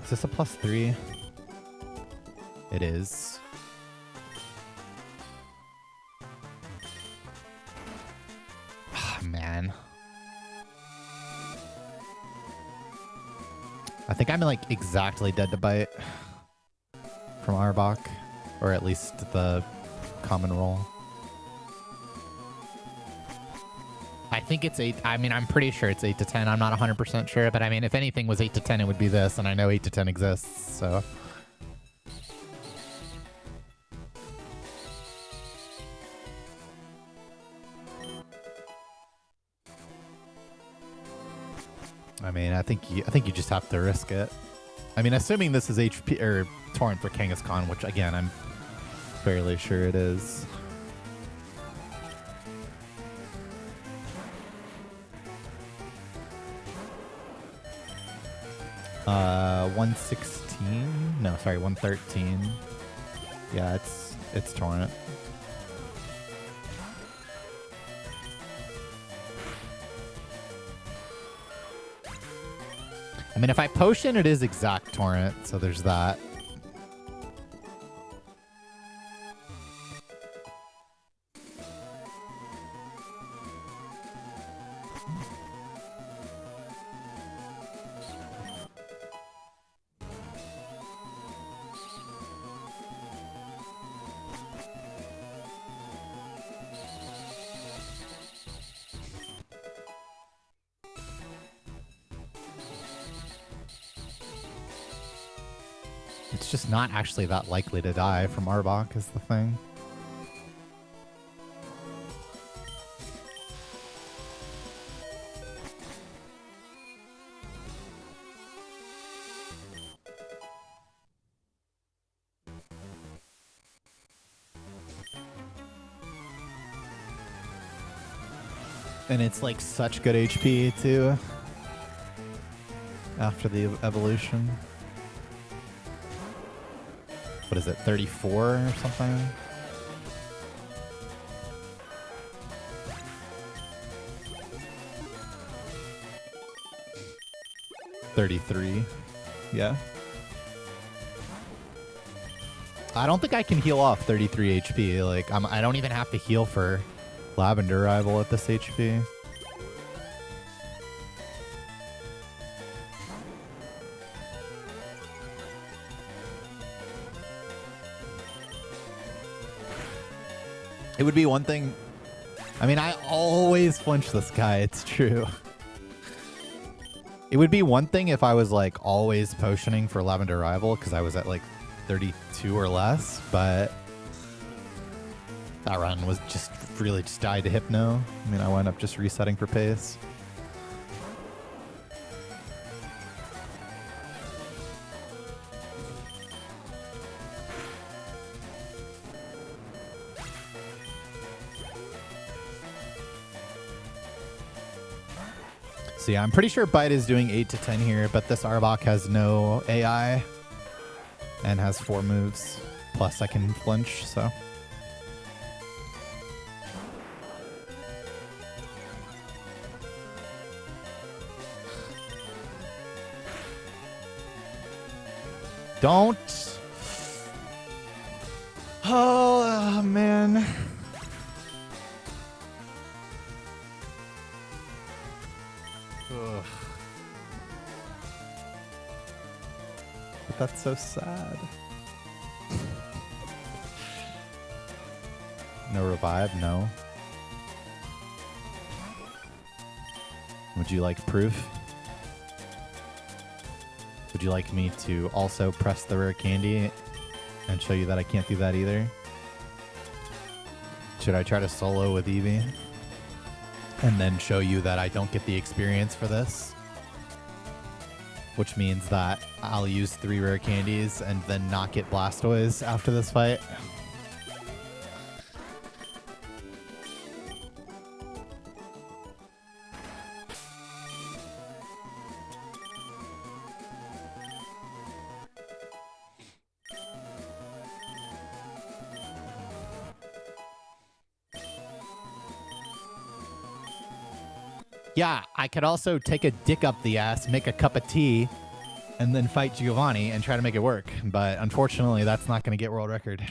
Is this a +3? It is. Ah, man. I think I'm like exactly dead to bite from Arbok, or at least the common roll. I think it's 8. I mean, I'm pretty sure it's 8 to 10. I'm not 100% sure, but I mean, if anything was 8 to 10, it would be this, and I know 8 to 10 exists, so. I mean, I think you just have to risk it. I mean, assuming this is HP or Torrent for Kangaskhan, which again, I'm fairly sure it is. Uh, 116? No, sorry, 113. Yeah, it's torrent. I mean, if I potion, it is exact torrent, so there's that. It's just not actually that likely to die from Arbok is the thing. And it's like such good HP too after the evolution. What is it, 34 or something? $33. Yeah. I don't think I can heal off 33 HP. Like I don't even have to heal for Lavender Arrival at this HP. It would be one thing. I mean, I always flinch this guy. It's true. It would be one thing if I was like always potioning for Lavender Arrival because I was at like 32 or less, but that run was just really just died to Hypno. I mean, I wound up just resetting for pace. So yeah, I'm pretty sure Bite is doing 8 to 10 here, but this Arbok has no AI and has 4 moves. Plus I can flinch, so. Don't. Oh, man. Ugh. But that's so sad. No revive? No. Would you like proof? Would you like me to also press the rare candy and show you that I can't do that either? Should I try to solo with Eevee? And then show you that I don't get the experience for this? Which means that I'll use 3 rare candies and then not get Blastoise after this fight. Yeah, I could also take a dick up the ass, make a cup of tea, and then fight Giovanni and try to make it work. But unfortunately, that's not going to get world record.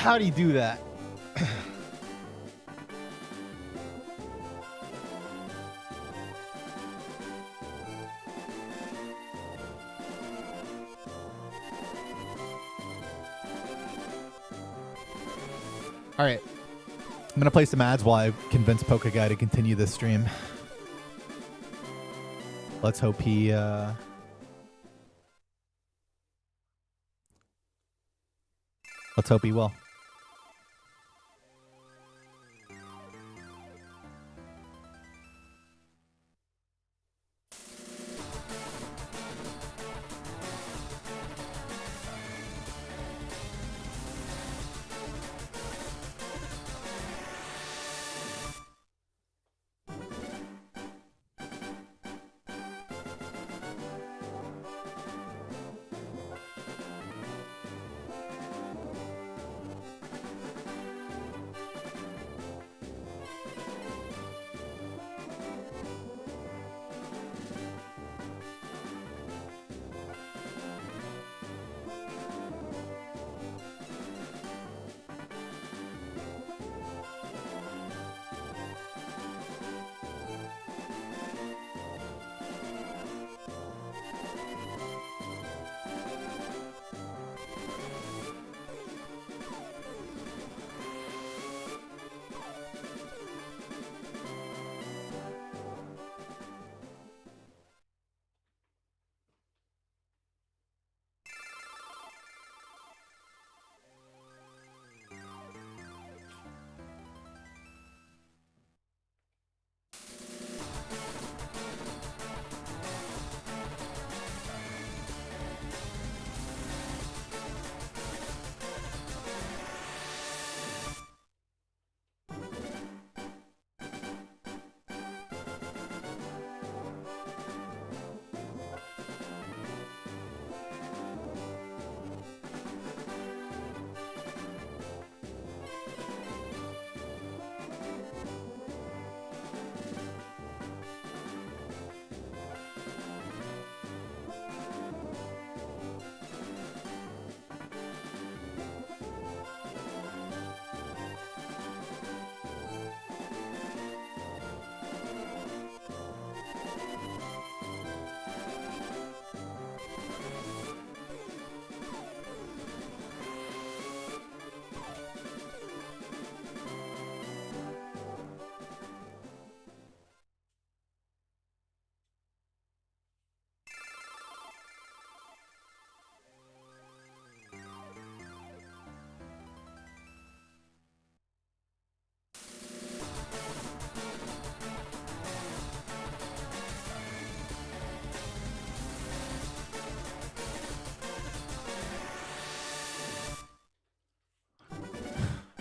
How do you do that? All right. I'm going to play some ads while I convince Poke Guy to continue this stream. Let's hope he... Let's hope he will.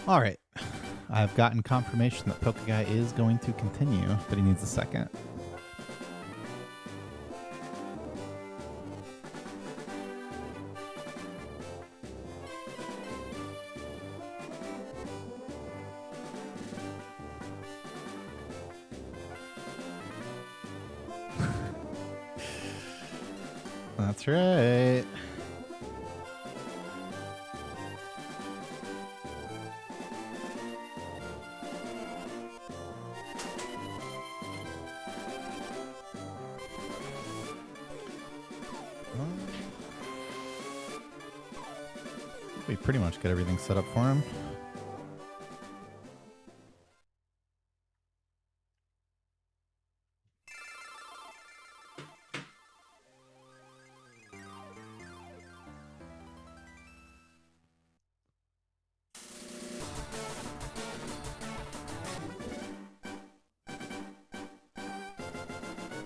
All right. I've gotten confirmation that Poke Guy is going to continue, but he needs a second. That's right. We pretty much get everything set up for him.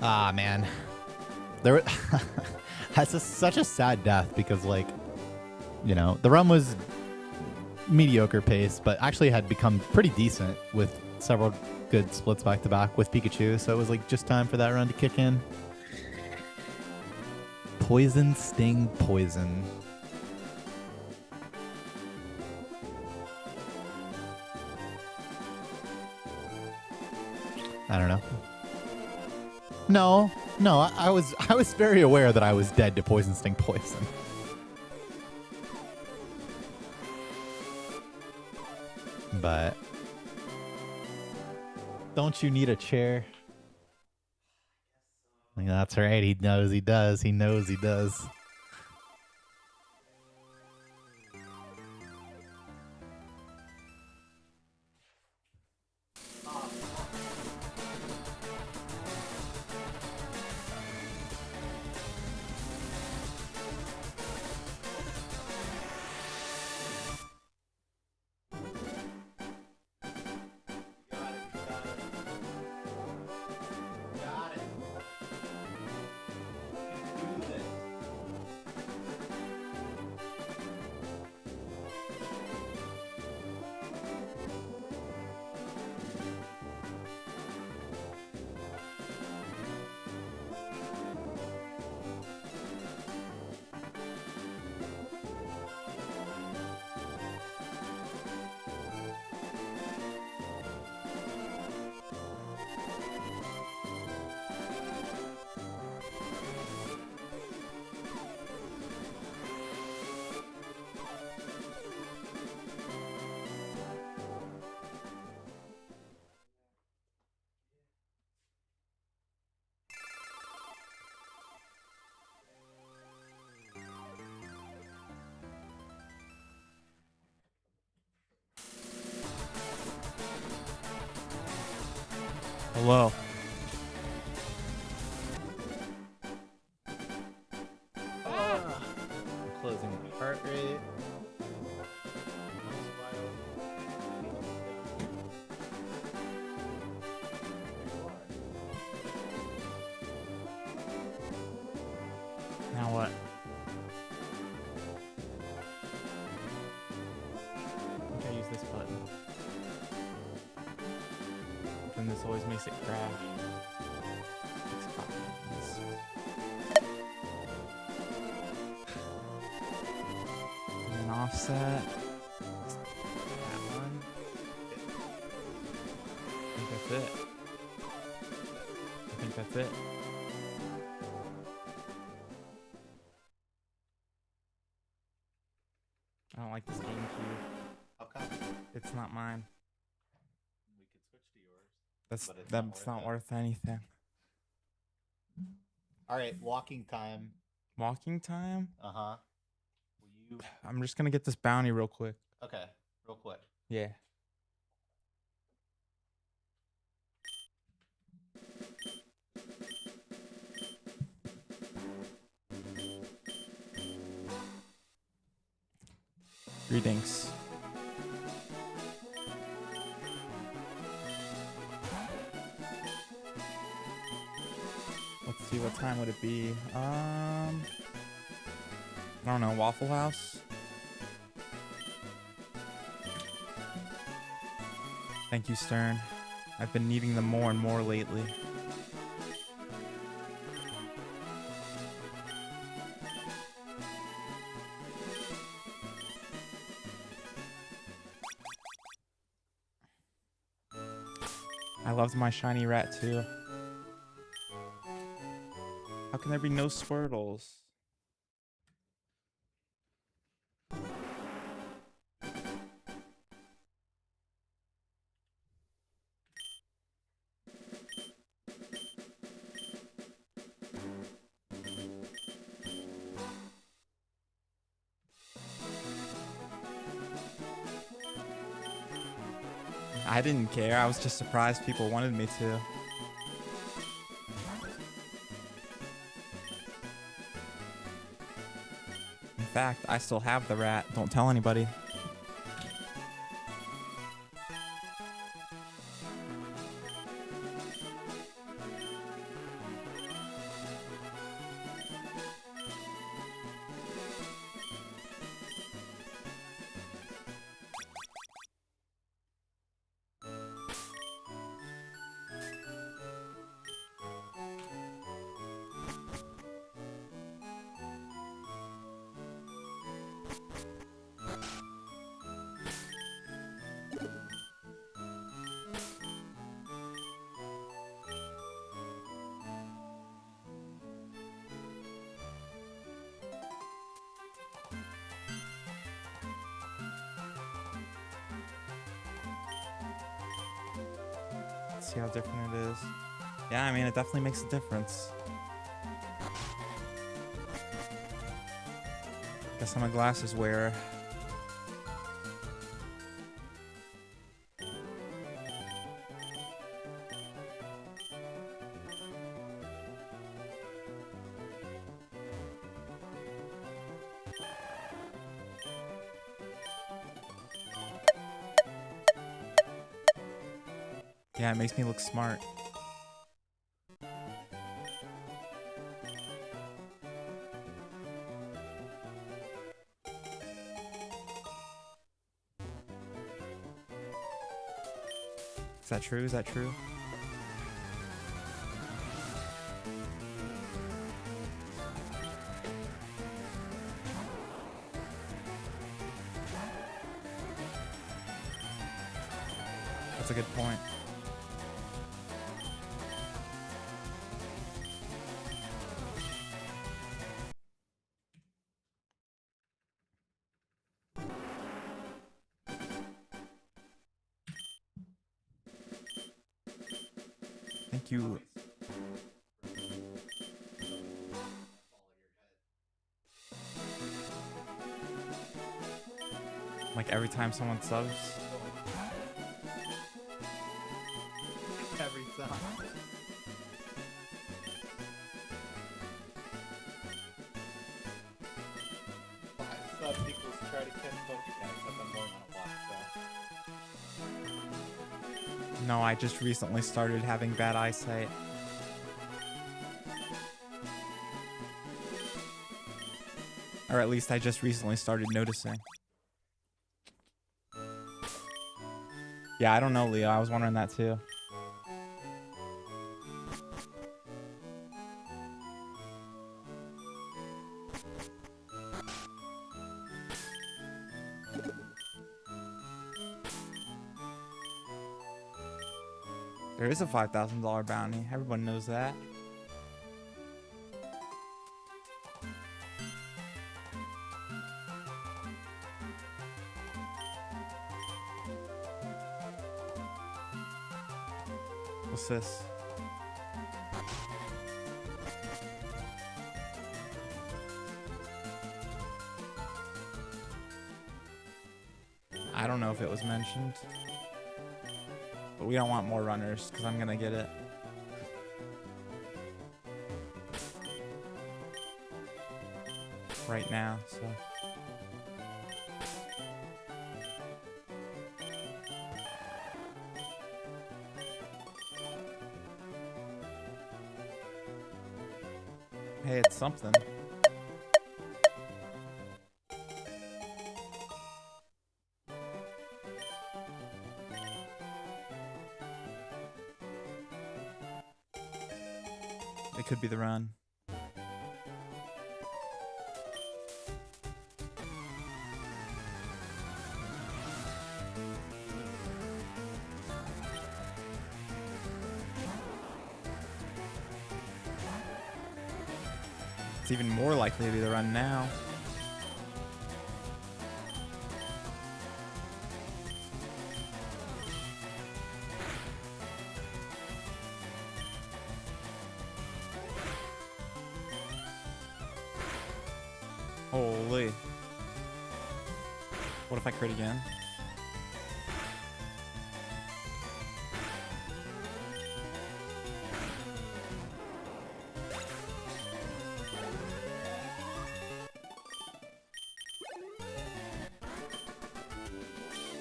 Ah, man. There that's such a sad death because, like, you know, the run was mediocre pace, but actually had become pretty decent with several good splits back to back with Pikachu. So it was like just time for that run to kick in. Poison, Sting, Poison. I don't know. No, I was very aware that I was dead to Poison, Sting, Poison. But don't you need a chair? Like, that's right. He knows he does. He knows he does. Hello. Closing my heart rate. Now what? I think I use this button. Then this always makes it crash. And an offset. That one. I think that's it. I think that's it. I don't like this GameCube. How come? It's not mine. We could switch to yours. That's not worth anything. All right, walking time. Walking time? Uh-huh. Will you... I'm just gonna get this bounty real quick. Okay, real quick. Yeah. Greetings. Let's see, what time would it be? I don't know, Waffle House? Thank you, Stern. I've been needing them more and more lately. I loved my shiny rat too. How can there be no Squirtles? I didn't care. I was just surprised people wanted me to. In fact, I still have the rat. Don't tell anybody. see how different it is. Yeah, I mean, it definitely makes a difference. Guess I'm a glasses wearer. Yeah, it makes me look smart. Is that true? Is that true? That's a good point. Thank you. Like every time someone subs. Every time. Sub equals try to catch Pokemon, except I'm going on a walk, so. No, I just recently started having bad eyesight. Or at least I just recently started noticing. Yeah, I don't know, Leo. I was wondering that too. There is a $5,000 bounty. Everyone knows that. What's this? I don't know if it was mentioned. But we don't want more runners, because I'm gonna get it. Right now, so. Hey, it's something. It could be the run. It's even more likely to be the run now. Holy. What if I crit again?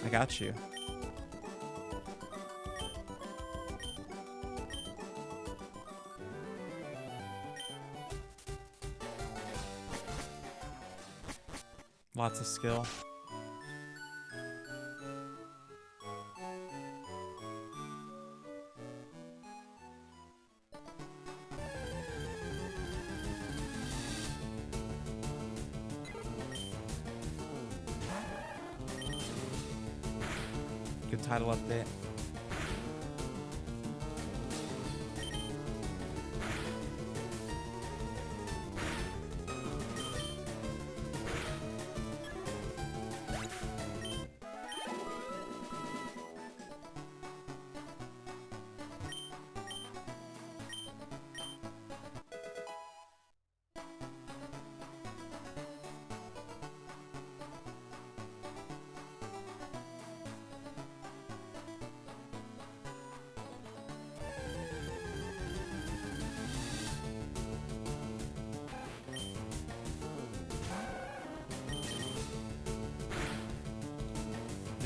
I got you. Lots of skill. Good title update.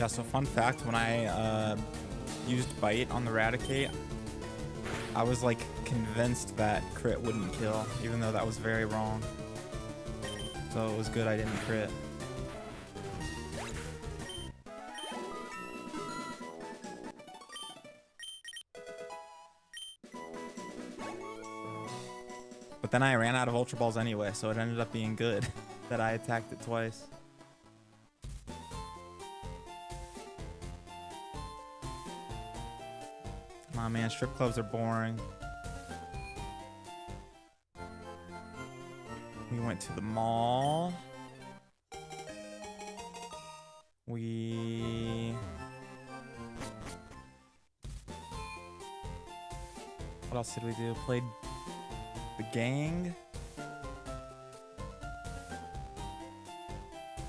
Yeah, so fun fact, when I used Bite on the Raticate, I was like convinced that crit wouldn't kill, even though that was very wrong. So it was good I didn't crit. But then I ran out of Ultra Balls anyway, so it ended up being good that I attacked it twice. Aw, man, strip clubs are boring. We went to the mall. What else did we do? Played the gang.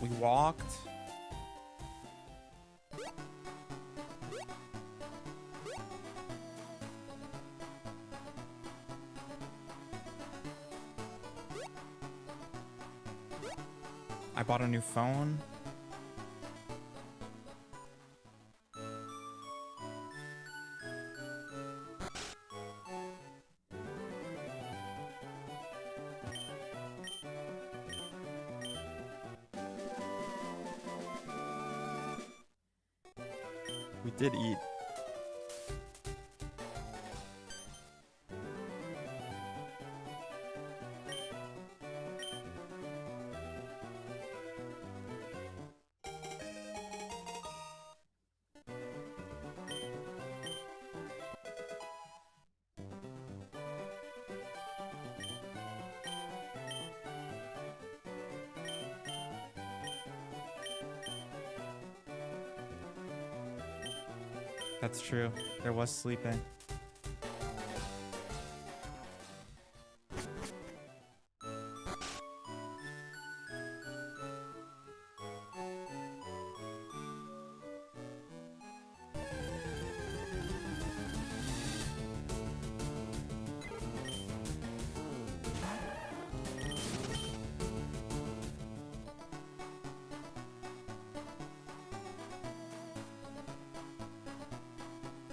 We walked. I bought a new phone. We did eat. That's true. There was sleeping.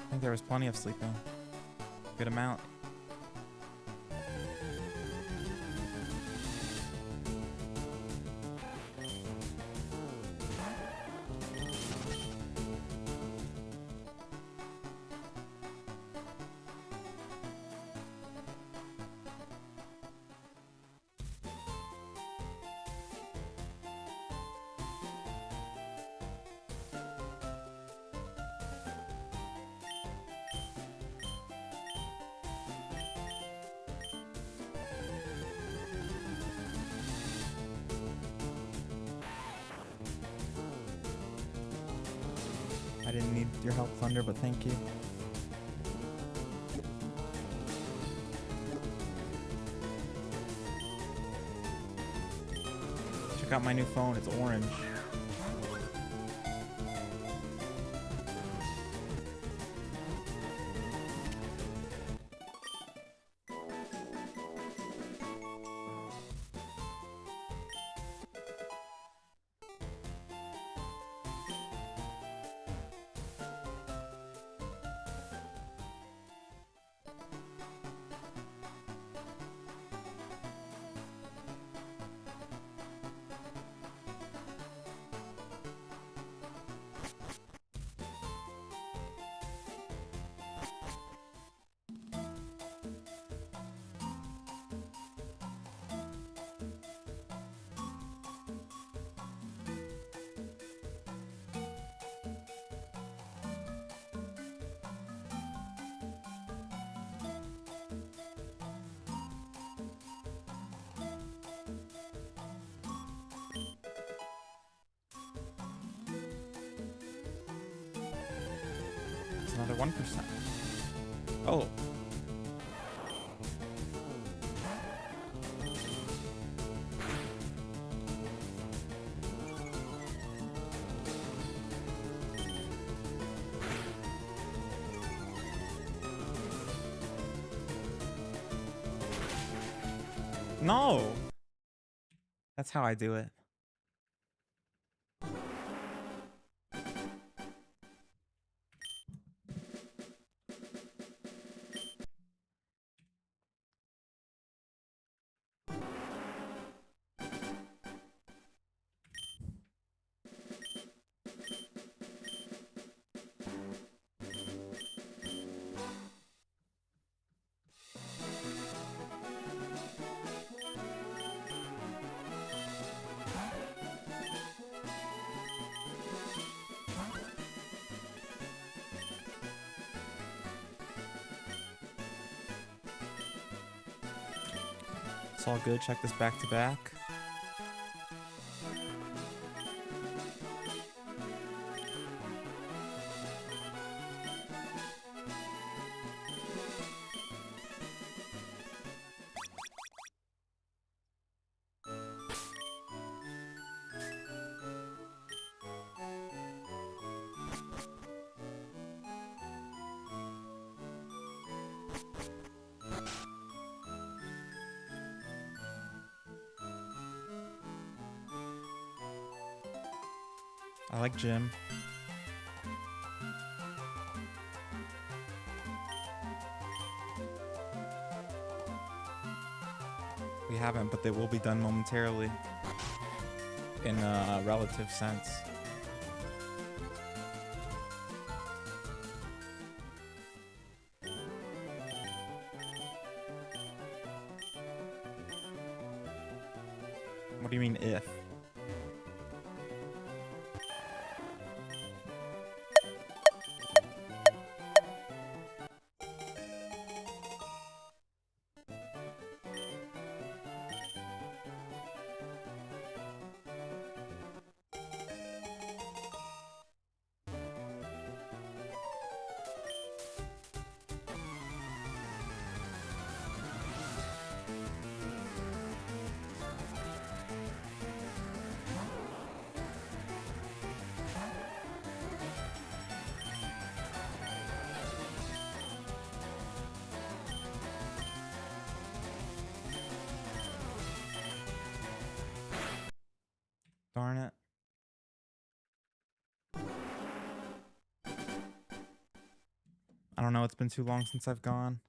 I think there was plenty of sleeping. Good amount. I didn't need your help, Thunder, but thank you. Check out my new phone, it's orange. Another 1%. Oh. No. That's how I do it. It's all good. Check this back to back. I like Jim. We haven't, but they will be done momentarily. In a relative sense. What do you mean if? Darn it. I don't know, it's been too long since I've gone.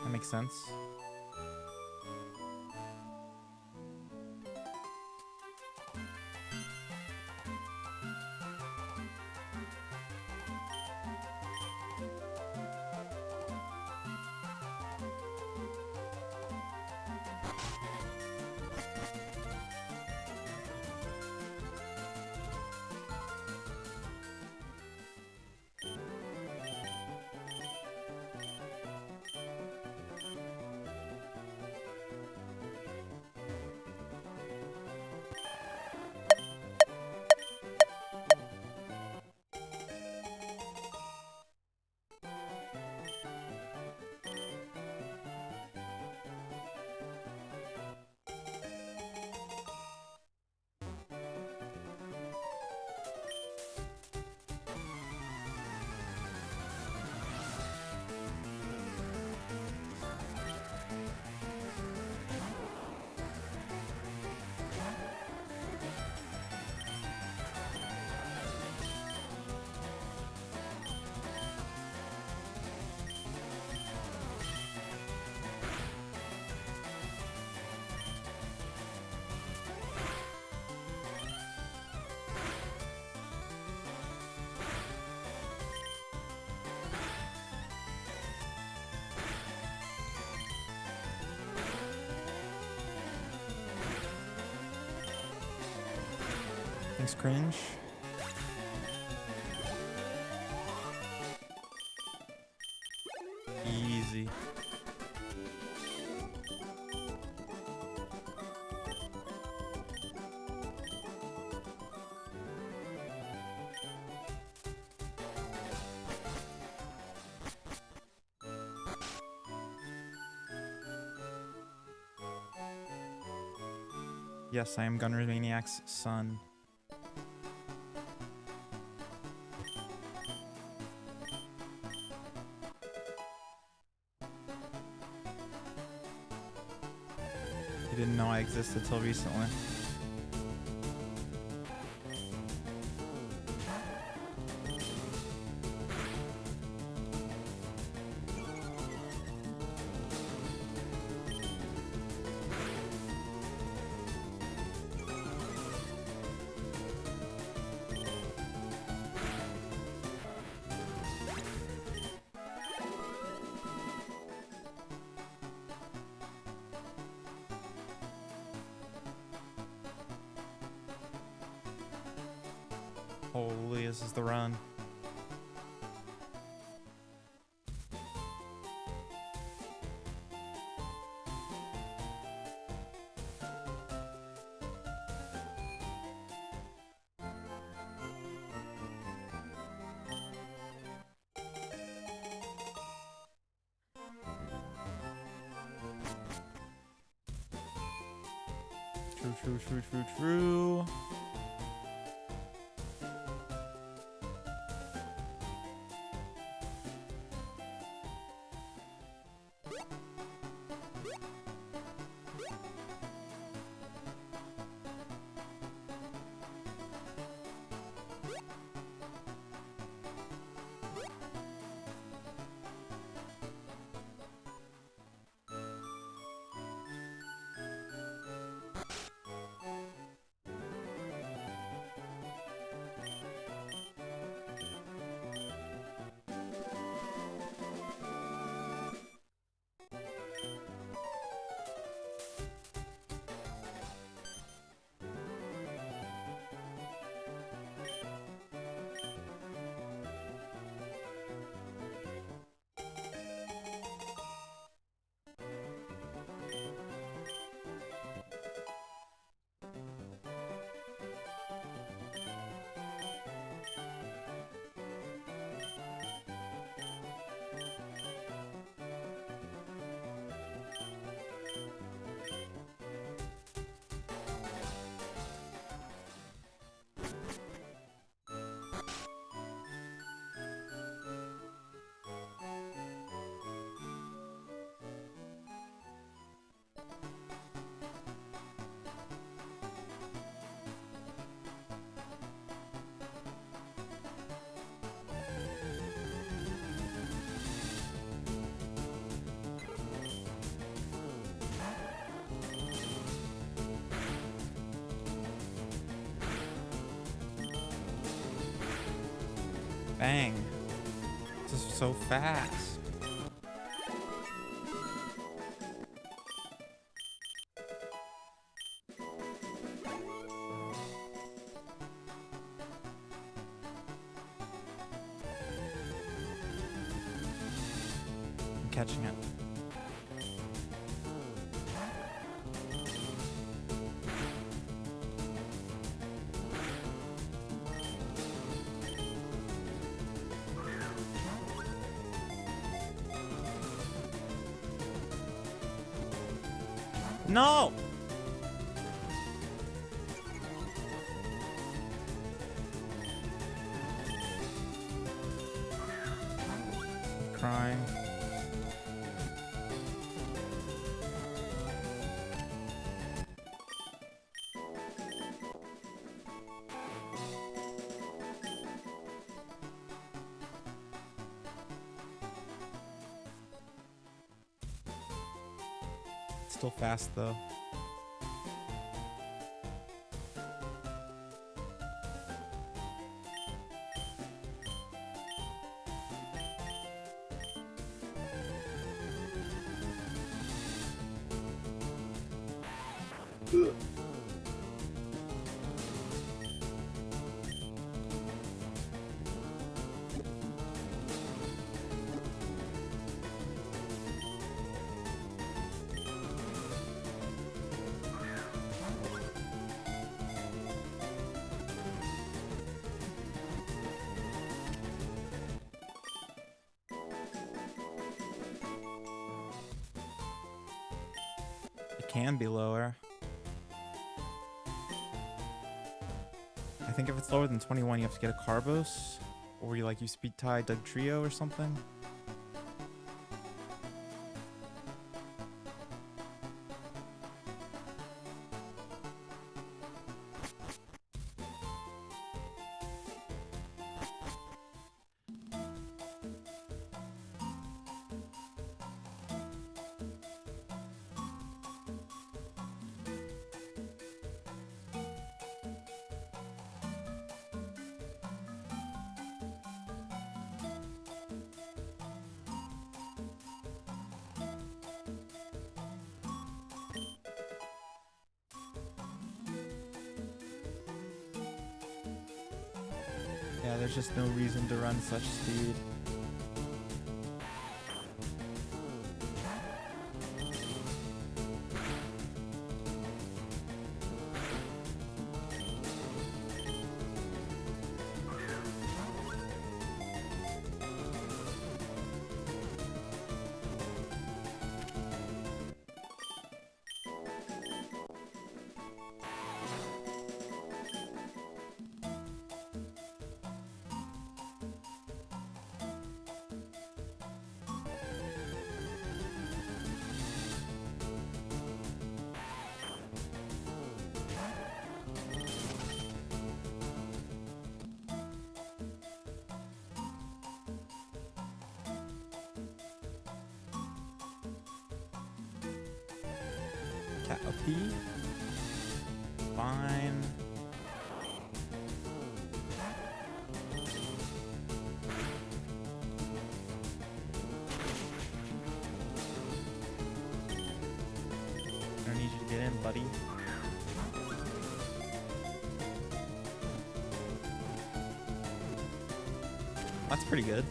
That makes sense. Thanks, Cringe. Easy. Yes, I am Gunnermaniac's son. He didn't know I existed till recently. Holy, this is the run. True. Bang. This is so fast. I'm catching it. No! Crying. Still fast though. It can be lower. think if it's lower than 21, you have to get a Carbos, or you use Speed Tie, Doug Trio, or something. Yeah, there's just no reason to run such speed. Caterpie. Fine. I don't need you to get in, buddy. That's pretty good.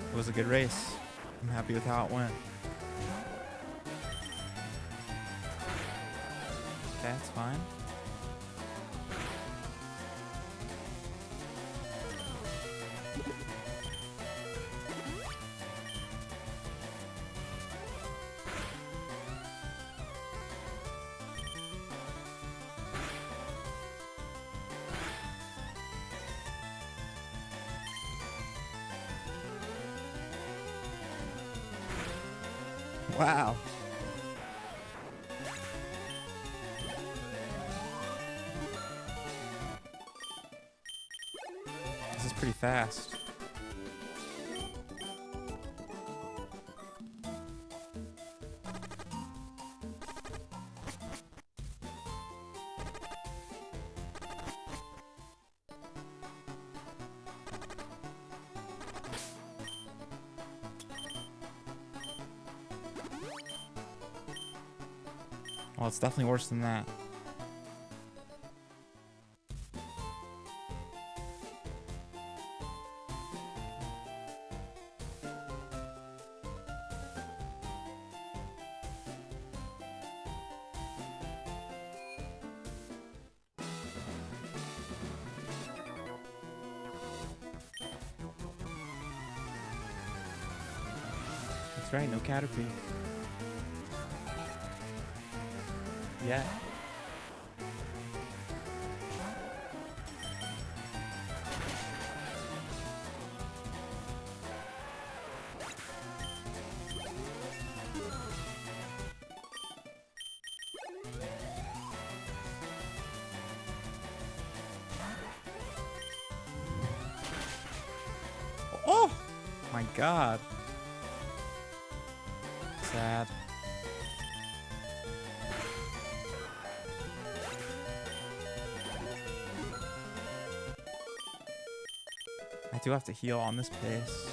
It was a good race. I'm happy with how it went. Okay, that's fine. Wow. This is pretty fast. Well, it's definitely worse than that. That's right, no Caterpie. Yeah. Oh my god. Sad. I do have to heal on this pace.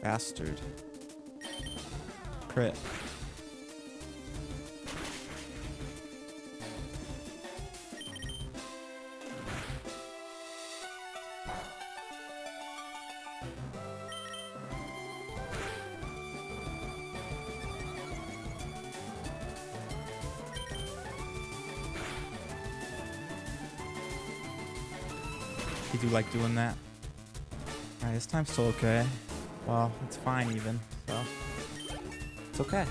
Bastard. Crit. You do like doing that. Alright, this time's still okay. Well, it's fine even, so it's okay.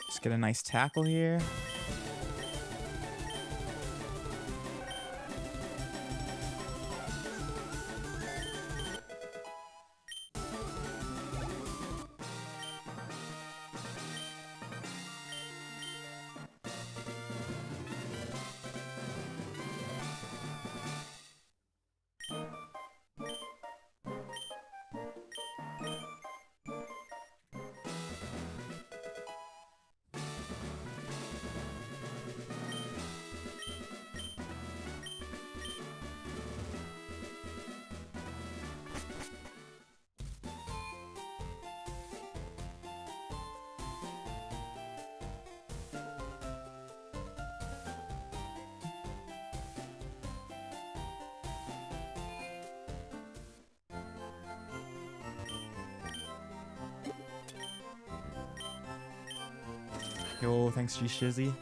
Just get a nice tackle here. Yo, thanks G Shizzy.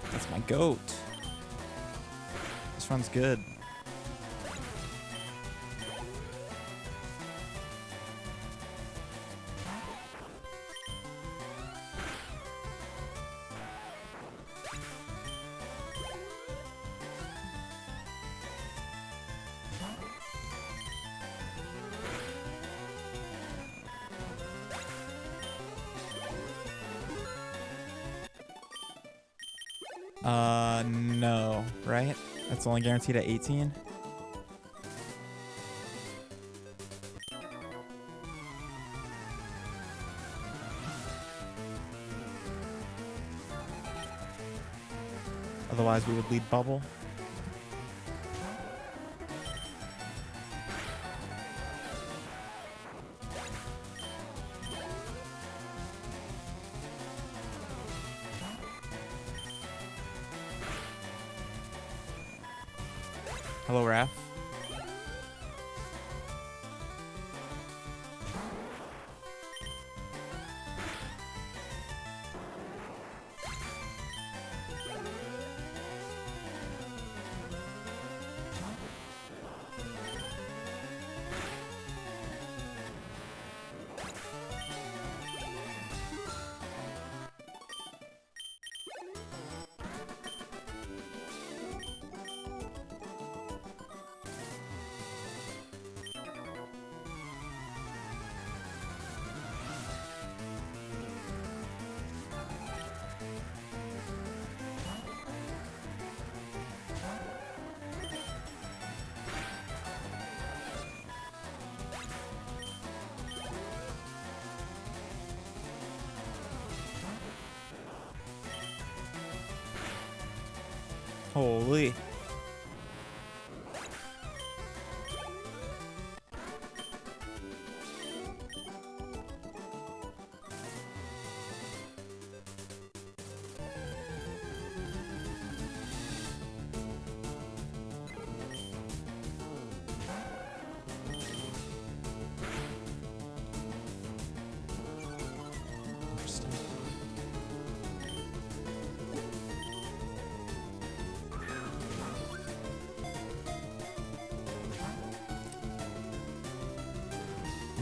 That's my goat. This run's good. No, right? That's only guaranteed at 18. Otherwise, we would lead bubble. Hello, Raph. Holy.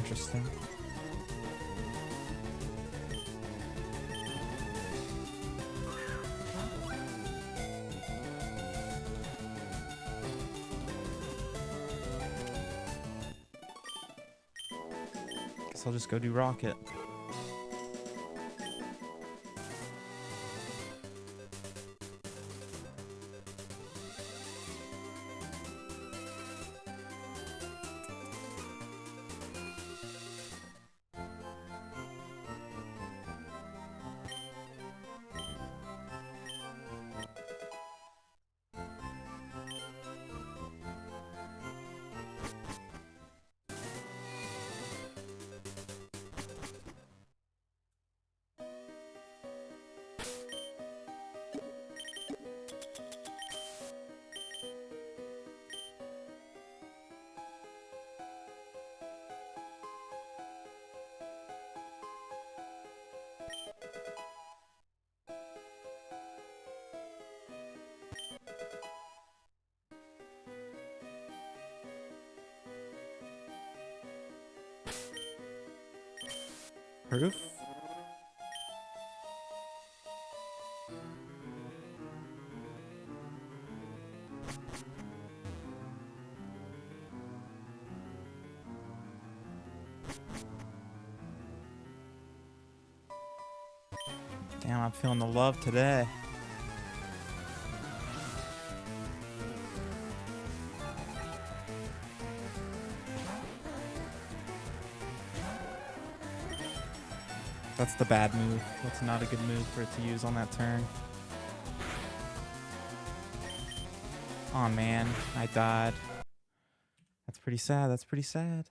Interesting. Guess I'll just go do Rocket. Proof? Damn, I'm feeling the love today. That's the bad move. That's not a good move for it to use on that turn. Aw, man. I died. That's pretty sad. That's pretty sad.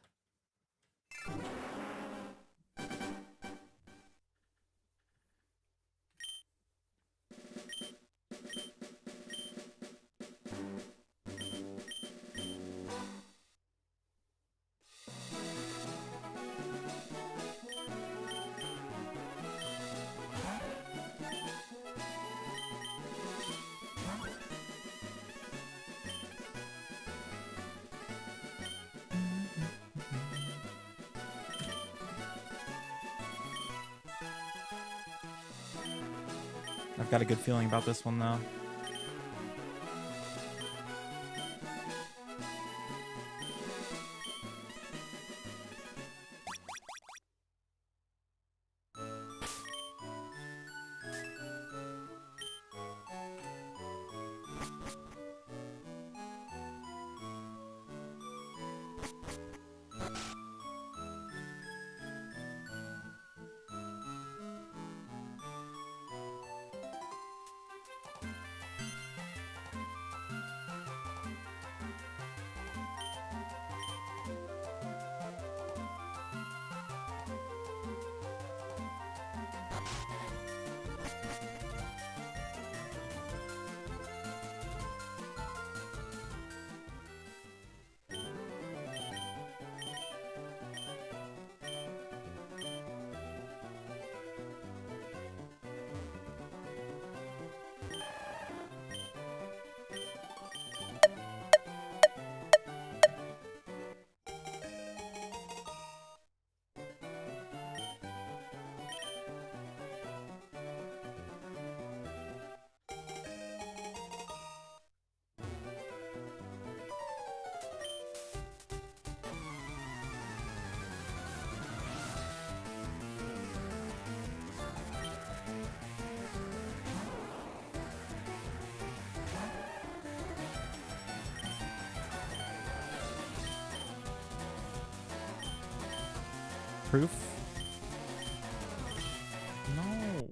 I've got a good feeling about this one, though. Proof? No.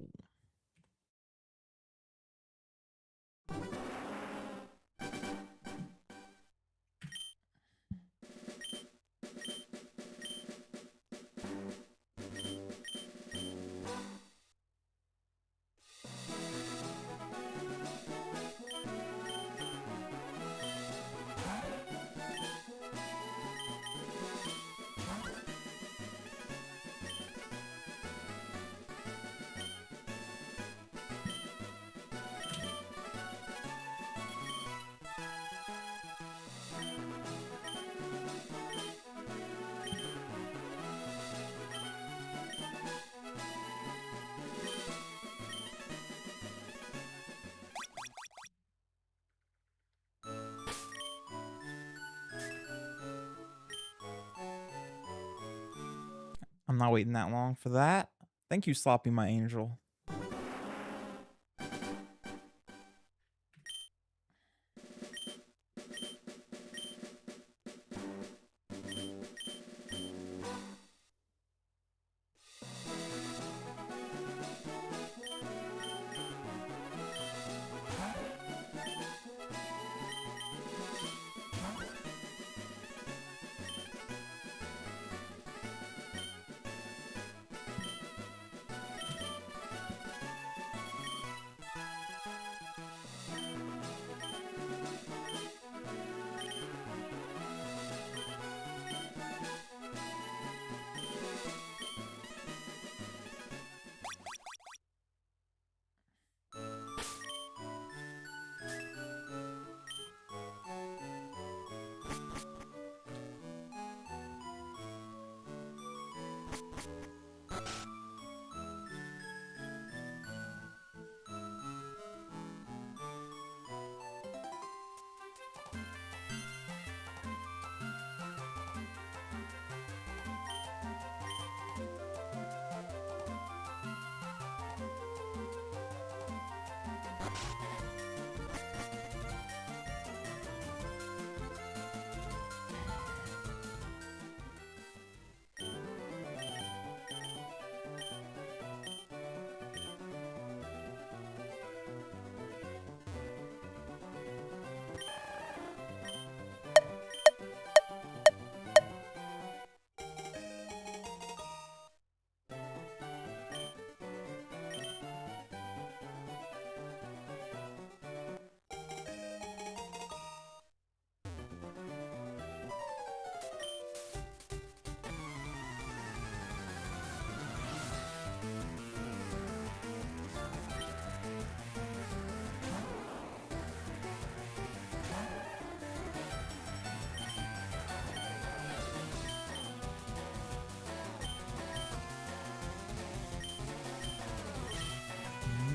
I'm not waiting that long for that. Thank you, Sloppy, my angel.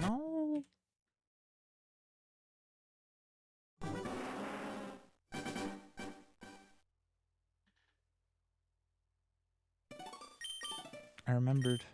No. I remembered.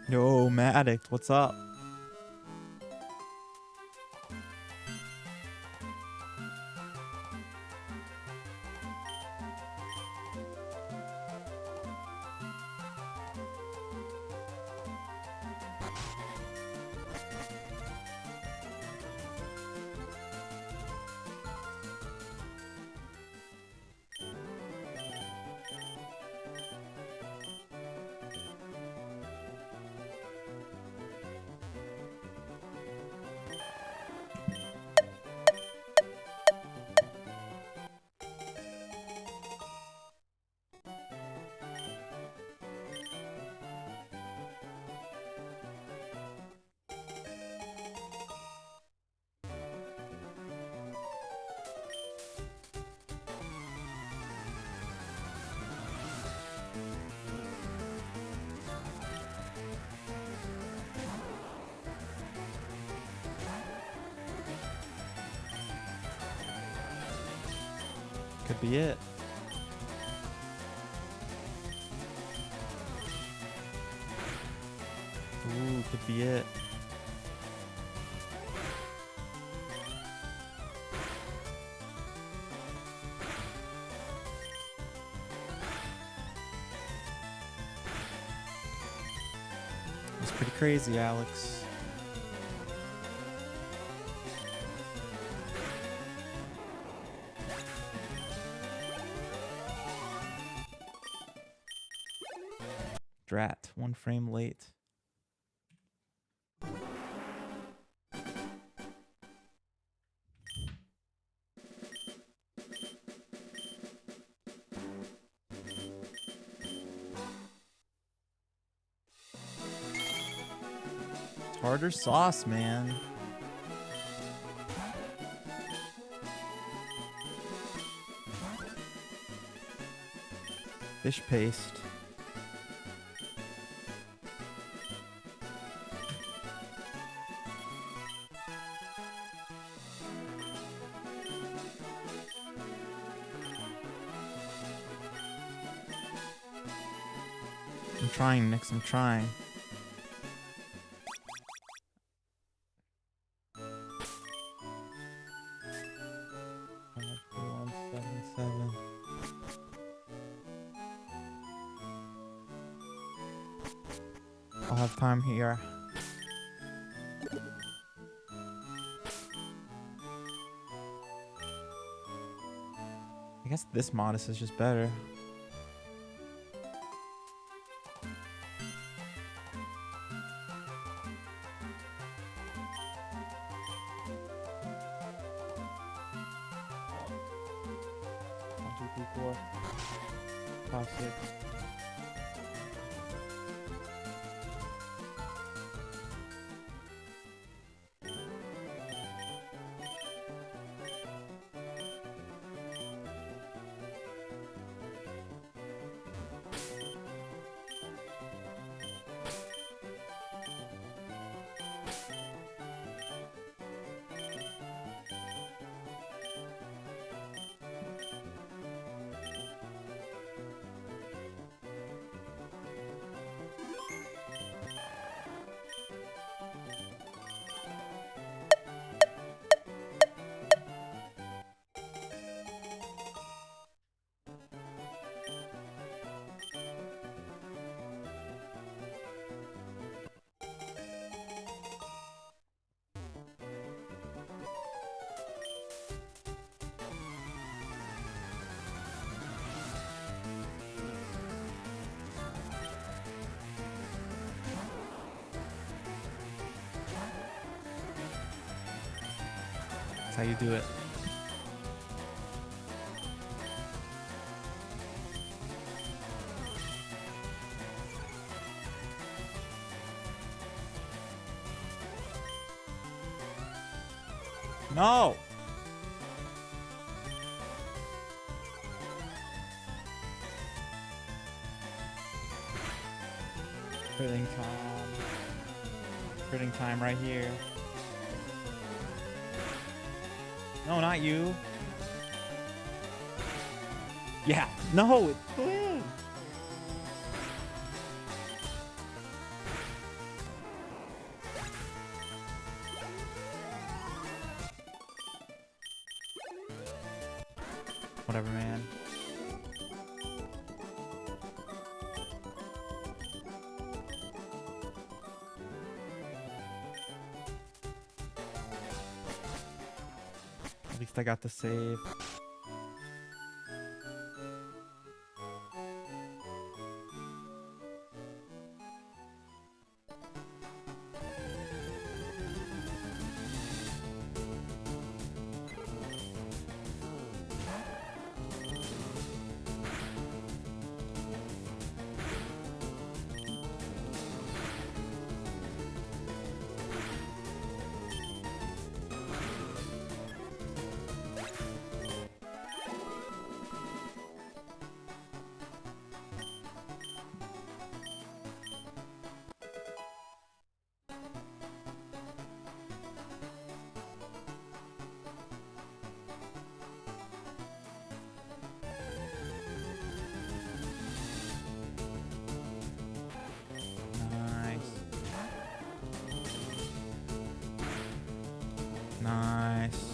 Yo, Mad Addict, what's up? Could be it. Ooh, could be it. It's pretty crazy, Alex. strat. 1 frame late. Tartar sauce, man. Fish paste. I'm trying, Nix. I'm trying. I'll have time here. I guess this modest is just better. One, two, three, four, 5, 6. That's how you do it. No! Critting time. Critting time right here. No, not you. Yeah. No, it's clean. Whatever, man. At least I got the save. Nice.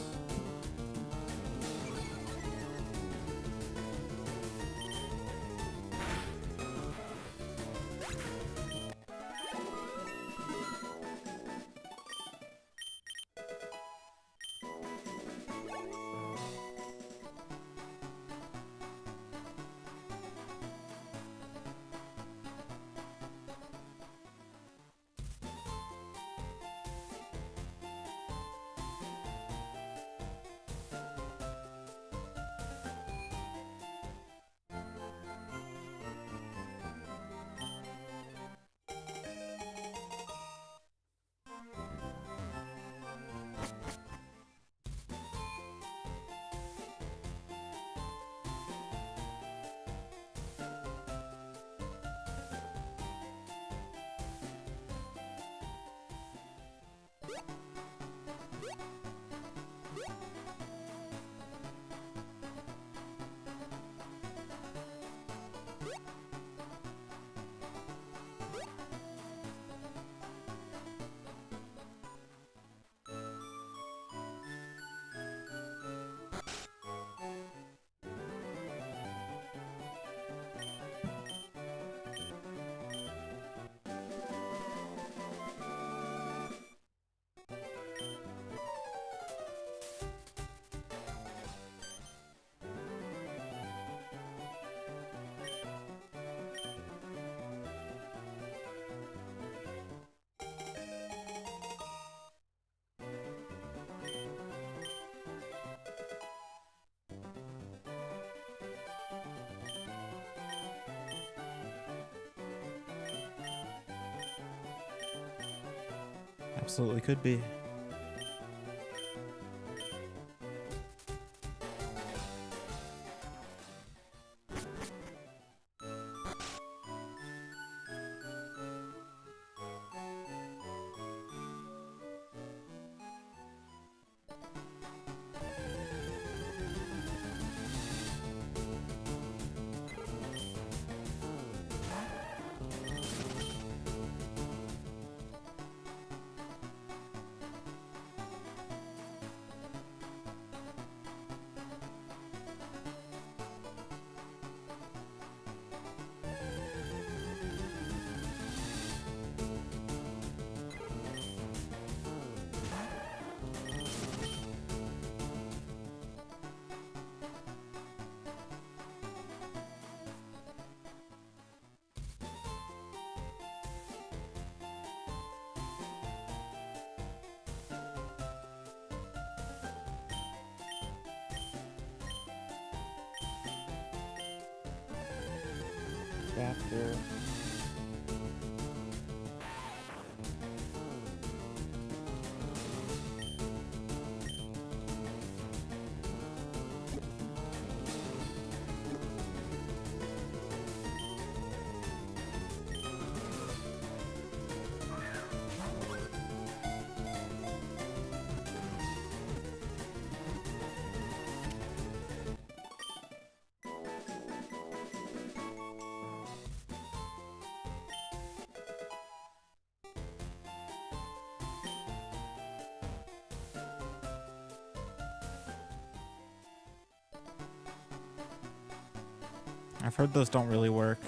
Absolutely could be. Chapter. I've heard those don't really work.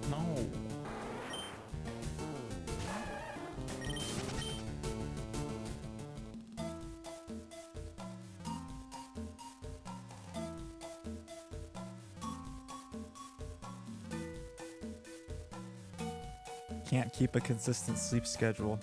No. Can't keep a consistent sleep schedule.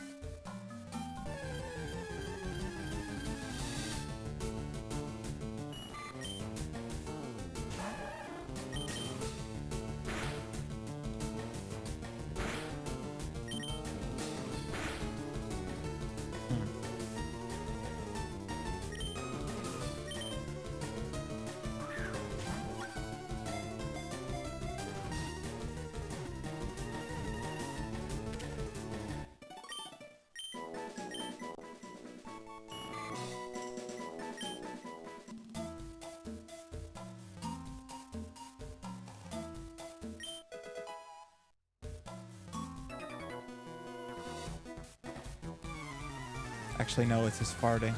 Actually, no, it's just farting.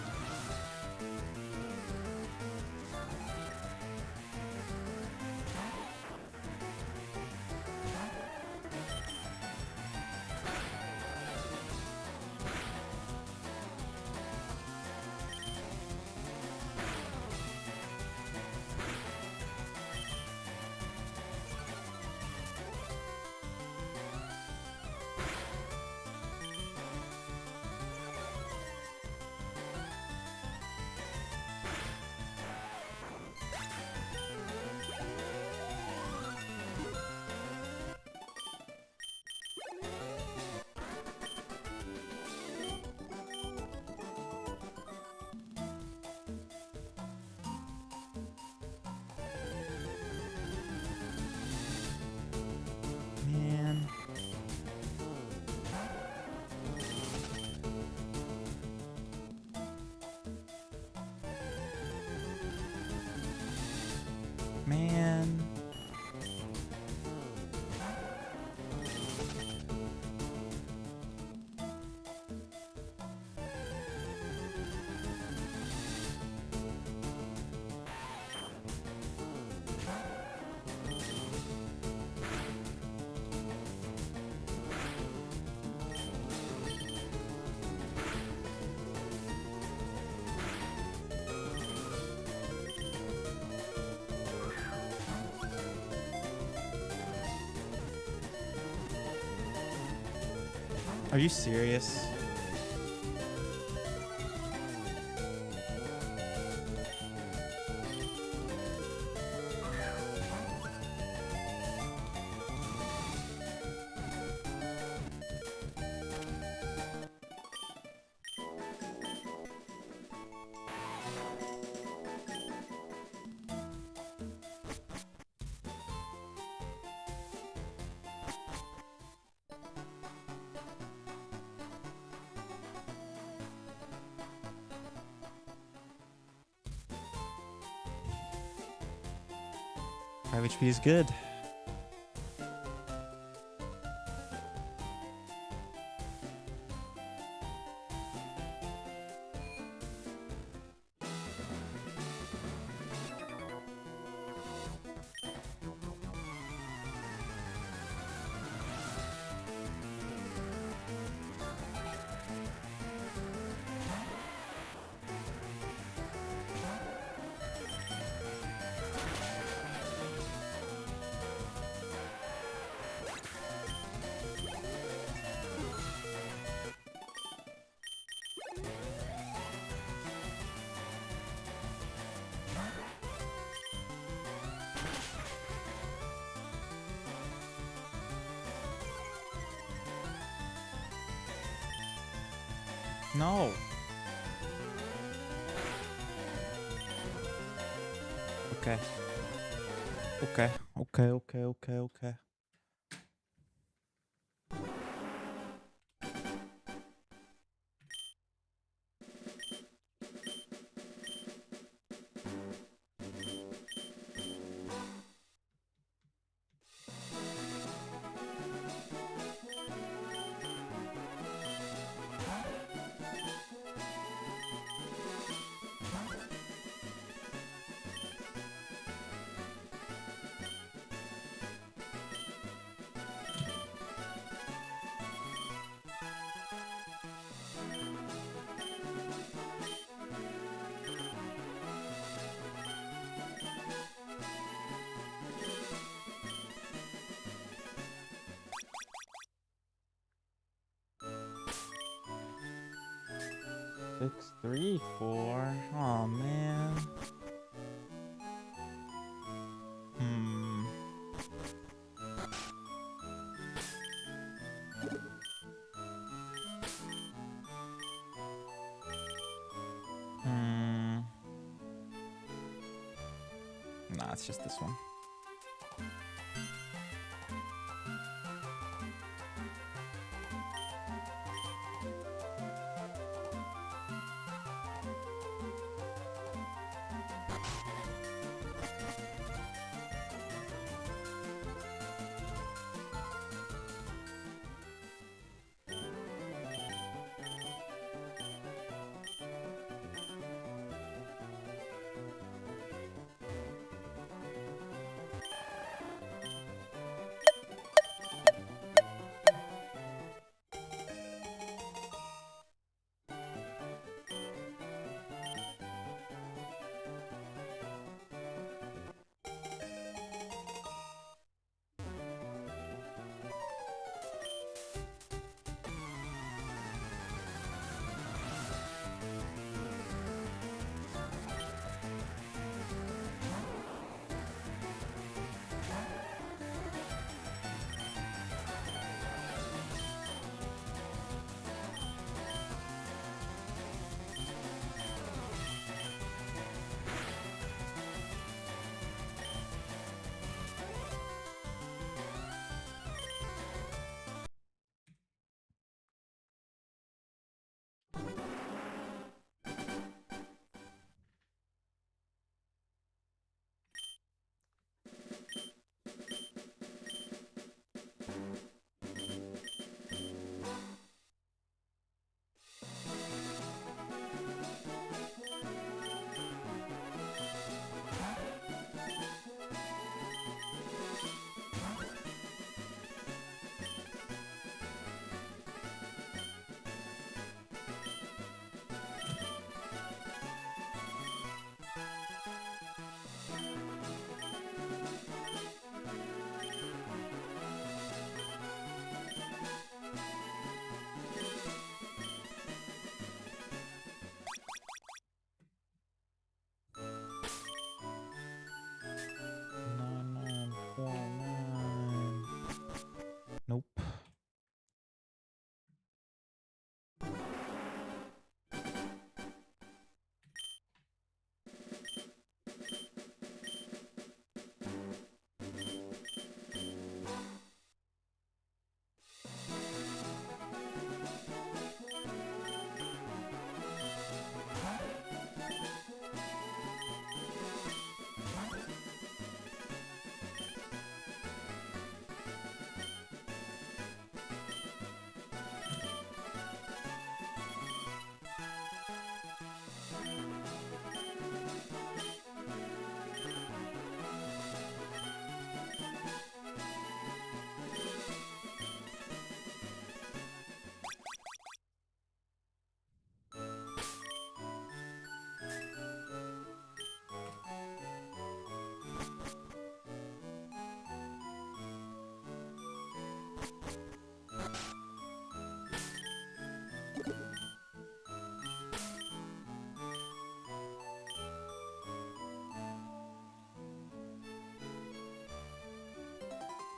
Are you serious? Five HP is good. No. Okay. Okay. Okay. Okay. Okay. Okay. Six, three, four. Oh man. Hmm. Hmm. Nah, it's just this one.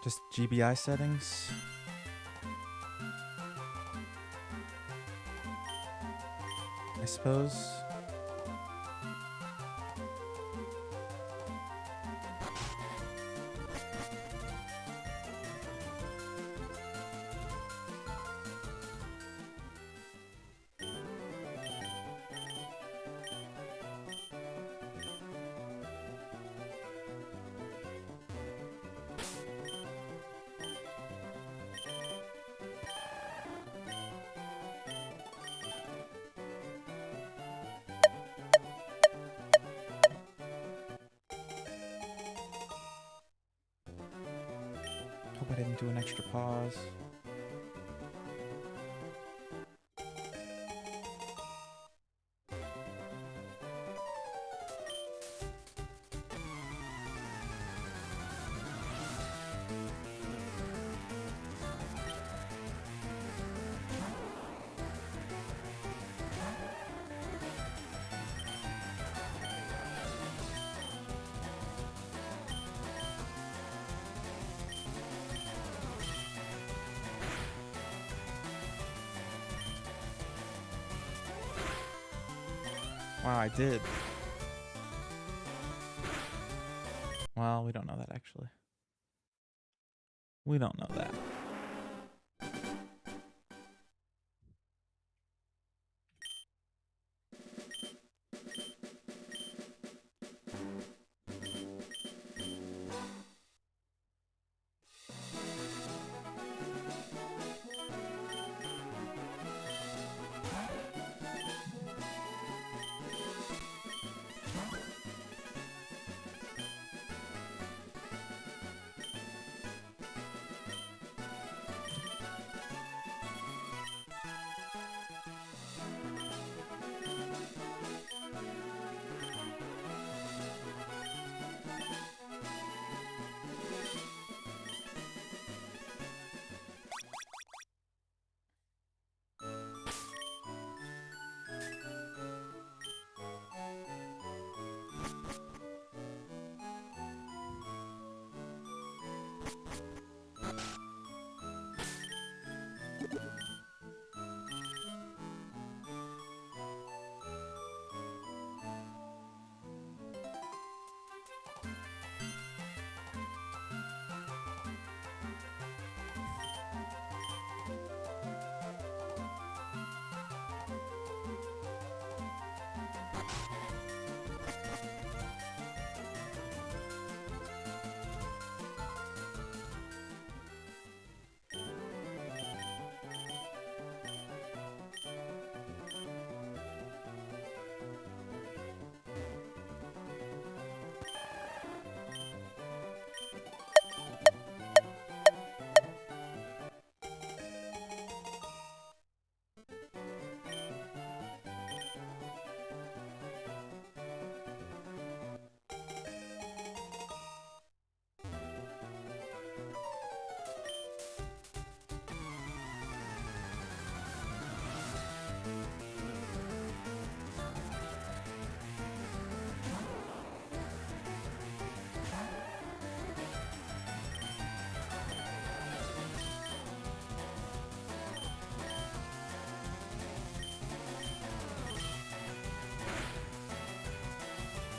Just GBI settings. I suppose. Hope I didn't do an extra pause. Wow, I did. Well, we don't know that actually. We don't know that.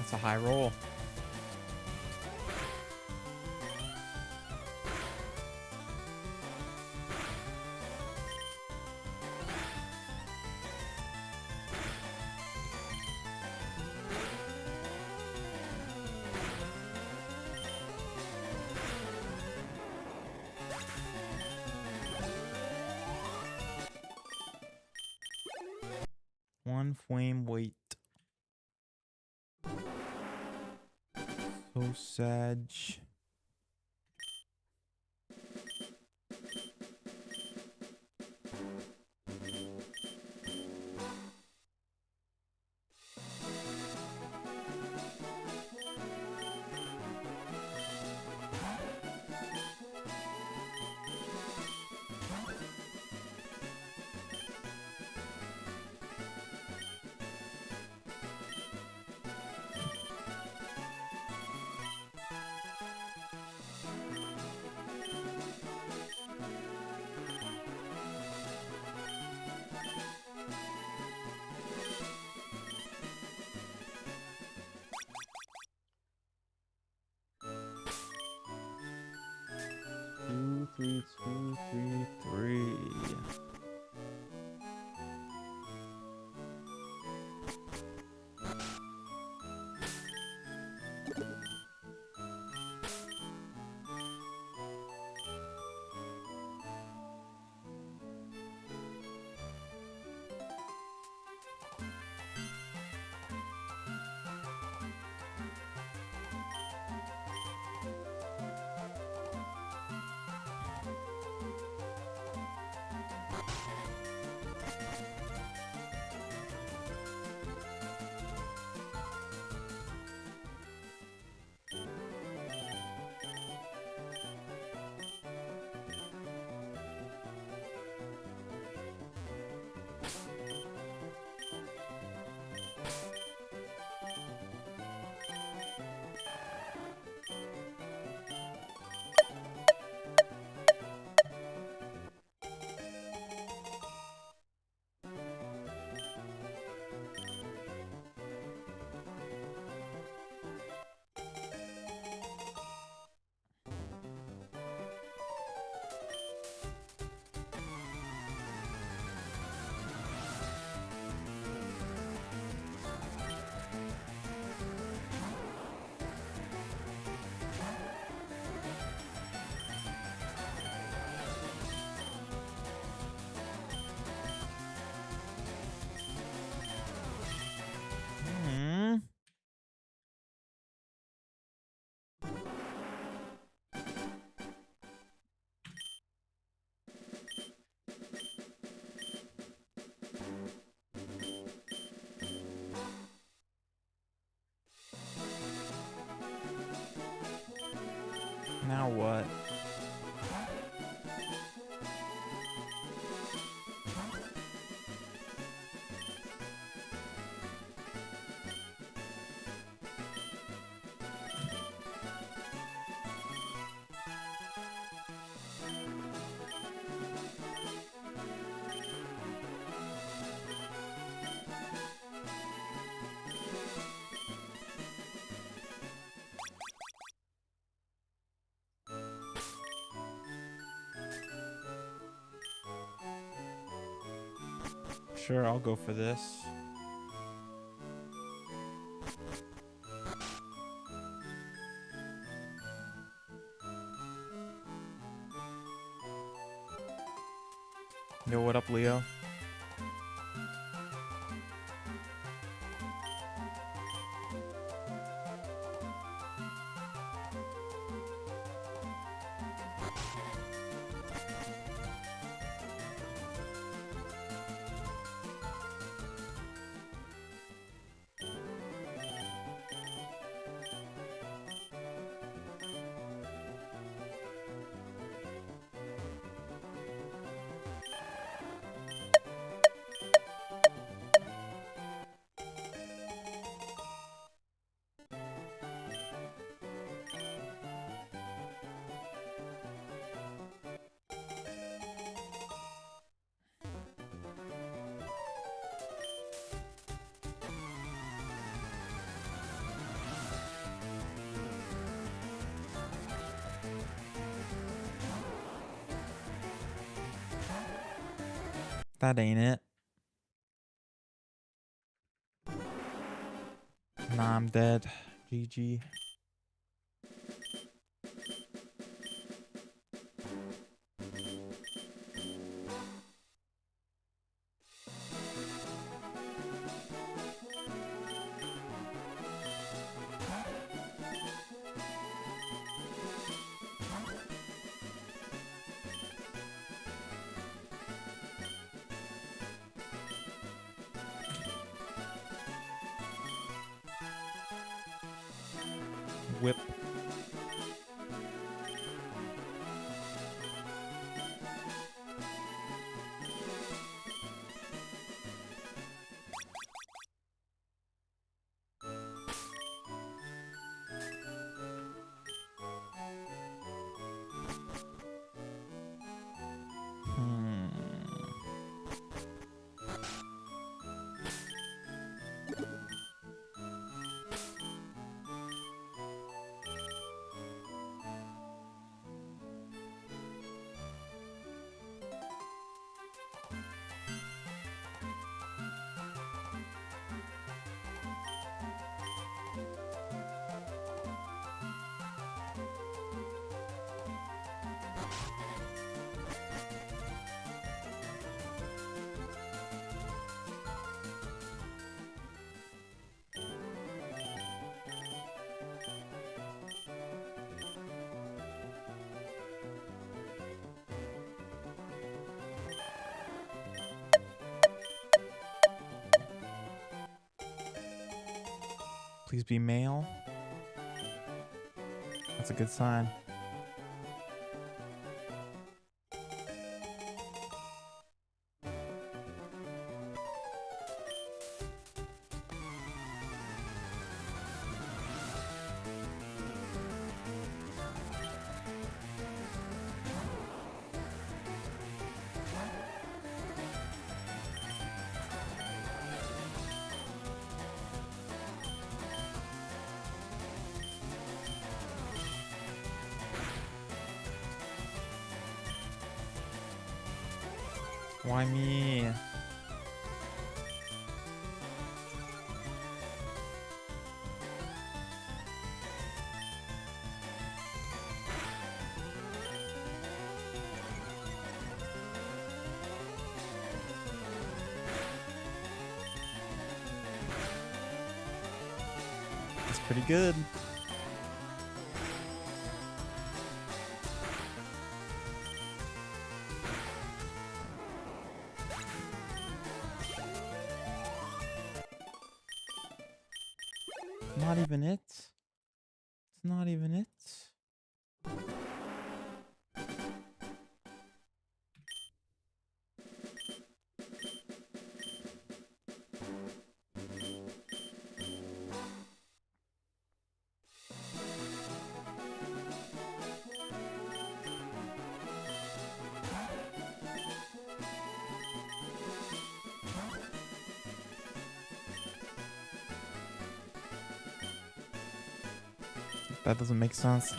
That's a high roll. One flame weight. So sad. 3, 2, 3, 3. Now what? Sure, I'll go for this. Yo, what up, Leo? That ain't it. Nah, I'm dead. GG. Whip. Please be male. That's a good sign. Why me? That's pretty good. Not even it. It's not even it. That doesn't make sense.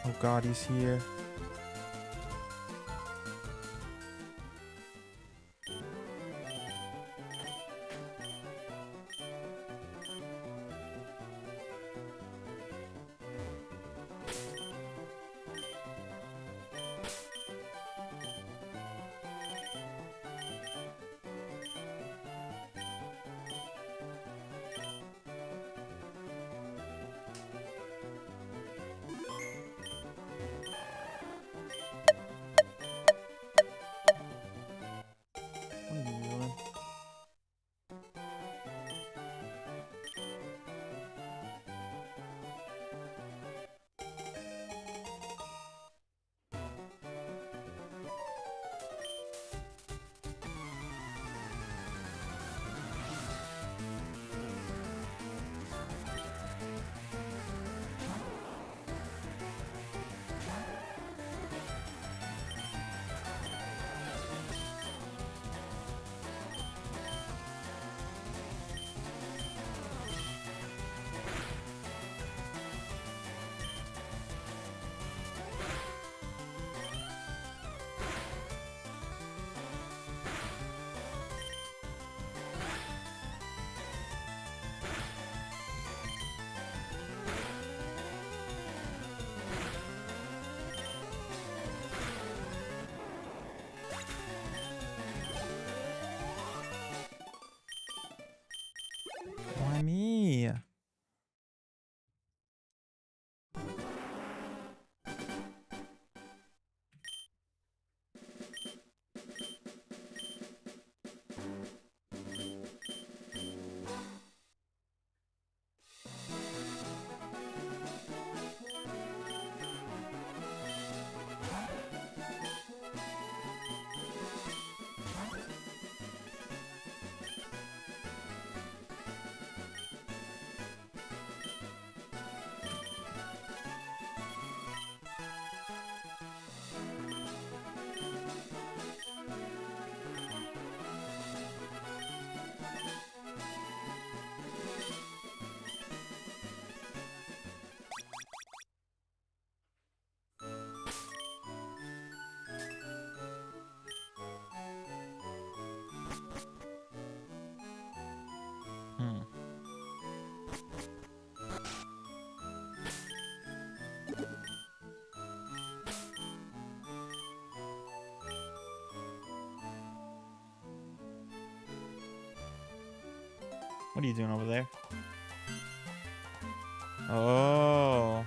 Oh God, he's here. What are you doing over there? Oh.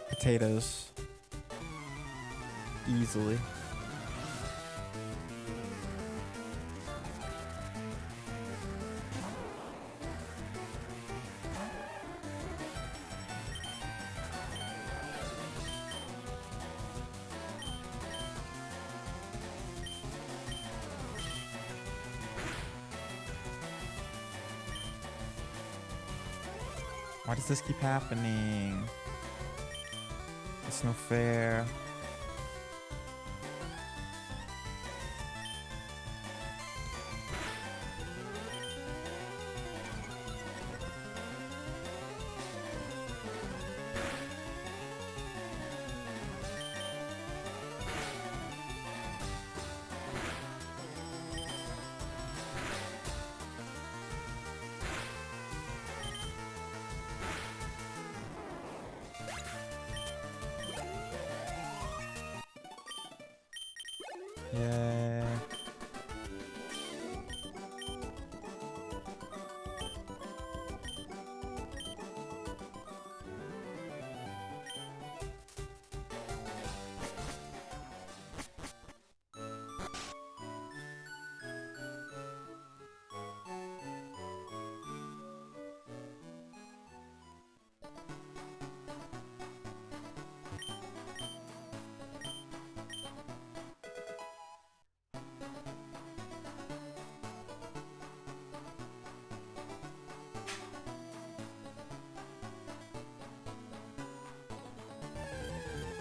Potatoes. Easily. Why does this keep happening? It's no fair. Yeah.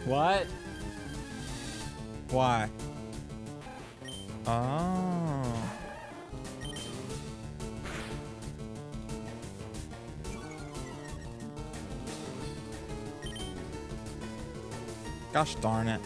What? Why? Oh. Gosh darn it.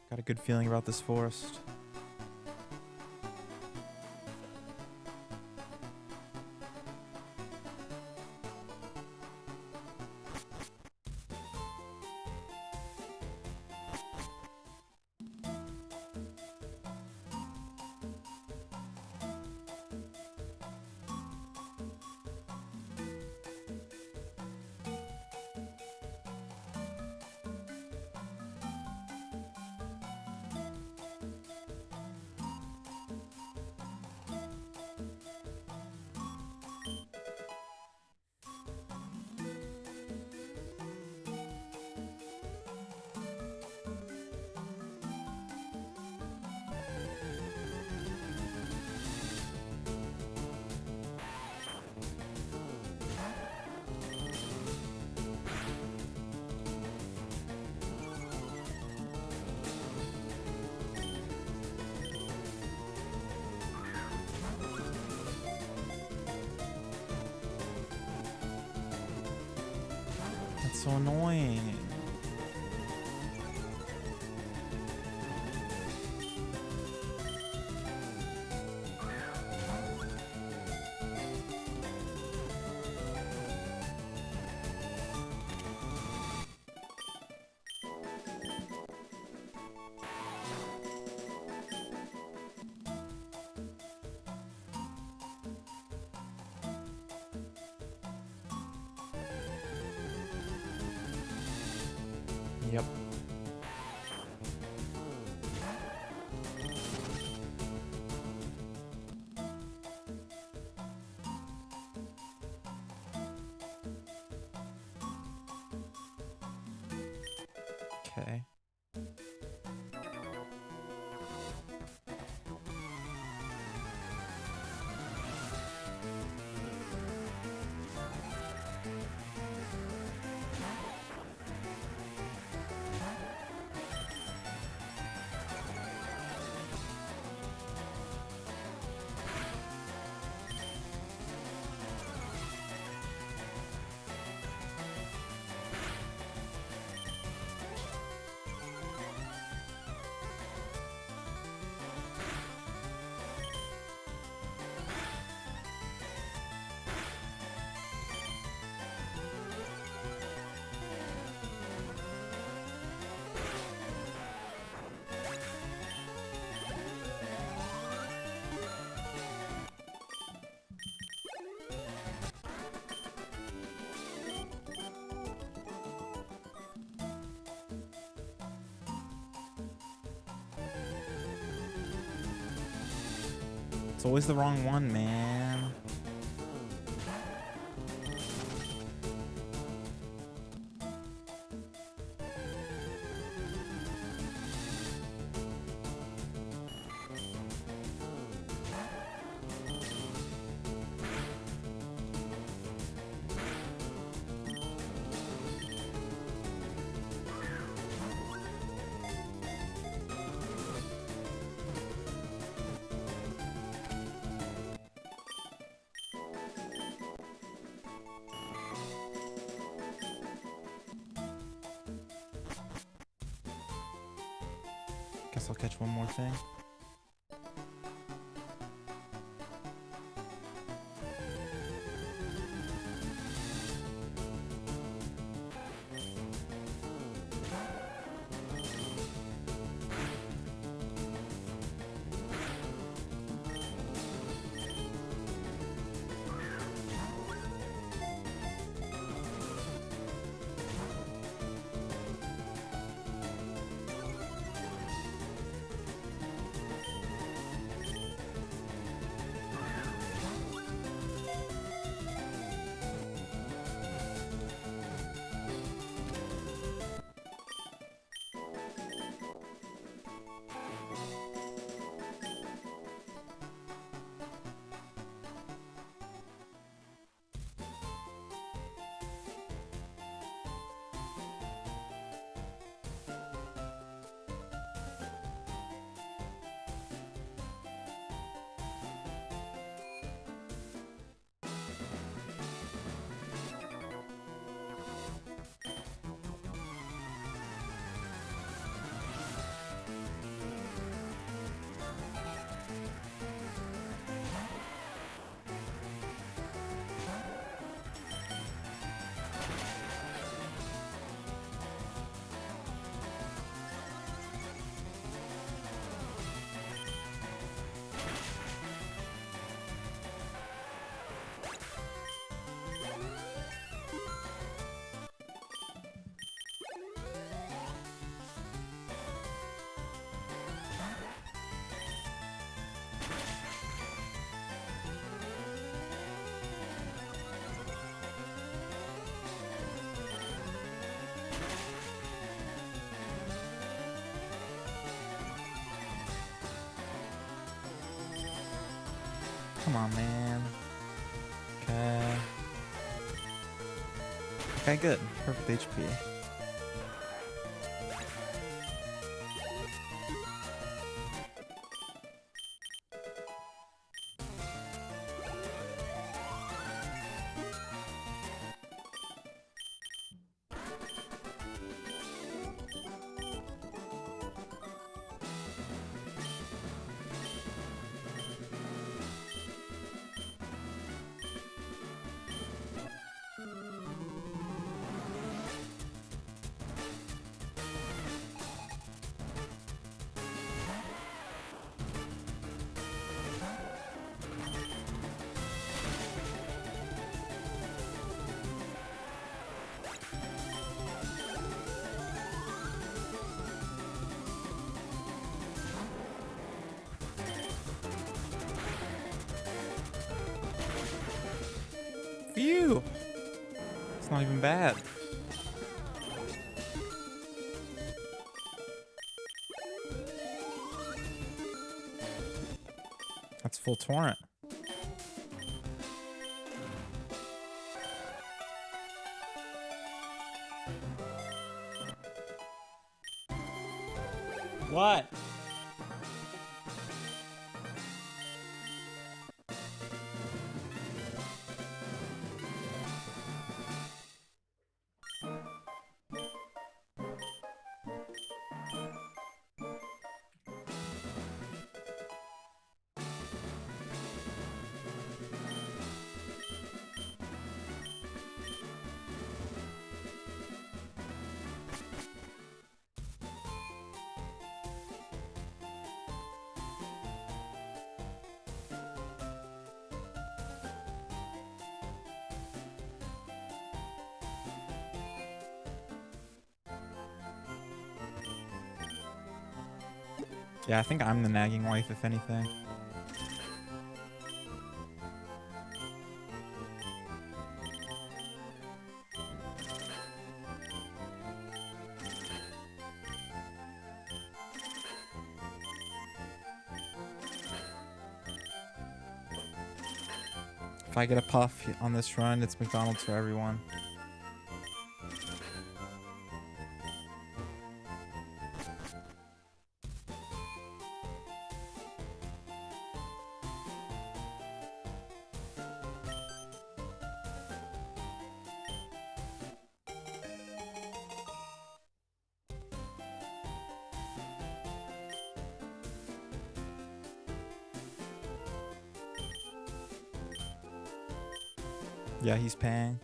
Got a good feeling about this forest. That's so annoying. Yep. Okay. It's always the wrong one, man. Guess I'll catch one more thing. Come on, man. Okay. Okay, good. Perfect HP. Phew! It's not even bad. That's full torrent. What? Yeah, I think I'm the nagging wife, if anything. If I get a puff on this run, it's McDonald's for everyone. Yeah, he's paying.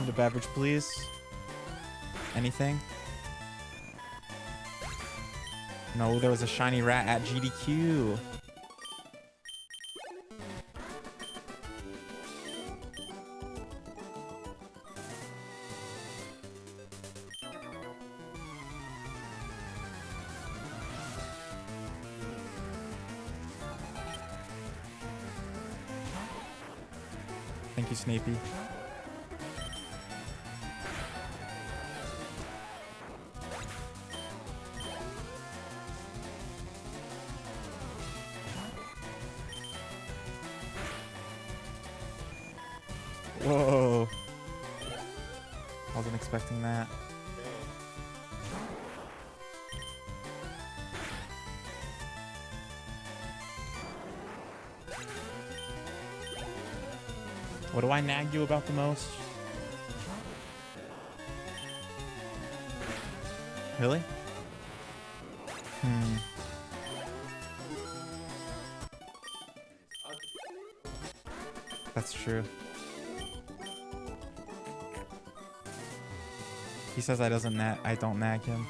Need a beverage, please. Anything? No, there was a shiny rat at GDQ. Thank you, Snappy. Whoa. Wasn't expecting that. What do I nag you about the most? Really? That's true. He says I don't nag him.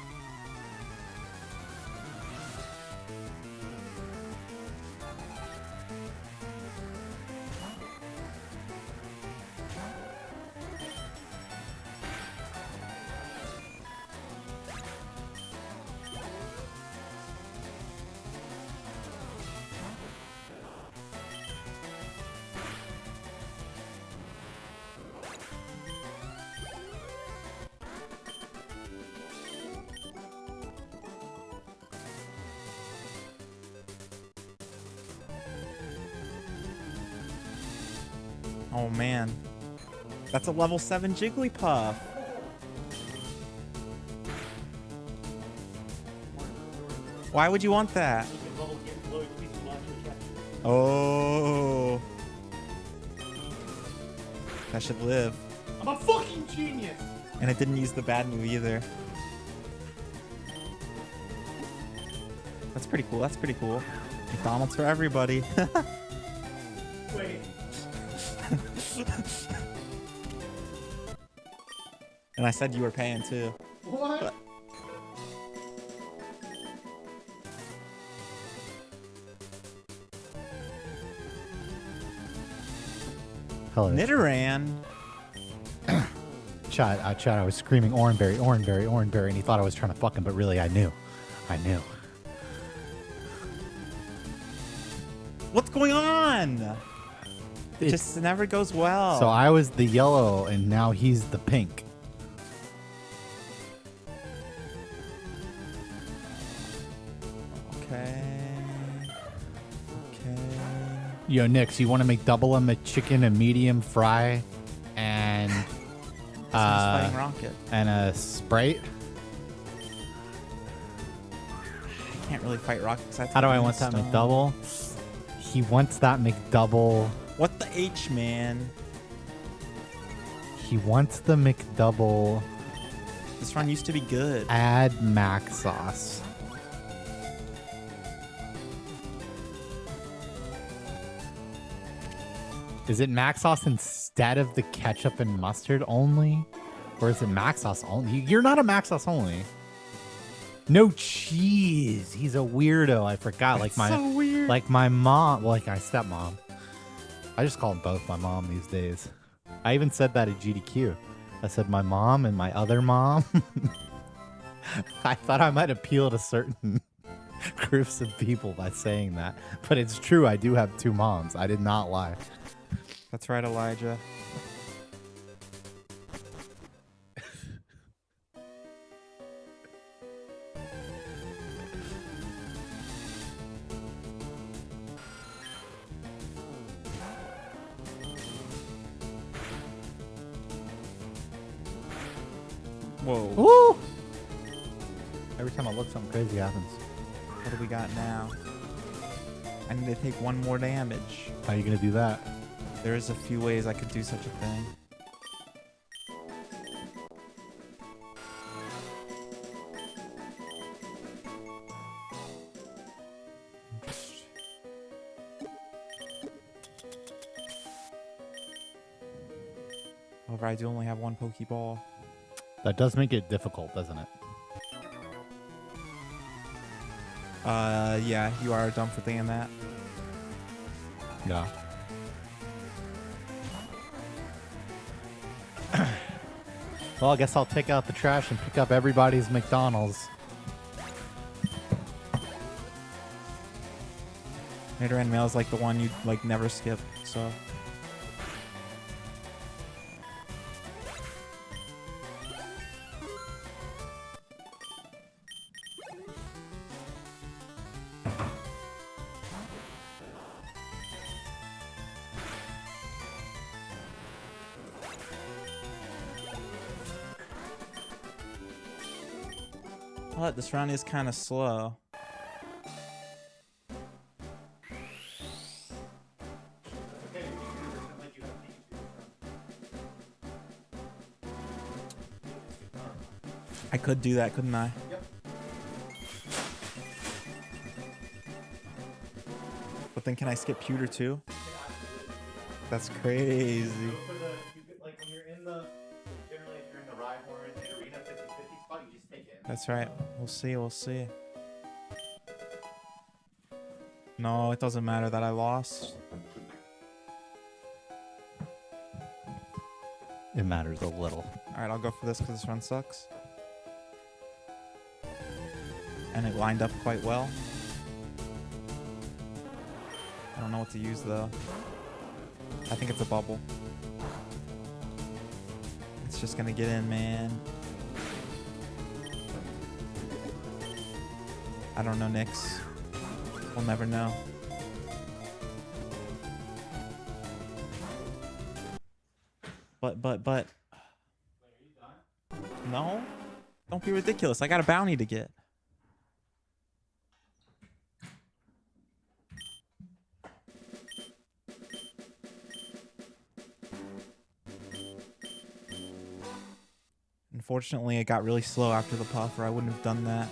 Oh man. That's a level 7 Jigglypuff. Why would you want that? Oh. That should live. I'm a fucking genius. And it didn't use the bad move either. That's pretty cool. That's pretty cool. McDonald's for everybody. Wait. And I said you were paying too. What? Hello. Nidoran. Chad, I was screaming Oranberry, Oranberry, Oranberry, and he thought I was trying to fuck him, but really I knew. I knew. What's going on? It just never goes well. So I was the yellow, and now he's the pink. Okay. Okay. Yo, Nix, you want to make double a chicken, a medium fry, and Fighting Rocket. and a Sprite? I can't really fight Rocket. How do I want that McDouble? He wants that McDouble. What the H, man? He wants the McDouble. This run used to be good. Add mac sauce. Is it mac sauce instead of the ketchup and mustard only? Or is it mac sauce only? You're not a mac sauce only. No cheese. He's a weirdo. I forgot. That's so weird. Like my mom. Well, like my stepmom. I just call them both my mom these days. I even said that at GDQ. I said my mom and my other mom. I thought I might appeal to certain groups of people by saying that. But it's true. I do have two moms. I did not lie. That's right, Elijah. Whoa. Woo! Every time I look, something crazy happens. What do we got now? I need to take one more damage. How are you going to do that? There is a few ways I could do such a thing. However, I do only have one Pokeball. That does make it difficult, doesn't it? Yeah, you are dumb for thinking that. Yeah. Well, I guess I'll take out the trash and pick up everybody's McDonald's. Nidoran Mail is like the one you like never skip, so. What? This round is kind of slow. I could do that, couldn't I? Yep. But then can I skip Pewter too? That's crazy. Like when you're in the, generally if you're in the Rhyhorn and Arena 50-50 spot, you just take it. That's right. We'll see, we'll see. No, it doesn't matter that I lost. It matters a little. Alright, I'll go for this because this run sucks. And it lined up quite well. I don't know what to use though. I think it's a bubble. It's just gonna get in, man. I don't know, Nyx. We'll never know. But. No? Don't be ridiculous. I got a bounty to get. Unfortunately, it got really slow after the puff, or I wouldn't have done that.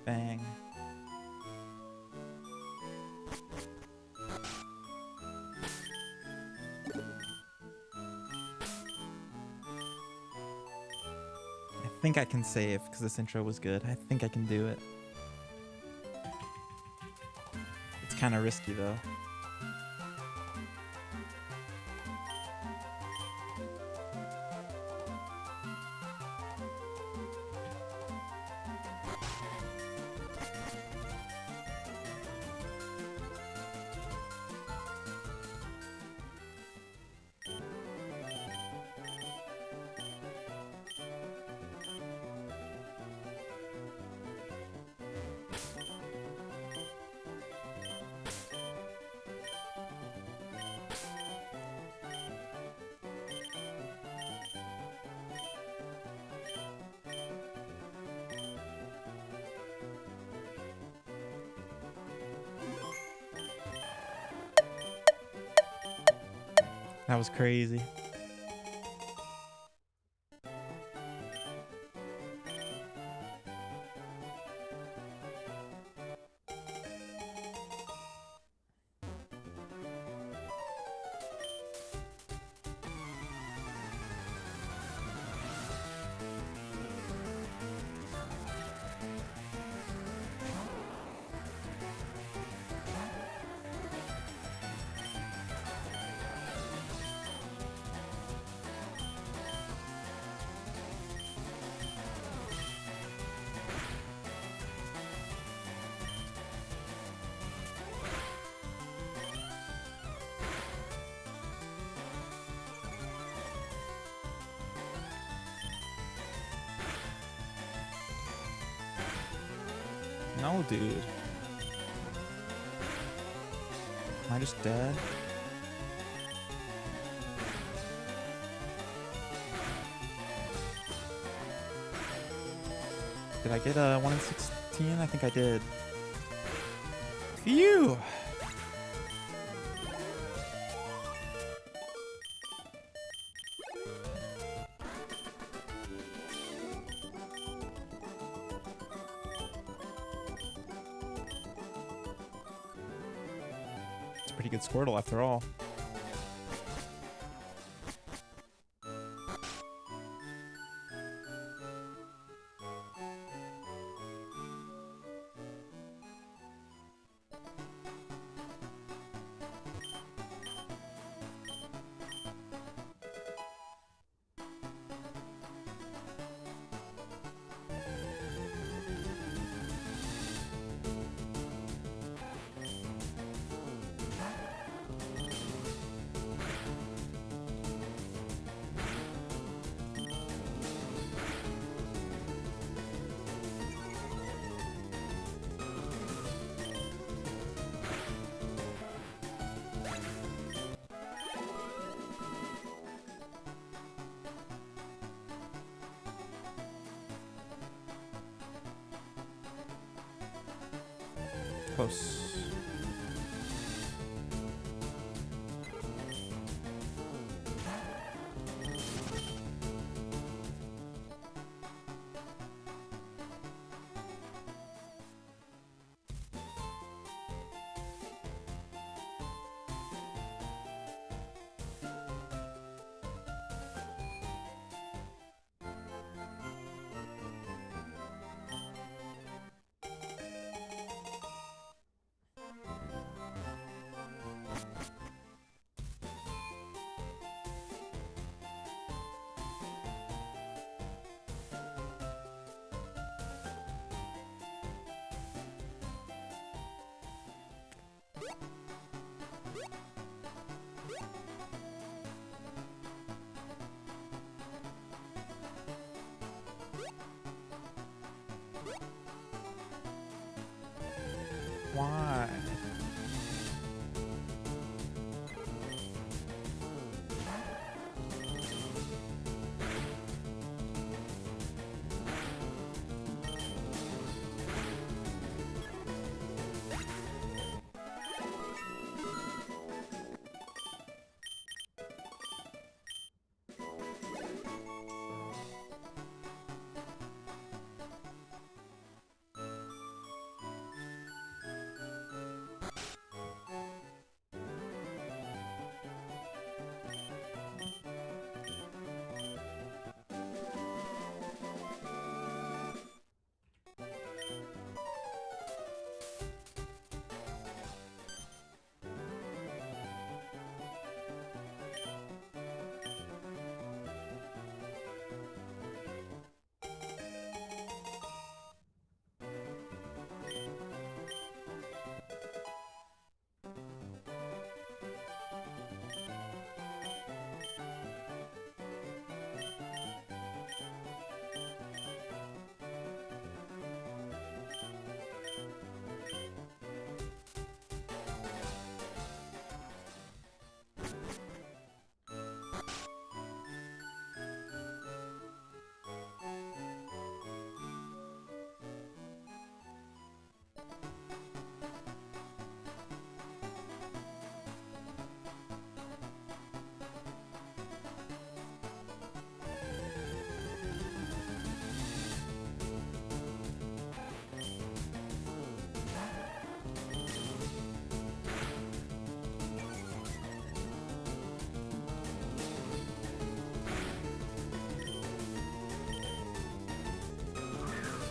Bang. I think I can save because this intro was good. I think I can do it. It's kind of risky though. That was crazy. No, dude. Am I just dead? Did I get a 1 in 16? I think I did. Phew! It's a pretty good Squirtle after all. Close. Why?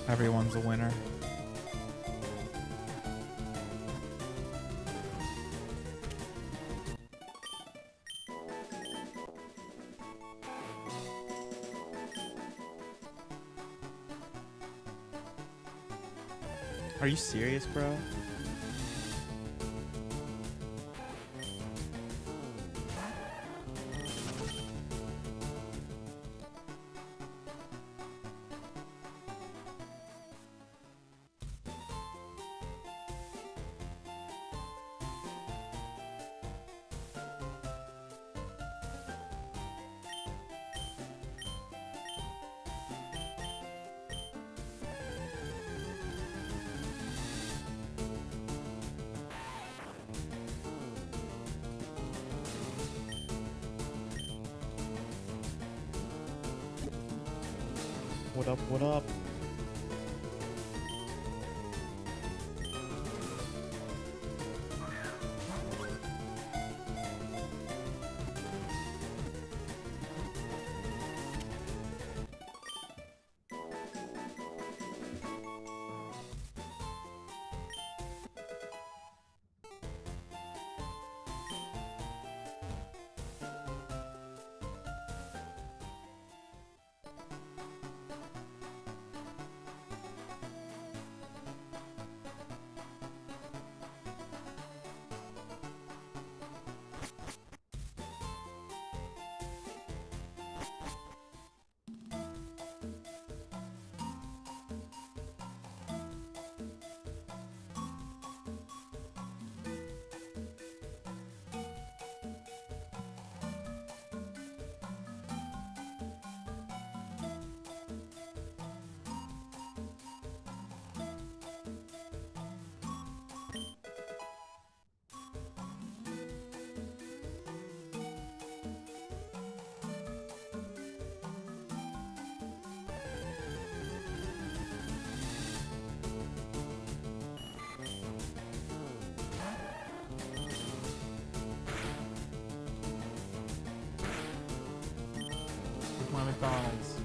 Everyone's a winner. Are you serious, bro? What up, what up? With my McDonald's.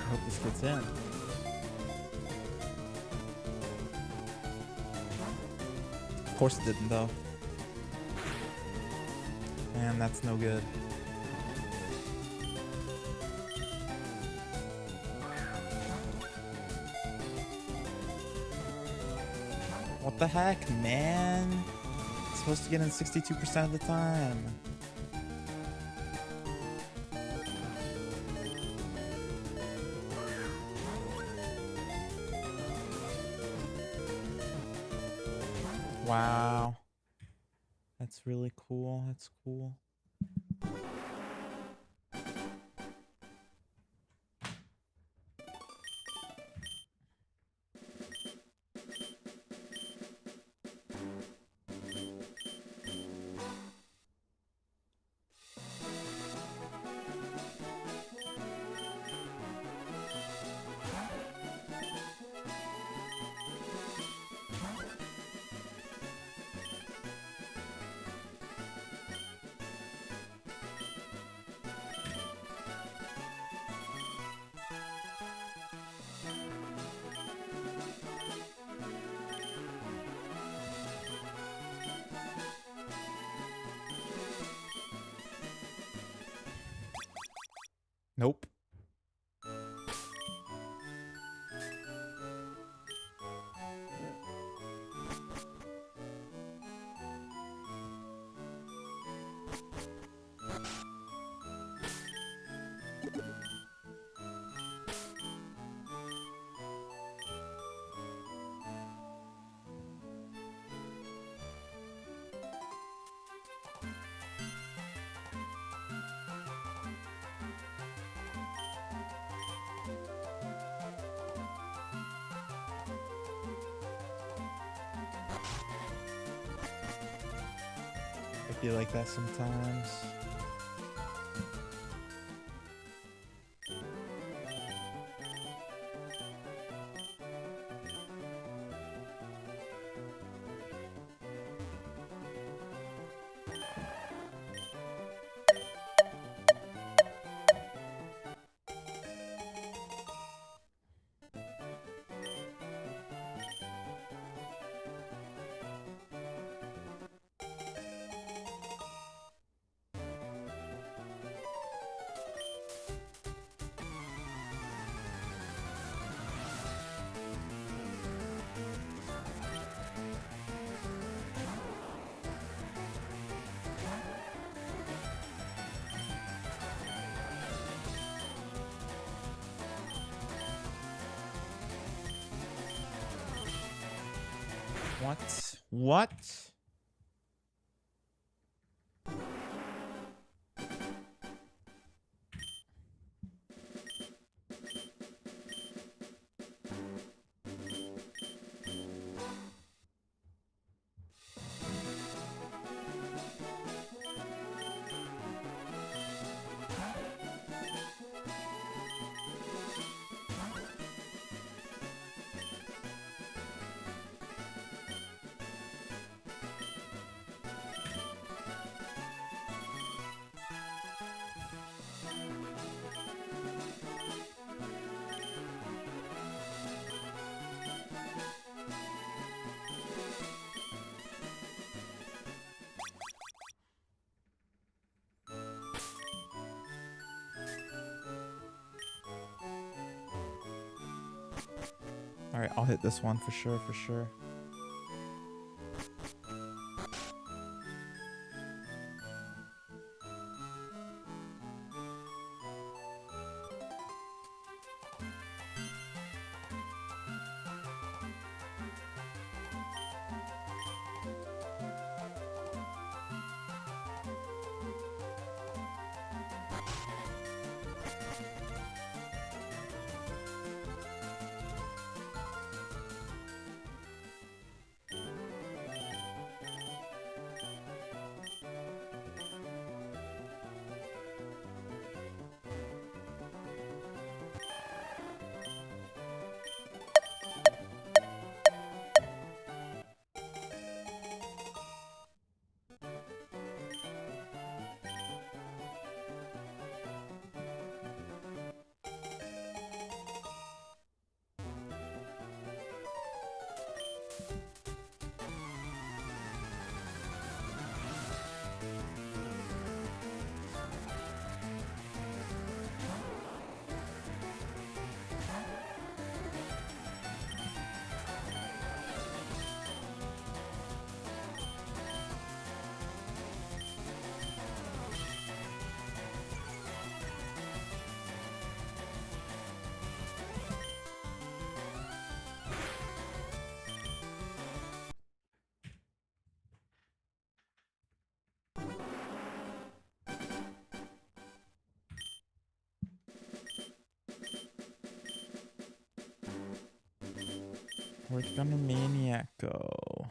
hope this gets in. Of course it didn't, though. Man, that's no good. What the heck, man? It's supposed to get in 62% of the time. Wow. That's really cool. That's cool. Nope. I feel like that sometimes. What? What? All right, I'll hit this one for sure, for sure. Where'd Gunnermaniac go?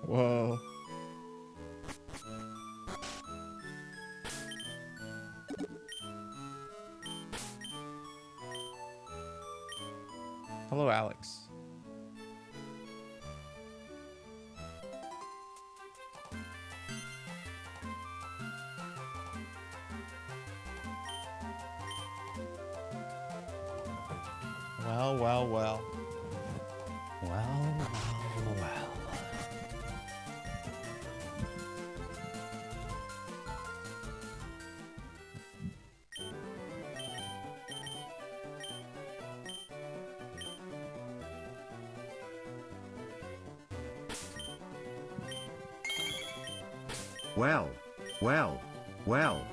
Whoa. Hello, Alex. Well, well, well. Well, well, well. Well, well, well.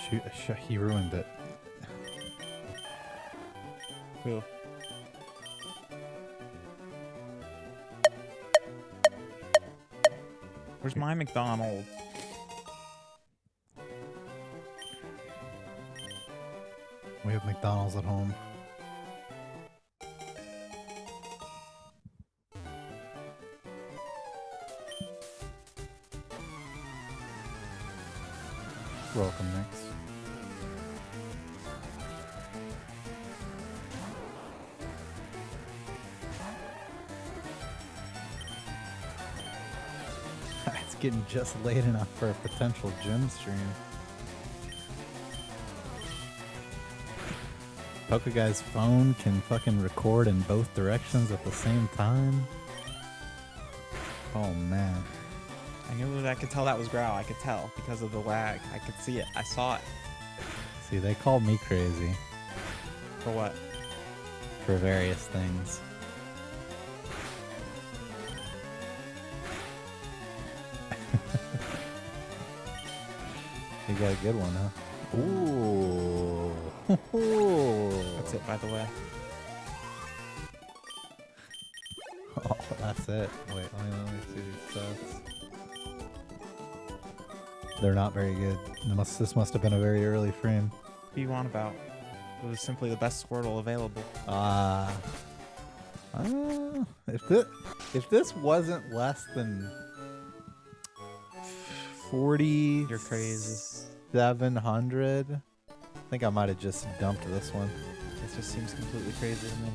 Shoot, he ruined it. Who? Where's my McDonald's? We have McDonald's at home. Welcome, next. It's getting just late enough for a potential gym stream. Poke Guy's phone can fucking record in both directions at the same time. Oh man. I knew I could tell that was Growl. I could tell because of the lag. I could see it. I saw it. See, they called me crazy For what? for various things. You got a good one, huh? Ooh. That's it, by the way. Oh, that's it. Wait, let me see these stats. They're not very good. This must have been a very early frame. What do you want about? It was simply the best Squirtle available. If this wasn't less than 40, You're crazy. 700, I think I might have just dumped this one. This just seems completely crazy to me.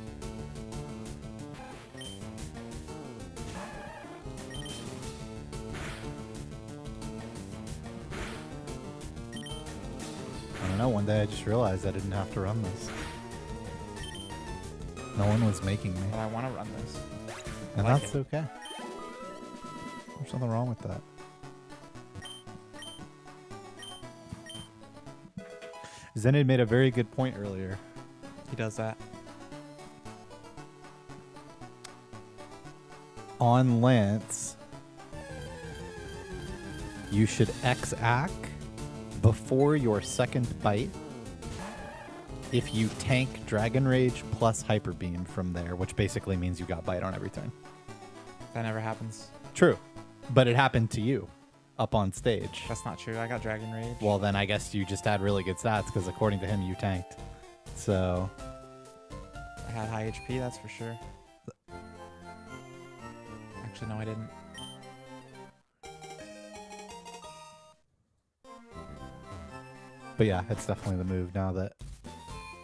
I don't know, one day I just realized I didn't have to run this. No one was making me. But I want to run this. And like that's it. okay. There's nothing wrong with that. Zenid made a very good point earlier. He does that. On Lance, you should X-Ack before your second bite if you tank Dragon Rage plus Hyper Beam from there, which basically means you got bite on every turn. That never happens. True, but it happened to you up on stage. That's not true. I got Dragon Rage. Well, then I guess you just had really good stats because according to him, you tanked. So, I had high HP, that's for sure. Actually, no, I didn't. but yeah, it's definitely the move now that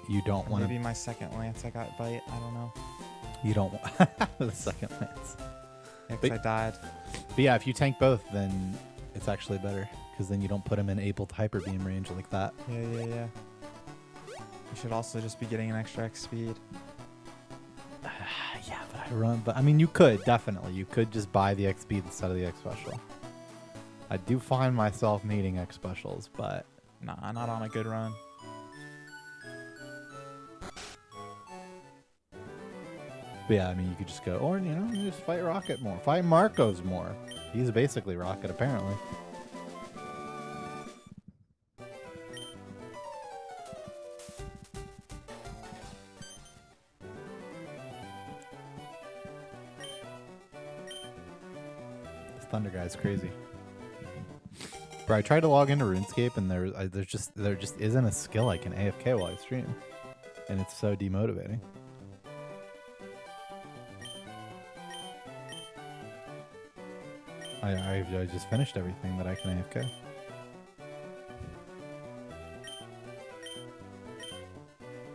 you don't want Maybe to. my second Lance I got bite. I don't know. You don't want the second Lance. Yeah, 'cause But- I died. But yeah, if you tank both, then it's actually better because then you don't put him in able to hyper beam range like that. Yeah. You should also just be getting an extra X speed. Yeah, but run, but I mean, you could definitely. You could just buy the X speed instead of the X special. I do find myself needing X specials, but Nah, not on a good run. yeah, I mean, you could just go, or you just fight Rocket more, fight Marcos more. He's basically Rocket, apparently. This Thunder guy's crazy. Bro, I tried to log into RuneScape and there just isn't a skill I can AFK while I stream, and it's so demotivating. I just finished everything that I can AFK.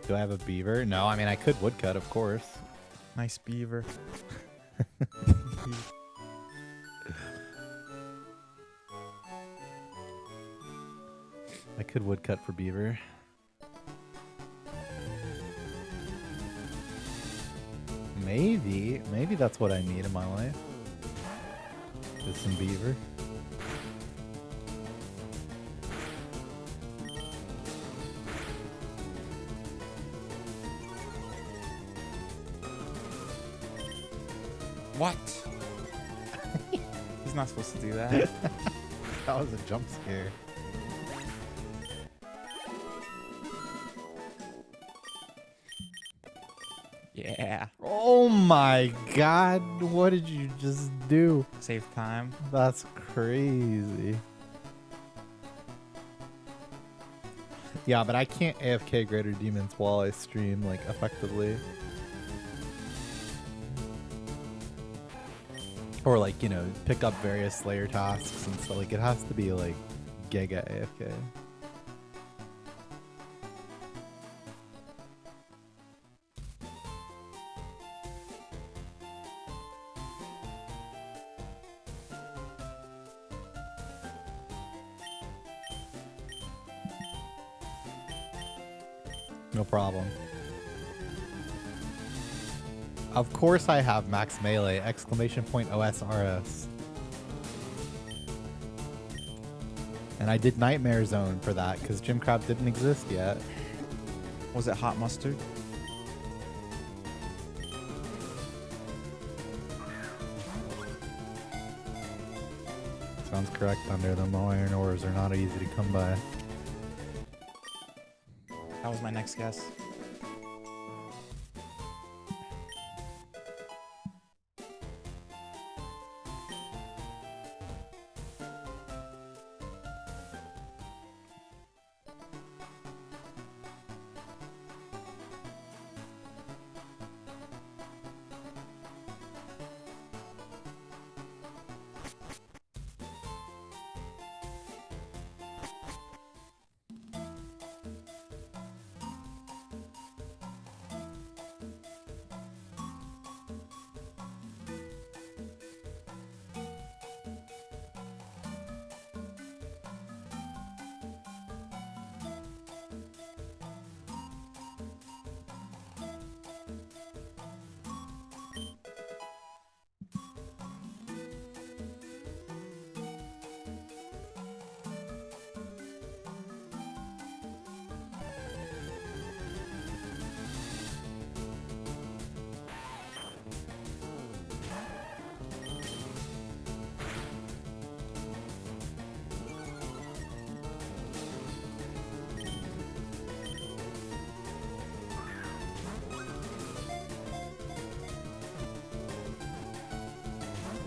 Do I have a beaver? No, I mean I could woodcut, of course. Nice beaver. I could woodcut for beaver. Maybe that's what I need in my life. Just some beaver. What? He's not supposed to do that. That was a jump scare. Yeah. Oh my god, what did you just do? Save time. That's crazy. Yeah, but I can't AFK Greater Demons while I stream, like, effectively. Or, like, pick up various Slayer tasks and stuff. Like, it has to be, like, Giga AFK. No problem. Of course I have max melee, exclamation point OSRS. And I did Nightmare Zone for that because Gym Crab didn't exist yet. Was it hot mustard? Sounds correct, Thunder. The iron ores are not easy to come by. That was my next guess.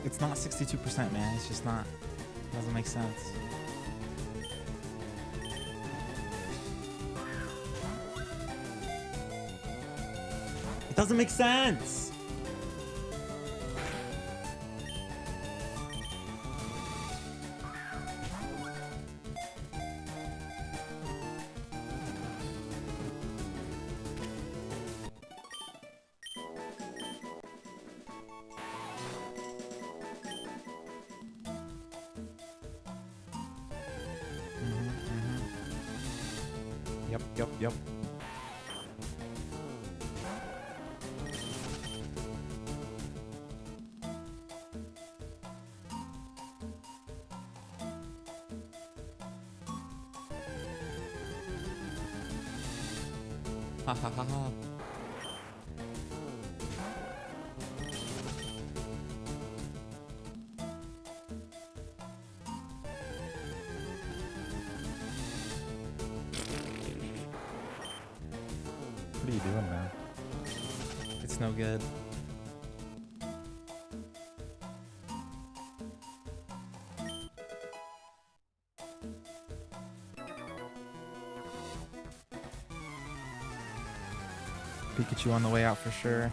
It's not 62%, man. It's just not. It doesn't make sense. It doesn't make sense! Yep. Ha ha ha ha. What are you doing, man? It's no good. Pikachu on the way out for sure.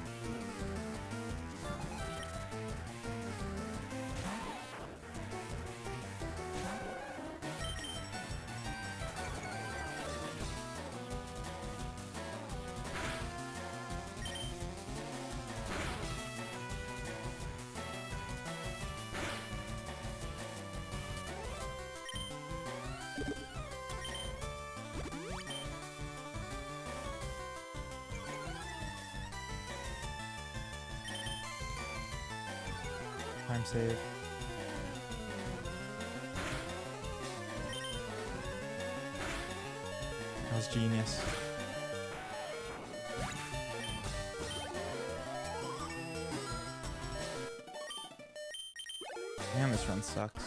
Time save. That was genius. Man, this run sucks.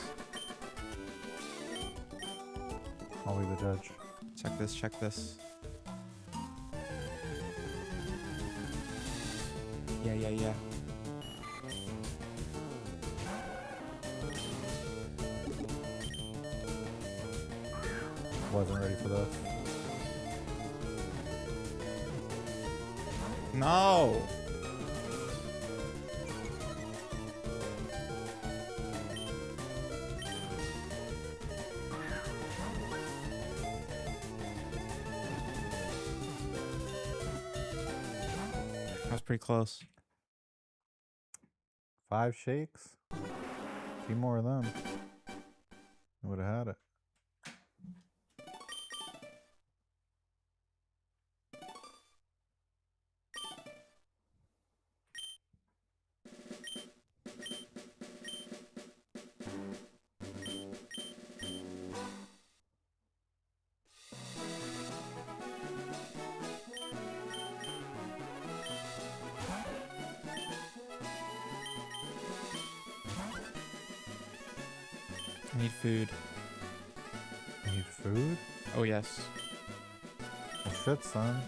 I'll be the judge. Check this, check this. Yeah, yeah, yeah. Wasn't ready for this. No! That was pretty close. 5 shakes. A few more of them. I would have had it. I need food. You need food? Oh, yes. Well, shit, son.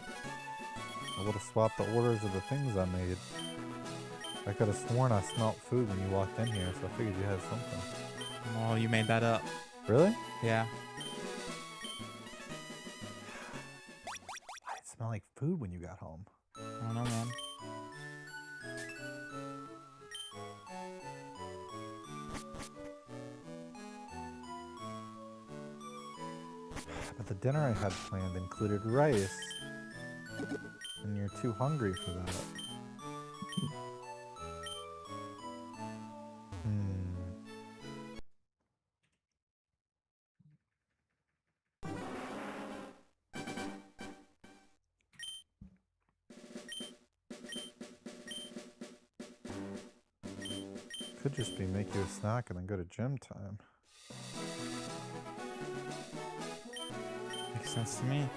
I would have swapped the orders of the things I made. I could have sworn I smelt food when you walked in here, so I figured you had something. Oh, you made that up. Really? Yeah. Why did it smell like food when you got home? I don't know, man. But the dinner I had planned included rice. And you're too hungry for that. Could just be make you a snack and then go to gym time. Makes sense to me.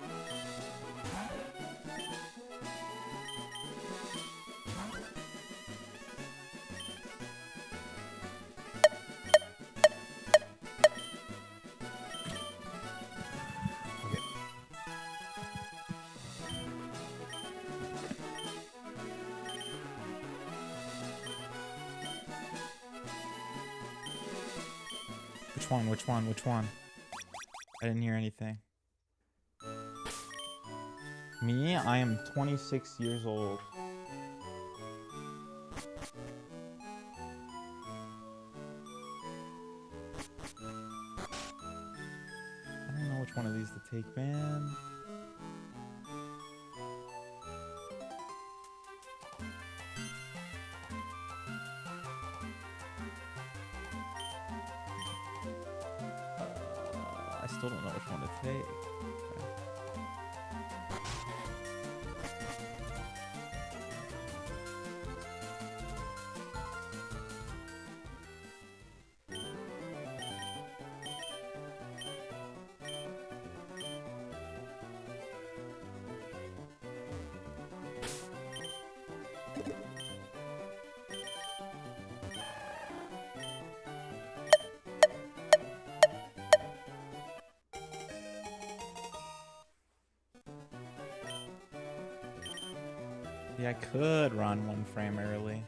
Okay. Which one? Which one? Which one? I didn't hear anything. Me? I am 26 years old. I don't know which one of these to take, man. I still don't know which one to take. See, I could run 1 frame early.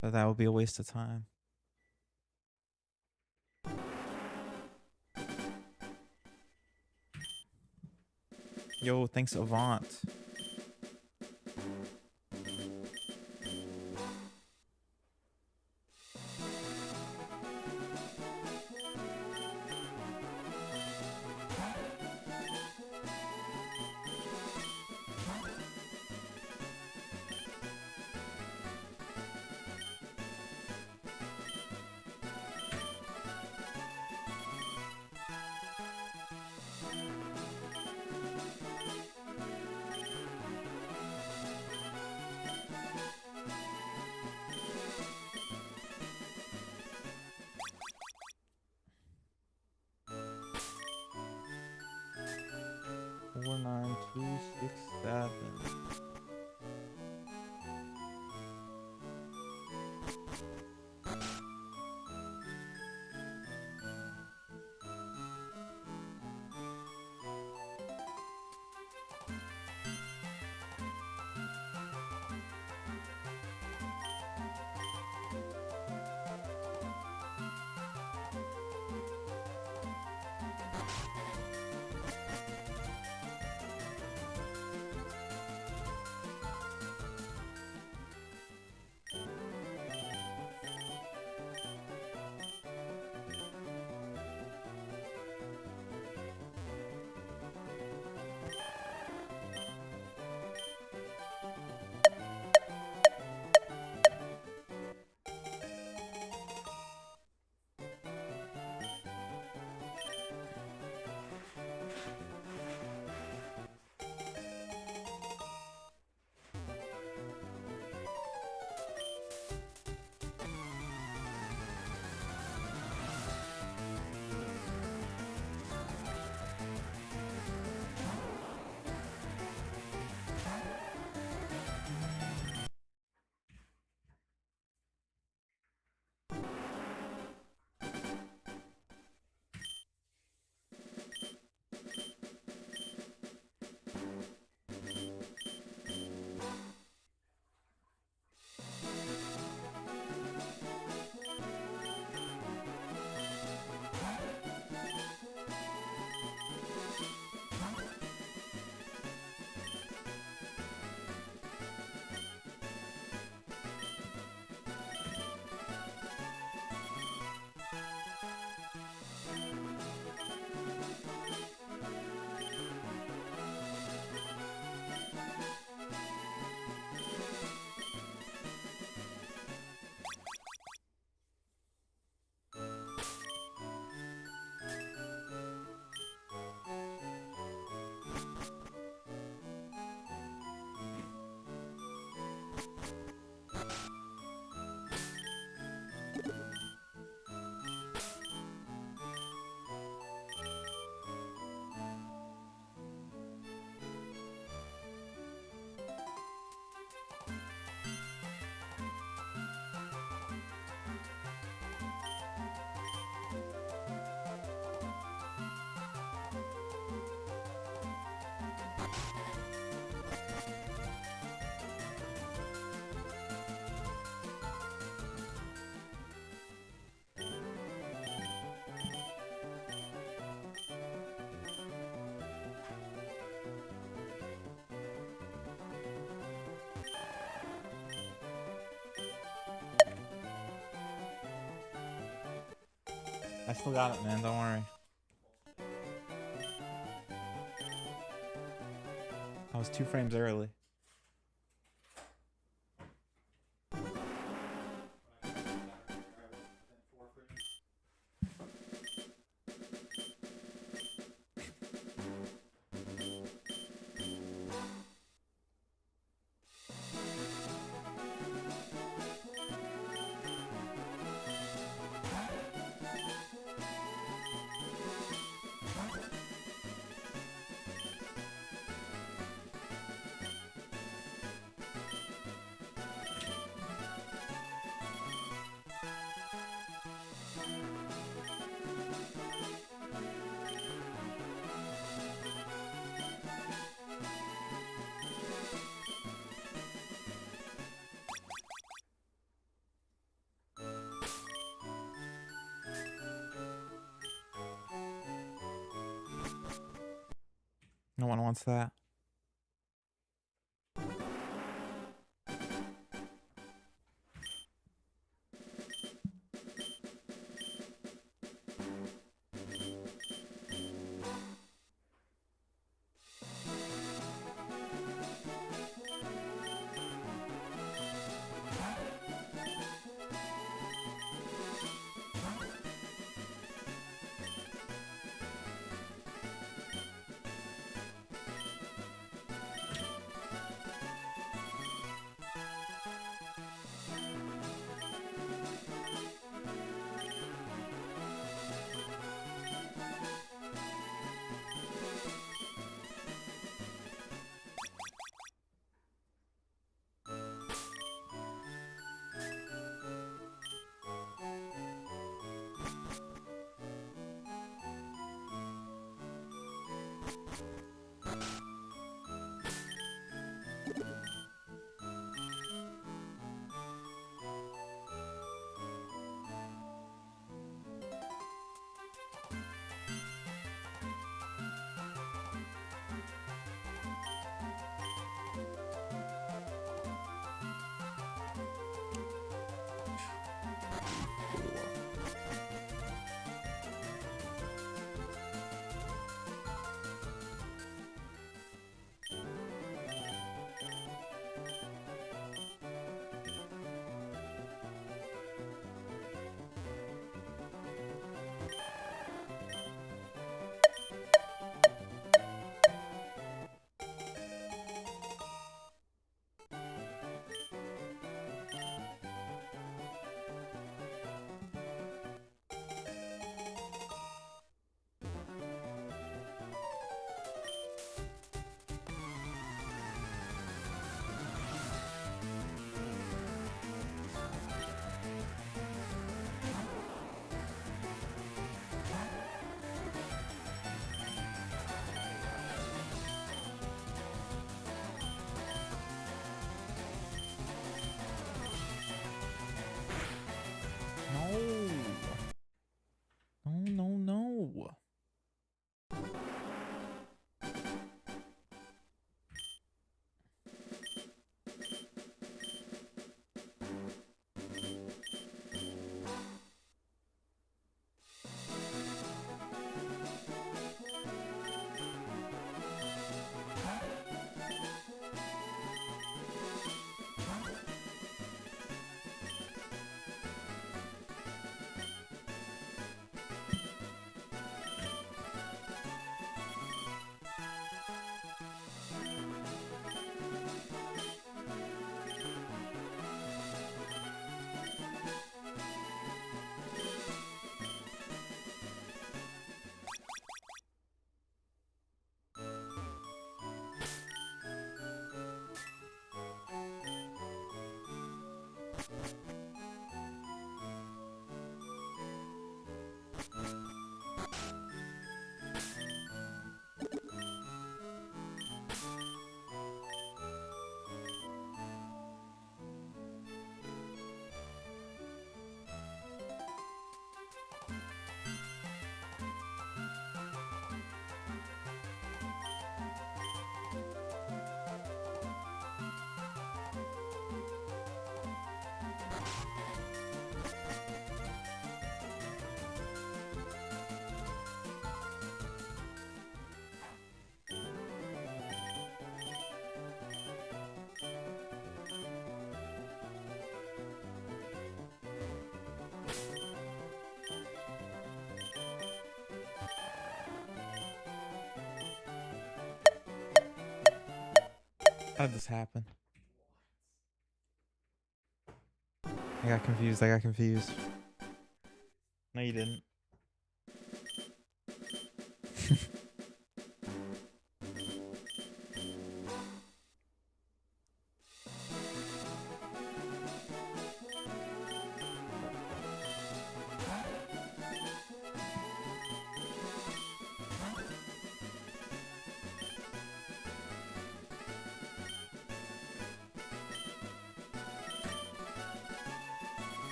But that would be a waste of time. Yo, thanks Avant. Four, 9, 2, 6, 7. I still got it, man. Don't worry. I was 2 frames early. No one wants that. No, no, no. How did this happen? I got confused. I got confused. No, you didn't.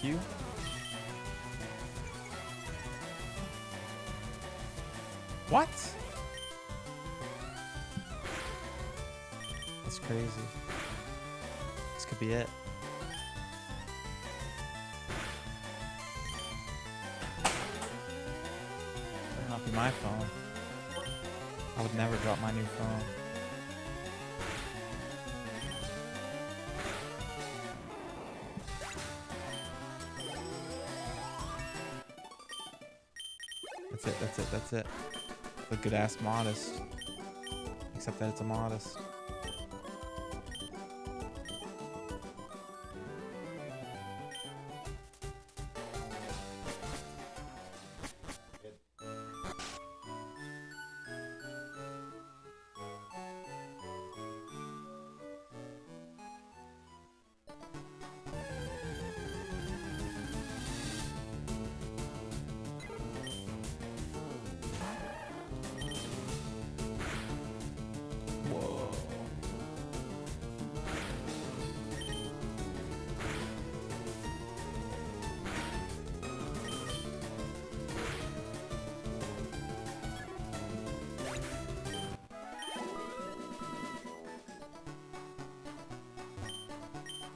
you. What? That's crazy. This could be it. Better not be my phone. I would never drop my new phone. That's it, that's it, that's it. The good ass modest. Except that it's a modest.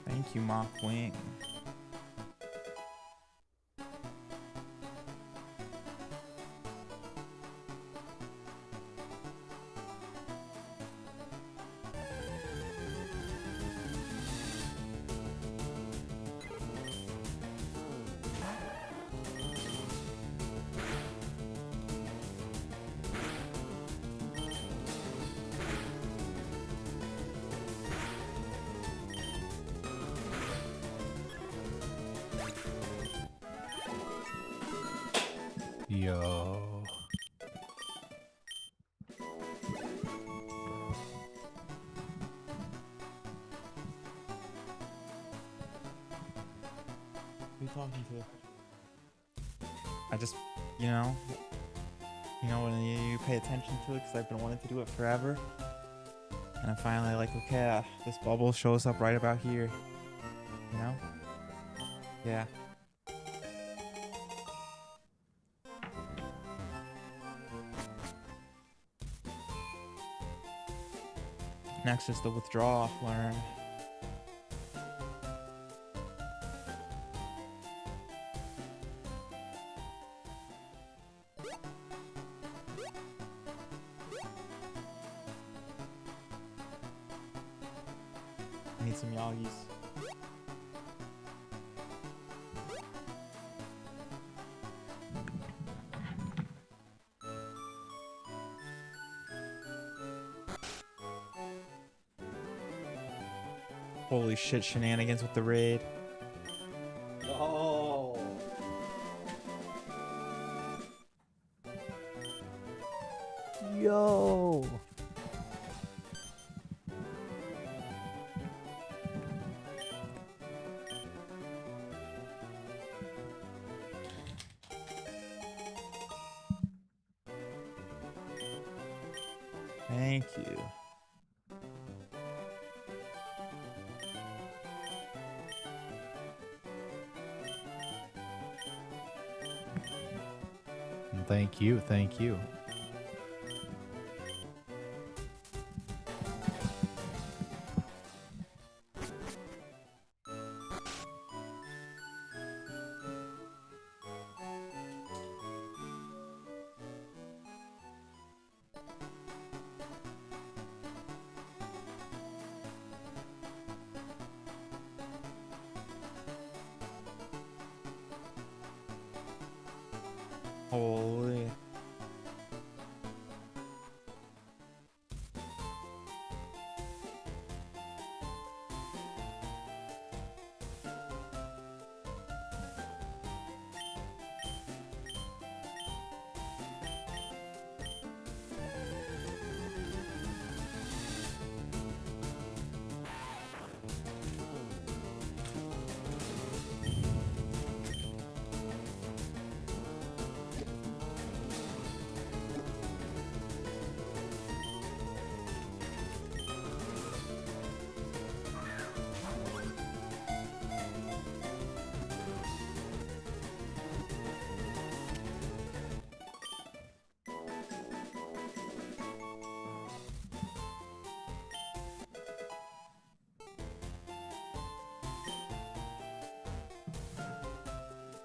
Thank you, Mock Wing. Yo. Who are you talking to? I just, you know when you pay attention to it, because I've been wanting to do it forever. And I'm finally like, okay, this bubble shows up right about here. You know? Yeah. Next is the withdraw, learn. I need some Yagis. Holy shit, shenanigans with the raid. Oh. Yo! Thank you. Thank you, thank you. Holy.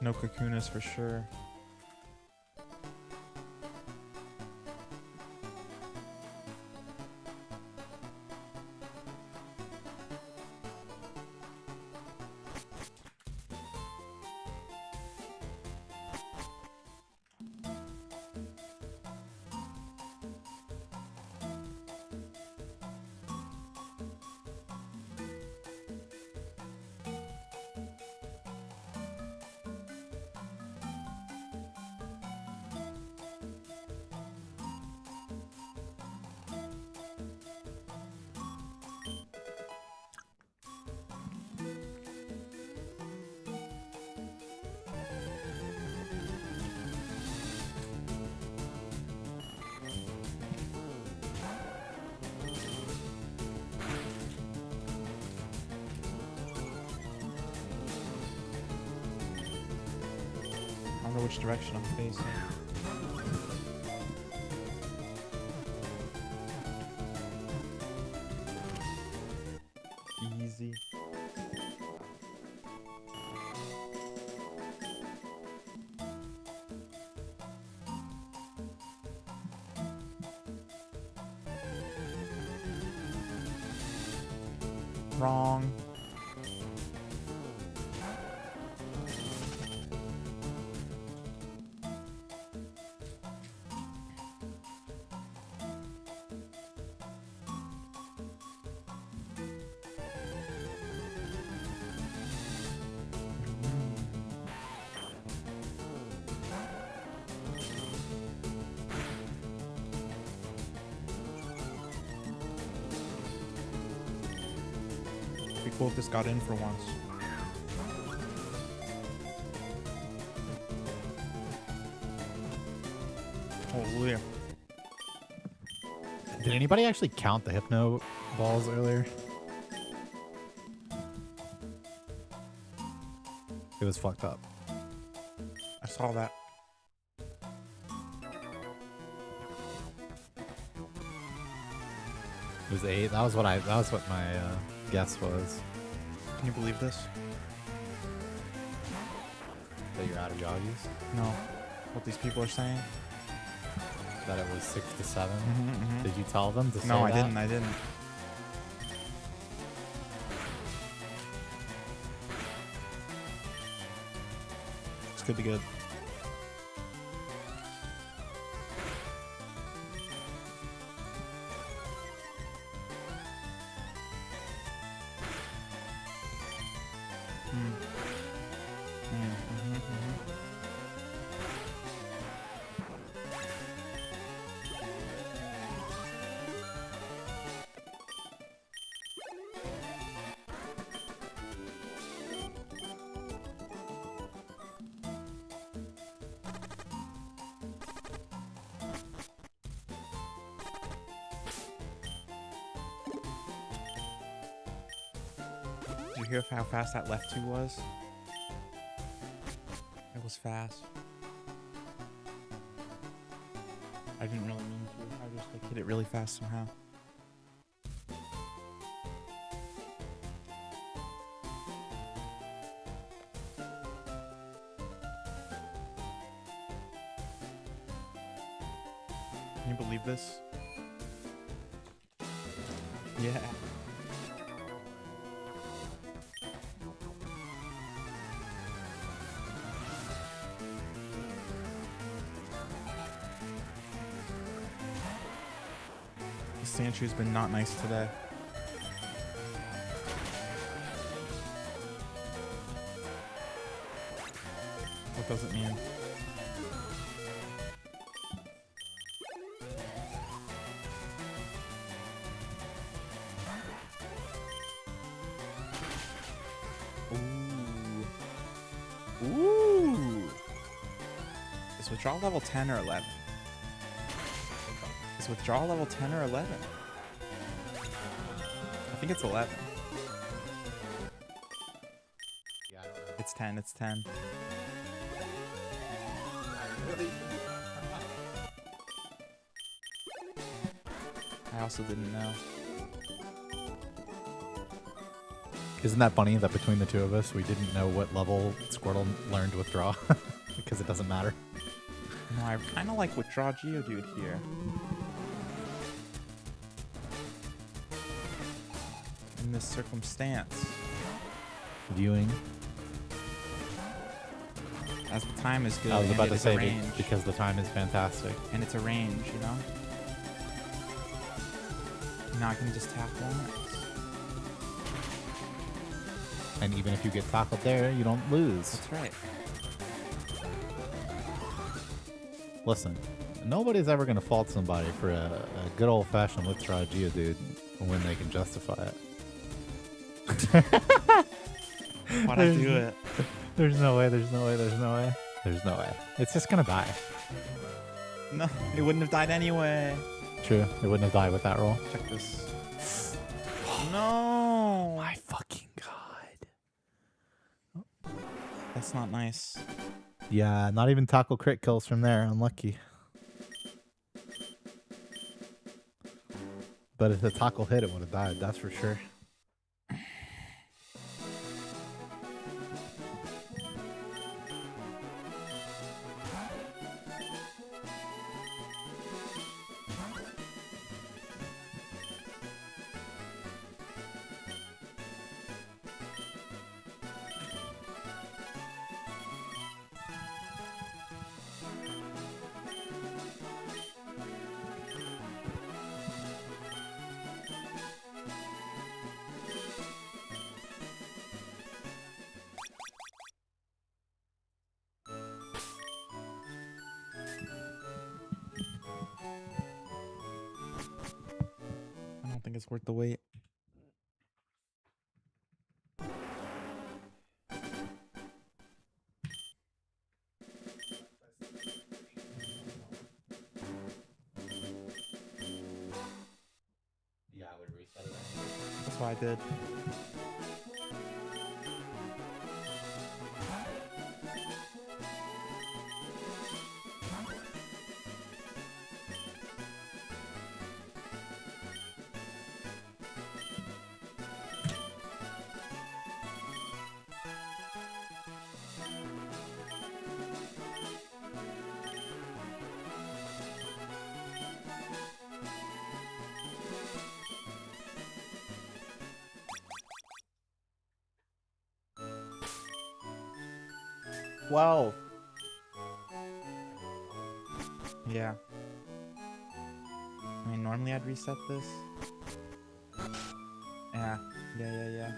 No Kakunas for sure. I don't know which direction I'm facing. Easy. Wrong. Be cool if this got in for once. Holy. Did anybody actually count the hypno balls earlier? It was fucked up. I saw that. It was 8. That was what my guess was. Can you believe this? That you're out of Yogis? No. What these people are saying? That it was 6 to 7. Mhm. Did you tell them to say No, I that? didn't. I didn't. This could be good. Did you hear how fast that left two was? It was fast. I didn't really mean to. I just like hit it really fast somehow. Can you believe this? Yeah. The Sandshrews been not nice today. What does it mean? Ooh. Ooh. Is withdrawal level 10 or 11? Is withdrawal level 10 or 11? I think it's 11. Yeah, I don't know. It's 10, it's 10. I also didn't know. Isn't that funny that between the two of us, we didn't know what level Squirtle learned Withdraw? Because it doesn't matter. No, I kind of like Withdraw Geodude here. In this circumstance. Viewing. As the time is good. I was and about it to is a say range. because the time is fantastic. And it's a range, you know? Now I can just tap once. And even if you get tackled there, you don't lose. That's right. Listen, nobody's ever going to fault somebody for a good old-fashioned Withdraw Geodude when they can justify it. Why'd I do it? There's no way, there's no way, there's no way. There's no way. It's just going to die. No, it wouldn't have died anyway. True, it wouldn't have died with that roll. Check this. No! My fucking god. That's not nice. Yeah, not even tackle crit kills from there. Unlucky. But if the tackle hit, it would have died. That's for sure. I don't think it's worth the wait. Yeah, I would reset it. That's what I did. Wow. Yeah. I mean, normally I'd reset this. Yeah. Yeah.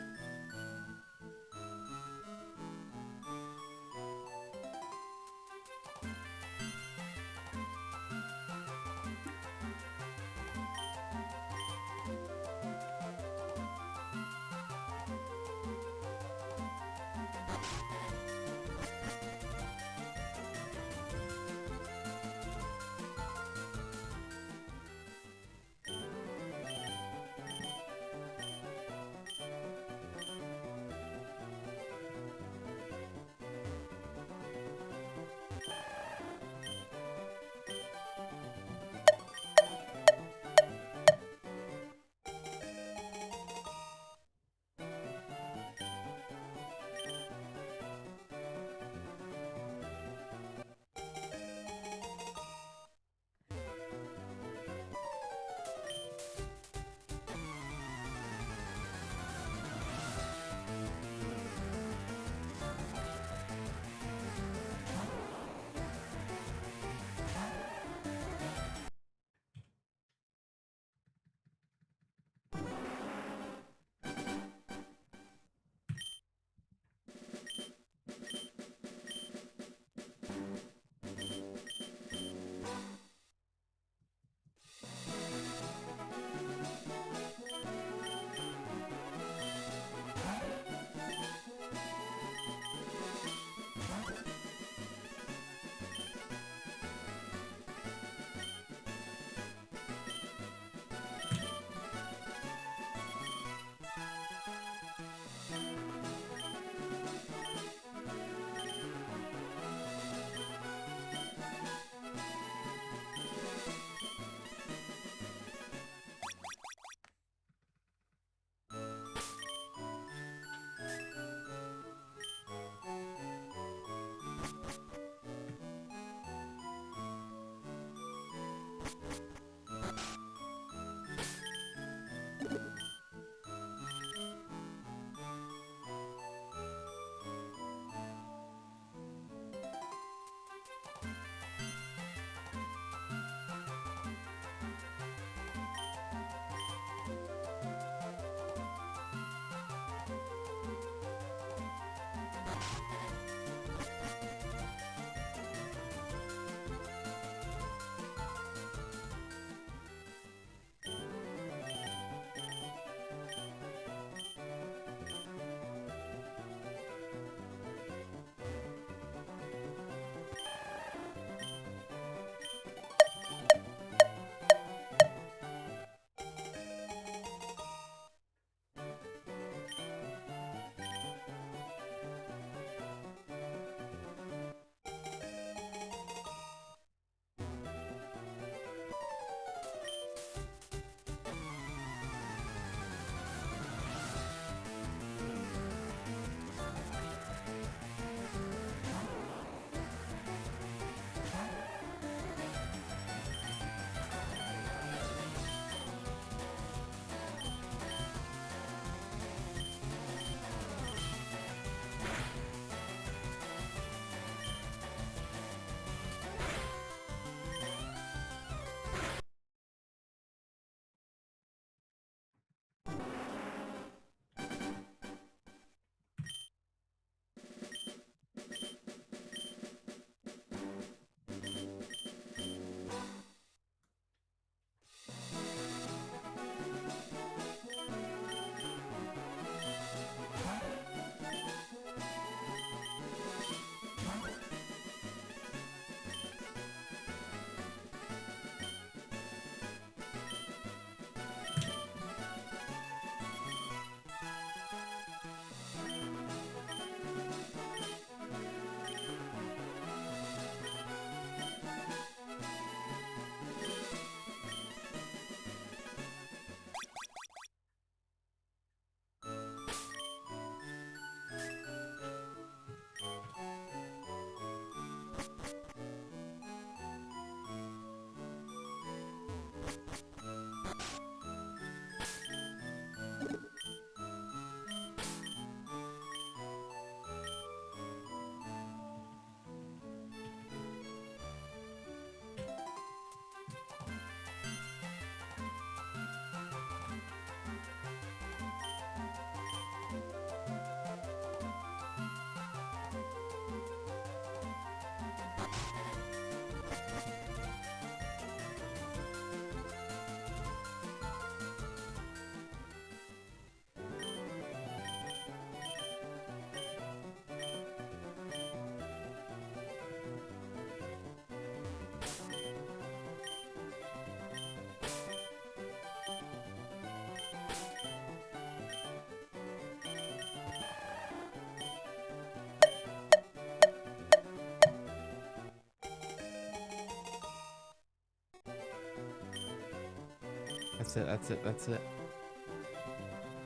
That's it, that's it, that's it.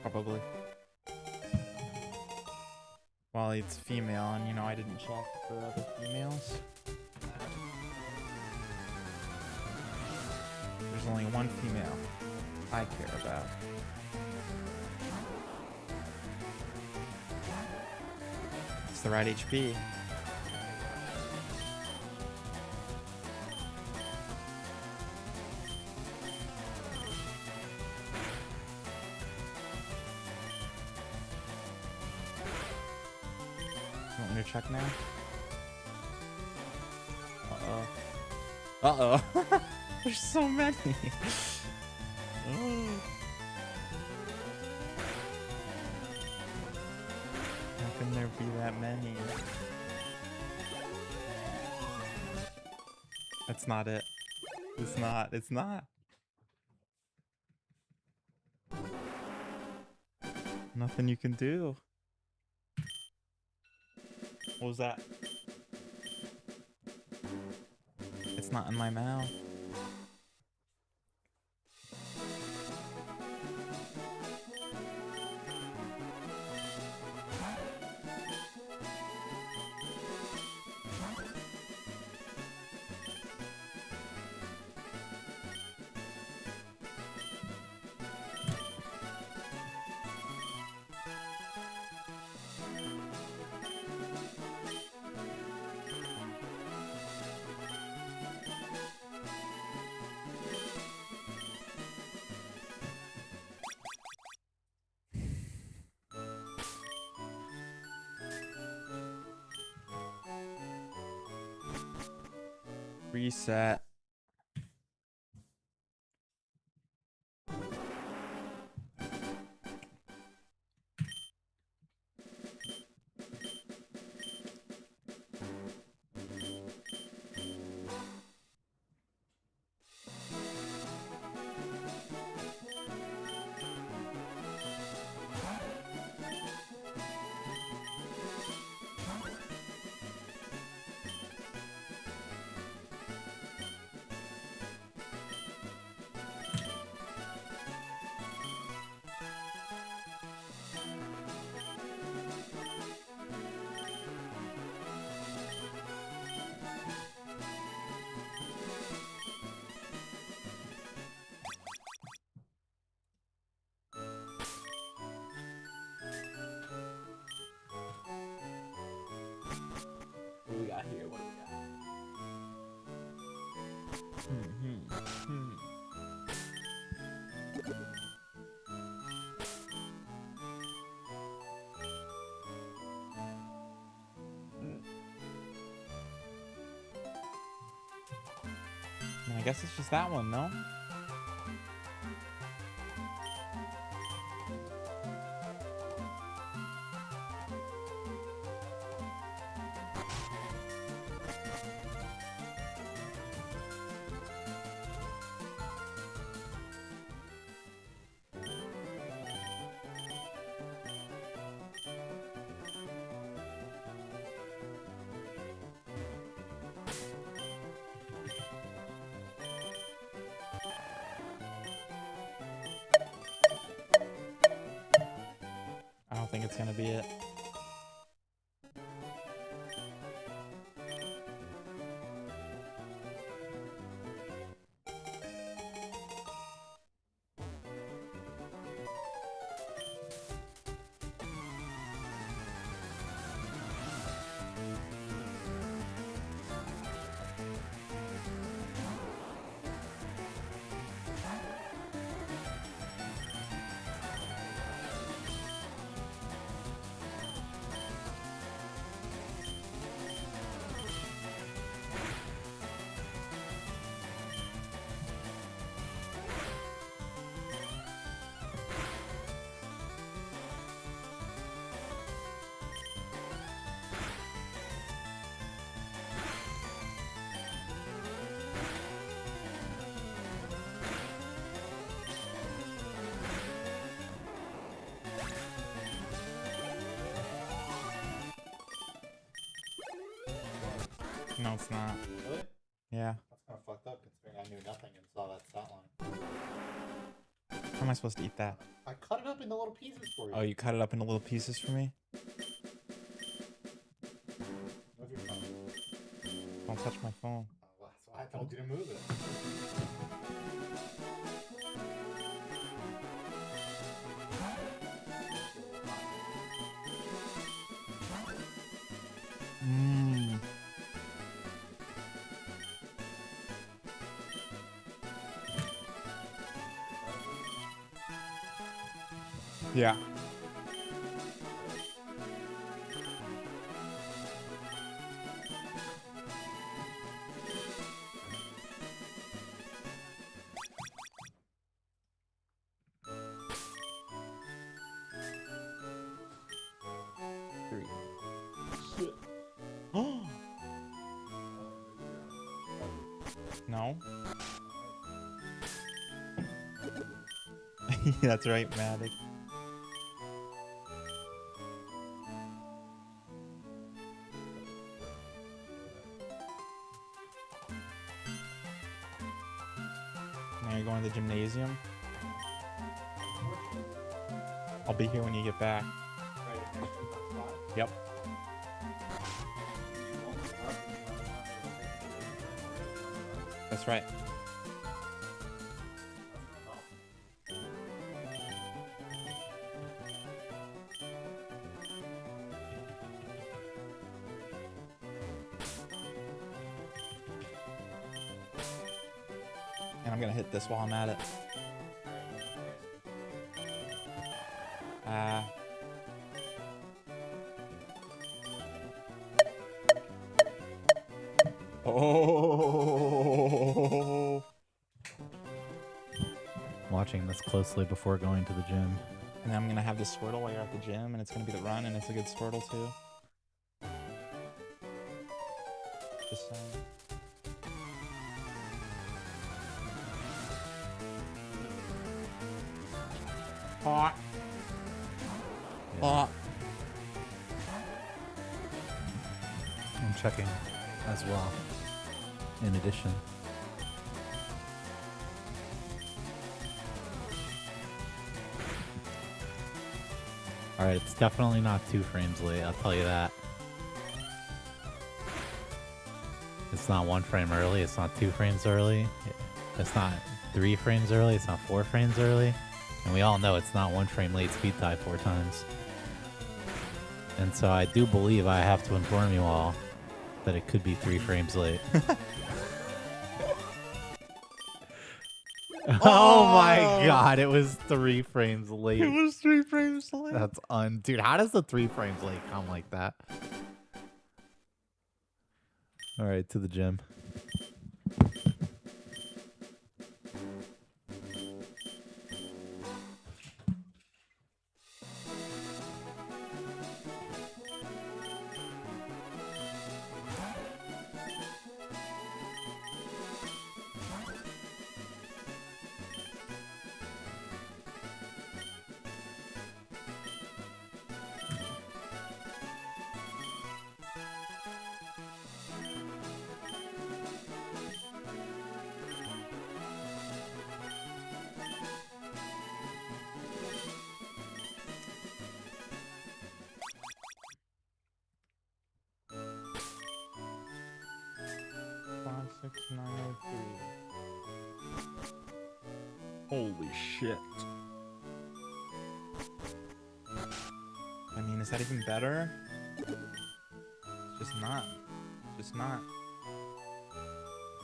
Probably. Well, it's female, and you know, I didn't check for other females. There's only one female I care about. It's the right HP. You want me to check now? Uh-oh. Uh-oh. There's so many. Oh. How can there be that many? That's not it. It's not. It's not. Nothing you can do. What was that? It's not in my mouth. Reset. What we got here? What do we got? I guess it's just that one, no? I don't think it's gonna be it. No, it's not. Really? Yeah. That's kind of fucked up considering I knew nothing and saw that stat line. am I supposed to eat that? I cut it up into little pieces for you. Oh, you cut it up into little pieces for me? Move your phone. Don't touch my phone. Oh, that's why I told you to move it. Mmm. Yeah. Shit. No. That's right, Maddie. Now you're going to the gymnasium? I'll be here when you get back. Yep. That's right. And I'm gonna hit this while I'm at it. Oh. Watching this closely before going to the gym. And then I'm gonna have this Squirtle while you're at the gym, and it's gonna be the run, and it's a good Squirtle too. Just saying. Hot. Hot. I'm checking as well. In addition. Alright, it's definitely not 2 frames late, I'll tell you that. It's not 1 frame early, it's not 2 frames early. It's not 3 frames early, it's not 4 frames early. And we all know it's not 1 frame late speed tie 4 times. And so I do believe I have to inform you all that it could be 3 frames late. Oh my god, it was 3 frames late. It was 3 frames late. That's dude, how does the 3 frames late come like that? Alright, to the gym. Holy shit. I mean, is that even better? Just not. Just not.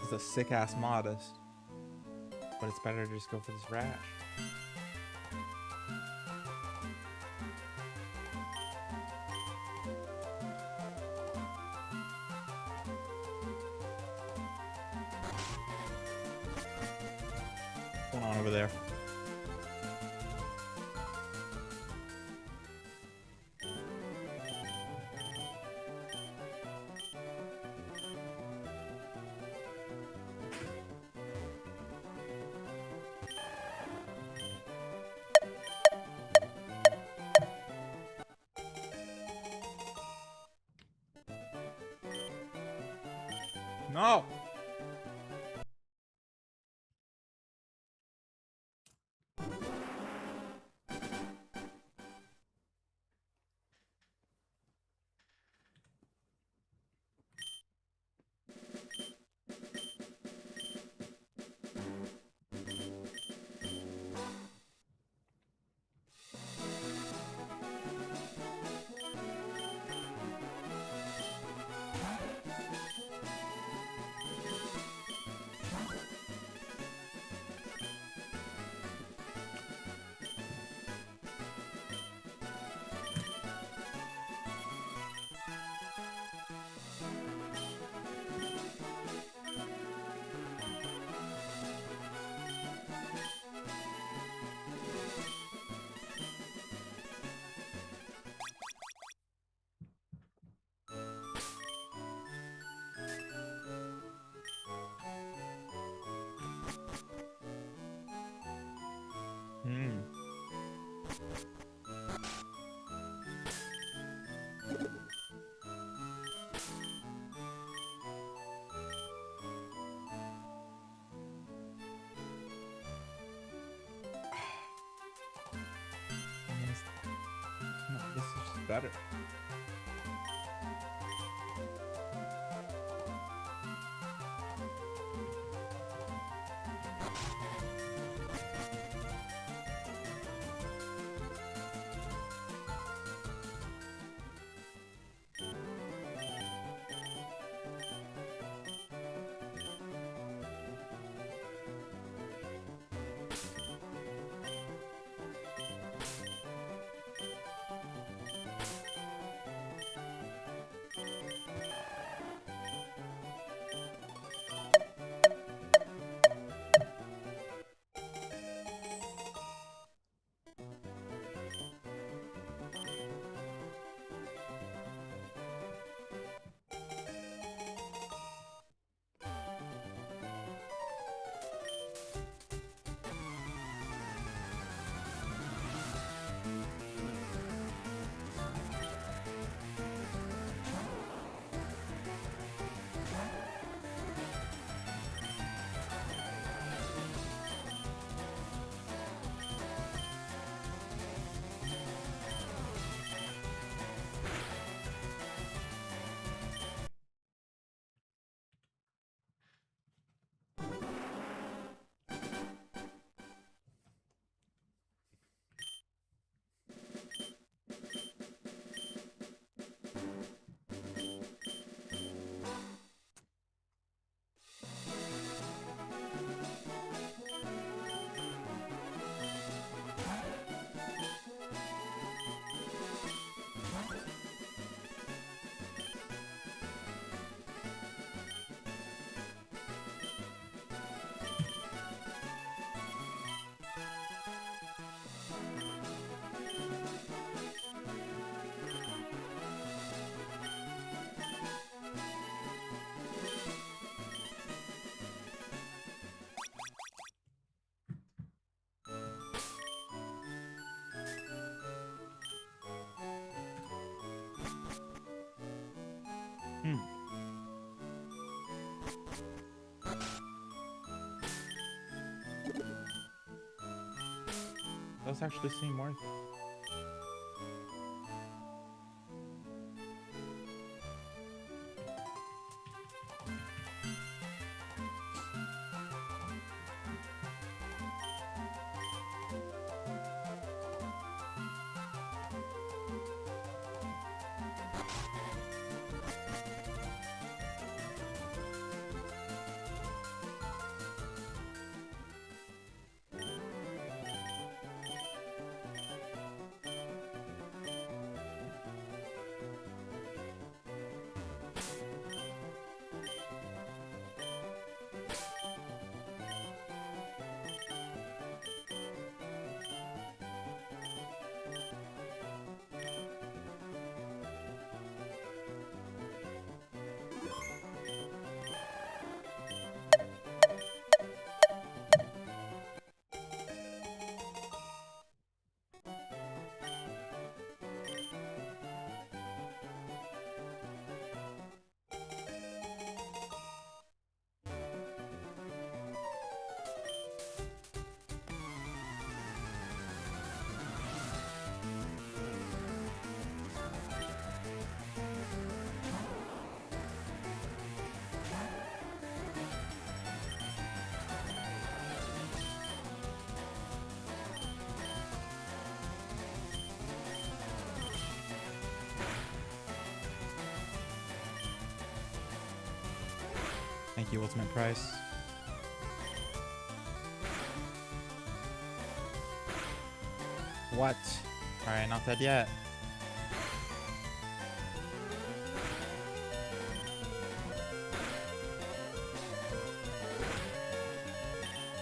It's a sick-ass modest. But it's better to just go for this rash. What's going on over there? No! better. Does actually seem worth it. Thank you, Ultimate Price. What? Alright, not dead yet.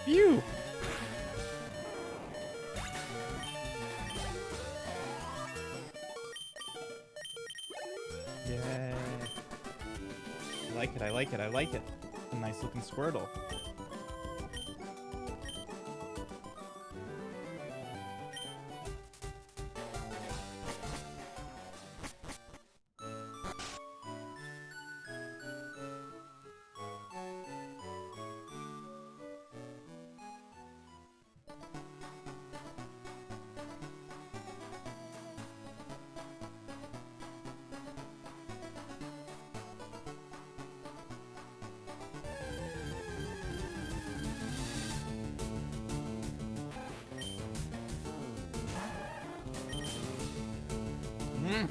Phew! Yay. I like it, I like it, I like it. A nice looking Squirtle. Are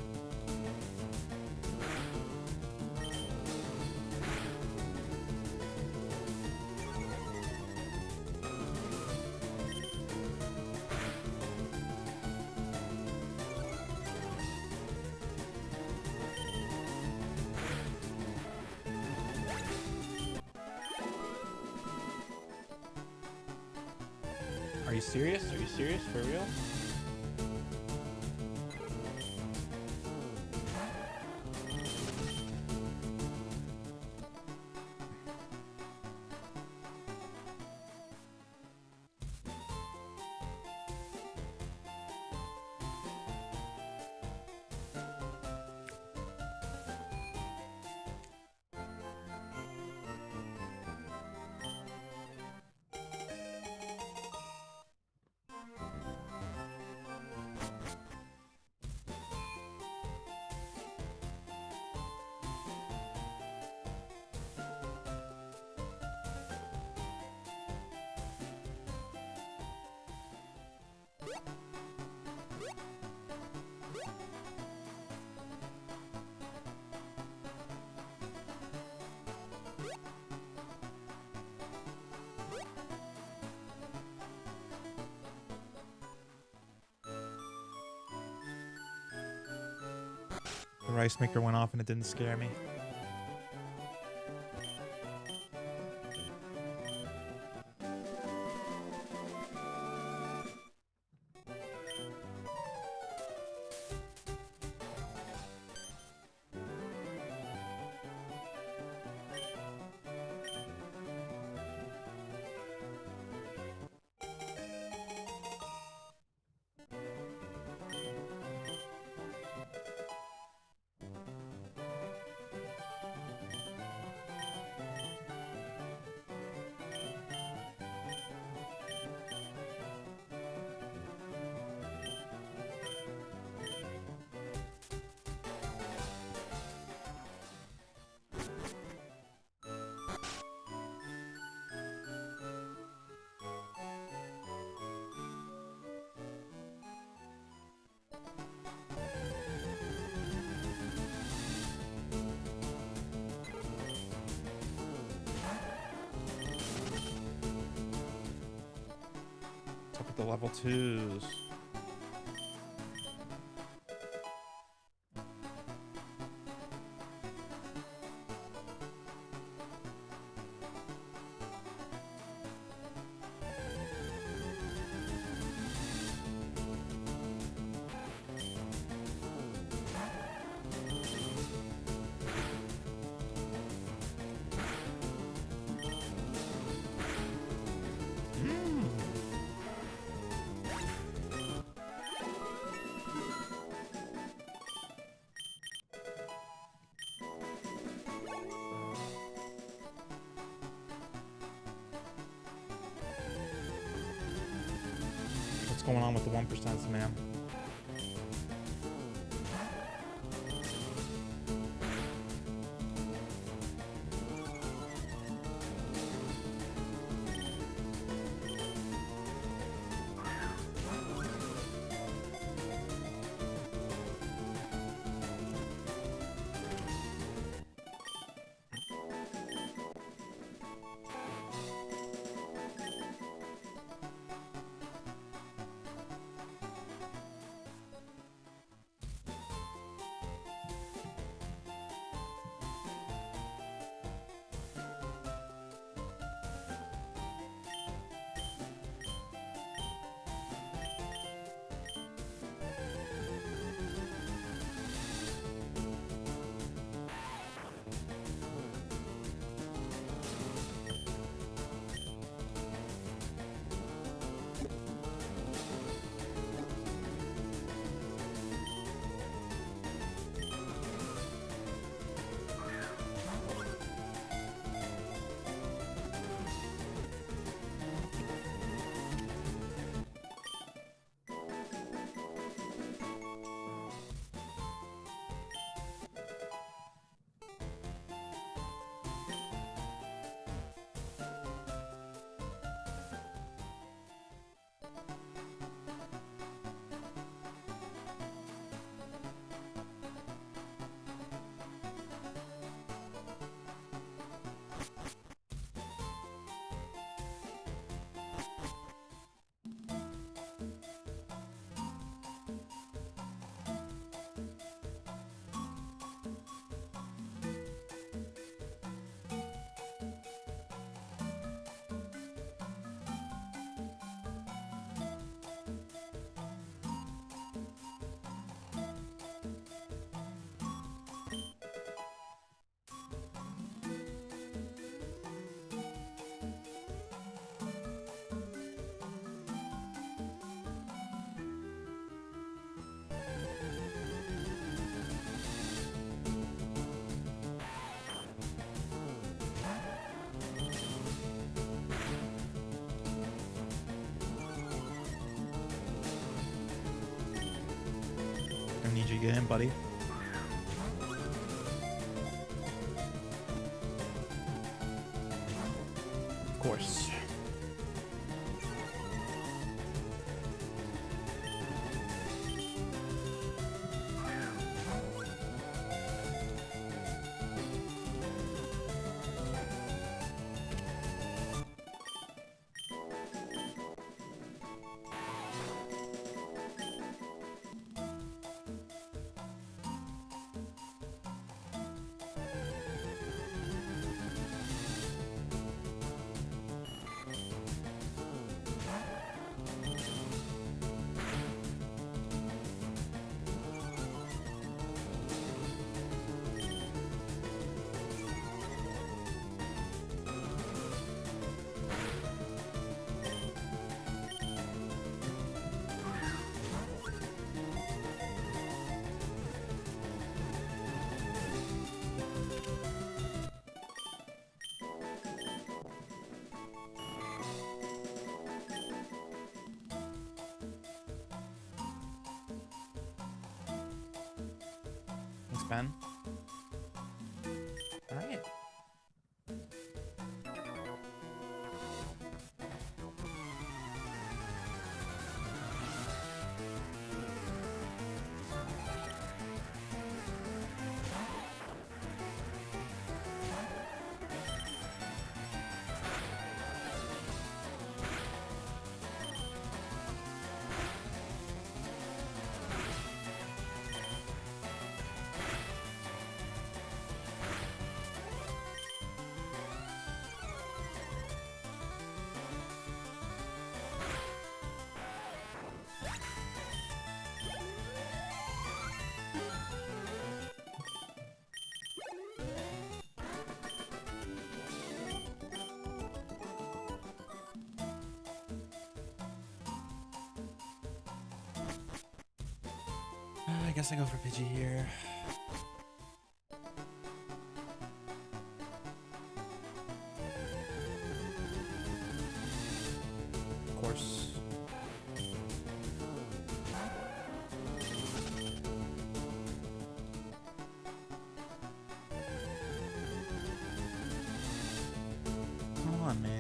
you serious? Are you serious? For real? The rice maker went off and it didn't scare me. What's up with the level 2s? What's going on with the 1%, man? game, buddy. Of course. Thanks, Ben. All right. I guess I go for Pidgey here. Of course. Come on, man.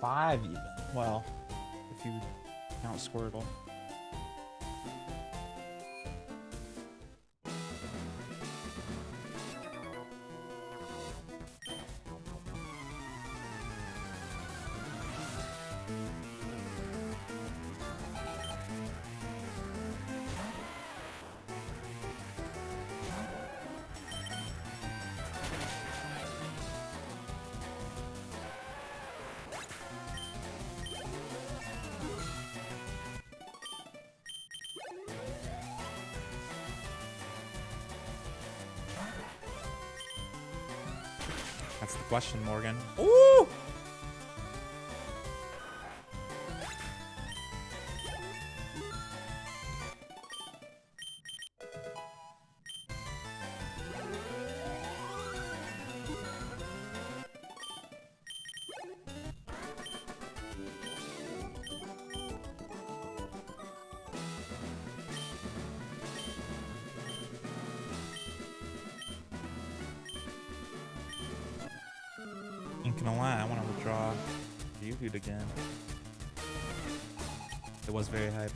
Five even. Well, if you count Squirtle. That's the question, Morgan. Ooh! Ain't gonna lie, I want to withdraw Viewed again. It was very hype.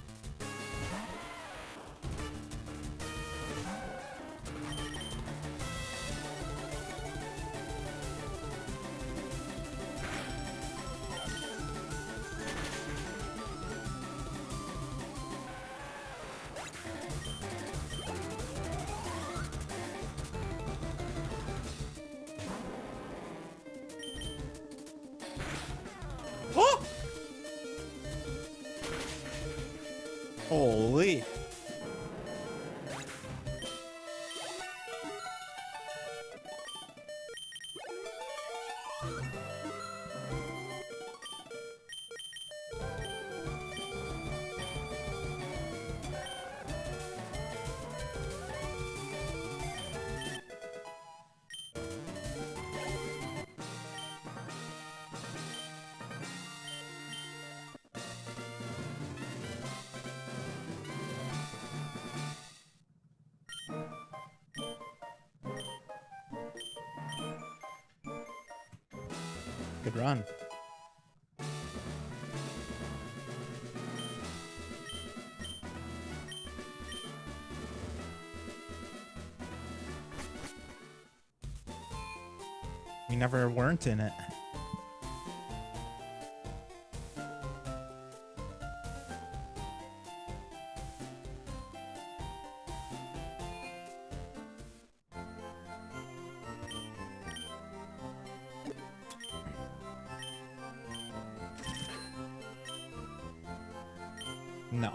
Good run. We never weren't in it. No.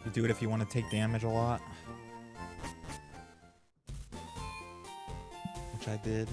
You do it if you want to take damage a lot. Which I did.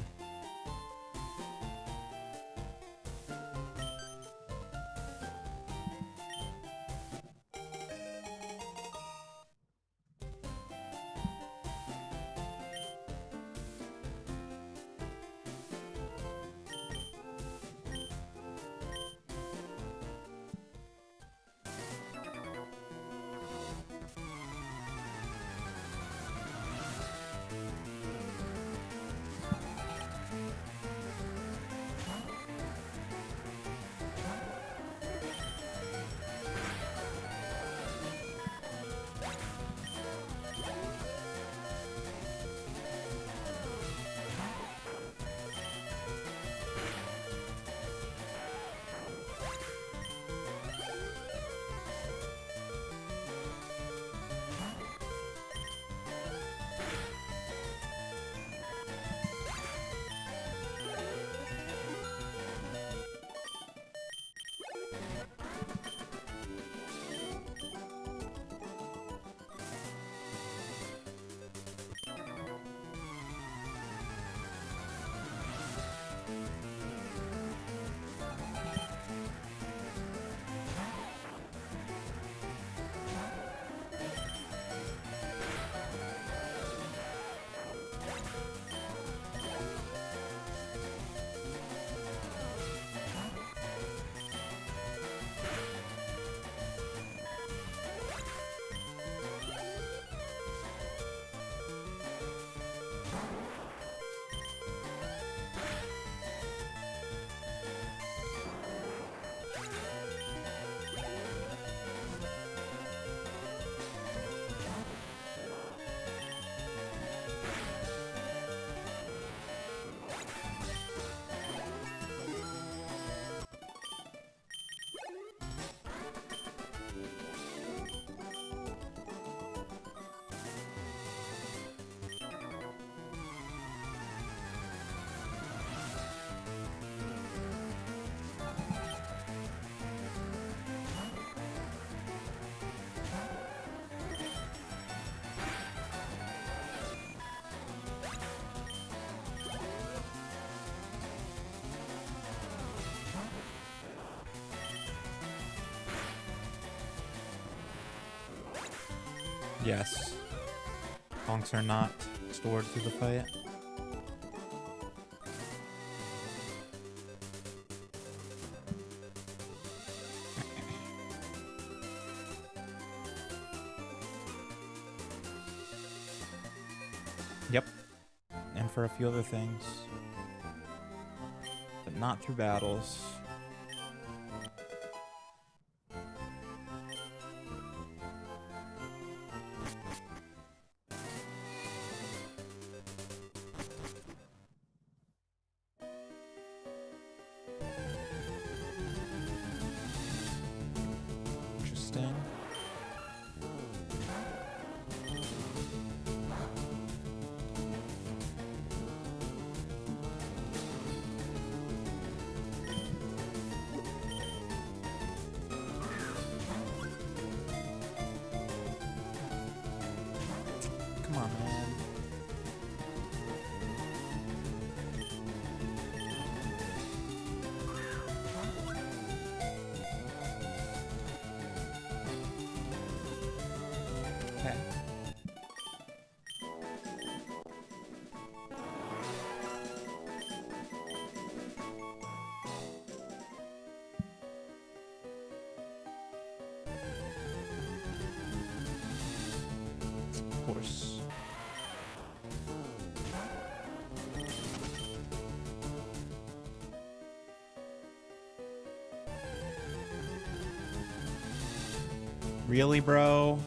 Yes. Bonks are not stored through the fight. Yep. And for a few other things. But not through battles. Interesting. Come on, man. Okay. Of course. Really, bro?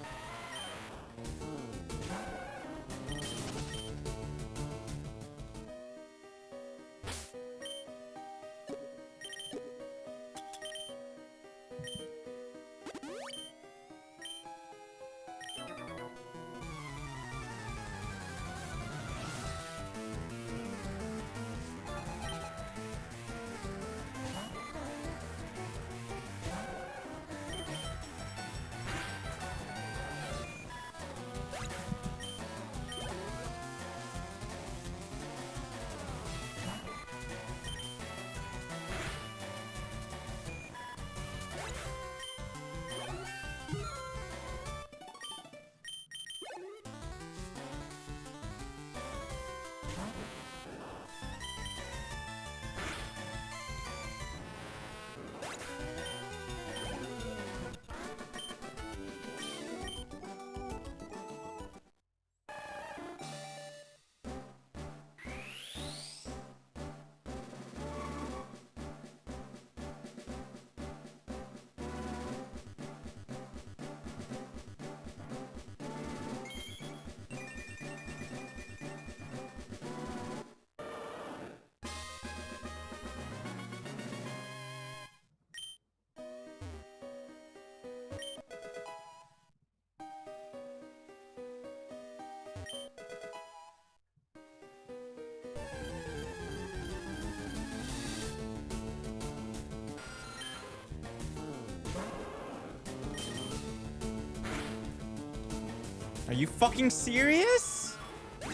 Are you fucking serious? Oh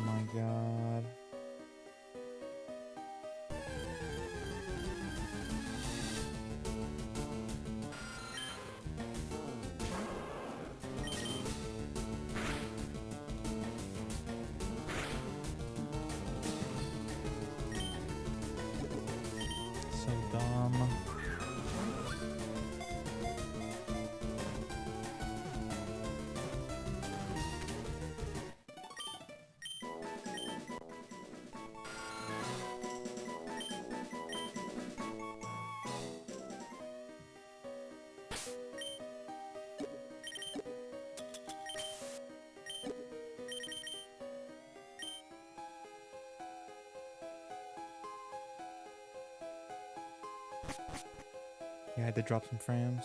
my god. So dumb. Yeah, I had to drop some frames.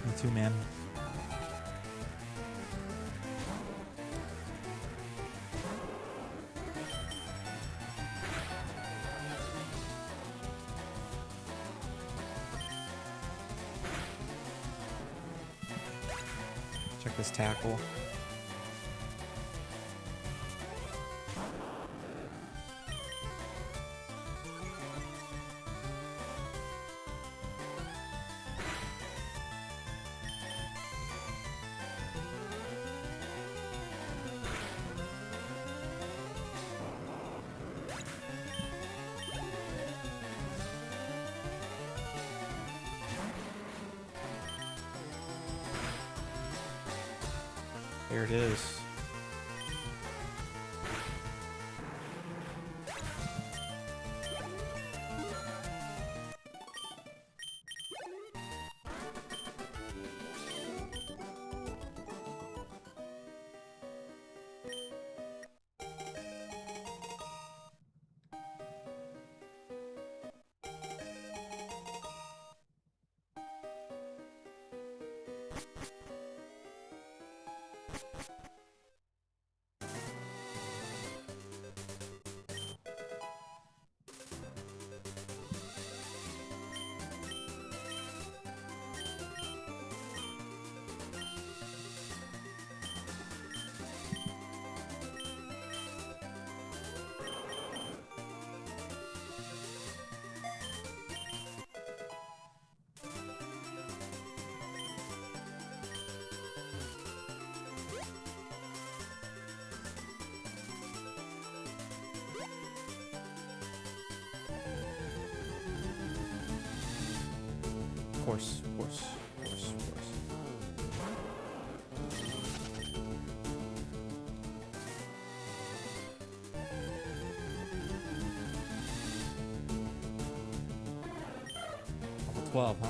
Me too, man. Check this tackle. There it is. Of course, of course, of course, of course. Level 12, huh?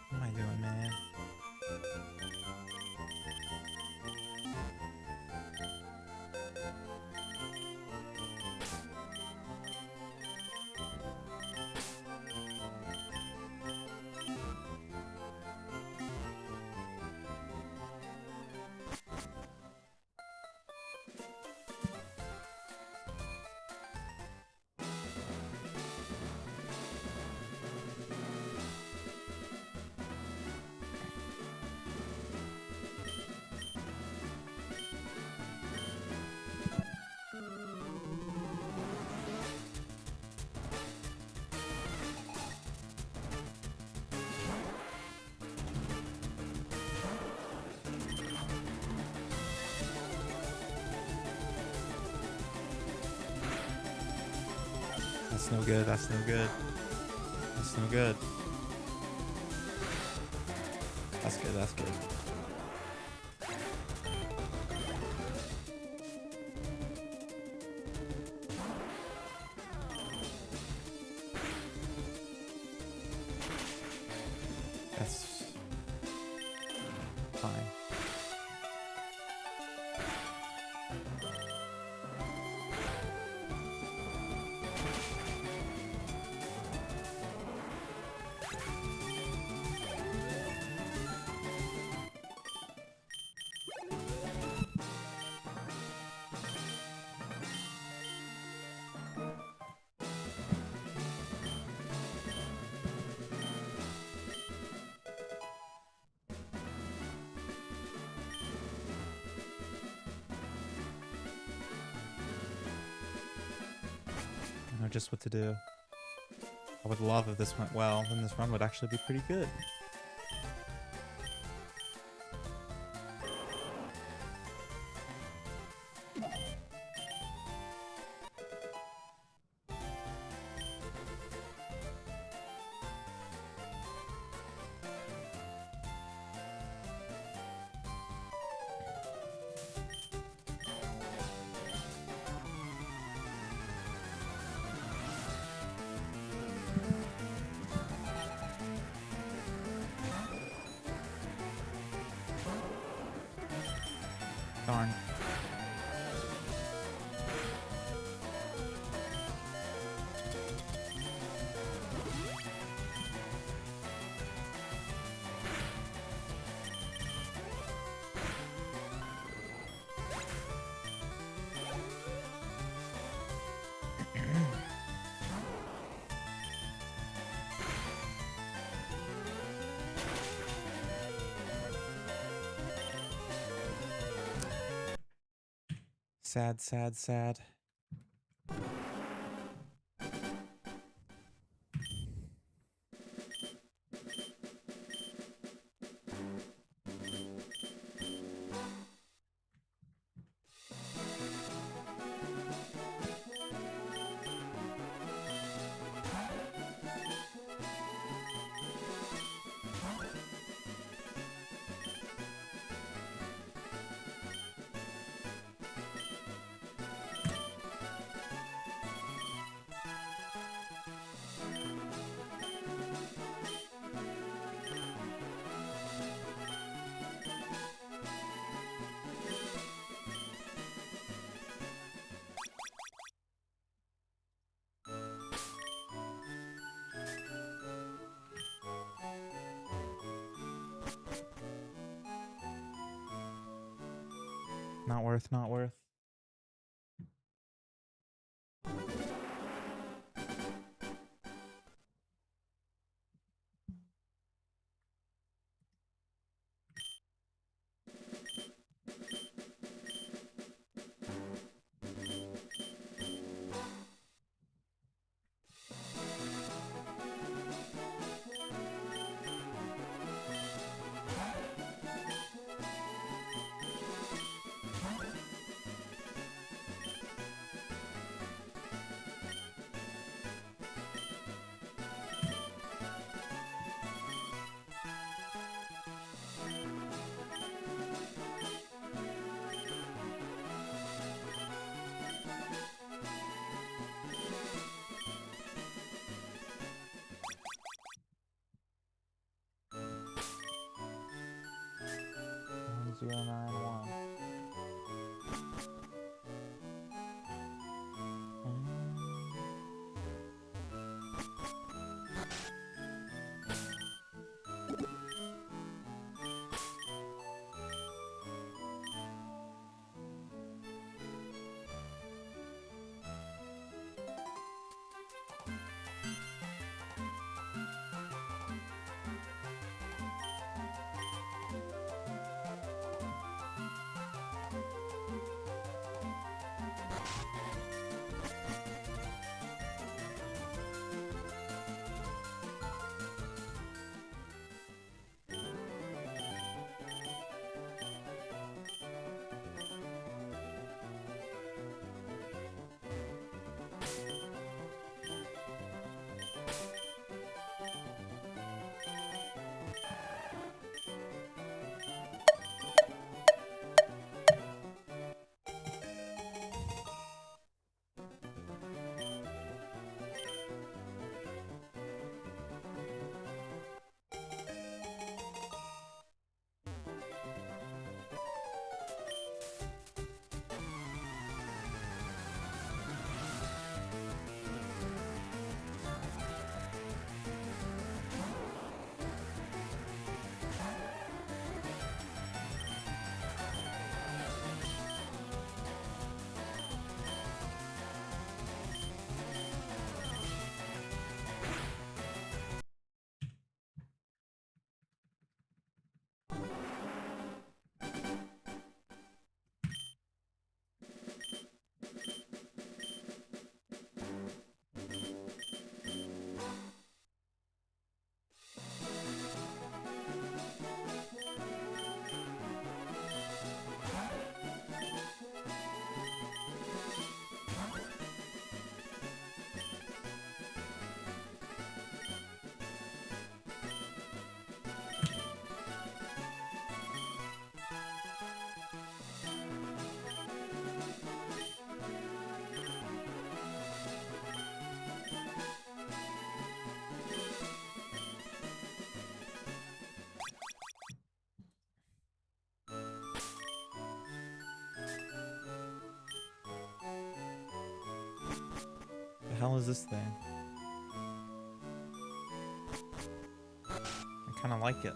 What am I doing, man? That's no good, that's no good. That's no good. That's good, that's good. That's fine. I know just what to do. I would love if this went well, then this run would actually be pretty good. Darn. Sad, sad, sad. Not worth, not worth. Zero nine one. The hell is this thing? I kind of like it.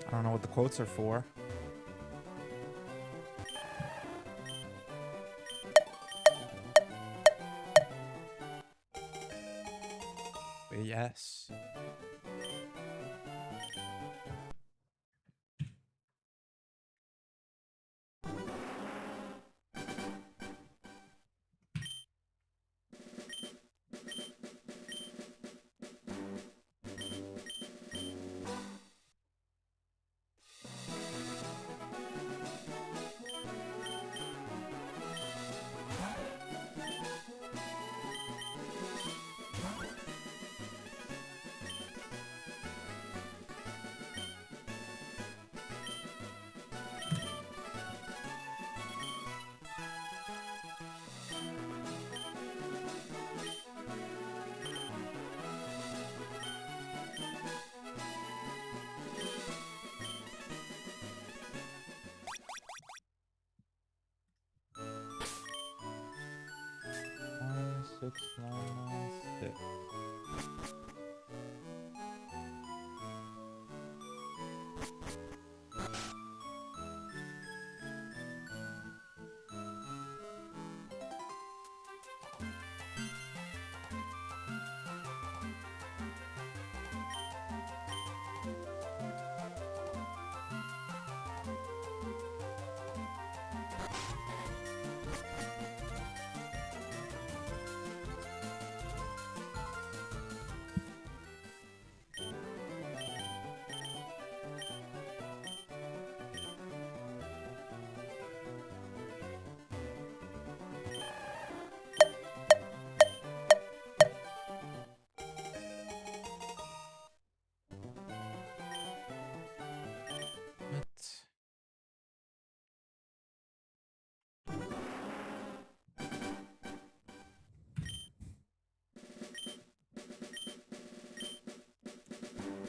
I don't know what the quotes are for. But yes. 6. What?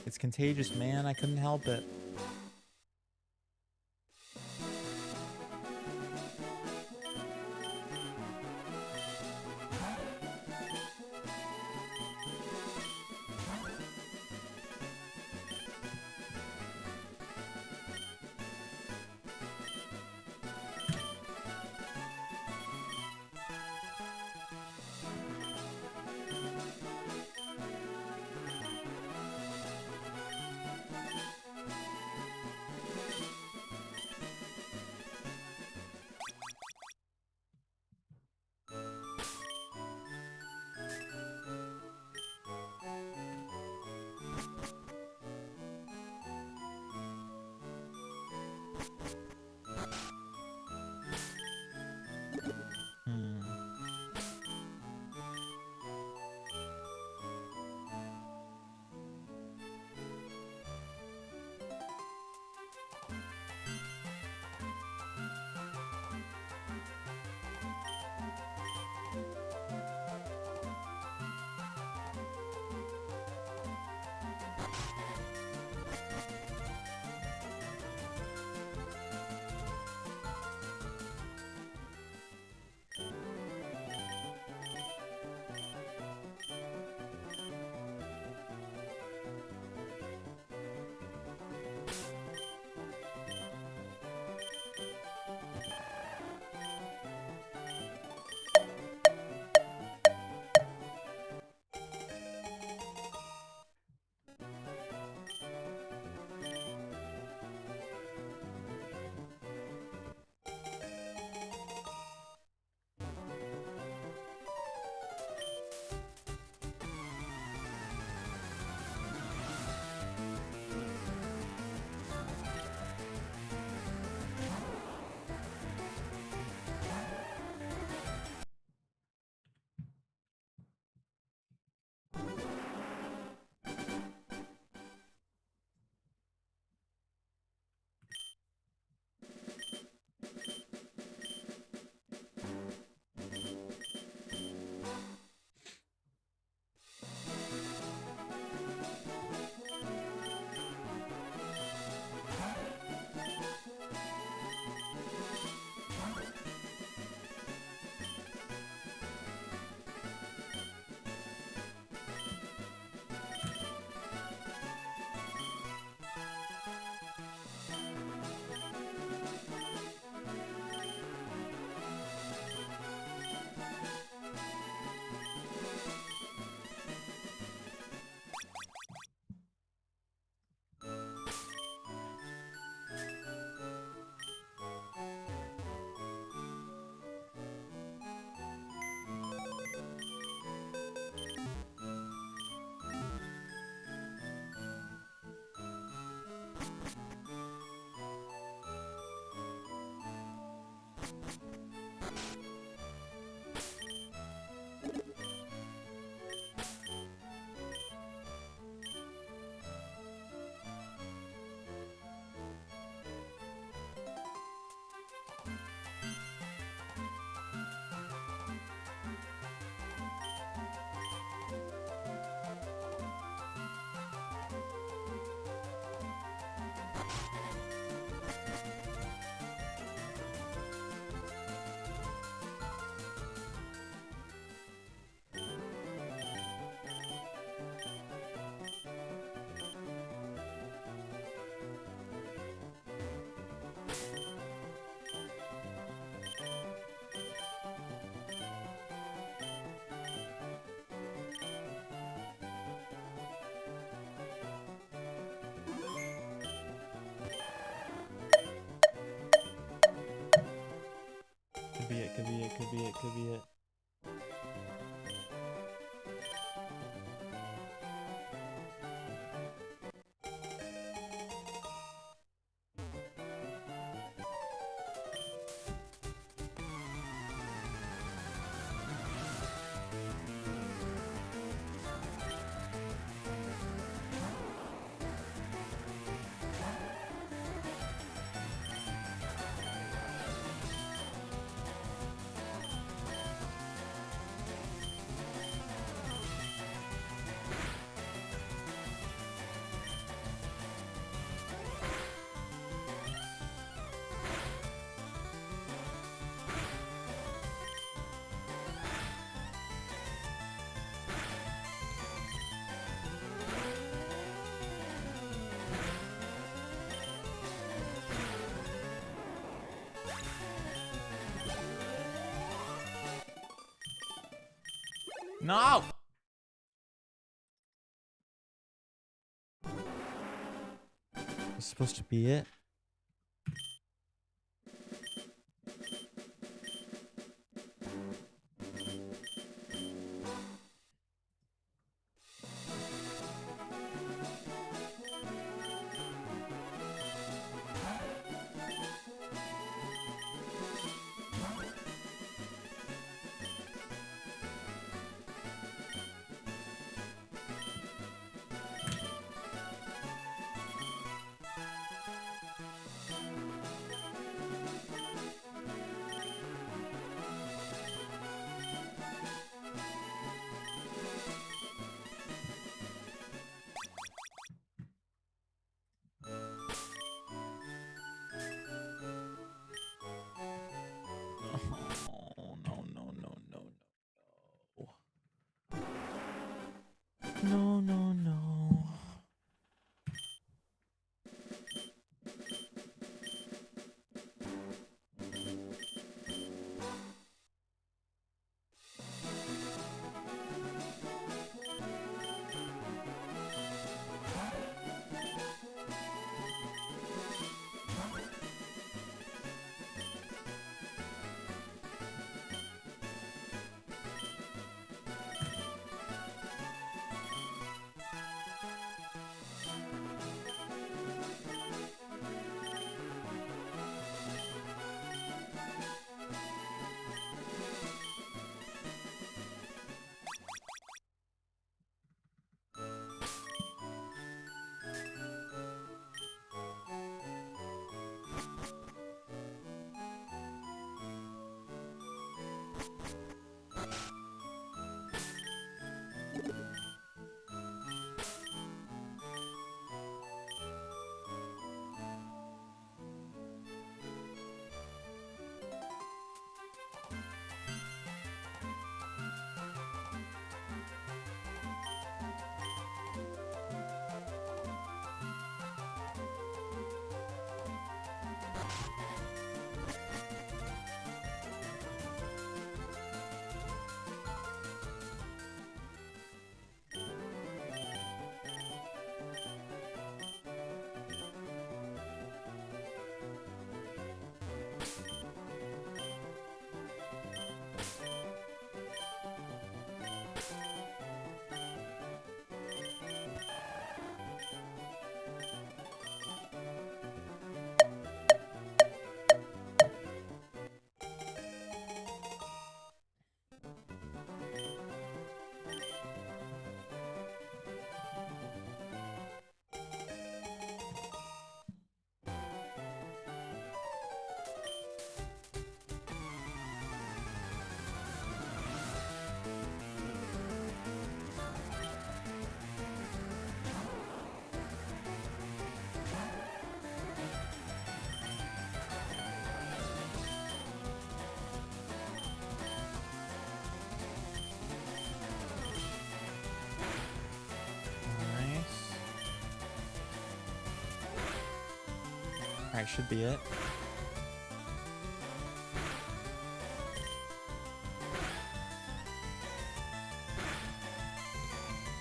It's contagious, man. I couldn't help it. could be it. No! It's supposed to be it. Oh, no, no, no, no, no. No, no, no. Alright, should be it.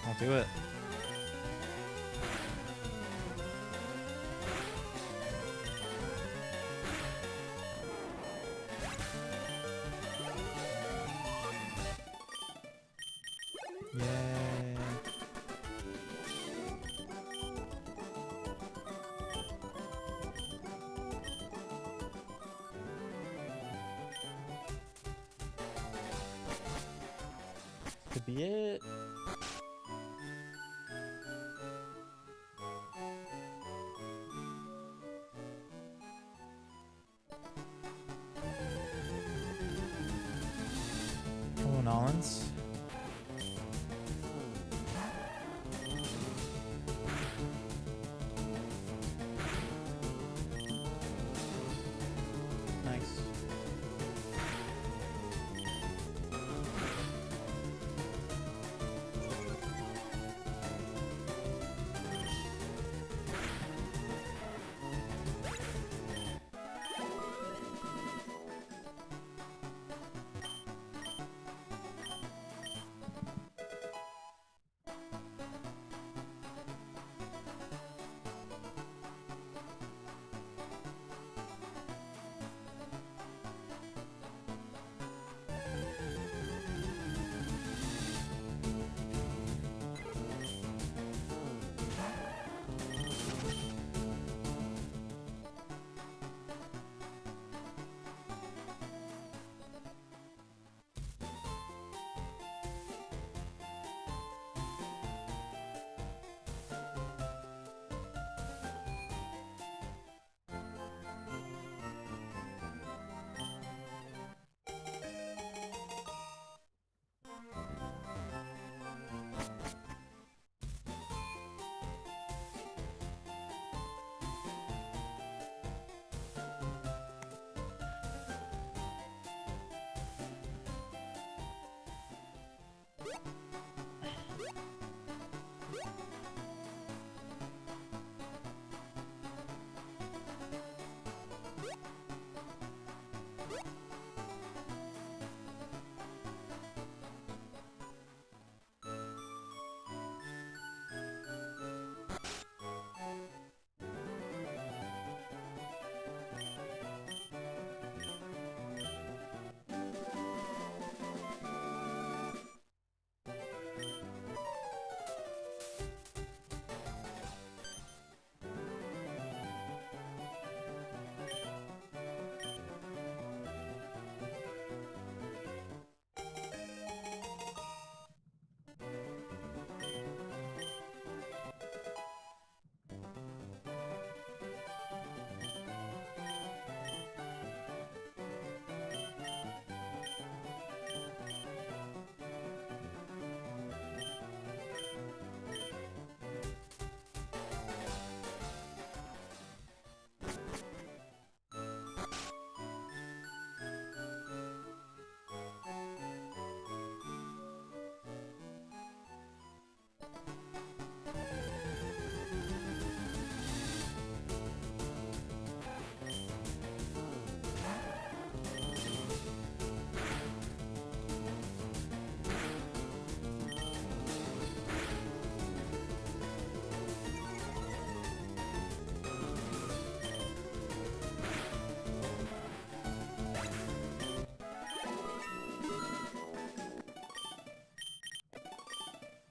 I'll do it. Could be it. Oh, Nolans. Nice.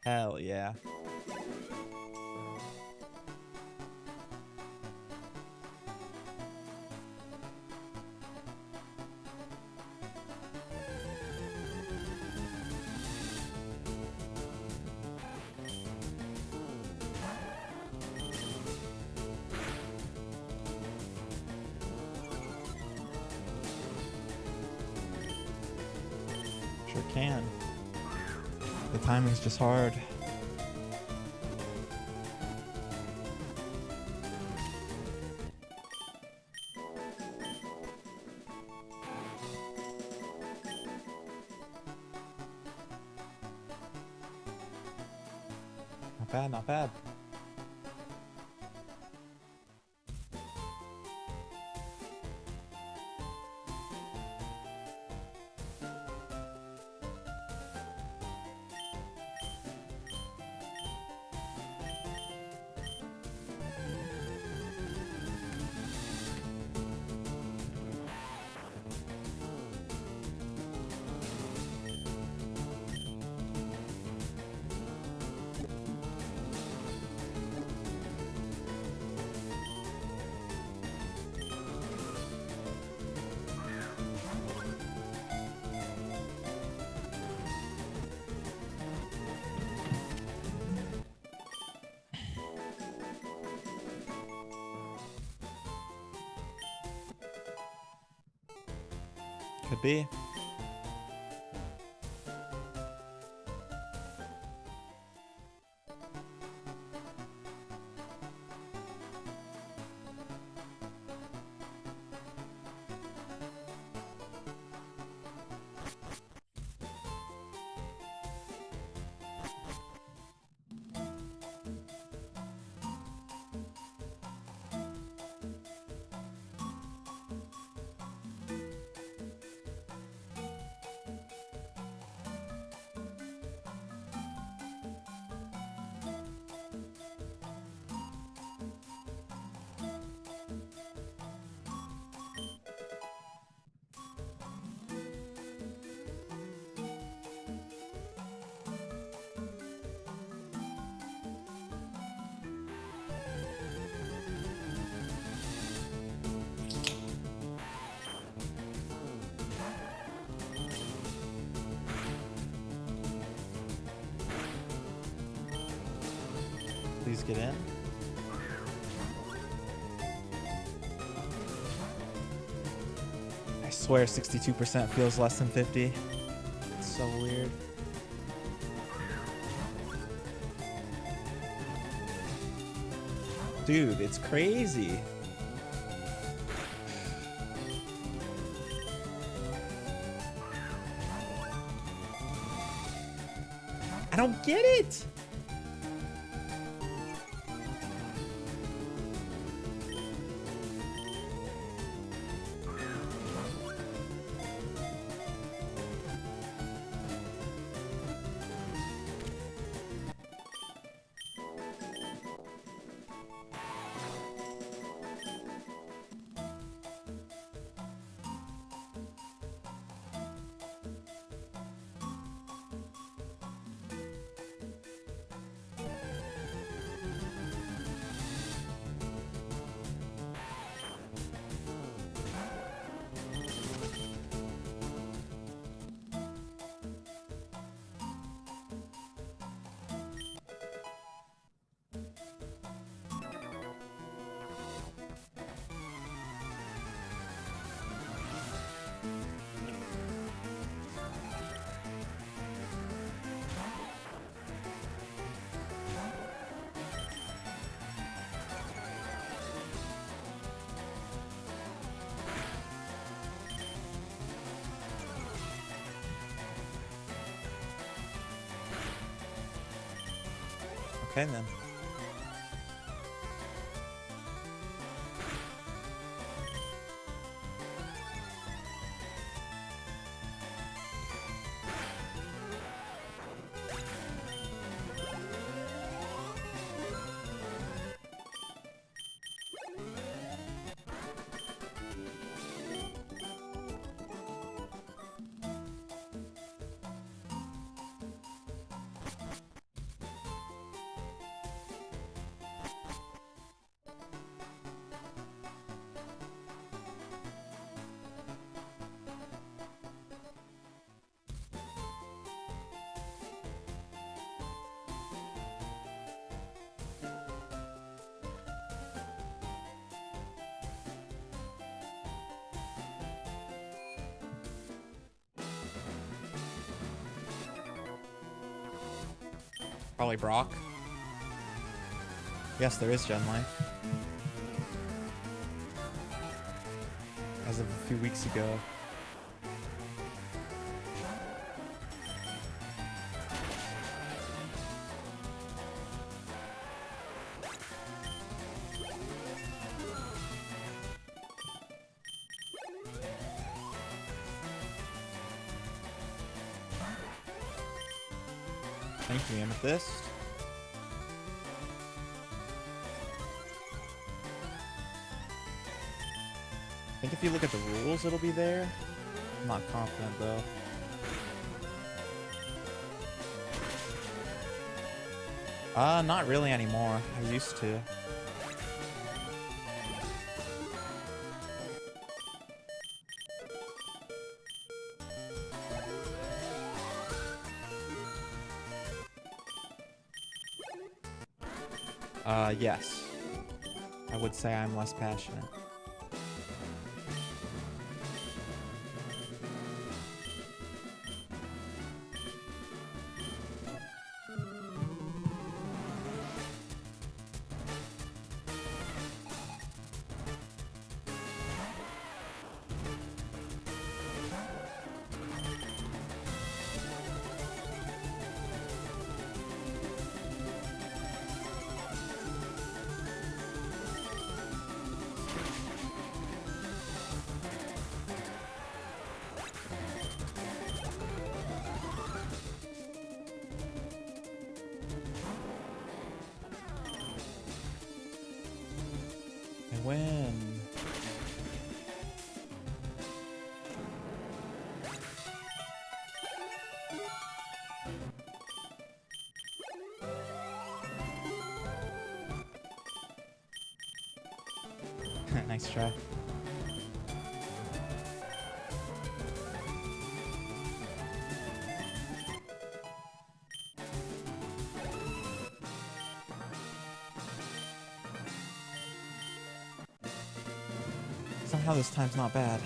Hell yeah. Sure can. The timing's just hard. Not bad, not bad. Could be. Please get in. I swear 62% feels less than 50. It's so weird. Dude, it's crazy. I don't get it. Okay then. Probably Brock. Yes, there is Gen Life. As of a few weeks ago. Thank you, Amethyst. I think if you look at the rules, it'll be there. I'm not confident, though. Not really anymore. I used to. Yes. I would say I'm less passionate. in. Nice try. Somehow this time's not bad.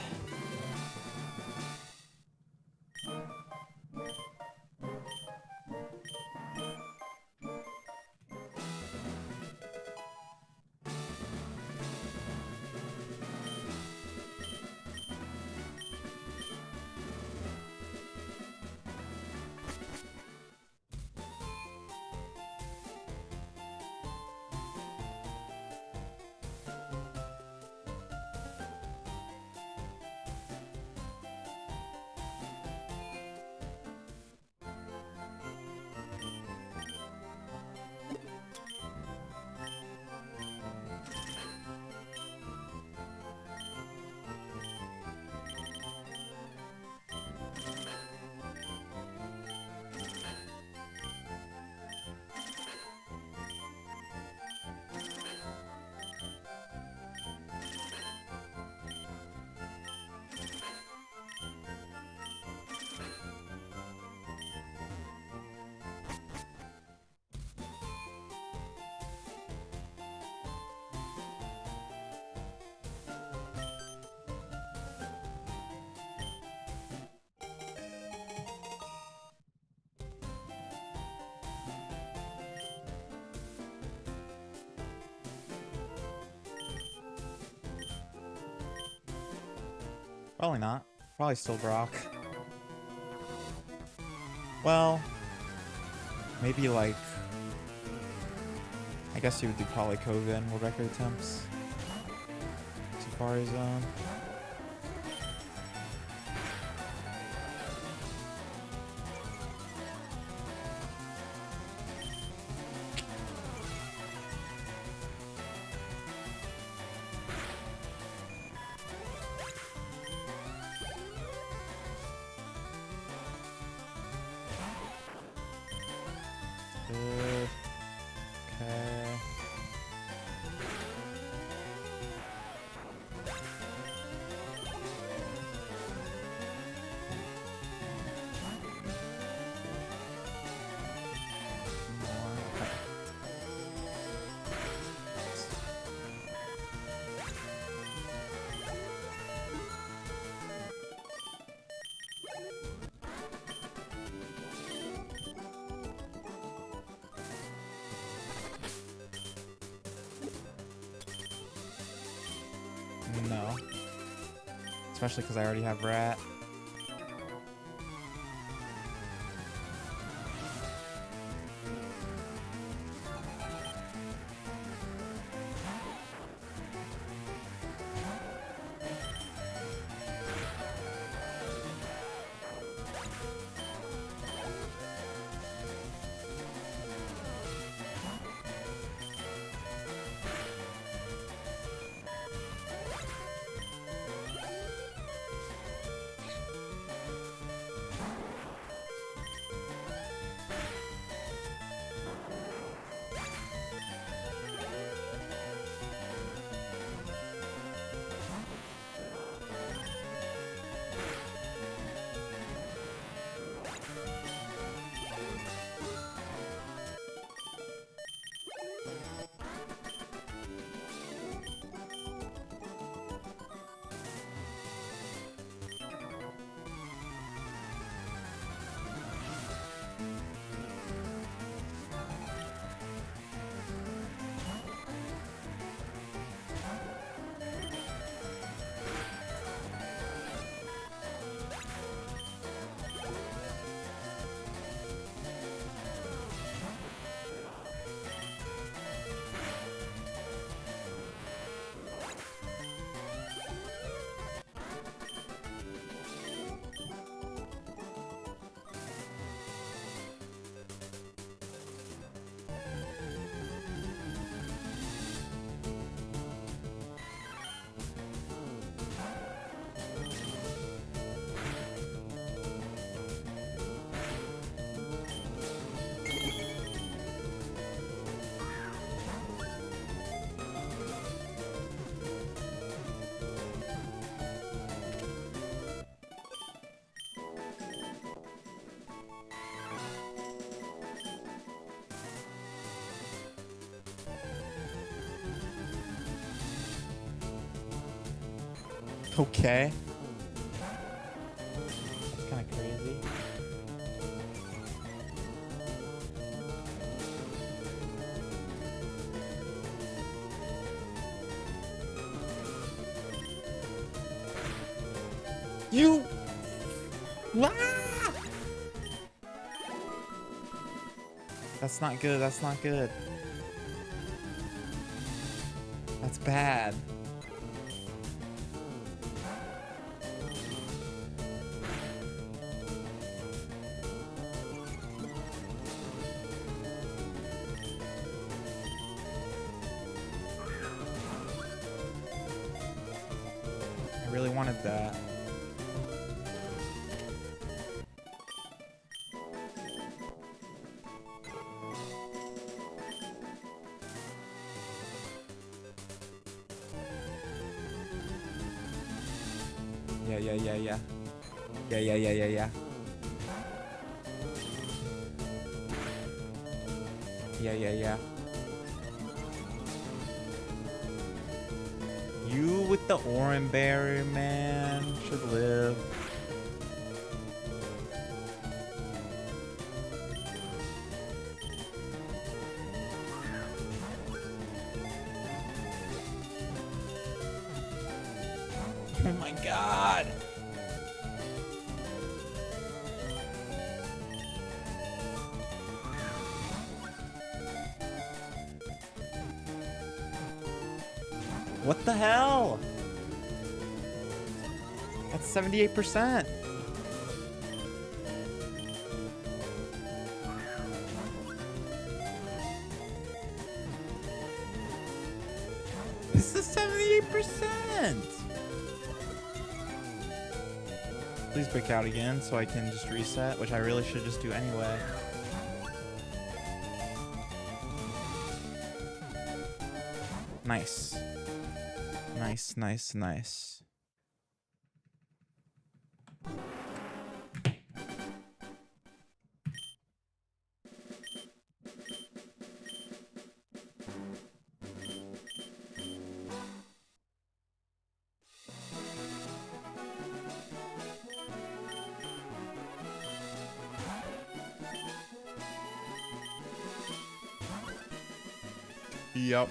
Probably not. Probably still Brock. Well, maybe like, I guess you would do probably Koven with record attempts. Safari Zone. Okay. No. Especially because I already have Rat. Okay. That's kind of crazy. You. Ah! That's not good. That's not good. That's bad. I really wanted that. Yeah. Yeah. Yeah. Yeah. You with the orange berry, man, should live. Oh my god. What the hell? That's 78%. This is 78%. Please break out again so I can just reset, which I really should just do anyway. Nice. Nice. Yep.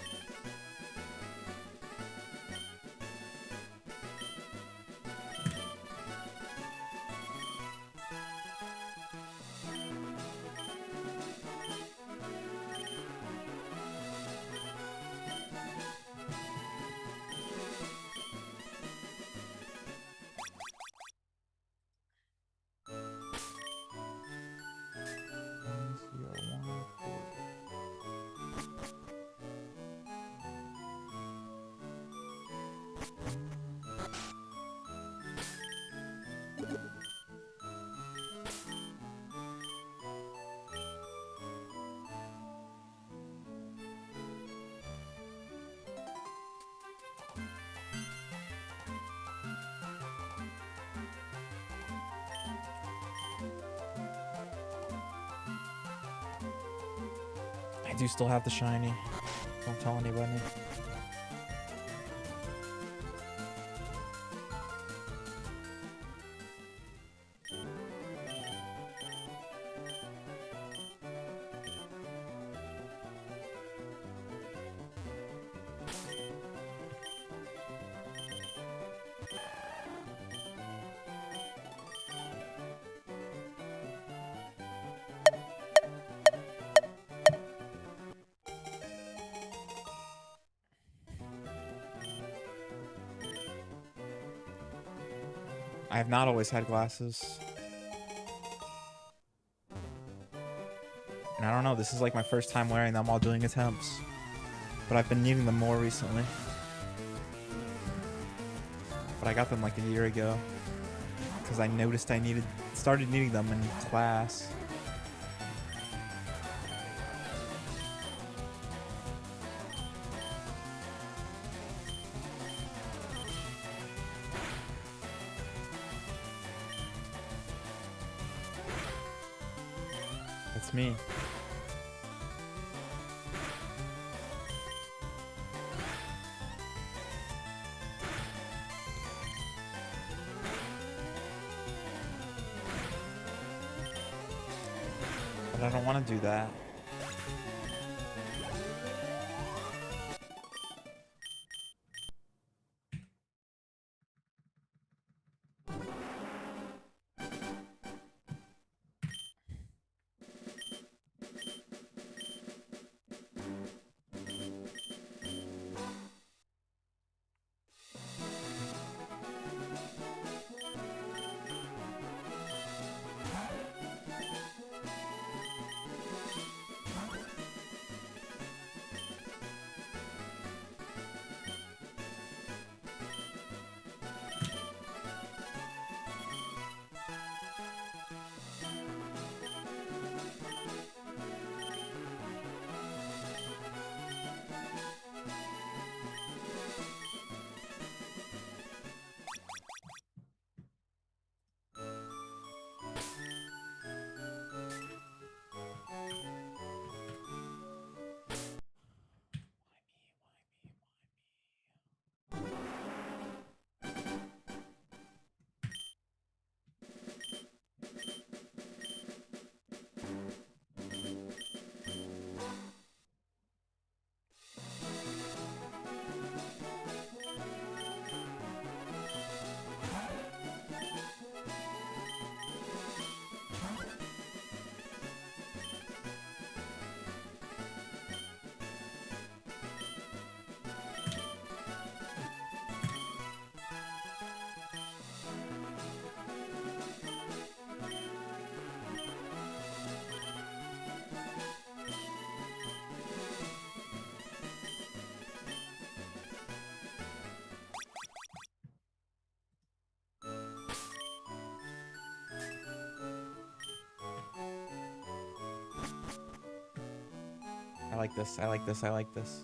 I do still have the shiny. Don't tell anybody. I have not always had glasses. And I don't know, this is like my first time wearing them while doing attempts. But I've been needing them more recently. But I got them like a year ago. Because I noticed I started needing them in class. That's me. But I don't want to do that. I like this. I like this. I like this.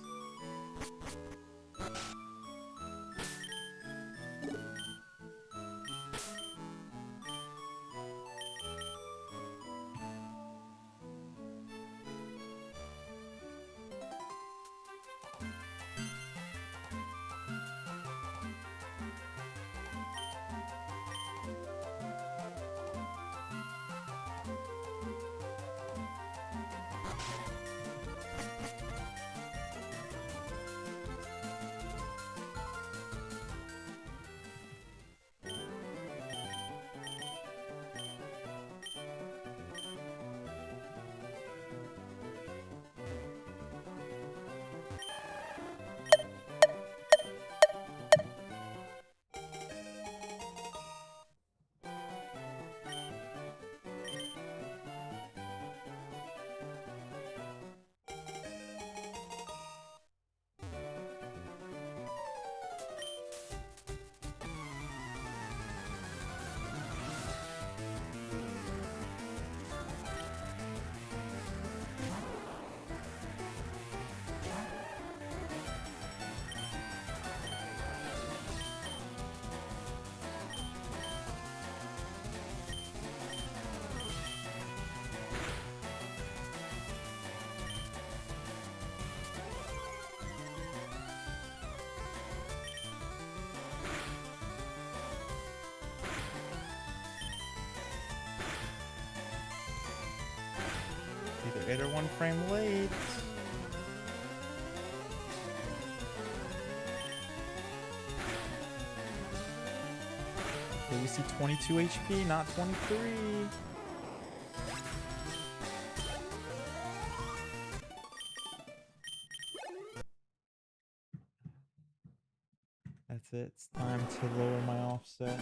Either 8 or 1 frame late. Okay, we see 22 HP, not 23. That's it. It's time to lower my offset.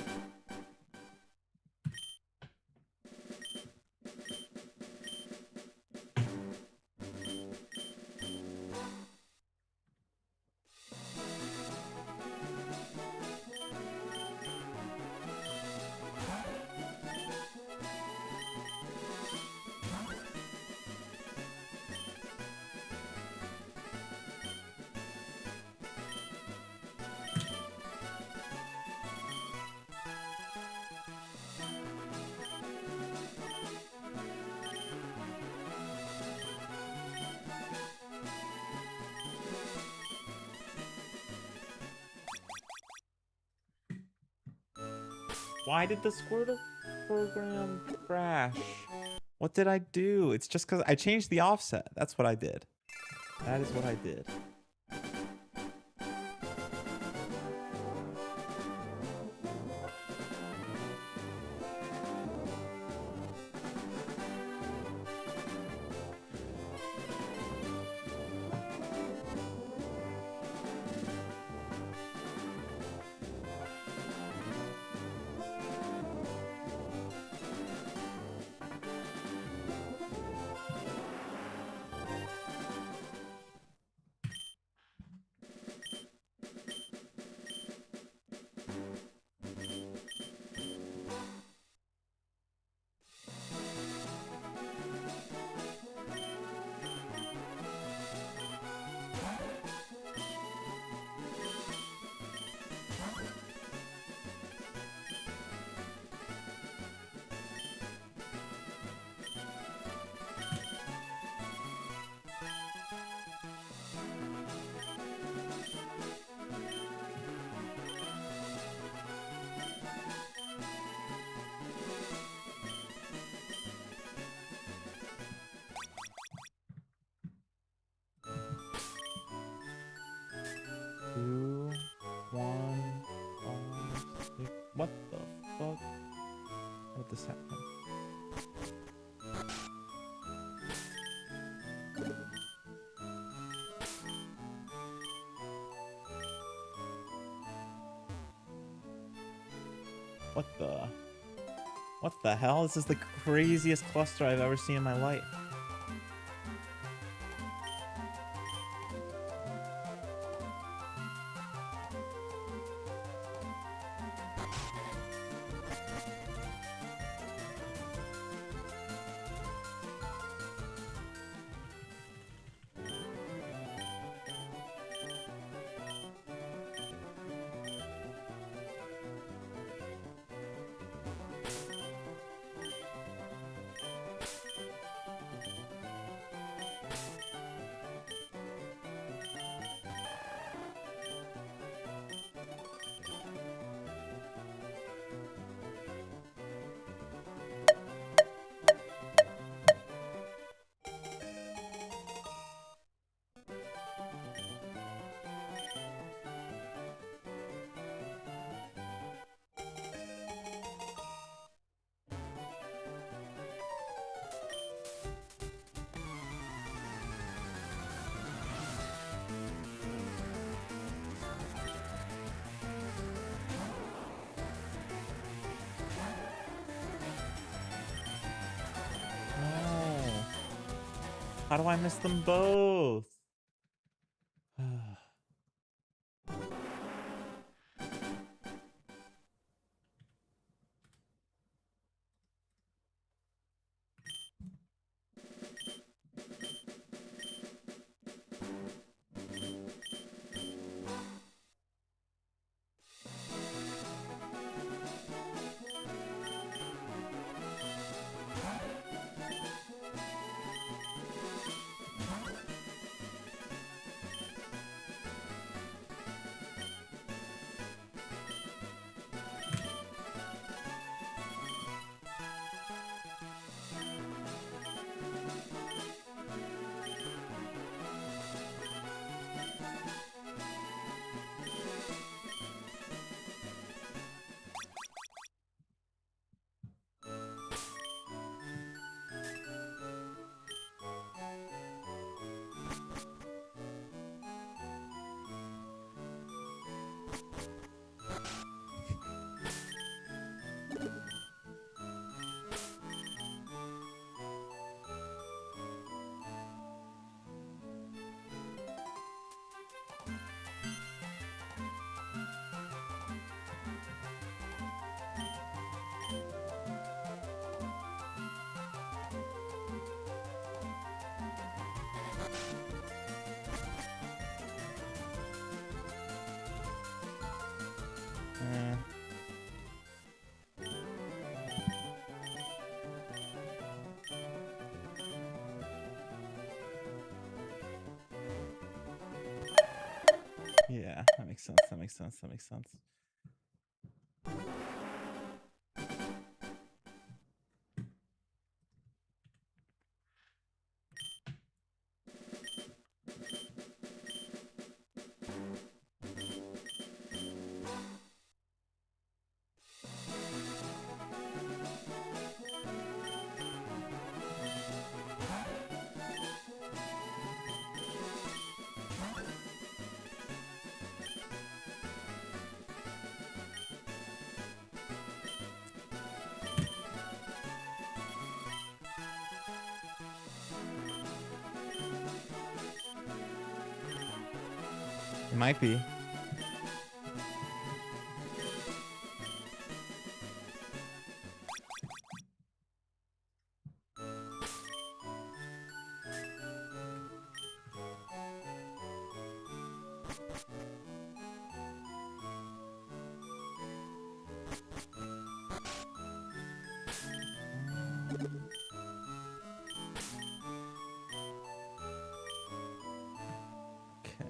Why did the Squirtle program crash? What did I do? It's just because I changed the offset. That's what I did. That is what I did. Two, one, five, six. What the fuck? What this happen? What the hell? This is the craziest cluster I've ever seen in my life. How do I miss them both? Yeah, that makes sense. That makes sense. That makes sense. It might be. Okay.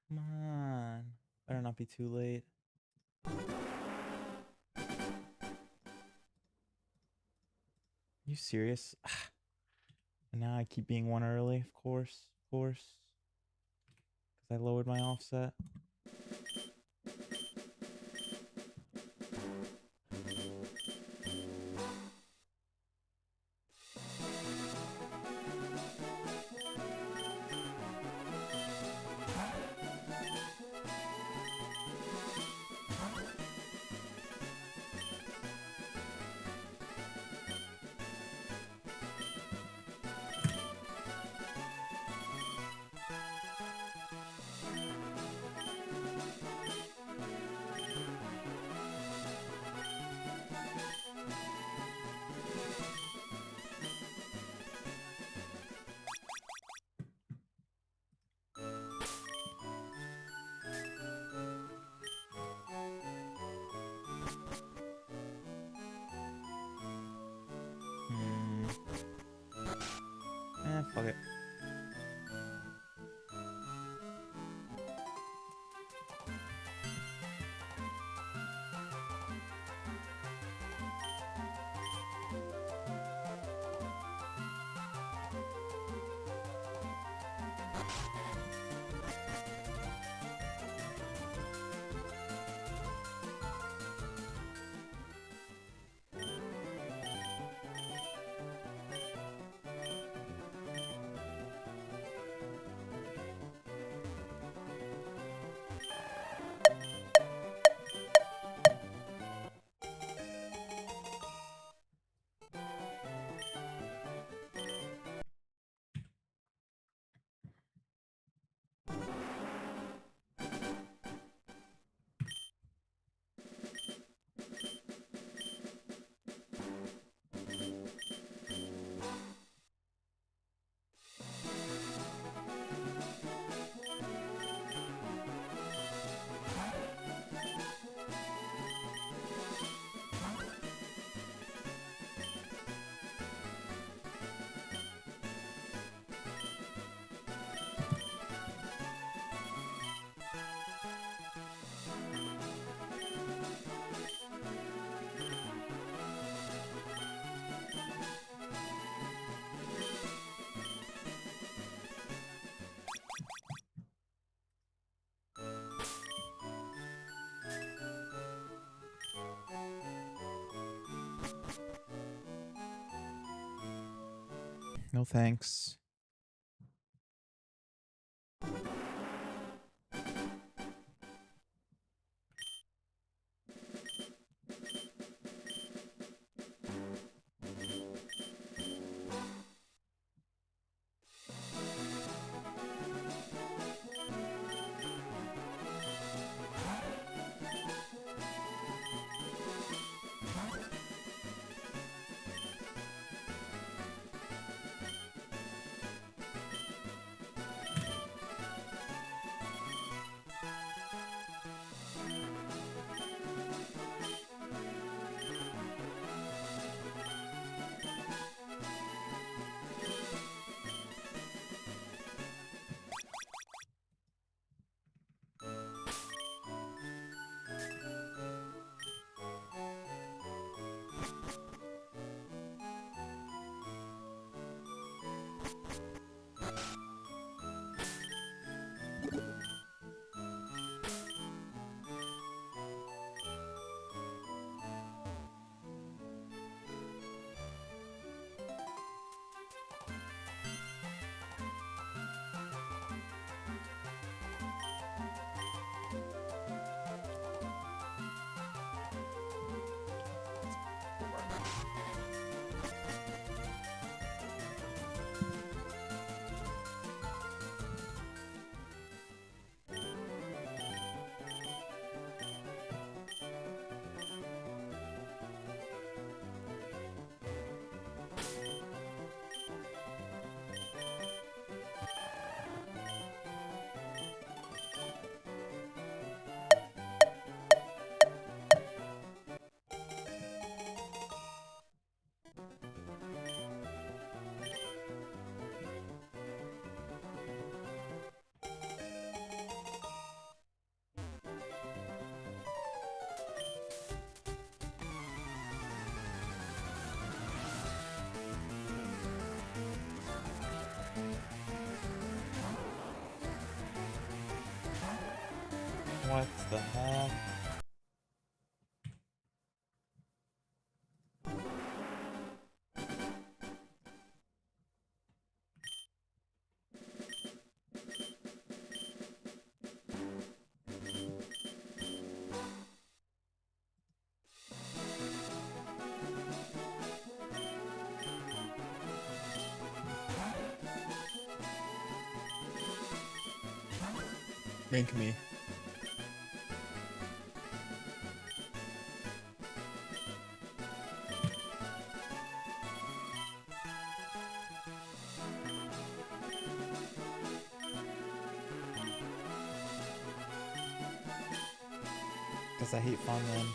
Come on. Better not be too late. You serious? And now I keep being one early, of course. Of course. Because I lowered my offset. Fuck it. No thanks. What the heck? Make me. Guess I hate farmland.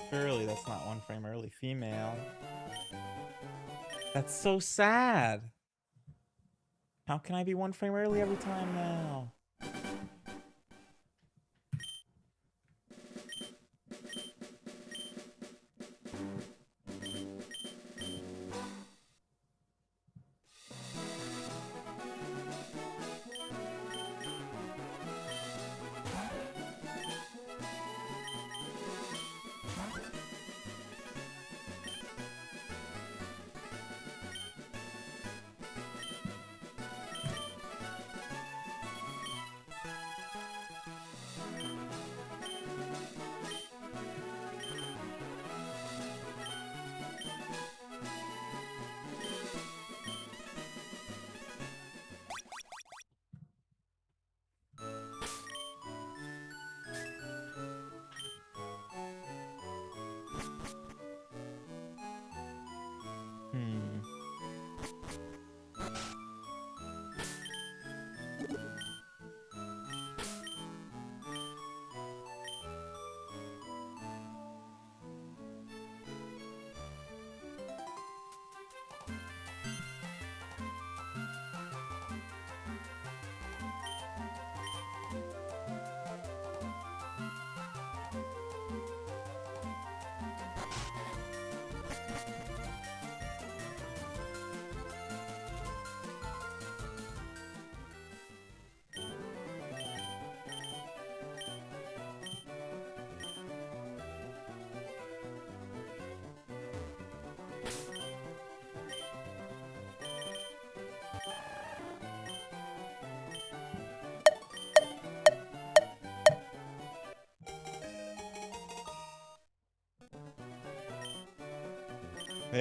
Surely that's not 1 frame early female. That's so sad. How can I be 1 frame early every time now?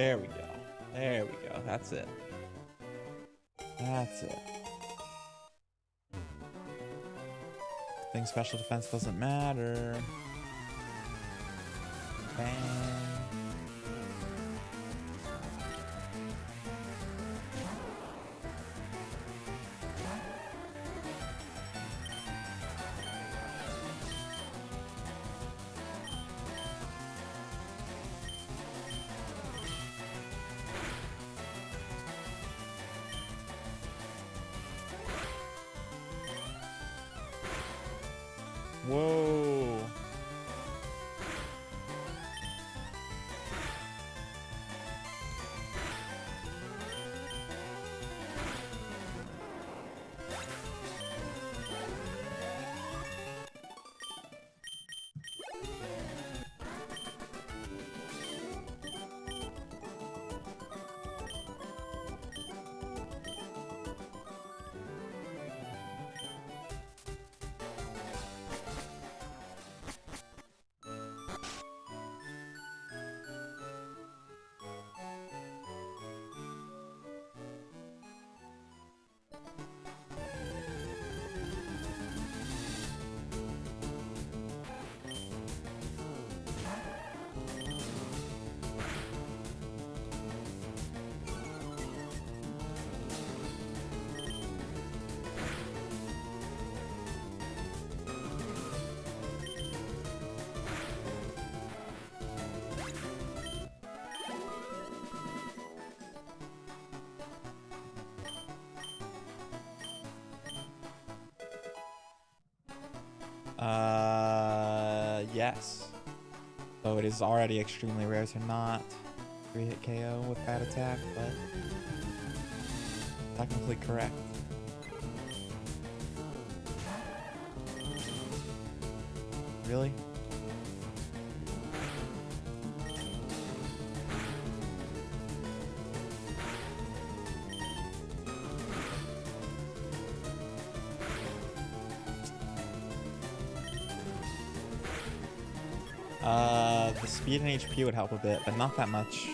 There we go. There we go. That's it. That's it. I think special defense doesn't matter. Bang. Whoa. Yes. Though it is already extremely rare to not 3-hit KO with that attack, but technically correct. Really? The speed and HP would help a bit, but not that much.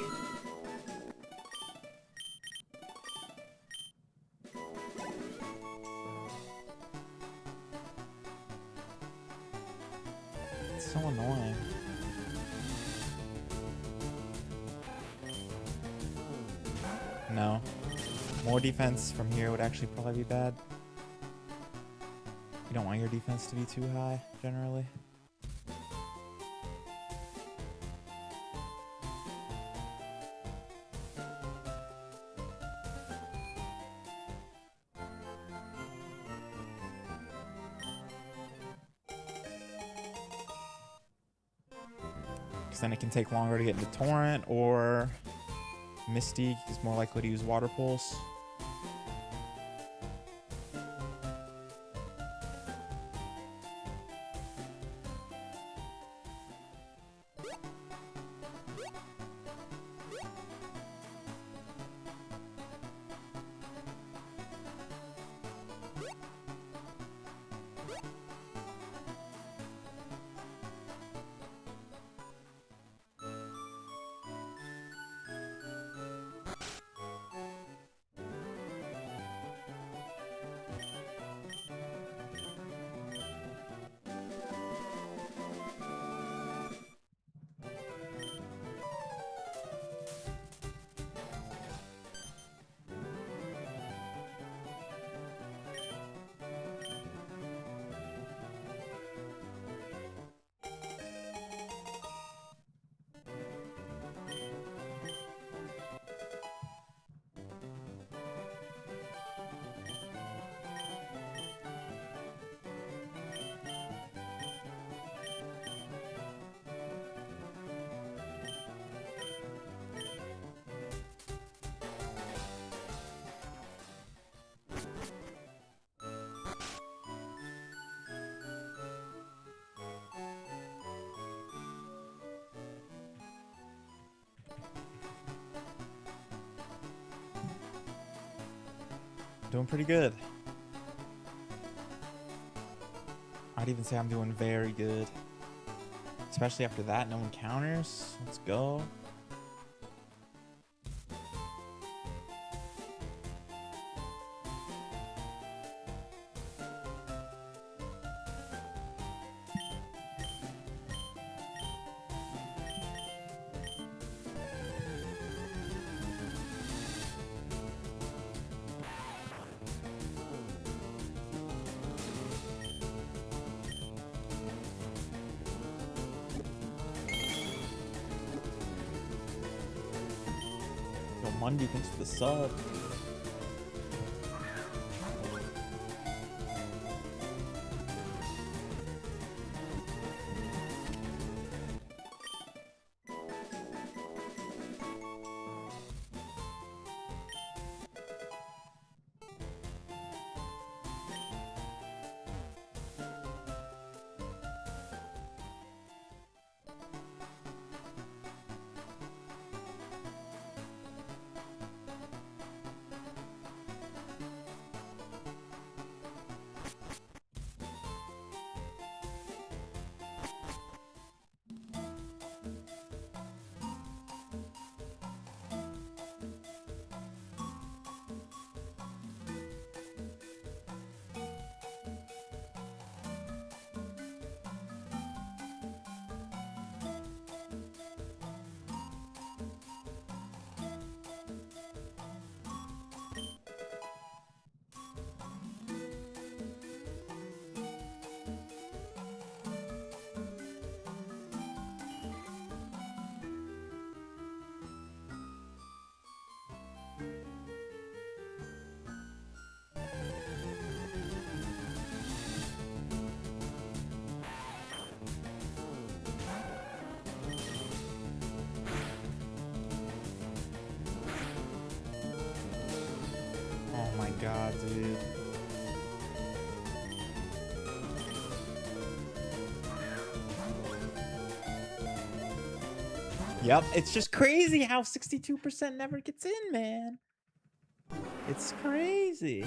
It's so annoying. No. More defense from here would actually probably be bad. You don't want your defense to be too high, generally. Then it can take longer to get into Torrent, or Misty is more likely to use Water Pulse. Doing pretty good. I'd even say I'm doing very good. Especially after that, no encounters. Let's go. Mundy, thanks for the sub. Oh my god, dude. Yep, it's just crazy how 62% never gets in, man. It's crazy.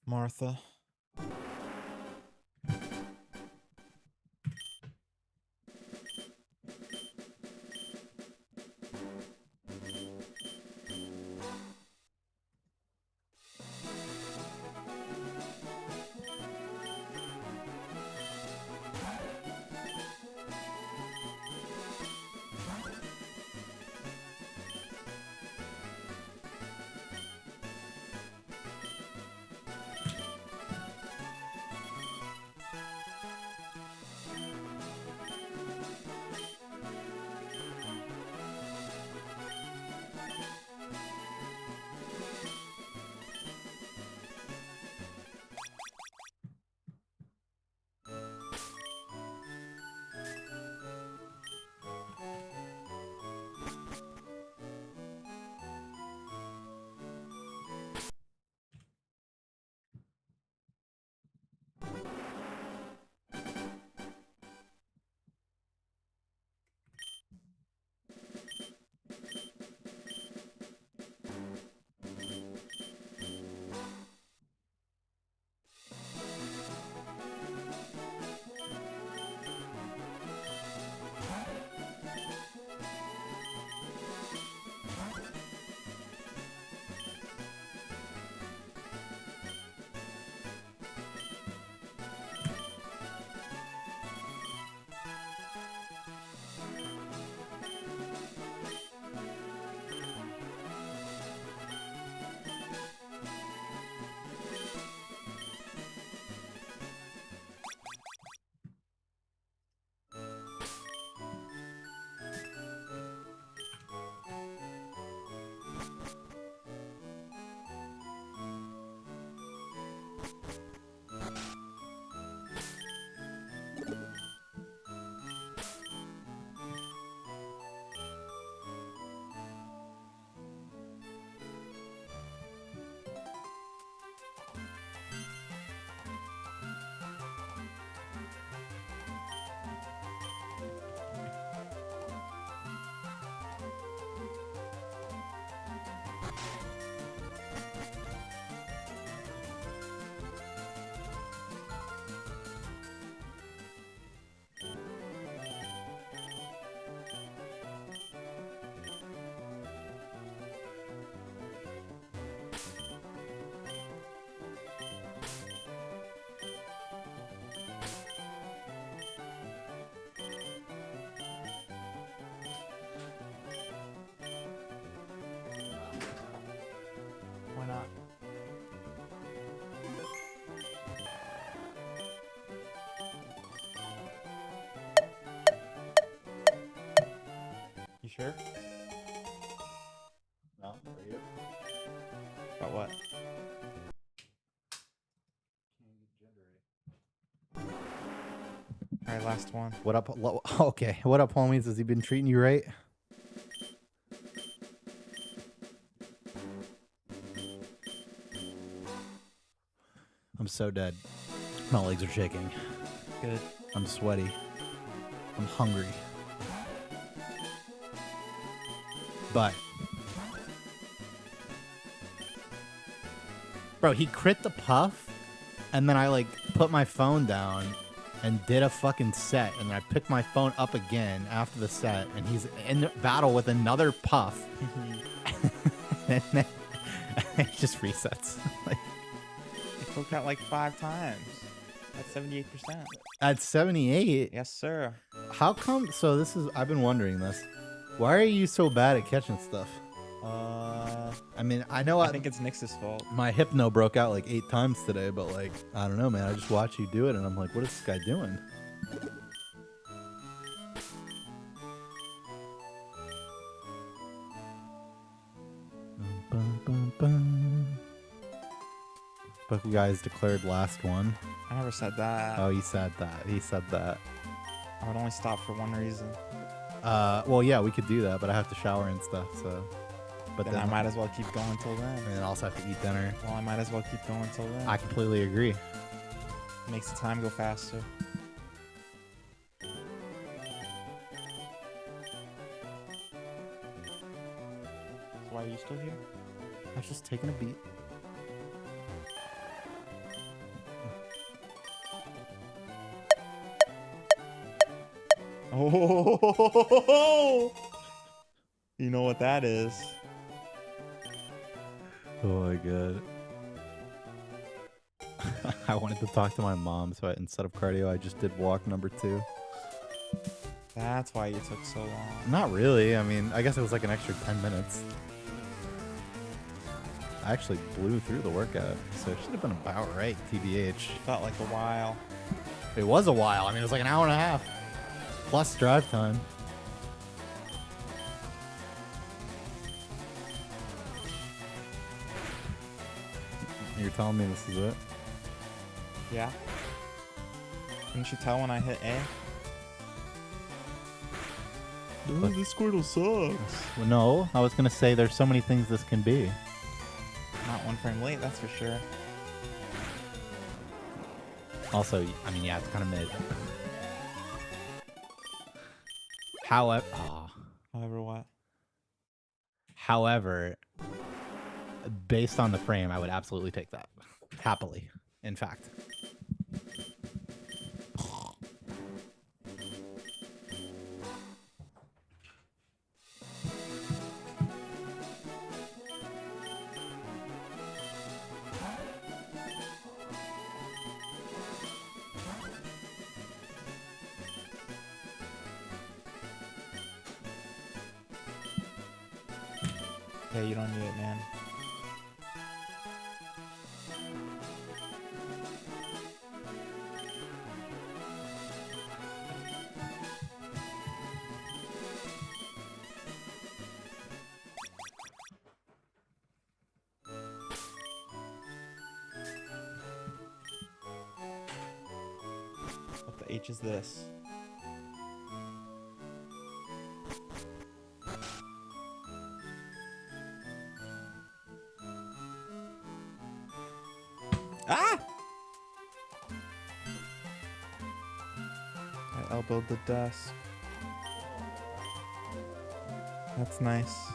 Martha. sure? No, for you. About what? Alright, last one. What up? Okay, what up, homies? Has he been treating you right? I'm so dead. My legs are shaking. Good. I'm sweaty. I'm hungry. But bro, he crit the puff, and then I like put my phone down and did a fucking set, and then I picked my phone up again after the set, and he's in battle with another puff. And then it just resets. Like, You broke out like 5 times. That's 78%. at 78, Yes, sir. how come? So this is, I've been wondering this. Why are you so bad at catching stuff? I mean, I know I think it's Nyx's fault. my hypno broke out like 8 times today, but like, I don't know, man. I just watch you do it, and I'm like, what is this guy doing? But you guys declared last one. I never said that. Oh, he said that. He said that. I would only stop for one reason. Well, yeah, we could do that, but I have to shower and stuff, so. But Then I might as well keep going till then. and then also have to eat dinner. Well, I might as well keep going till then. I completely agree. Makes the time go faster. So why are you still here? I was just taking a beat. Oh, you know what that is? Oh my god. I wanted to talk to my mom, so instead of cardio, I just did walk number 2. That's why you took so long. Not really. I mean, I guess it was like an extra 10 minutes. I actually blew through the workout, so it should have been about right, TBH. Felt like a while. It was a while. I mean, it was like an hour and a half. Plus drive time. You're telling me this is it? Yeah. Couldn't you tell when I hit A? But- this Squirtle sucks. Well, no, I was going to say there's so many things this can be. Not 1 frame late, that's for sure. Also, I mean, yeah, it's kind of mid. However, However, what? however, based on the frame, I would absolutely take that. Happily, in fact. Yeah, you don't need it, man. What the H is this? Ah! I elbowed the desk. That's nice.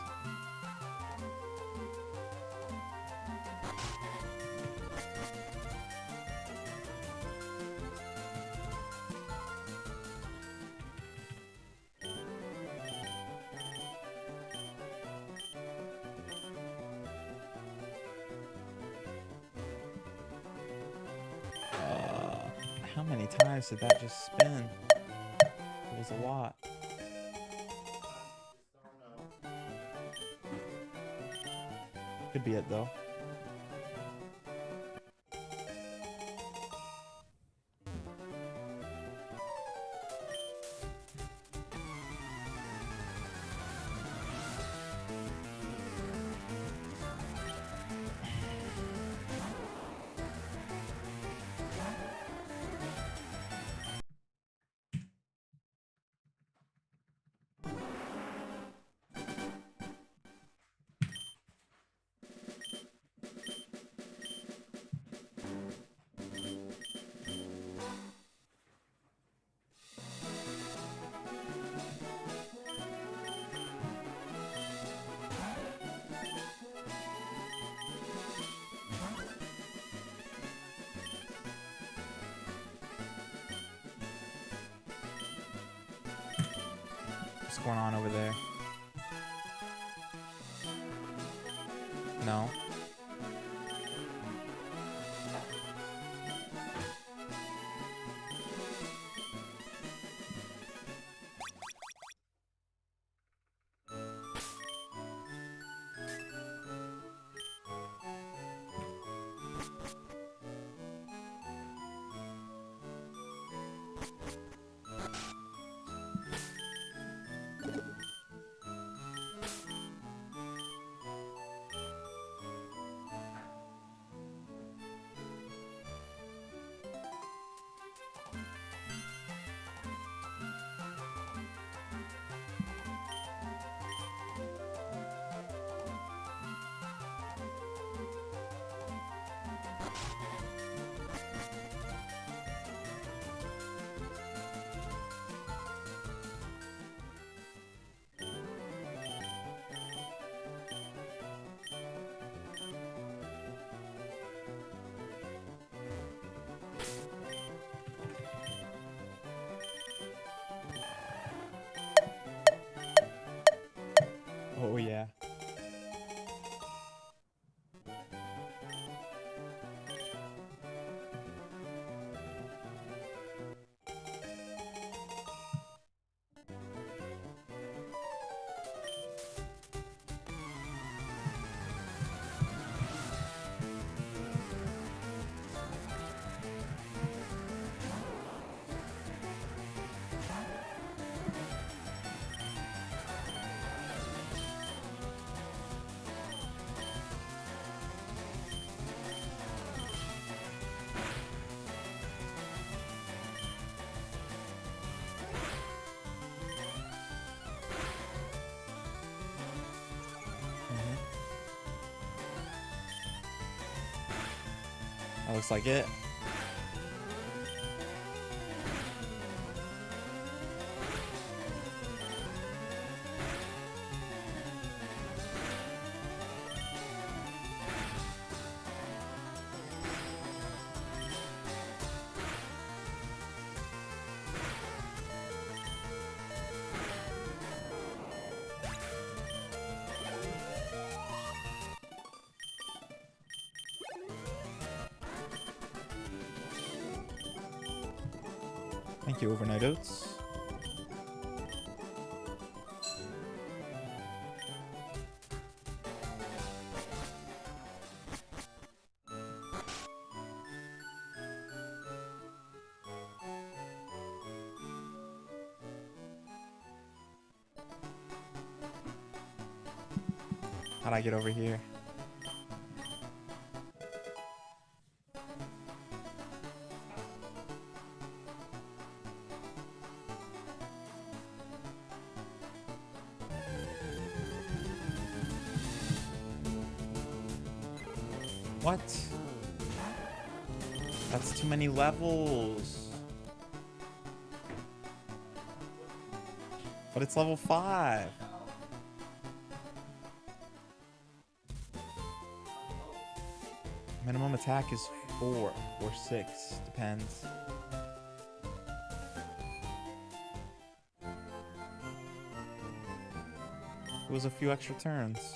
How many times did that just spin? It was a lot. Could be it though. What's going on over there? No. Oh yeah. That looks like it. Thank you, Overnight Oats. How'd I get over here? What? That's too many levels. But it's level 5. Minimum attack is 4 or 6, depends. It was a few extra turns.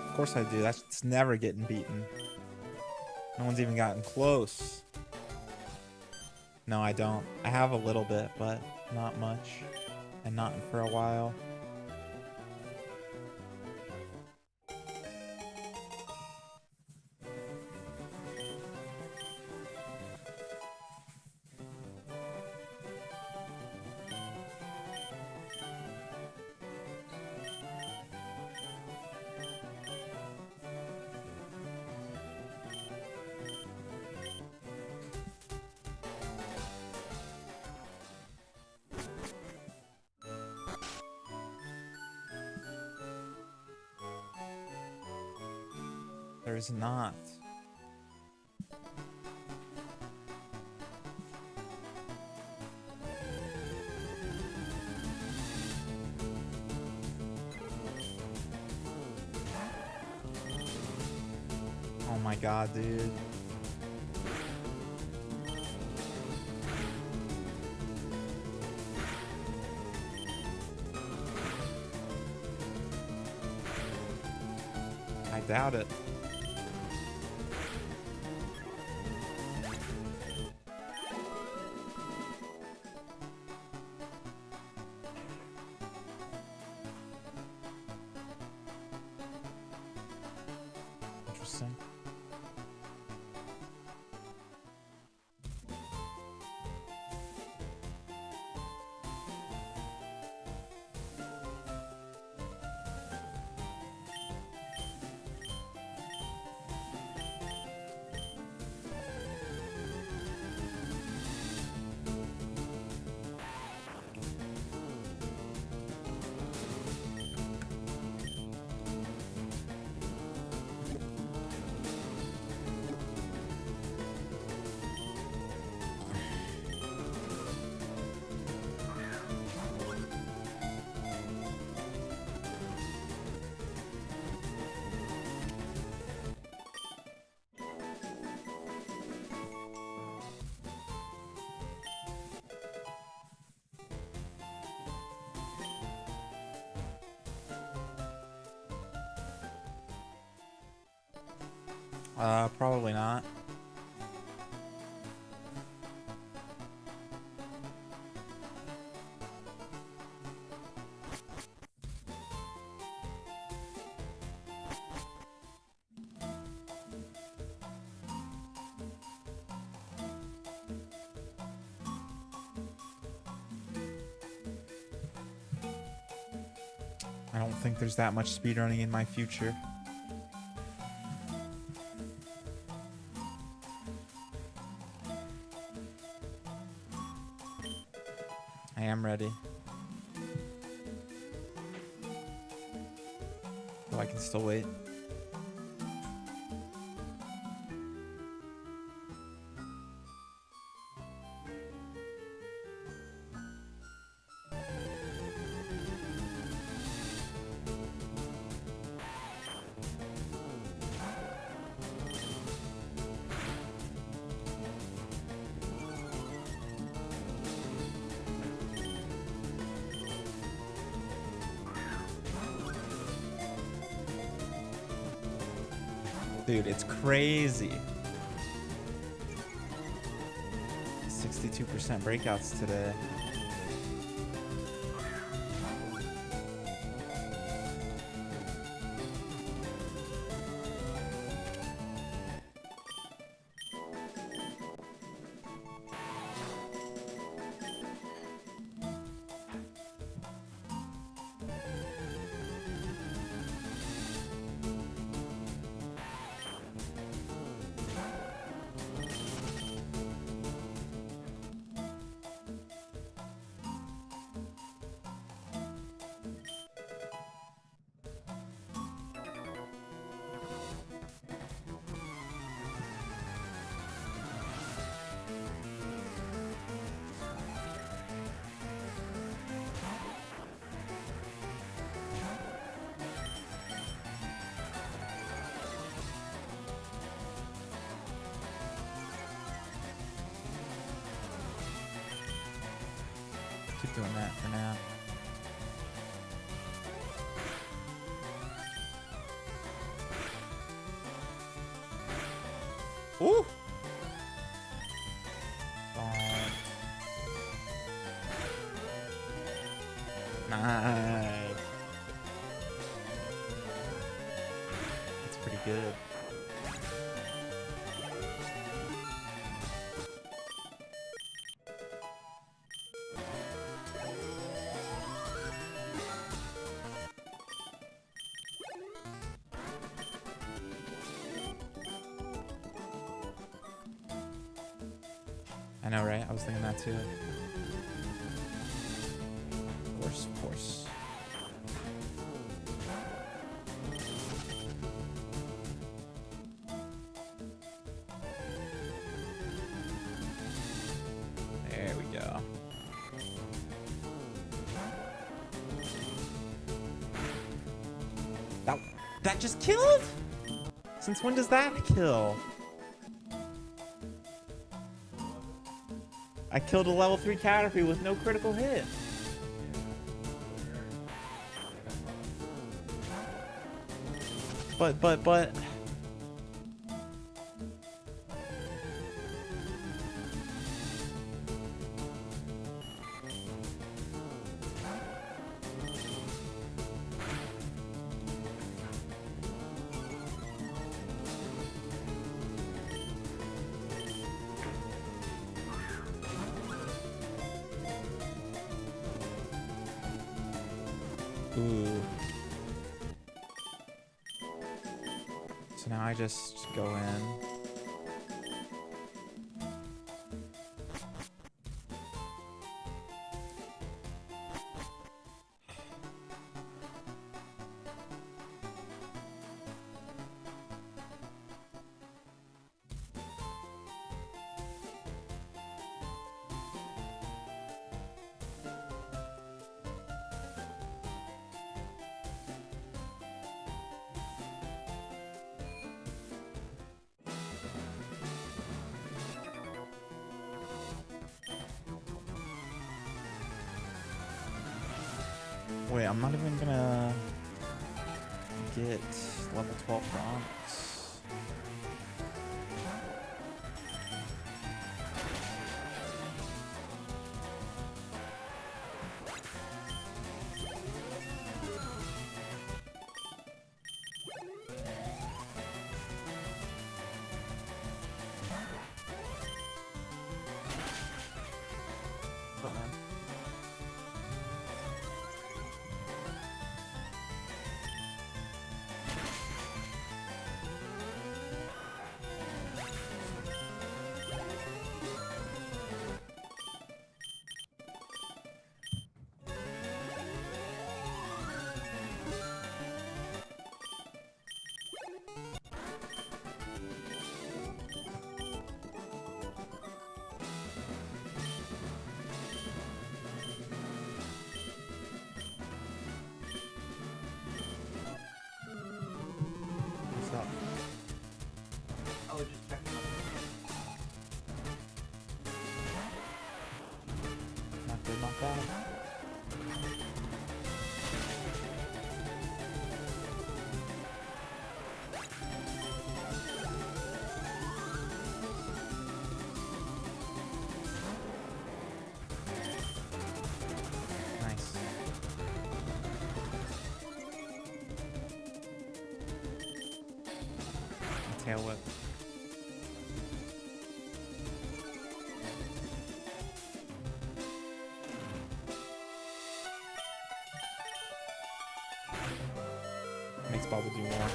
Of course I do. That's never getting beaten. No one's even gotten close. No, I don't. I have a little bit, but not much. And not for a while. There is not. Oh my god, dude. I doubt it. Interesting. Probably not. I don't think there's that much speedrunning in my future. I am ready. Though I can still wait. Dude, it's crazy. 62% breakouts today. Keep doing that for now. Ooh! Nice. That's pretty good. I know, right? I was thinking that too. Of course, of course. That just killed? Since when does that kill? I killed a level 3 Caterpie with no critical hit. But... Ooh. So now I just go in. Wait, I'm not even gonna get level 12 bronze. What's up? Oh, just checking Not good, not bad. Nice. Tail whip. Makes Bubble do more.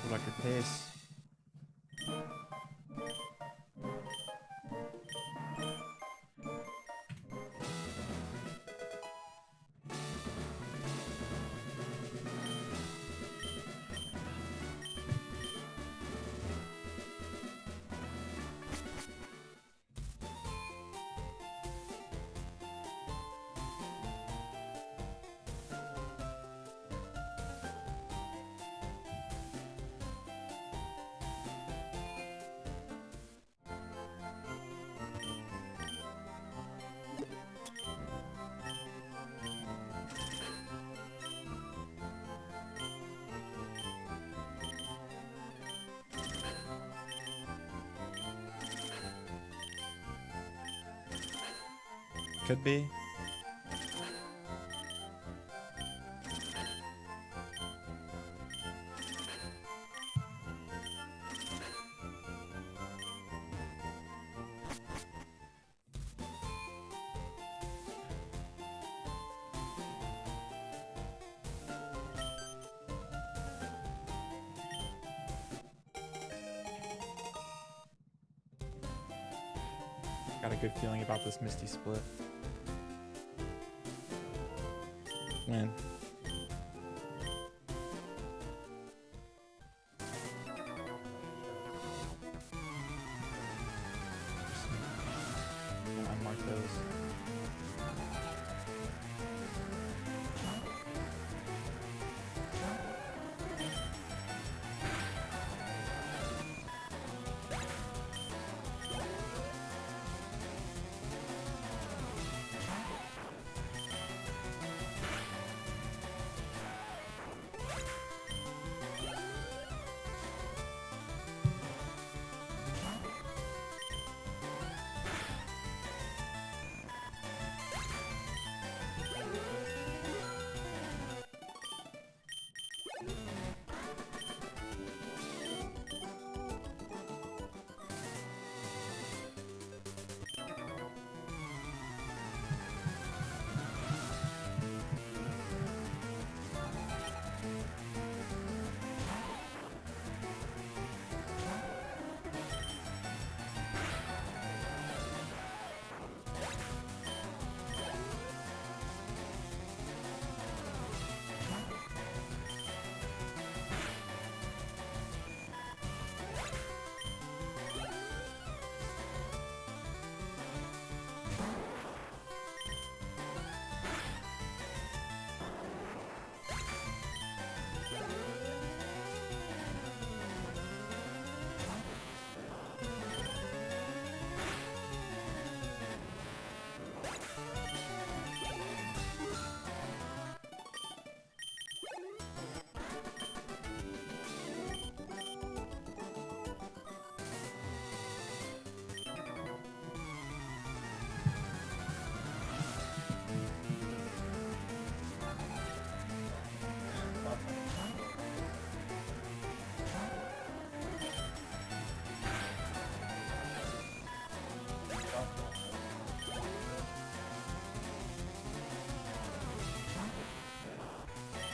Record pace. Could be. Got a good feeling about this Misty split. Win. Unmark those.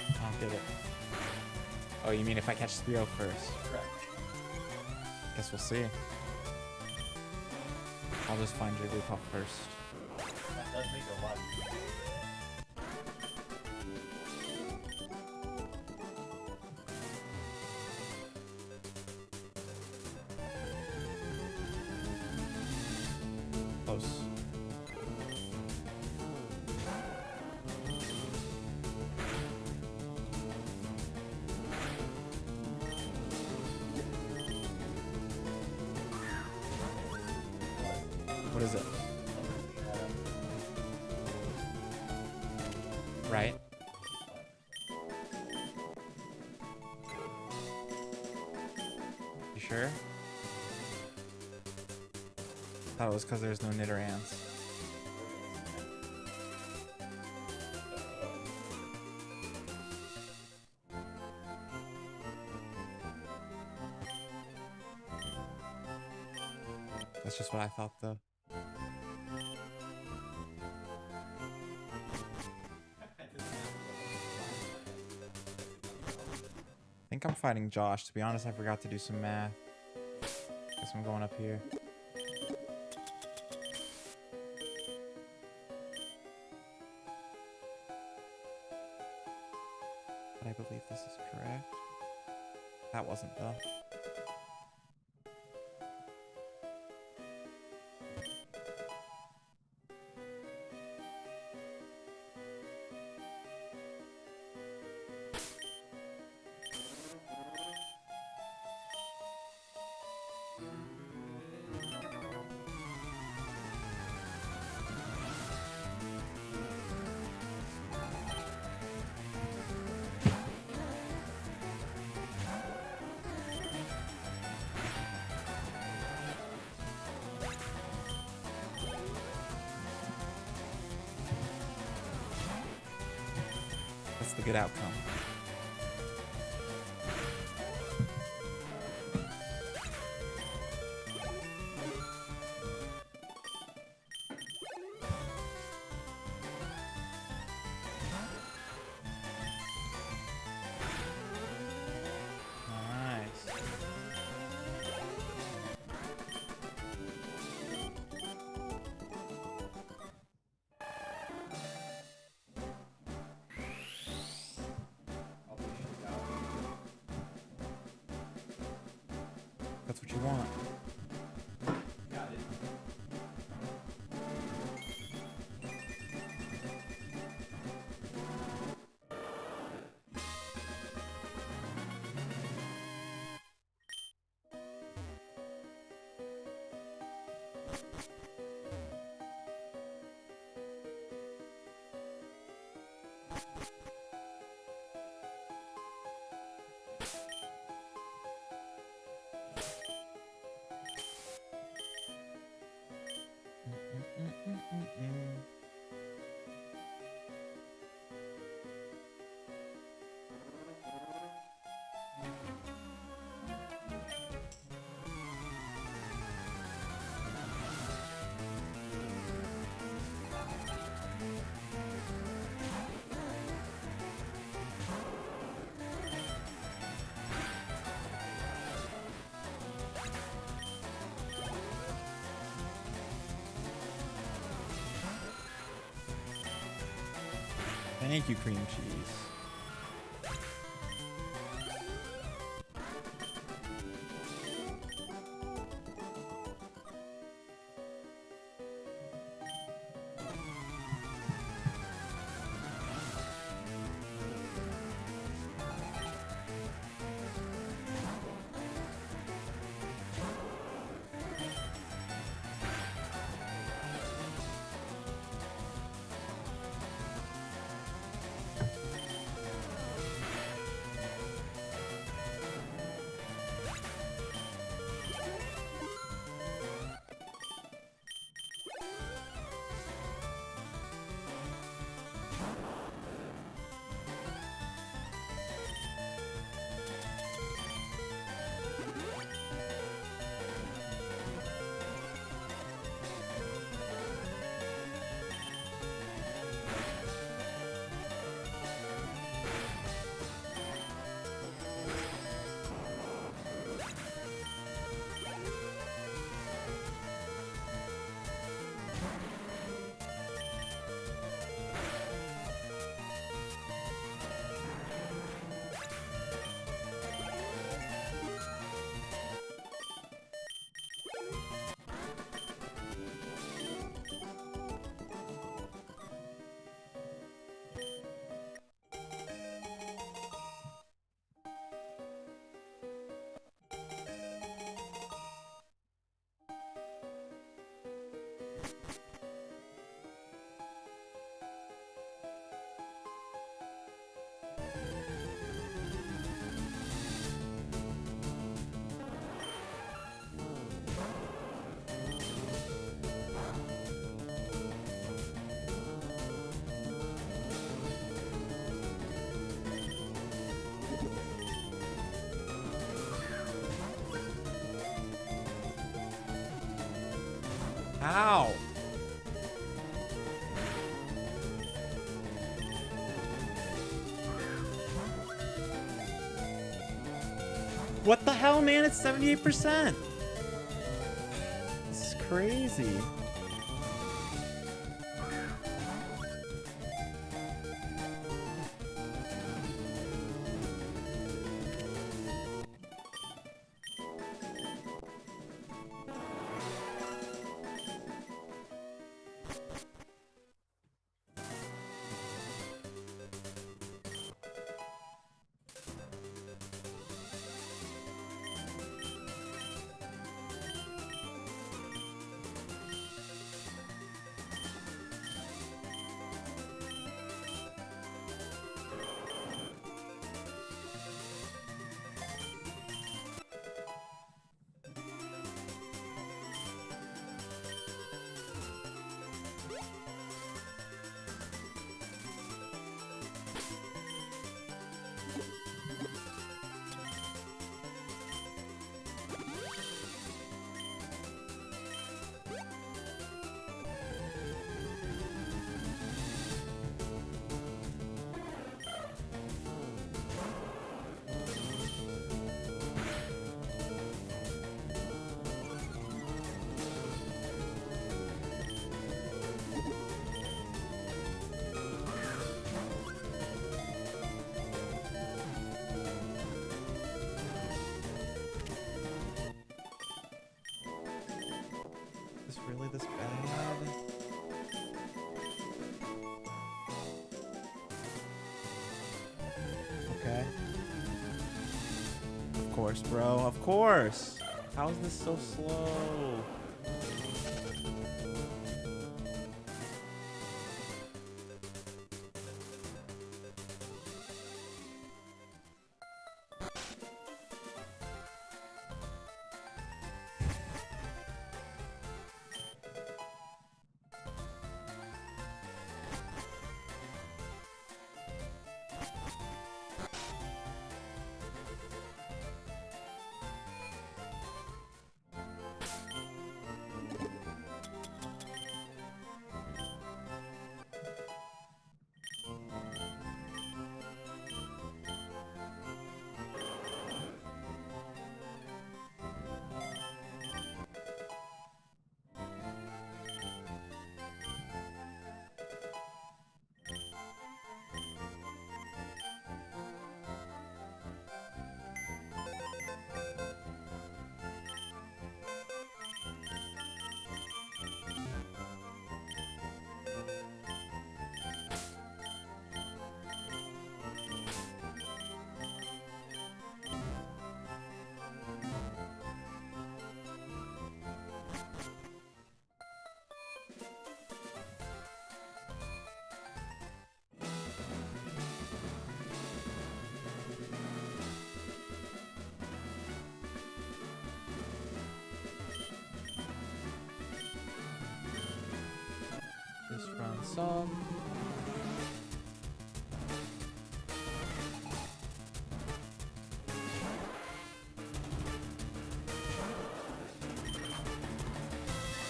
I don't get it. Oh, you mean if I catch 3-0 first? Correct. Guess we'll see. I'll just find Jigglypuff first. That does make it a lot easier. Close. What is it? Right? You sure? Thought it was because there's no Nidorans. That's just what I thought, though. I think I'm fighting Josh. To be honest, I forgot to do some math. Guess I'm going up here. But I believe this is correct. That wasn't, though. That's the good outcome. Nice. That's what you want. Got it. Thank you, cream cheese. Ow! What the hell, man? It's 78%. This is crazy. really this bad? Okay. Of course, bro. Of course. How is this so slow? Just run some.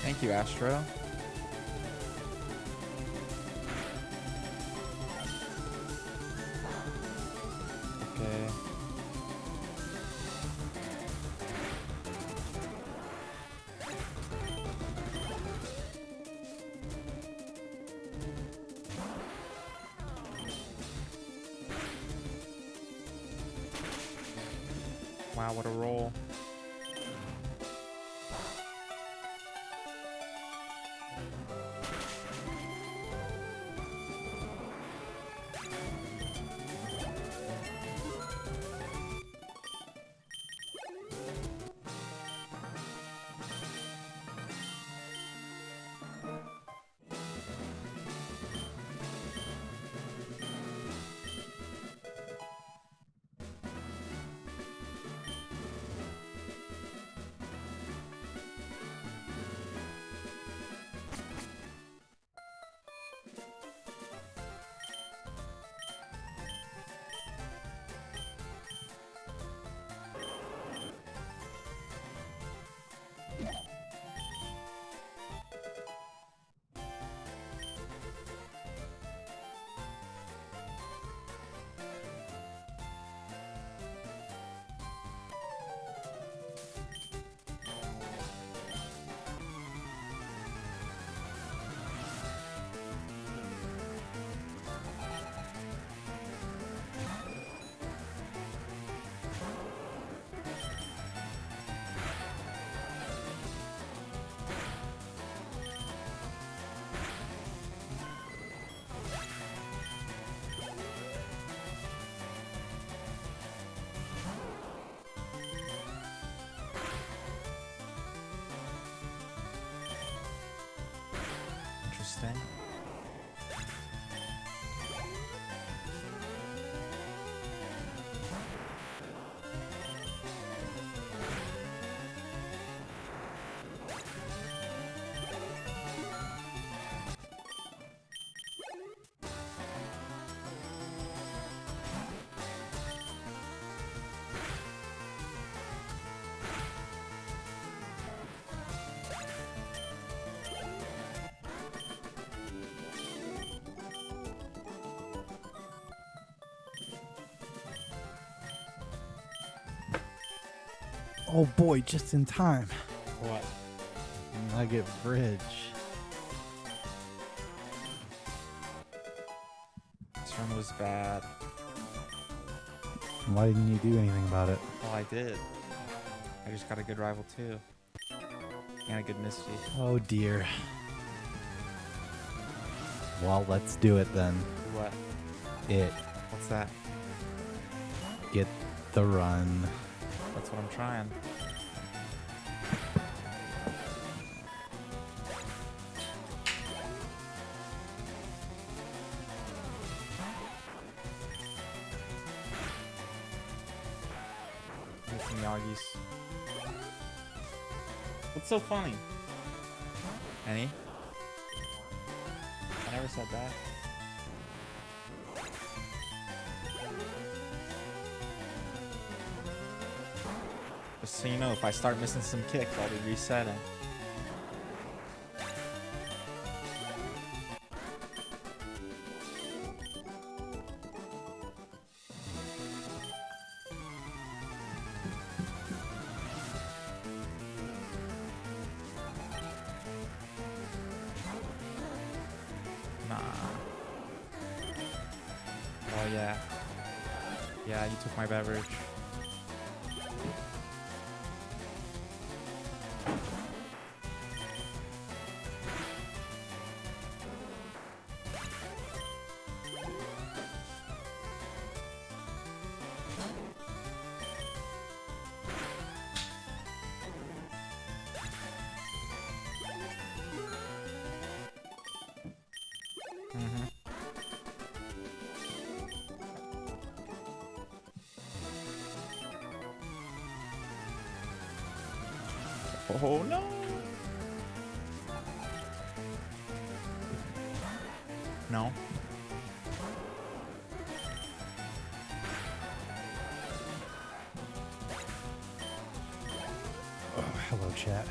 Thank you, Astro. Okay. Wow, what a roll. Interesting. Oh boy, just in time. What? I get bridge. This run was bad. Why didn't you do anything about it? Well, I did. I just got a good rival too. And a good Misty. Oh dear. Well, let's do it then. What? What's that? Get the run. That's what I'm trying. Miyagi's. What's so funny? Any? I never said that. Just so you know, if I start missing some kicks, I'll be resetting. Nah. Oh yeah. Yeah, you took my beverage. Oh no! No. Oh, hello, chat.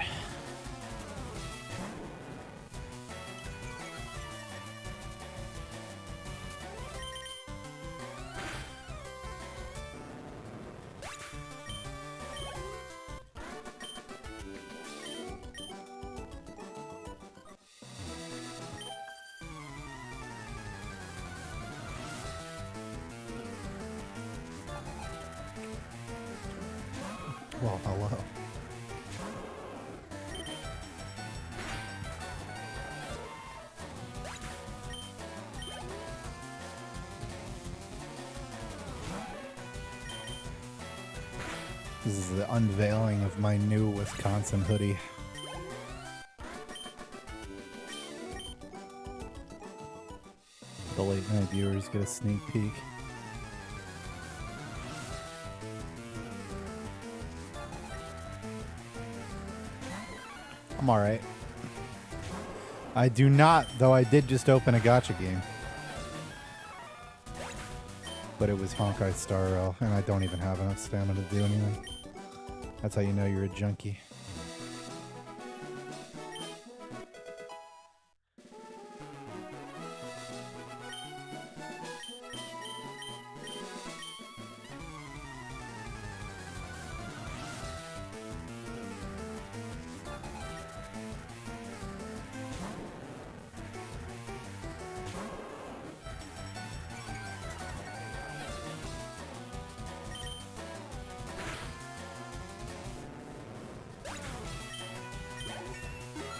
Well, hello. This is the unveiling of my new Wisconsin hoodie. The late night viewers get a sneak peek. I'm alright. I do not, though I did just open a gacha game. But it was Honkai Star Rail, and I don't even have enough stamina to do anything. That's how you know you're a junkie.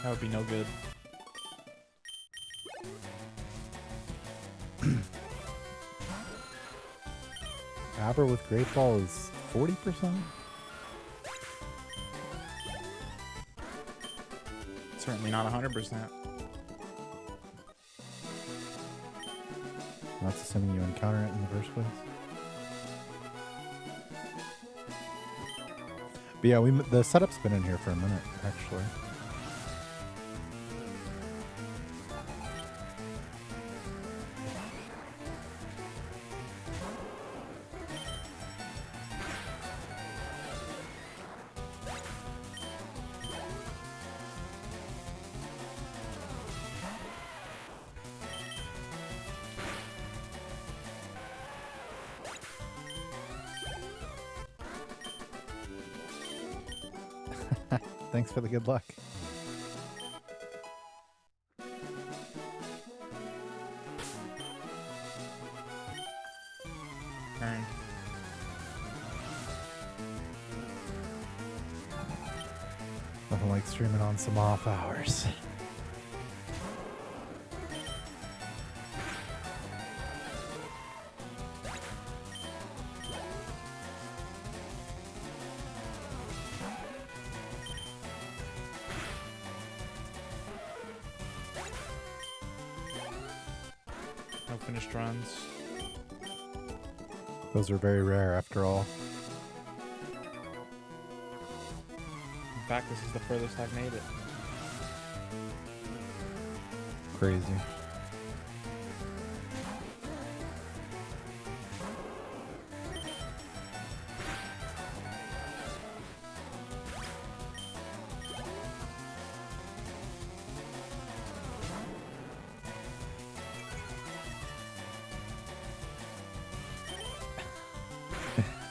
That would be no good. Aber with Great Ball is 40%? Certainly not 100%. That's assuming you encounter it in the first place. But yeah, the setup's been in here for a minute, actually. Thanks for the good luck. Turn. Nothing like streaming on some off hours. No finished runs. Those are very rare after all. In fact, this is the furthest I've made it. Crazy.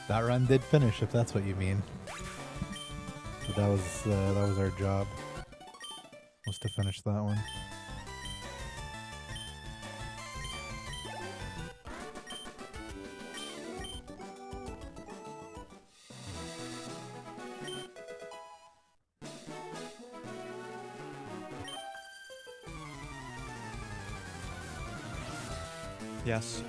That run did finish, if that's what you mean. But that was our job. Was to finish that one. Yes.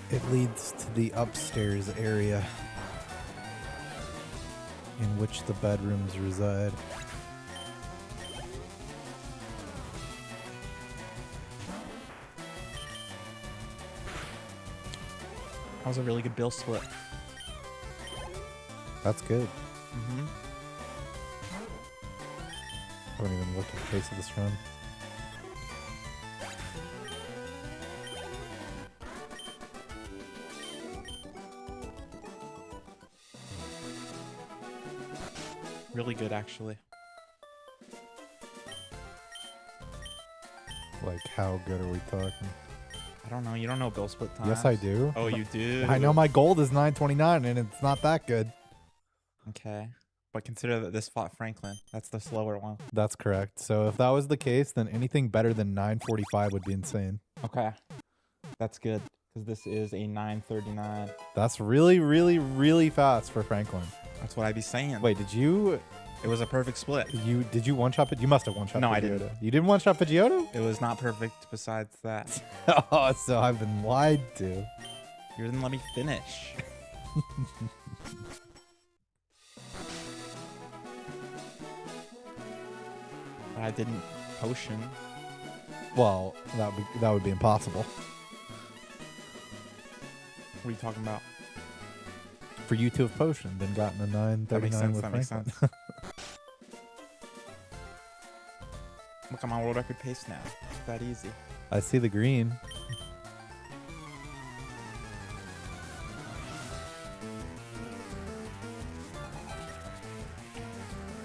It leads to the upstairs area in which the bedrooms reside. That was a really good bill split. That's good. Mm-hmm. I haven't even looked at the pace of this run. Really good, actually. Like, how good are we talking? I don't know. You don't know bill split times. Yes, I do. Oh, you do? I know my gold is 929, and it's not that good. Okay. But consider that this fought Franklin. That's the slower one. That's correct. So if that was the case, then anything better than 945 would be insane. Okay. That's good. Because this is a 939. That's really, really, really fast for Franklin. That's what I'd be saying. Wait, did you It was a perfect split. did you one-shot it? You must have one-shot No, I Pidgeotto. didn't. You didn't one-shot Pidgeotto? It was not perfect besides that. Oh, so I've been lied to. You didn't let me finish. I didn't potion. Well, that would be impossible. What are you talking about? For you to have potioned and gotten a 939 with That makes Franklin. sense. Look, I'm on world record pace now. It's that easy. I see the green.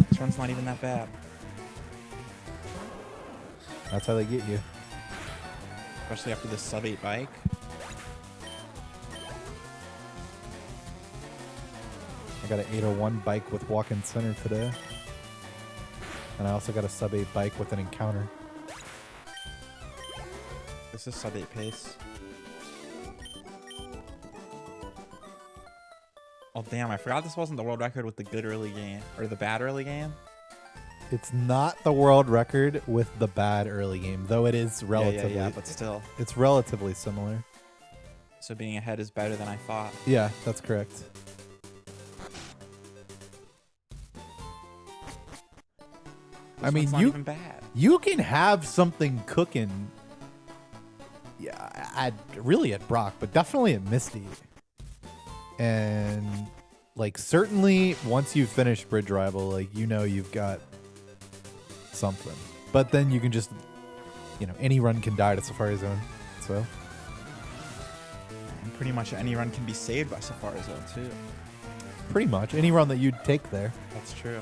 This run's not even that bad. That's how they get you. Especially after this sub 8 bike. I got an 801 bike with walk-in center today. And I also got a sub 8 bike with an encounter. This is sub 8 pace. Oh damn, I forgot this wasn't the world record with the good early game. Or the bad early game. It's not the world record with the bad early game, though it is relatively. Yeah, but still. It's relatively similar. So being ahead is better than I thought. Yeah, that's correct. This I mean, one's not even bad. You can have something cooking. Yeah, really at Brock, but definitely at Misty. And like certainly once you finish Bridge Rival, like you know you've got something. But then you can just, you know, any run can die to Safari Zone. So And pretty much any run can be saved by Safari Zone too. pretty much any run that you'd take there. That's true.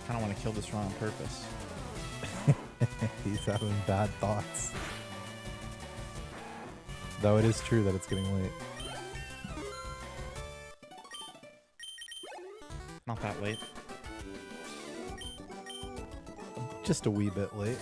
I kind of want to kill this run on purpose. He's having bad thoughts. Though it is true that it's getting late. Not that late. Just a wee bit late.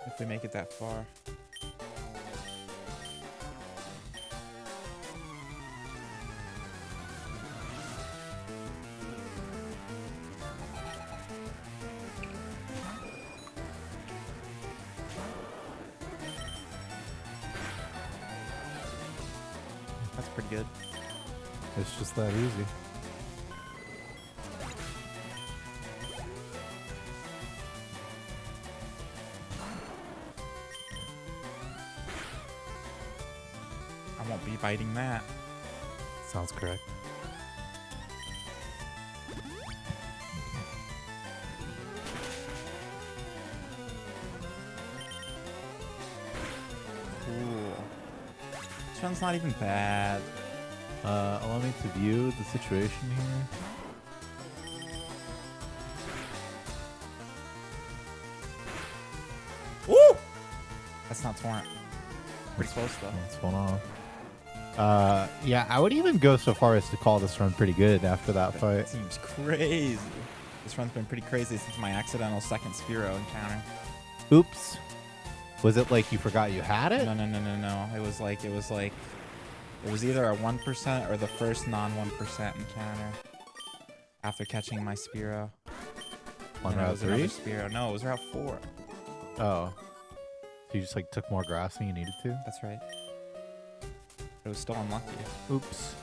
If we make it that far. That's pretty good. It's just that easy. I won't be biting that. Sounds correct. Cool. This one's not even bad. Allow me to view the situation here. Woo! That's not torrent. Pretty close though. What's going on? Yeah, I would even go so far as to call this run pretty good after that That fight. seems crazy. This run's been pretty crazy since my accidental second Spearow encounter. Oops. Was it like you forgot you had it? No. It was either a 1% or the first non-1% encounter after catching my Spearow. On And it Route was another 3? Spearow. No, it was Route 4. Oh. So you just like took more grass than you needed to? That's right. It was still unlucky. Oops.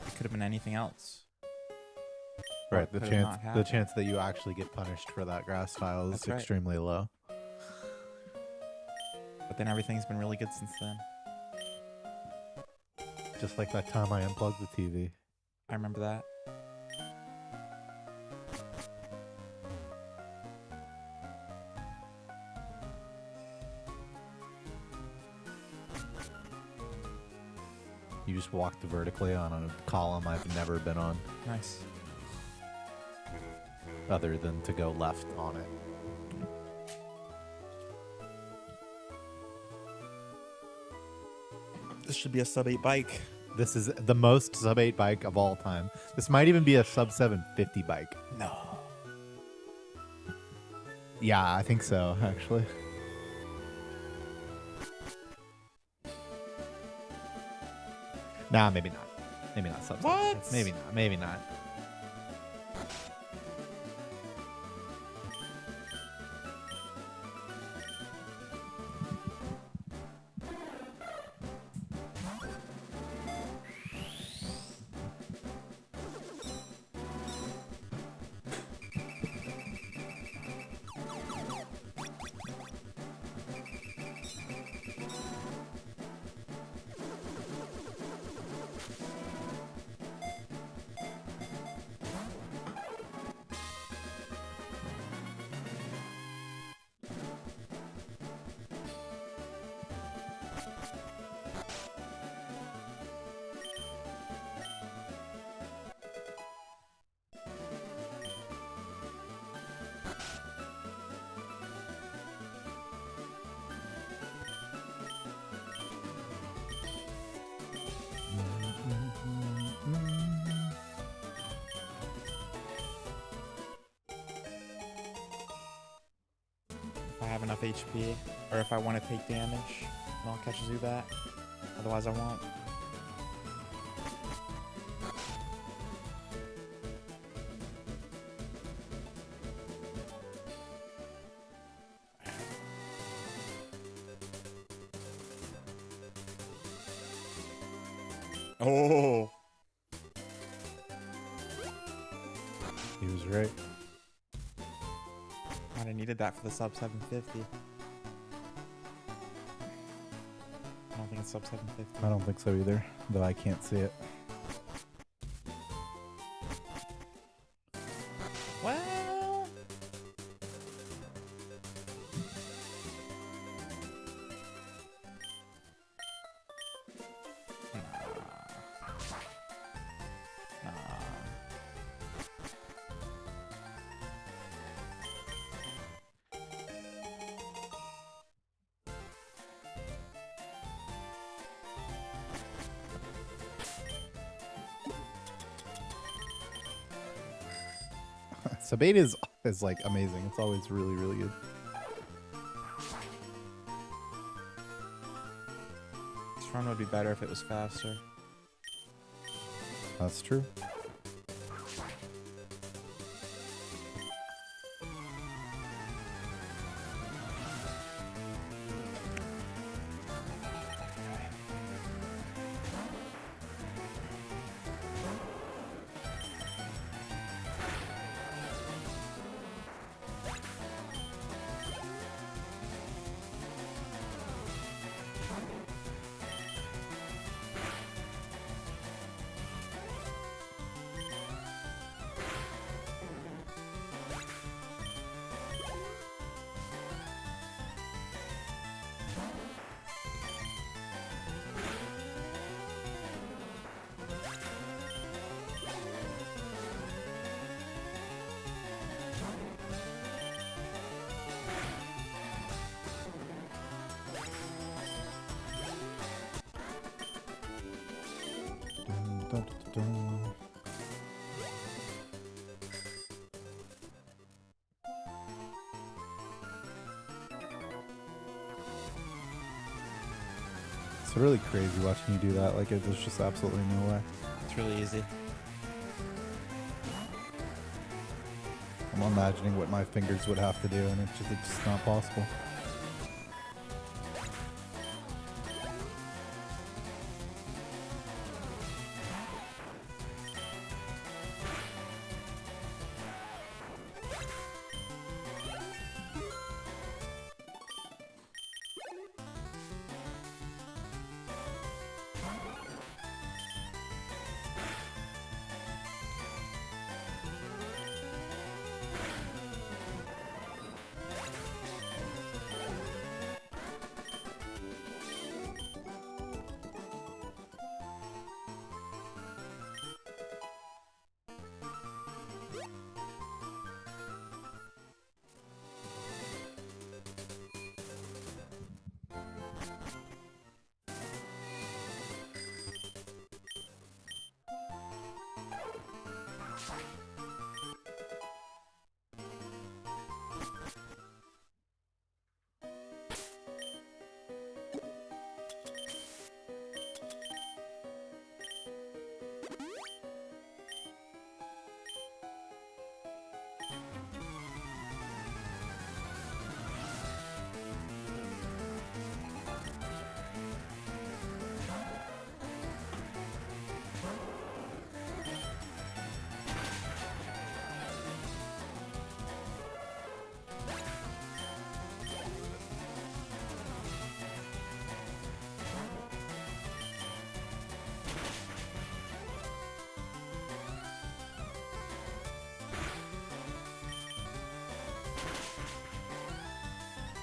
It could have been anything else. Right, the Could have chance not the happened. chance that you actually get punished for that grass tile is That's right. extremely low. But then everything's been really good since then. Just like that time I unplugged the TV. I remember that. You just walked vertically on a column I've never been on, Nice. other than to go left on it. This should be a sub 8 bike. This is the most sub 8 bike of all time. This might even be a sub 750 bike. No. Yeah, I think so, actually. Nah, maybe not. Maybe not sub. What? Maybe not. Maybe not. If I have enough HP, or if I want to take damage, then I'll catch a Zubat. Otherwise, I won't. Oh! He was right. Might have needed that for the sub 750. I don't think it's sub 750. I don't think so either, though I can't see it. Well, Sabate is like amazing. It's always really, really good. This run would be better if it was faster. That's true. Dun, dun, dun, dun. It's really crazy watching you do that. Like, there's just absolutely no way. It's really easy. I'm imagining what my fingers would have to do, and it's just not possible.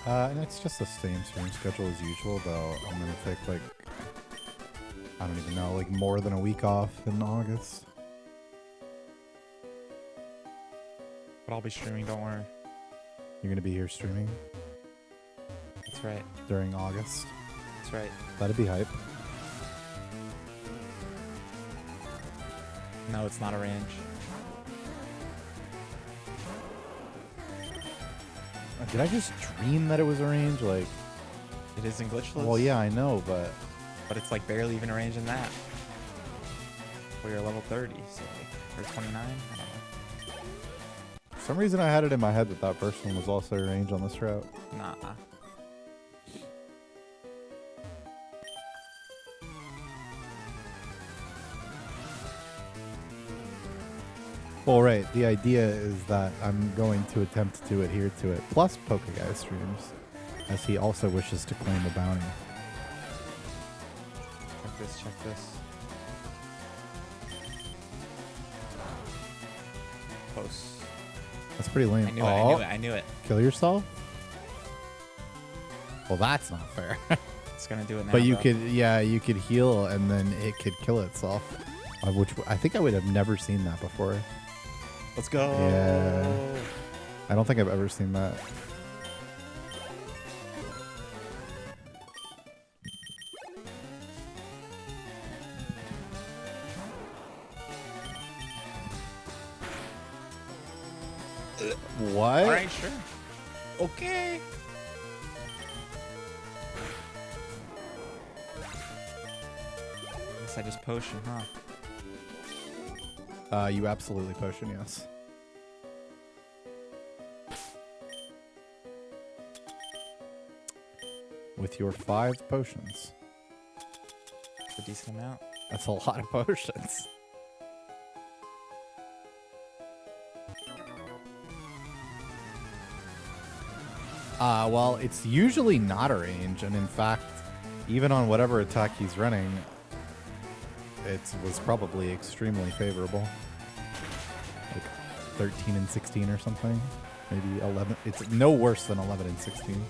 And it's just the same stream schedule as usual, though I'm gonna take like, I don't even know, like more than a week off in August. But I'll be streaming, don't worry. You're gonna be here streaming That's right. during August. That's right. That'd be hype. No, it's not a range. Did I just dream that it was a range? Like, It is in glitchless. well, yeah, I know, but But it's like barely even a range in that. Well, you're level 30, so like, or 29? I don't know. for some reason I had it in my head that that first one was also a range on this route. Nah. Well, right. The idea is that I'm going to attempt to adhere to it, plus Pokeguy streams, as he also wishes to claim a bounty. Check this, check this. Post. That's pretty lame. I knew it, I knew it, I knew it. Kill yourself? Well, that's not fair. It's gonna do it now. But you bro. could, yeah, you could heal and then it could kill itself. Which I think I would have never seen that before. Let's go. Yeah. I don't think I've ever seen that. What? All right, sure. Okay. Guess I just potion, huh? You absolutely potion, yes. With your 5 potions. It's a decent amount. That's a lot of potions. Well, it's usually not a range, and in fact, even on whatever attack he's running, it was probably extremely favorable. Like 13 and 16 or something. Maybe 11. It's no worse than 11 and 16.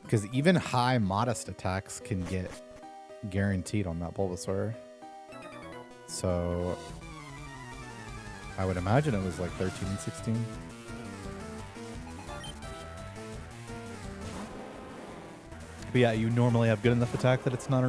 Because even high modest attacks can get guaranteed on that Bulbasaur. So I would imagine it was like 13 and 16. But yeah, you normally have good enough attack that it's not a